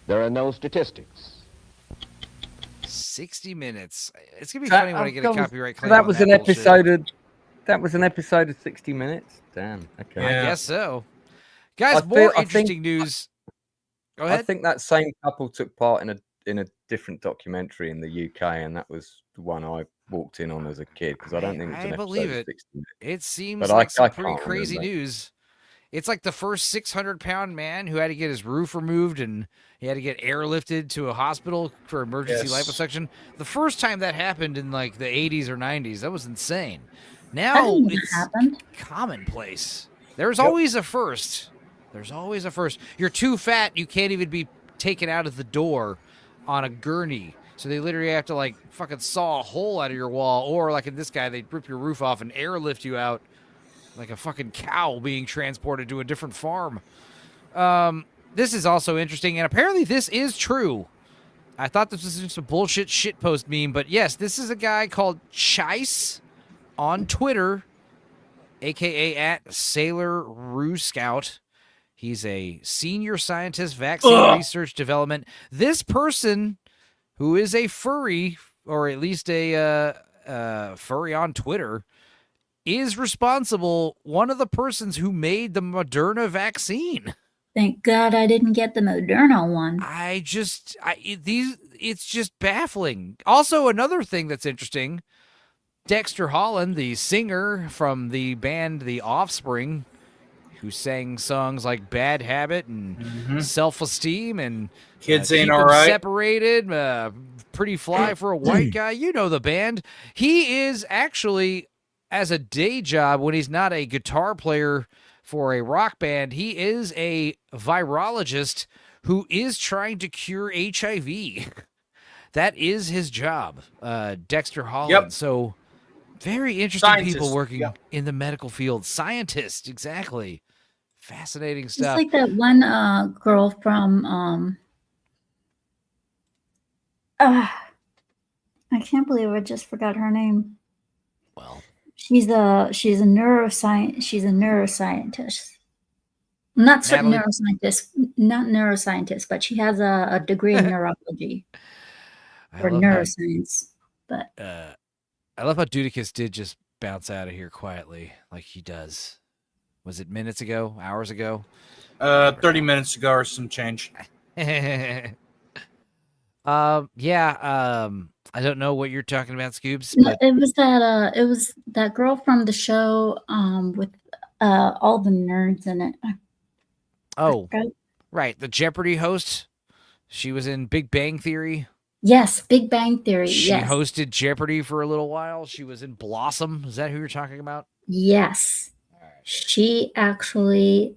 There are no statistics. 60 minutes. It's going to be funny when I get a copyright claim. That on was an bullshit. episode. That was an episode of 60 Minutes. Damn. Okay. I guess so. Guys, I more think- interesting news. Go ahead. I think that same couple took part in a different documentary in the UK, and that was the one I walked in on as a kid because I don't think it was an I episode believe of it. 60 Minutes. It seems But like some I pretty can't crazy remember. news. It's like the first 600-pound man who had to get his roof removed and he had to get airlifted to a hospital for emergency Yes. liposuction. The first time that happened in like the 80s or 90s, that was insane. That Now didn't even it's happen. commonplace. There's always a first. There's always a first. You're too fat, you can't even be taken out of the door on a gurney. So they literally have to like fucking saw a hole out of your wall, or like in this guy, they rip your roof off and airlift you out like a fucking cow being transported to a different farm. This is also interesting, and apparently this is true. I thought this was just a bullshit shitpost meme, but yes, this is a guy called Chice on Twitter, a.k.a. at Sailor Roo Scout. He's a senior scientist, vaccine research development. This person, who is a furry, or at least a furry on Twitter, is responsible, one of the persons who made the Moderna vaccine. Thank God I didn't get the Moderna one. It's just baffling. Also, another thing that's interesting, Dexter Holland, the singer from the band The Offspring, who sang songs like Bad Habit and Self-Esteem and Kids Keep Ain't 'Em Alright. Separated, Pretty Fly for a White Guy. You know the band. He is actually, as a day job, when he's not a guitar player for a rock band, he is a virologist who is trying to cure HIV. That is his job, Dexter Holland. Yep. So very interesting Scientist, people working yep. in the medical field. Scientist, exactly. Fascinating It's stuff. like that one girl from I can't believe I just forgot her name. Well, she's a neuroscience. She's a neuroscientist. Not certain not neuroscientist, but she has a degree in neurology or neuroscience. But I love how Dudicus did just bounce out of here quietly, like he does. Was it minutes ago? Hours ago? 30 minutes ago or some change. I don't know what you're talking about, Scoobs. no, But it was that girl from the show with all the nerds in it. Right, the Jeopardy host. She was in Big Bang Theory. Yes, Big Bang Theory. She Yes. hosted Jeopardy for a little while. She was in Blossom. Is that who you're talking about? Yes. She actually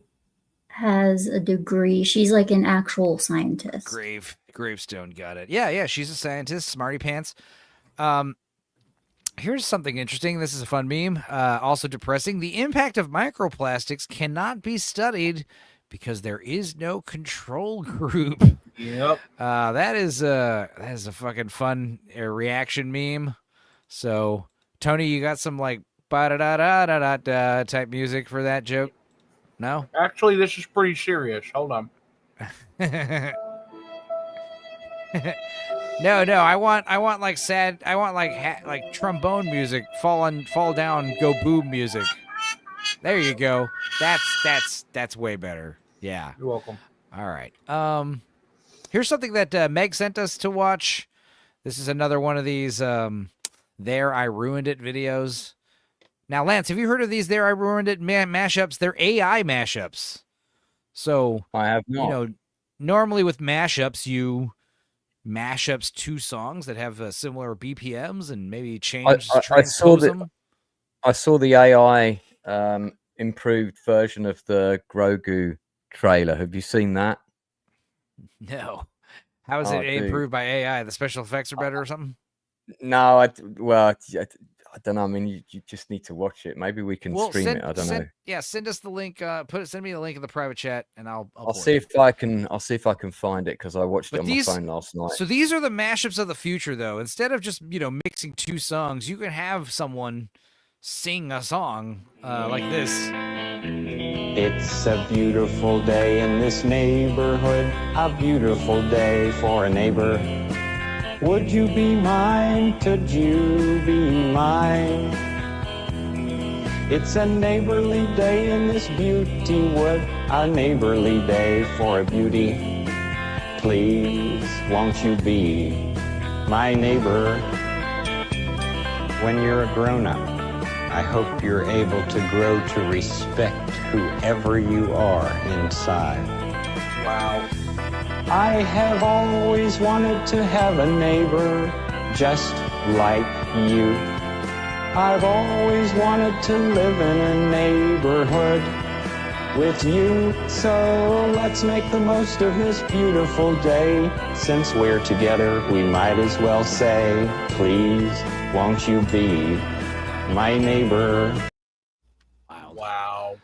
has a degree. She's like an actual scientist. Gravestone got it. Yeah, she's a scientist, smarty pants. Here's something interesting. This is a fun meme. Also depressing. The impact of microplastics cannot be studied because there is no control group. Yep. That is a fucking fun reaction meme. So, Tony, you got some like ba-da-da-da-da-da type music for that joke? No? Actually, this is pretty serious. Hold on. No, I want like sad. I want like trombone music, fall down, go boom music. There you go. That's way better. Yeah. You're welcome. All right. Here's something that Meg sent us to watch. This is another one of these There I Ruined It videos. Now, Lance, have you heard of these There I Ruined It mashups? They're AI mashups. So I have not. You know, normally with mashups, you mashups two songs that have similar BPMs and maybe transpose them. I saw the AI improved version of the Grogu trailer. Have you seen that? No. How is it improved by AI? The special effects are better or something? No, I don't know. I mean, you just need to watch it. Maybe we can stream it. I don't know. Yeah, send us the link. Send me the link in the private chat, and I'll see if I can. I'll see if I can find it because I watched it on my phone last night. So these are the mashups of the future, though. Instead of just mixing two songs, you can have someone sing a song like this. It's a beautiful day in this neighborhood, a beautiful day for a neighbor. Would you be mine? Could you be mine? It's a neighborly day in this beauty wood, a neighborly day for a beauty. please, won't you be my neighbor? When you're a grown-up, I hope you're able to grow to respect whoever you are inside. Wow. I have always wanted to have a neighbor just like you. I've always wanted to live in a neighborhood with you. So let's make the most of this beautiful day. Since we're together, we might as well say, please, won't you be my neighbor? Wow.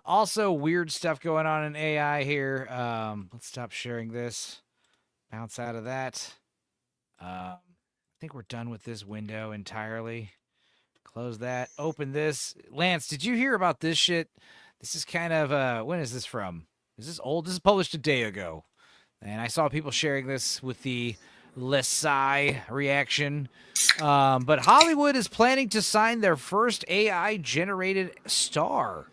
Also, weird stuff going on in AI here. Let's stop sharing this. Bounce out of that. I think we're done with this window entirely. Close that. Open this. Lance, did you hear about this shit? This is kind of, when is this from? Is this old? This is published a day ago. And I saw people sharing this with the Lesai reaction. But Hollywood is planning to sign their first AI-generated star.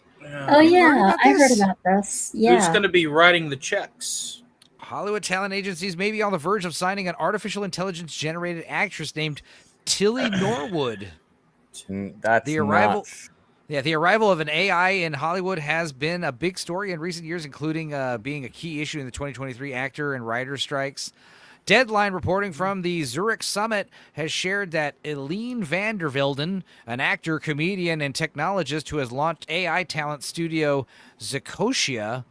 Oh yeah, I heard about this. Yeah. Who's going to be writing the checks? Hollywood talent agencies may be on the verge of signing an artificial intelligence-generated actress named Tilly Norwood. That's the arrival. nuts. Yeah, the arrival of an AI in Hollywood has been a big story in recent years, including being a key issue in the 2023 actor and writer strikes. Deadline reporting from the Zurich Summit has shared that Eline van der Velden, an actor, comedian, and technologist who has launched AI talent studio Zekoya,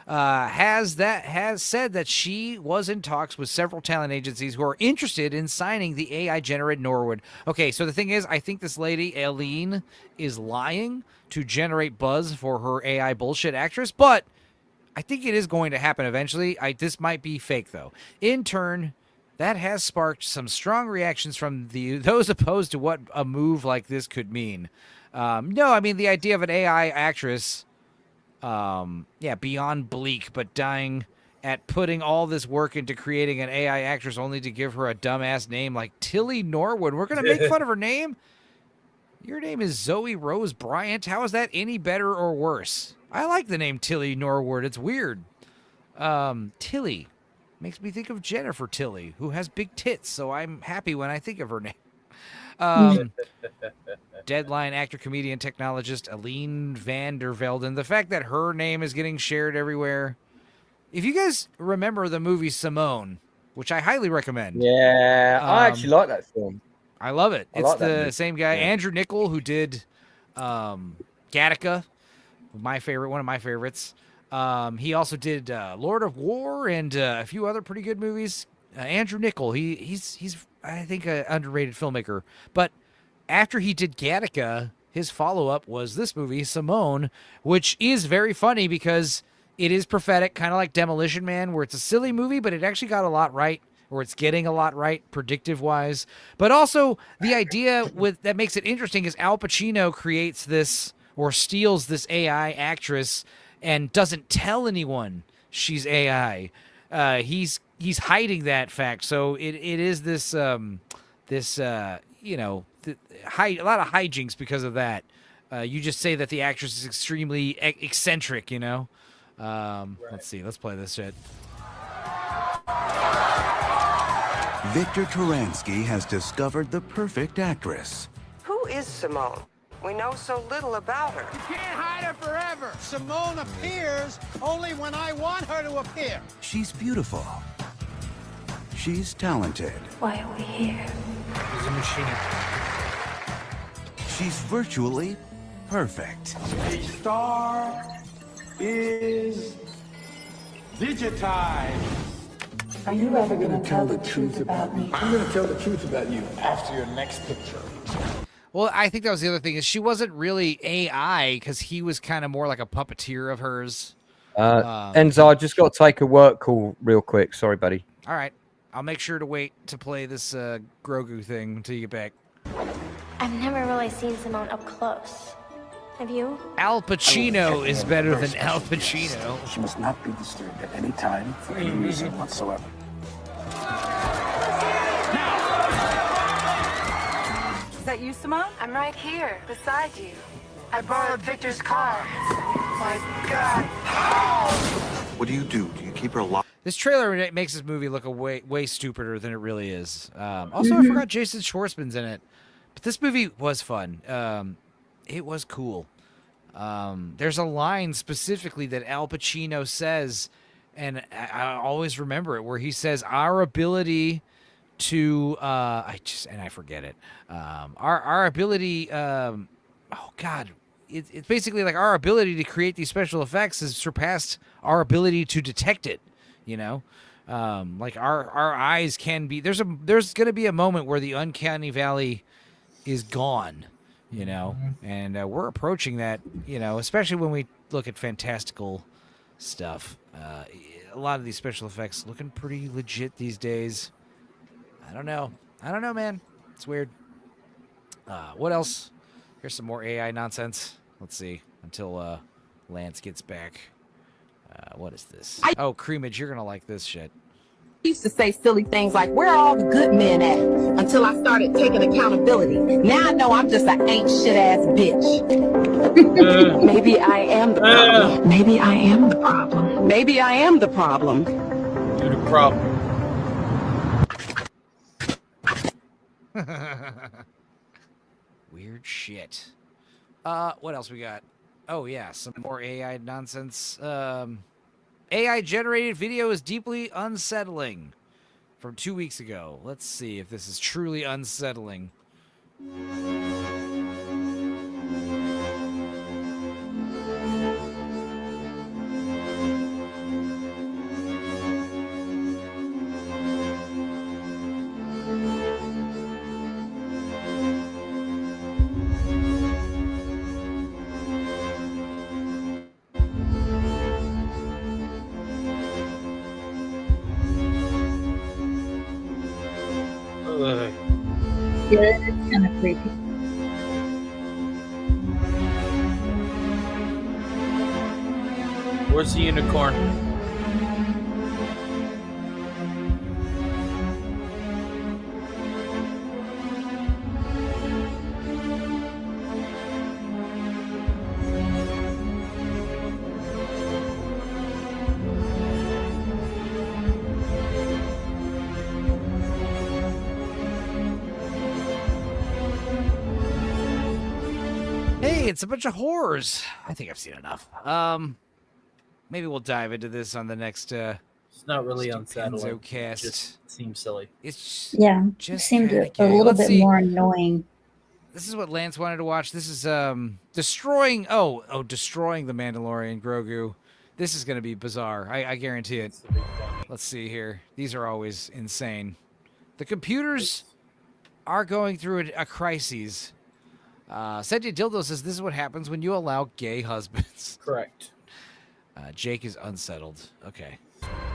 has said that she was in talks with several talent agencies who are interested in signing the AI-generated Norwood. Okay, so the thing is, I think this lady, Eline, is lying to generate buzz for her AI bullshit actress, but I think it is going to happen eventually. This might be fake, though. In turn, that has sparked some strong reactions from those opposed to what a move like this could mean. No, I mean, the idea of an AI actress, beyond bleak, but dying at putting all this work into creating an AI actress only to give her a dumbass name like Tilly Norwood. We're going to make fun of her name? Your name is Zoe Rose Bryant. How is that any better or worse? I like the name Tilly Norwood. It's weird. Tilly makes me think of Jennifer Tilly, who has big tits, so I'm happy when I think of her name. Deadline actor, comedian, technologist Eline van der Velden. The fact that her name is getting shared everywhere. If you guys remember the movie Simone, which I highly recommend. Yeah, I actually like that film. I love it. It's like that the movie. same guy, Yeah. Andrew Niccol, who did Gattaca, one of my favorites. He also did Lord of War and a few other pretty good movies. Andrew Niccol, he's I think an underrated filmmaker. But after he did Gattaca, his follow-up was this movie, Simone, which is very funny because it is prophetic, kind of like Demolition Man, where it's a silly movie, but it actually got a lot right, or it's getting a lot right, predictive-wise. But also, the idea that makes it interesting is Al Pacino creates this, or steals this AI actress, and doesn't tell anyone she's AI. He's hiding that fact, so it is this a lot of hijinks because of that. You just say that the actress is extremely eccentric, Let's see. Let's play this shit. Victor Taransky has discovered the perfect actress. Who is Simone? We know so little about her. You can't hide her forever. Simone appears only when I want her to appear. She's beautiful. She's talented. Why are we here? She's a machine. She's virtually perfect. A star is digitized. Are you ever going to tell the truth about me? I'm going to tell the truth about you after your next picture. Well, I think that was the other thing, is she wasn't really AI, because he was kind of more like a puppeteer of hers. Enzo, I just got to take a work call real quick. Sorry, buddy. All right. I'll make sure to wait to play this Grogu thing until you get back. I've never really seen Simone up close. Have you? Al Pacino is better than Al Pacino. She must not be disturbed at any time for any reason whatsoever. Is that you, Simone? I'm right here, beside you. I borrowed Victor's car. My God. What do? Do you keep her locked? This trailer makes this movie look way stupider than it really is. Also, I forgot Jason Schwartzman's in it, but this movie was fun. It was cool. There's a line specifically that Al Pacino says, and I always remember it, where he says, "Our ability to," I forget it. Our ability. Oh God. It's basically like our ability to create these special effects has surpassed our ability to detect it. You know, like our eyes can be. There's going to be a moment where the uncanny valley is gone. You know, and we're approaching that. You know, especially when we look at fantastical stuff. A lot of these special effects looking pretty legit these days. I don't know, man. It's weird. What else? Here's some more AI nonsense. Let's see until Lance gets back. What is this? Oh, Creamage, you're gonna like this shit. I used to say silly things like, where are all the good men at? Until I started taking accountability. Now I know I'm just an ain't shit ass bitch. Maybe I am the problem. Maybe I am the problem. Maybe I am the problem. You're the problem. Weird shit. What else we got? Oh yeah, some more AI nonsense. AI generated video is deeply unsettling. From 2 weeks ago. Let's see if this is truly unsettling. Yeah, it's kind of creepy. Where's the unicorn? It's a bunch of horrors. I think I've seen enough. Maybe we'll dive into this on the next. It's not really unsettling. Cast. It just seems silly. It's just seemed a little bit more annoying. This is what Lance wanted to watch. This is destroying. Destroying the Mandalorian Grogu. This is going to be bizarre. I guarantee it. Let's see here. These are always insane. The computers are going through a crisis. Senti Dildo says this is what happens when you allow gay husbands. Correct. Jake is unsettled. Okay.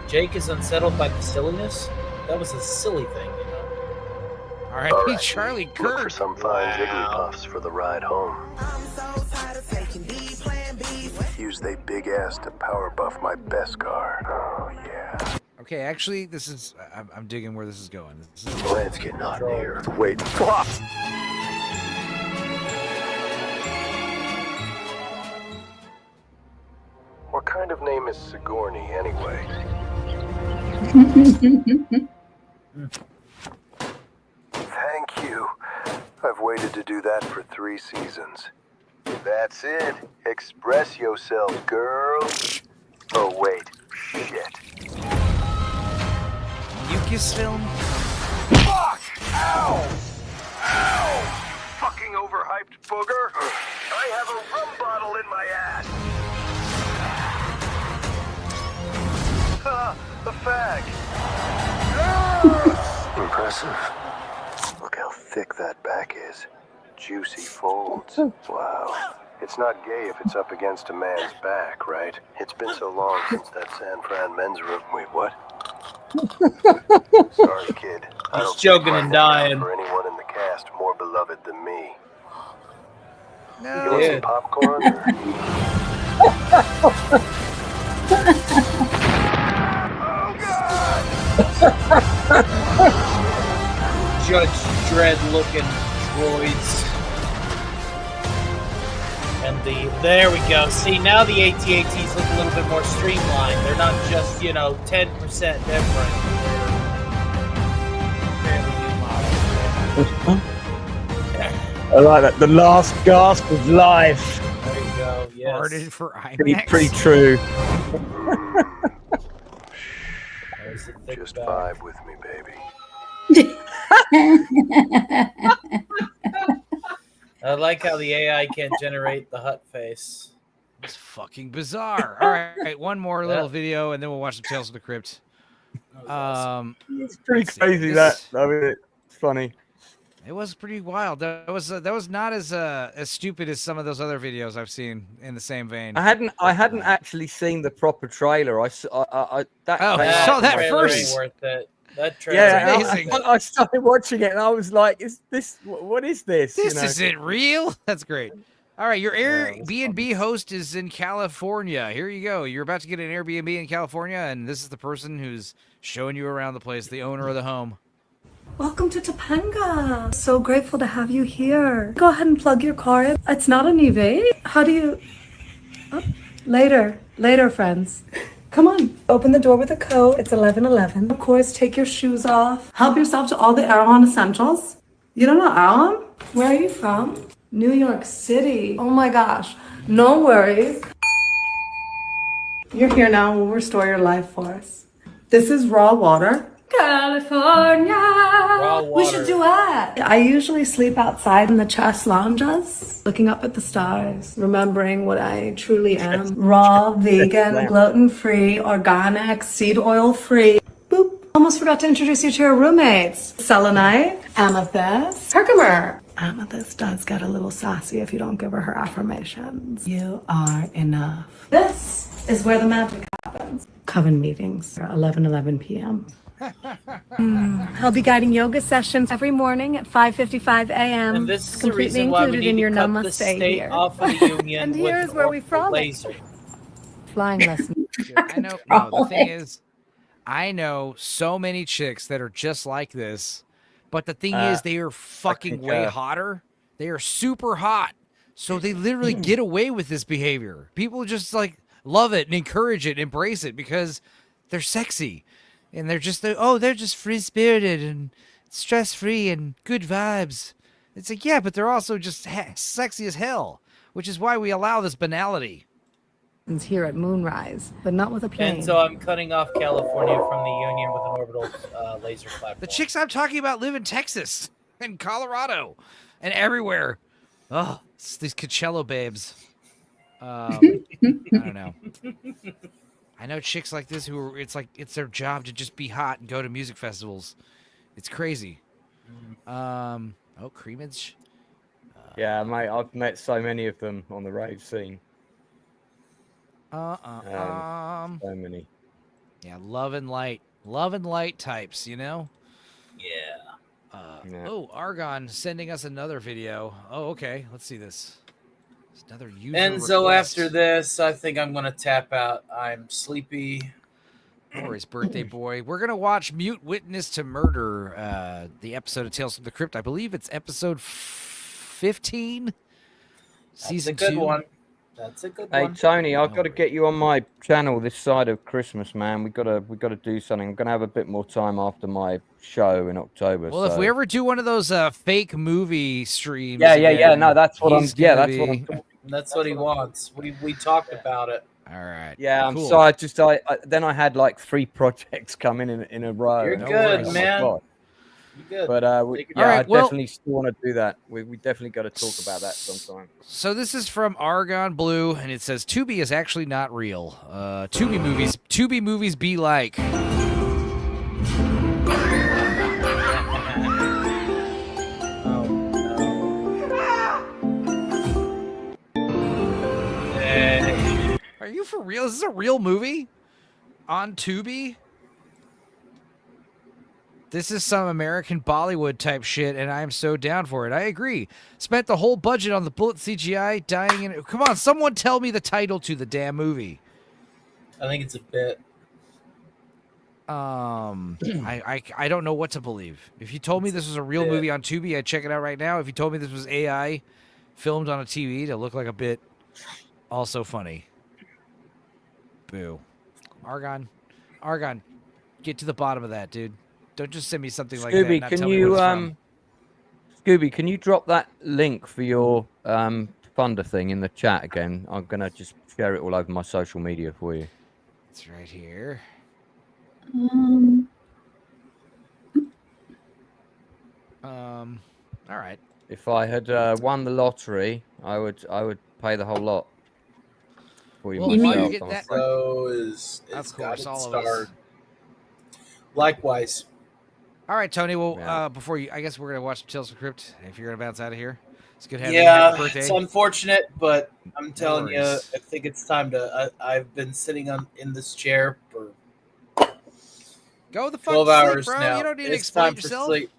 Jake is unsettled by the silliness? That was a silly ththing, you know. All right, Charlie Kirk. Look for some fine Jigglypuffs for the ride home. Use they big ass to power buff my Beskar. Oh, yeah. Okay, actually, this is... I'm digging where this is going. Lance, get not near. Wait. Fuck! What kind of name is Sigourney, anyway? Thank you. I've waited to do that for 3 seasons. That's it. Express yourself, girl. Oh, wait. Shit. Mucus film? Fuck! Ow! Ow! Fucking overhyped booger. I have a rum bottle in my ass. A fag. Impressive. Look how thick that back is. Juicy folds. Wow. It's not gay if it's up against a man's back, right? It's been so long since that San Fran men's room. Wait, what? Sorry, kid. I He's don't choking think and I dying. For anyone in the cast more beloved than me. No. You want some popcorn? Judge Dredd looking droids and There we go. See, now the AT-ATs look a little bit more streamlined. They're not just, 10% different. I like that. The last gasp of life. There you go. Yes. Farted for IMAX. Pretty true. Just vibe with me, baby. I like how the AI can't generate the hut face. It's fucking bizarre. All right, one more little video, and then we'll watch some Tales from the Crypt. It's pretty crazy that. I mean, it's funny. It was pretty wild. That was not as stupid as some of those other videos I've seen in the same vein. I hadn't actually seen the proper trailer. I saw that first. Worth it. That trailer. Yeah, amazing. I started watching it and I was like, "Is this what is this? This isn't real." That's great. All right, your Airbnb host is in California. Here you go. You're about to get an Airbnb in California, and this is the person who's showing you around the place, the owner of the home. Welcome to Topanga. So grateful to have you here. Go ahead and plug your car in. It's not an EV. How do you... Oh, later, friends. Come on, open the door with a code. It's 11:11. Of course, take your shoes off. Help yourself to all the Erewhon essentials. You don't know Erewhon? Where are you from? New York City. Oh my gosh. No worries. You're here now. We'll restore your life force. This is raw water. California. Raw water. We should duet. I usually sleep outside in the chest lounges, looking up at the stars, remembering what I truly am. Raw, vegan, gluten-free, organic, seed oil-free. Boop. Almost forgot to introduce you to your roommates. Selenite, amethyst, herkimer. Amethyst does get a little sassy if you don't give her her affirmations. You are enough. This is where the magic happens. Coven meetings are 11:11 p.m. I'll be guiding yoga sessions every morning at 5:55 a.m. And this is the completely reason why we included need in to your cut the namaste state here. off of the union And with here's an where we orbital frolic. laser. Flying lessons. I know. No, the thing is, I know so many chicks that are just like this, but the thing is, they are fucking way hotter. They are super hot, so they literally get away with this behavior. People just like love it and encourage it, and embrace it because they're sexy, and they're just free spirited and stress free and good vibes. It's like, yeah, but they're also just sexy as hell, which is why we allow this banality. Here at Moonrise, but not with a plane. And so I'm cutting off California from the union with an orbital laser platform. The chicks I'm talking about live in Texas and Colorado and everywhere. Oh, it's these Coachella babes. I don't know. I know chicks like this who are, it's their job to just be hot and go to music festivals. It's crazy. Creamage. Yeah, mate, I've met so many of them on the rave scene. So many. Yeah, love and light types, you know. Yeah. Oh, Argon sending us another video. Oh, okay. Let's see this. It's another user And so request. after this, I think I'm going to tap out. I'm sleepy. Or his birthday boy. We're going to watch Mute Witness to Murder, the episode of Tales from the Crypt. I believe it's episode 15. Season 2. That's a good one. That's a good Hey one. Tony, I've got to get you on my channel this side of Christmas, man. We got to do something. I'm gonna have a bit more time after my show in October. Well, if we ever do one of those fake movie streams, yeah. No, that's what I'm. he's Yeah, gonna that's what I'm. be- Talking. That's what he wants. We talked about it. All right. Yeah, I'm Cool. sorry. Then I had like 3 projects come in a row. You're and I good, was like, oh my man. God. You're good. But All I right, well- definitely still want to do that. We definitely got to talk about that sometime. So this is from Argon Blue, and it says Tubi is actually not real. Tubi movies be like. Are you for real? Is this a real movie on Tubi? This is some American Bollywood type shit, and I am so down for it. I agree. Spent the whole budget on the bullet CGI, dying in it. Come on, someone tell me the title to the damn movie. I think it's a bit. I don't know what to believe. If you told me this was a real movie on Tubi, I'd check it out right now. If you told me this was AI filmed on a TV to look like a bit, Also funny. Boo. Argon, get to the bottom of that, dude. Don't just send me something like that. Scooby, Not can tell me what you it's from. Scooby, can you drop that link for your funder thing in the chat again? I'm gonna just share it all over my social media for you. It's right here. All right. If I had won the lottery, I would pay the whole lot for you Well, while you're myself. getting I'm that, afraid. So is of got course, it all of starred. us. Likewise. All right, Tony. Well, Yeah. before you, I guess we're gonna watch some Tales from the Crypt. If you're gonna bounce out of here, it's good having you. Yeah, Happy birthday. it's unfortunate, but I'm telling you, worries. I think it's time to. I've been sitting in this chair for Go the fuck 12 to sleep, hours bro. now. You don't need to It's exploit time for yourself. sleep.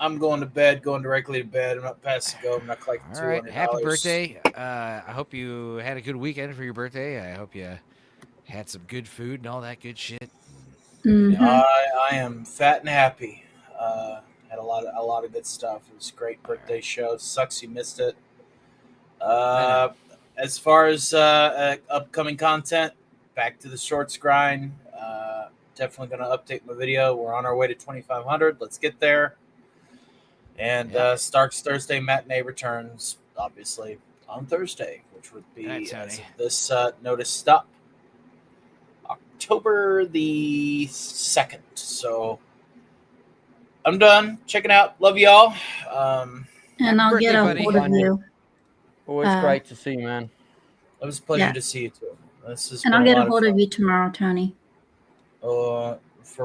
I'm going to bed, going directly to bed. I'm not past to go. I'm not collecting All right. $200. Happy birthday. I hope you had a good weekend for your birthday. I hope you had some good food and all that good shit. I am fat and happy. Had a lot of good stuff. It was a great birthday show. Sucks you missed it. As far as upcoming content, back to the shorts grind. Definitely going to update my video. We're on our way to 2,500. Let's get there. And Stark's Thursday matinee returns, obviously, on Thursday, which would be, as of this notice stop, October the 2nd. So I'm done checking out. Love y'all. And I'll get a hold of you. Always great to see you, man. It was a pleasure Yeah. to see you too. This has And been I'll get a lot hold of fun. you tomorrow, Tony. For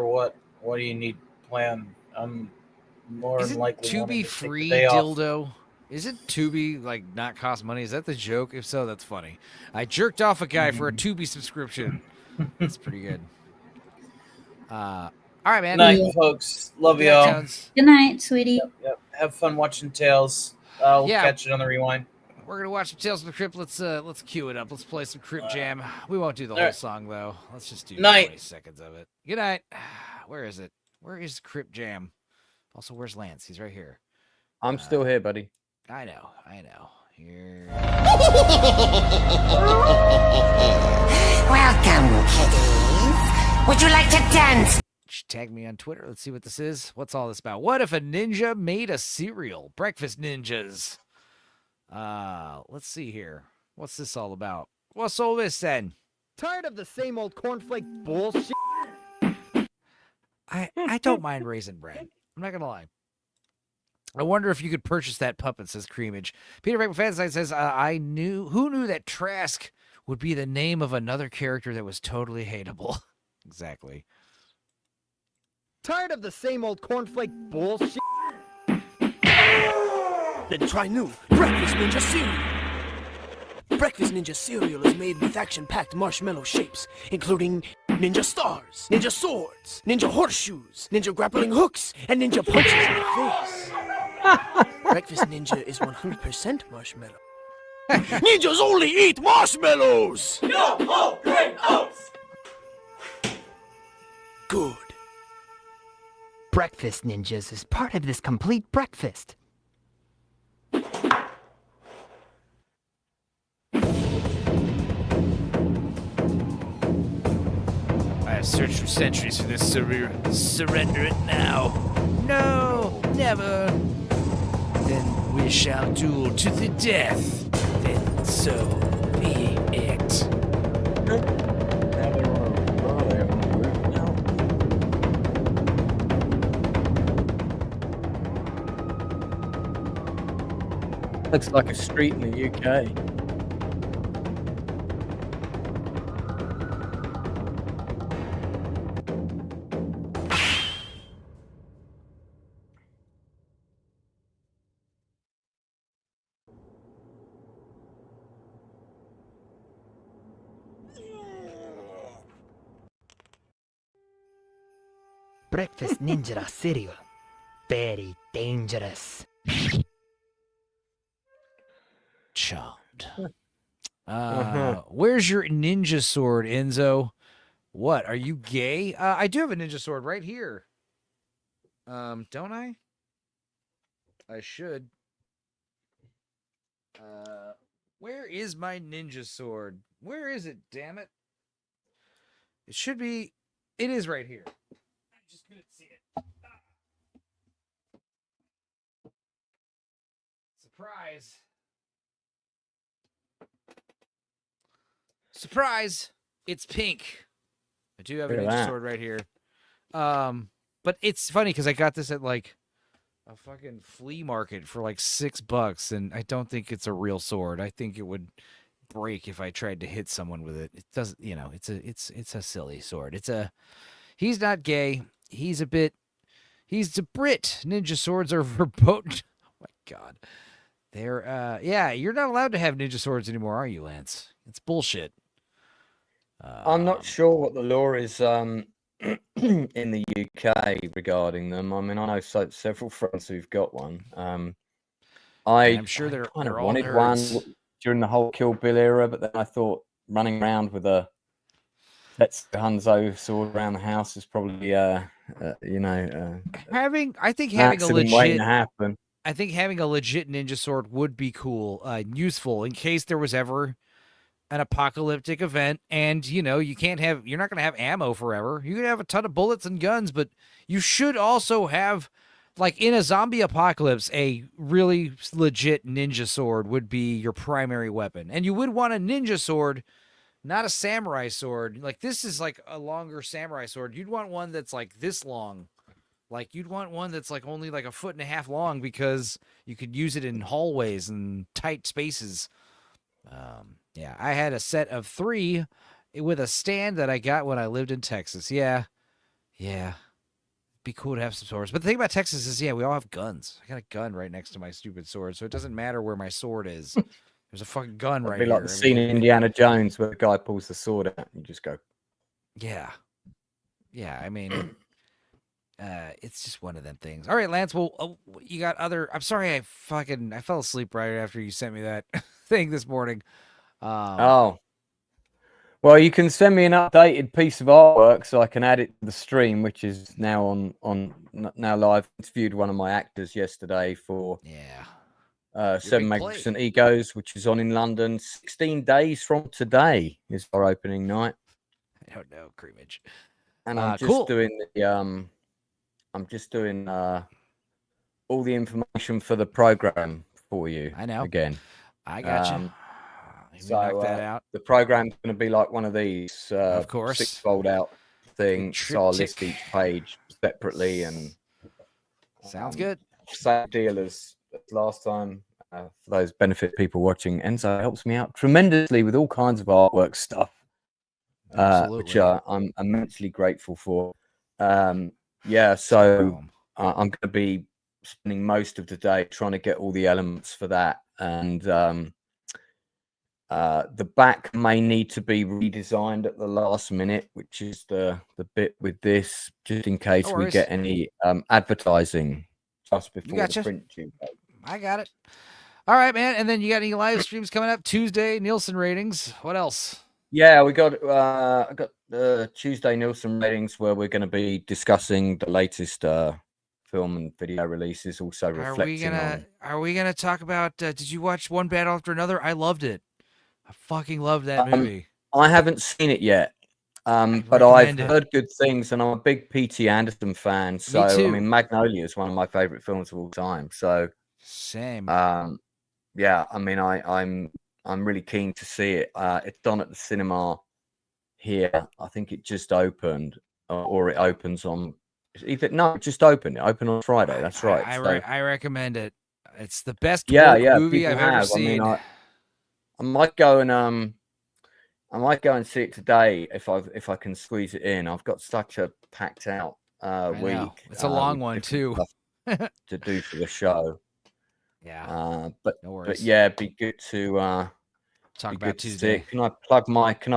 what? What do you need planned? I'm more Isn't than likely wanting Tubi to take the free day off. dildo? Isn't Tubi like not cost money? Is that the joke? If so, that's funny. I jerked off a guy for a Tubi subscription. That's pretty good. All right, man. Good night, folks. Love Good night, y'all. Tones. Good night, sweetie. Yep. Have fun watching Tales. We'll catch it on the rewind. We're gonna watch some Tales from the Crypt. Let's cue it up. Let's play some Crypt Jam. We won't do the All whole right. song though. Let's just do Night. 20 seconds of it. Good night. Where is it? Where is Crypt Jam? Also, where's Lance? He's right here. I'm still here, buddy. I know. Here. Welcome, kiddies. Would you like to dance? Tag me on Twitter. Let's see what this is. What's all this about? What if a ninja made a cereal? Breakfast ninjas. Let's see here. What's this all about? What's all this then? Tired of the same old cornflake bullshit? I don't mind Raisin Bran. I'm not gonna lie. I wonder if you could purchase that puppet, says Creamage. Peter Raymond Fanside says, who knew that Trask would be the name of another character that was totally hateable? Exactly. Tired of the same old cornflake bullshit? Then try new Breakfast Ninja Cereal. Breakfast Ninja Cereal is made with action-packed marshmallow shapes, including ninja stars, ninja swords, ninja horseshoes, ninja grappling hooks, and ninja punches in the face. Breakfast Ninja is 100% marshmallow. Ninjas only eat marshmallows! No whole grain oats! Good. Breakfast Ninjas is part of this complete breakfast. I have searched for centuries for this surrender it now. No, never. Then we shall duel to the death. Then so be it. Looks like a street in the UK. Breakfast Ninja cereal. Very dangerous. Charmed. Where's your ninja sword, Enzo? What, are you gay? I do have a ninja sword right here. Don't I? I should. Where is my ninja sword? Where is it, damn it? It should be... It is right here. I just couldn't see it. Surprise. Surprise! It's pink. I do have a Look at ninja that. sword right here. But it's funny because I got this at like a fucking flea market for like $6, and I don't think it's a real sword. I think it would break if I tried to hit someone with it. It doesn't, you know, it's a silly sword. He's not gay. He's a Brit. Ninja swords are verboten. Oh my god. They're yeah, you're not allowed to have ninja swords anymore, are you, Lance? It's bullshit. I'm not sure what the law is in the UK regarding them. I mean, I know several friends who've got one. I'm sure they're kind of all wanted nerds. one during the whole Kill Bill era, but then I thought running around with a Tetsuo Hanzo sword around the house is probably, I think having a waiting legit to happen. I think having a legit ninja sword would be cool, useful in case there was ever an apocalyptic event, and you're not going to have ammo forever. You can have a ton of bullets and guns, but you should also have, like in a zombie apocalypse, a really legit ninja sword would be your primary weapon. And you would want a ninja sword, not a samurai sword. Like this is like a longer samurai sword. You'd want one that's like this long. Like you'd want one that's like only like 1.5 feet long because you could use it in hallways and tight spaces. Yeah, I had a set of 3 with a stand that I got when I lived in Texas. Yeah. Be cool to have some swords. But the thing about Texas is, we all have guns. I got a gun right next to my stupid sword, so it doesn't matter where my sword is. There's a fucking gun right It'd be here. like the scene in Indiana Jones where the guy pulls the sword out and you just go. Yeah. I mean, it's just one of them things. All right, Lance. Well, you got other. I'm sorry, I fell asleep right after you sent me that thing this morning. Well, you can send me an updated piece of artwork so I can add it to the stream, which is now now live. I interviewed one of my actors yesterday for 7 Magnificent Egos, which is on in London. 16 days from today is our opening night. I don't know, Creamage. And I'm just doing all the information for the program for you. I know. Again, I got you. So knock that out. The program's going to be like one of these, of course, 6 fold out thing. So I'll list each page separately, and sounds good. Same deal as last time. For those benefit people watching, Enzo helps me out tremendously with all kinds of artwork stuff, which I'm immensely grateful for. So I'm going to be spending most of the day trying to get all the elements for that, and the back may need to be redesigned at the last minute, which is the bit with this, just in case we get any advertising just before the print due date. I got it. All right, man. And then you got any live streams coming up Tuesday? Nielsen ratings. What else? Yeah, we got I got the Tuesday Nielsen ratings where we're going to be discussing the latest film and video releases. Also reflecting on. Are we gonna talk about? Did you watch One Battle After Another? I loved it. I fucking love that movie. I haven't seen it yet, but I've heard good things, and I'm a big P.T. Anderson fan. So I mean, Magnolia is one of my favorite films of all time. So same. Yeah, I mean, I'm really keen to see it. It's on at the cinema here. I think it just opened, or it opens on. It just opened. It opened on Friday. That's right. I recommend it. It's the best movie I've ever seen. I might go and see it today if I can squeeze it in. I've got such a packed out week. It's a long one too to do for the show. Yeah. But yeah, it'd be good to talk about Tuesday. Can I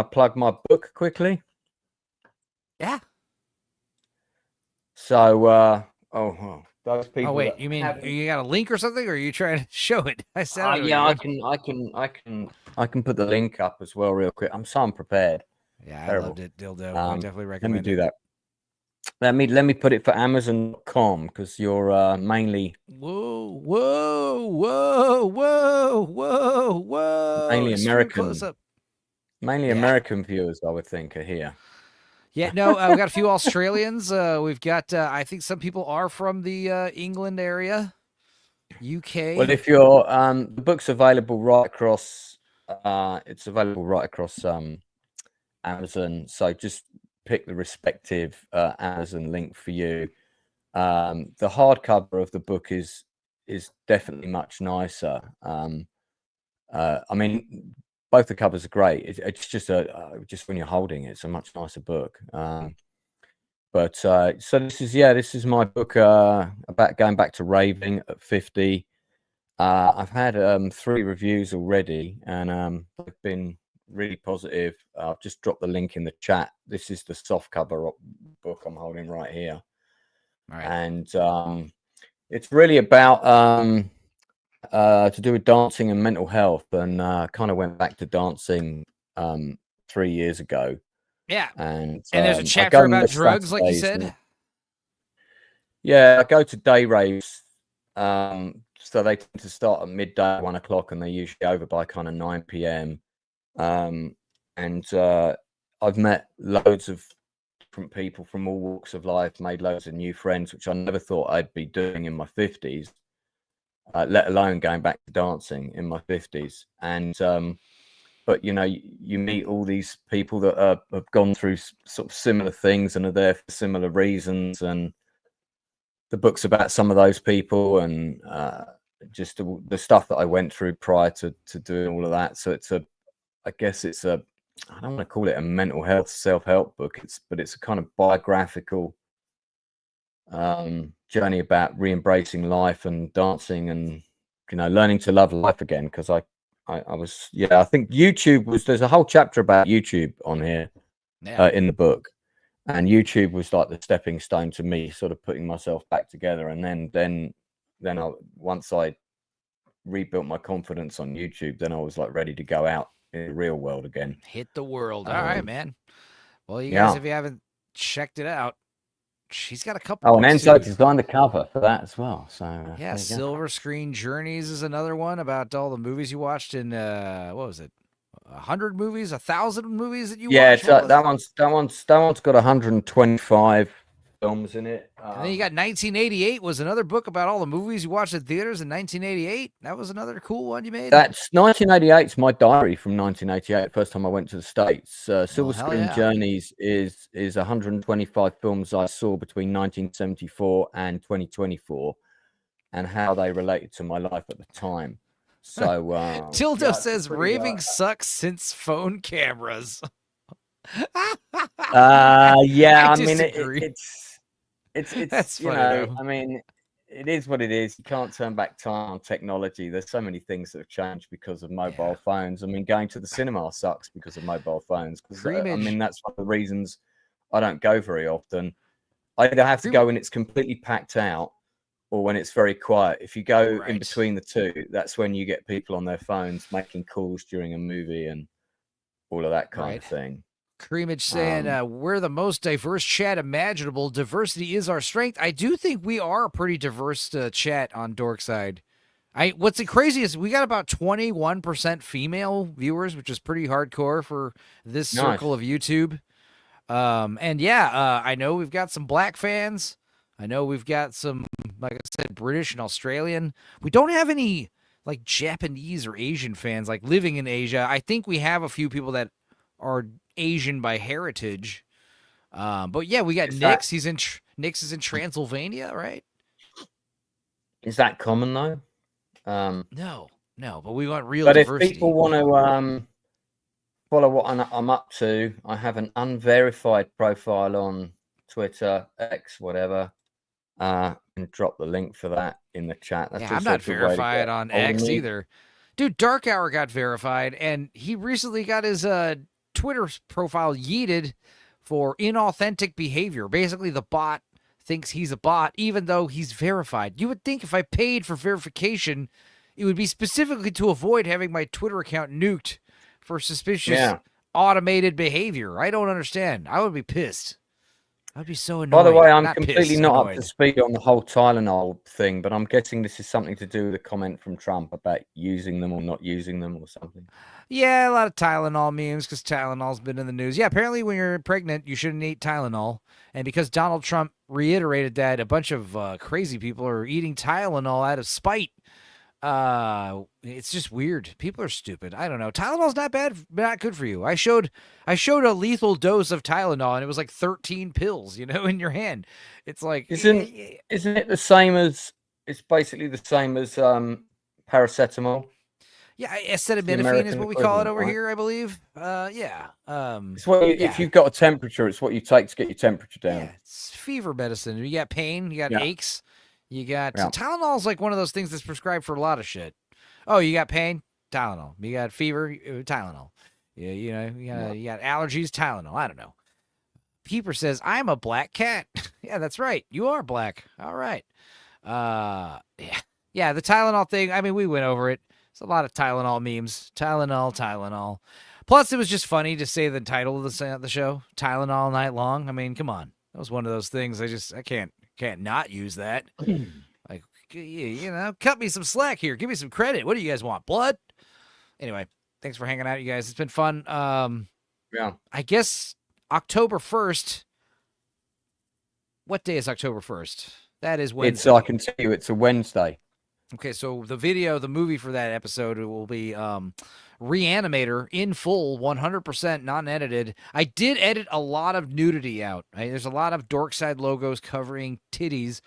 plug my book quickly? Yeah. So those people. Oh wait, you mean you got a link or something, or are you trying to show it? I said. Yeah, I can put the link up as well real quick. I'm so unprepared. Yeah, I loved it, Dildo. I definitely recommend. Let me do that. let me put it for Amazon.com because you're mainly Whoa, whoa, whoa, whoa, whoa, whoa. mainly Extreme American, close-up. mainly Yeah. American viewers, I would think, are here. Yeah, no, we got a few Australians. We've got, I think some people are from the England area, UK. Well, if you're, the book's available right across, it's available right across Amazon. So just pick the respective Amazon link for you. The hardcover of the book is definitely much nicer. I mean, both the covers are great. It's just just when you're holding it, it's a much nicer book. But so this is my book about going back to raving at 50. I've had 3 reviews already, and they've been really positive. I've just dropped the link in the chat. This is the soft cover book I'm holding right here, and it's really about to do with dancing and mental health, and kind of went back to dancing 3 years ago. Yeah, and there's a I chapter go about most drugs, like you Saturdays said. Yeah, I go to day raves. So they tend to start at midday, 1 o'clock, and they're usually over by kind of 9 p.m. And I've met loads of different people from all walks of life, made loads of new friends, which I never thought I'd be doing in my 50s, let alone going back to dancing in my 50s. And but you know, you meet all these people that have gone through sort of similar things and are there for similar reasons, and the book's about some of those people, and just the stuff that I went through prior to doing all of that. So I guess it's I don't want to call it a mental health self-help book. But it's a kind of biographical journey about re-embracing life and dancing, and learning to love life again. Because I was, I think there's a whole chapter about YouTube on here in the book. And YouTube was like the stepping stone to me sort of putting myself back together. And then once I rebuilt my confidence on YouTube, then I was like ready to go out in the real world again. Hit the world. All right, man. Well, you guys, if you haven't checked it out, she's got a couple. Oh, and Enzo designed the cover for that as well. So yeah, Silver Screen Journeys is another one about all the movies you watched in what was it? 100 movies, 1,000 movies that you watched? That one's got 125 films in it. And then you got 1988 was another book about all the movies you watched at theaters in 1988. That was another cool one you made. That's 1988's my diary from 1988. First time I went to the States. Silver Screen Journeys is 125 films I saw between 1974 and 2024, and how they related to my life at the time. So Tildo says raving sucks since phone cameras. I mean it's That's you funny, know, though. I mean, it is what it is. You can't turn back time on technology. There's so many things that have changed because of mobile phones. I mean, going to the cinema sucks because of mobile phones. I mean, that's one of the reasons I don't go very often. I either have to go when it's completely packed out, or when it's very quiet. If you go in between the two, that's when you get people on their phones making calls during a movie and all of that kind of thing. Creamage saying, we're the most diverse chat imaginable. Diversity is our strength. I do think we are a pretty diverse chat on Dorkside. What's crazy is we got about 21% female viewers, which is pretty hardcore for this circle of YouTube. And I know we've got some black fans. I know we've got some, like I said, British and Australian. We don't have any like Japanese or Asian fans like living in Asia. I think we have a few people that are Asian by heritage. But yeah, we got Nix. Nix is in Transylvania, right? Is that common though? No, but we want real but diversity. If people want to follow what I'm up to, I have an unverified profile on Twitter, X, whatever. And drop the link for that in the chat. That's I'm not verified on X either. Dude, Dark Hour got verified, and he recently got his Twitter profile yeeted for inauthentic behavior. Basically, the bot thinks he's a bot, even though he's verified. You would think if I paid for verification, it would be specifically to avoid having my Twitter account nuked for suspicious automated behavior. I don't understand. I would be pissed. I'd be so annoyed. By the way, I'm Not completely pissed, not up annoyed. to speed on the whole Tylenol thing, but I'm guessing this is something to do with a comment from Trump about using them or not using them or something. Yeah, a lot of Tylenol memes because Tylenol's been in the news. Yeah, apparently when you're pregnant, you shouldn't eat Tylenol. And because Donald Trump reiterated that, a bunch of crazy people are eating Tylenol out of spite. It's just weird. People are stupid. I don't know. Tylenol's not bad, not good for you. I showed a lethal dose of Tylenol, and it was like 13 pills, in your hand. It's like Isn't it the same as? It's basically the same as paracetamol. Yeah, acetaminophen is American what we call it equivalent, over right? here, I believe. Yeah. It's what yeah. if you've got a temperature, it's what you take to get your temperature down. It's fever medicine. You got pain, you got Yeah. aches, you got Yeah. Tylenol is like one of those things that's prescribed for a lot of shit. Oh, you got pain, Tylenol. You got fever, Tylenol. Yeah, you got allergies, Tylenol. I don't know. Peeper says, "I'm a black cat." Yeah, that's right. You are black. All right. Yeah, the Tylenol thing. I mean, we went over it. It's a lot of Tylenol memes. Tylenol. Plus, it was just funny to say the title of the show, Tylenol Night Long. I mean, come on. That was one of those things. I can't not use that. Like, cut me some slack here. Give me some credit. What do you guys want? Blood? Anyway, thanks for hanging out, you guys. It's been fun. Yeah. I guess October 1st. What day is October 1st? That is Wednesday. I can tell you, it's a Wednesday. Okay, so the movie for that episode will be Reanimator in full, 100% non-edited. I did edit a lot of nudity out. There's a lot of Dorkside logos covering titties,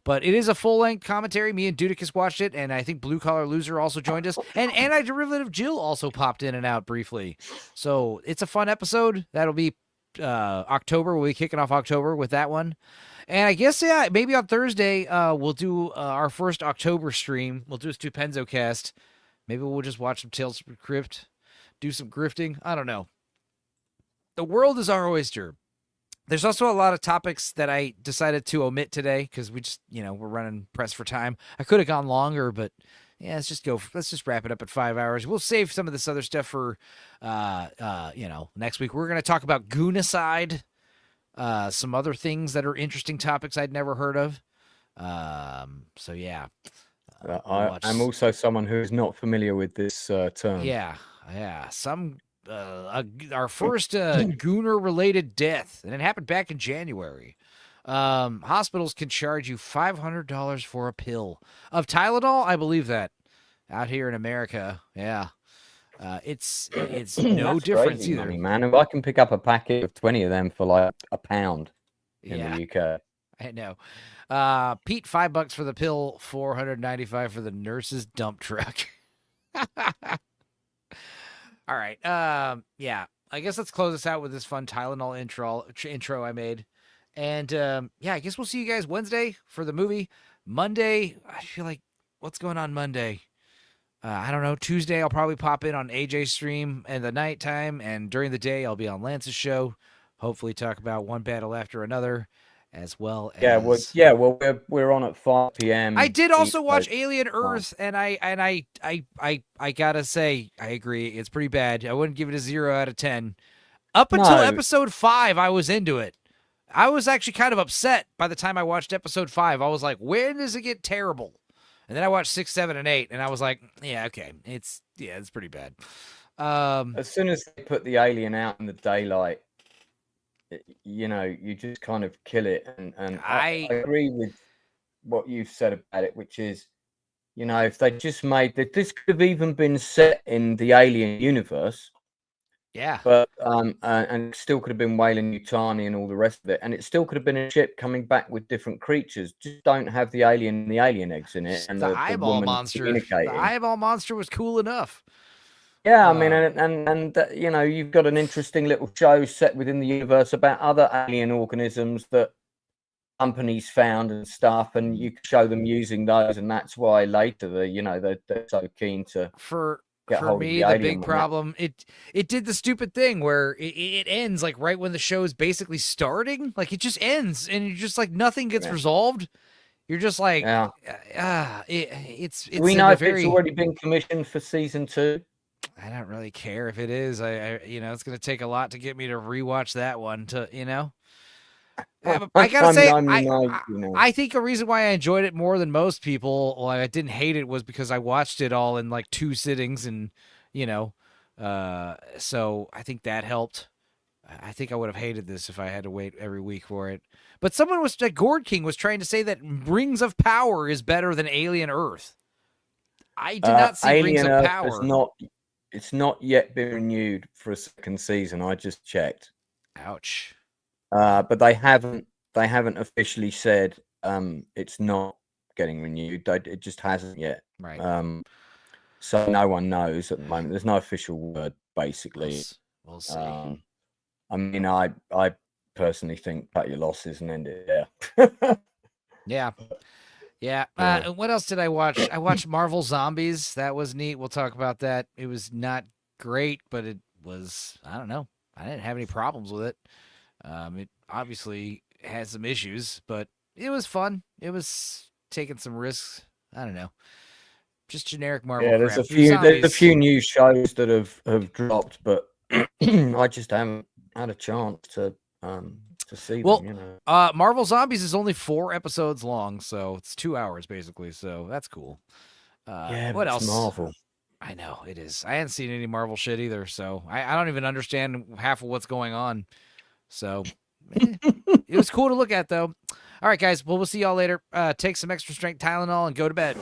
but it is a full-length commentary. Me and Dudicus watched it, and I think Blue Collar Loser also joined us, and Anti-Derivative Jill also popped in and out briefly. So it's a fun episode. That'll be October. We'll be kicking off October with that one. And I guess, yeah, maybe on Thursday, we'll do our first October stream. We'll do a Stupenzo cast. Maybe we'll just watch some Tales from the Crypt, do some grifting. I don't know. The world is our oyster. There's also a lot of topics that I decided to omit today because we just, we're running pressed for time. I could have gone longer, but yeah, let's just wrap it up at 5 hours. We'll save some of this other stuff for, next week. We're going to talk about Goonicide. Some other things that are interesting topics I'd never heard of. So yeah. I'm also someone who is not familiar with this term. Yeah. Some our first Gooner related death, and it happened back in January. Hospitals can charge you $500 for a pill of Tylenol. I believe that out here in America. Yeah. It's no difference either, money, man. If I can pick up a packet of 20 of them for like £1 in the UK. I know. Pete, $5 for the pill, $495 for the nurse's dump truck. All right. Yeah. I guess let's close this out with this fun Tylenol intro I made. And I guess we'll see you guys Wednesday for the movie. Monday, I feel like what's going on Monday? I don't know. Tuesday, I'll probably pop in on AJ's stream in the nighttime, and during the day, I'll be on Lance's show. Hopefully, talk about one battle after another, as well as we're on at 5 p.m. I did also watch Alien Earth, and I gotta say, I agree, it's pretty bad. I wouldn't give it a 0 out of 10. Up until episode 5, I was into it. I was actually kind of upset by the time I watched episode 5. I was like, when does it get terrible? And then I watched 6, 7, and 8, and I was like, yeah, okay. It's pretty bad. As soon as they put the alien out in the daylight, you just kind of kill it. And I agree with what you've said about it, which is, if they just made that, this could have even been set in the Alien universe. Yeah. But and it still could have been Weyland-Yutani and all the rest of it, and it still could have been a ship coming back with different creatures. Just don't have the alien eggs in it, and the the eyeball woman monster. communicating. The eyeball monster was cool enough. Yeah, I mean, and you've got an interesting little show set within the universe about other alien organisms that companies found and stuff, and you can show them using those, and that's why later they're so keen to For hold me, of the the big alien problem, it did the stupid thing where it ends like right when the show is basically starting. Like it just ends, and you're just like nothing gets resolved. You're just like, it's. We know if it's already been commissioned for season 2. I don't really care if it is. I it's going to take a lot to get me to rewatch that one. I gotta say, I'm nice, you know. I think a reason why I enjoyed it more than most people, well, I didn't hate it, was because I watched it all in like 2 sittings, and so I think that helped. I think I would have hated this if I had to wait every week for it. But someone was like Gord King was trying to say that Rings of Power is better than Alien Earth. I did not see Rings Alien of Earth Power. It's not yet been renewed for a second season. I just checked. Ouch. But they haven't officially said it's not getting renewed. It just hasn't yet. Right. So no one knows at the moment. There's no official word, basically. We'll see. I mean, I personally think cut your losses and end it there. Yeah. What else did I watch? I watched Marvel Zombies. That was neat. We'll talk about that. It was not great, but it was, I don't know. I didn't have any problems with it. It obviously had some issues, but it was fun. It was taking some risks. I don't know. Just generic Marvel Yeah, crap. there's a few new shows that have dropped, but I just haven't had a chance to see them. You know. Marvel Zombies is only 4 episodes long, so it's 2 hours basically. So that's cool. Yeah, what but else? It's Marvel. I know it is. I hadn't seen any Marvel shit either, so I don't even understand half of what's going on. So it was cool to look at, though. All right, guys. Well, we'll see y'all later. Take some extra strength Tylenol and go to bed.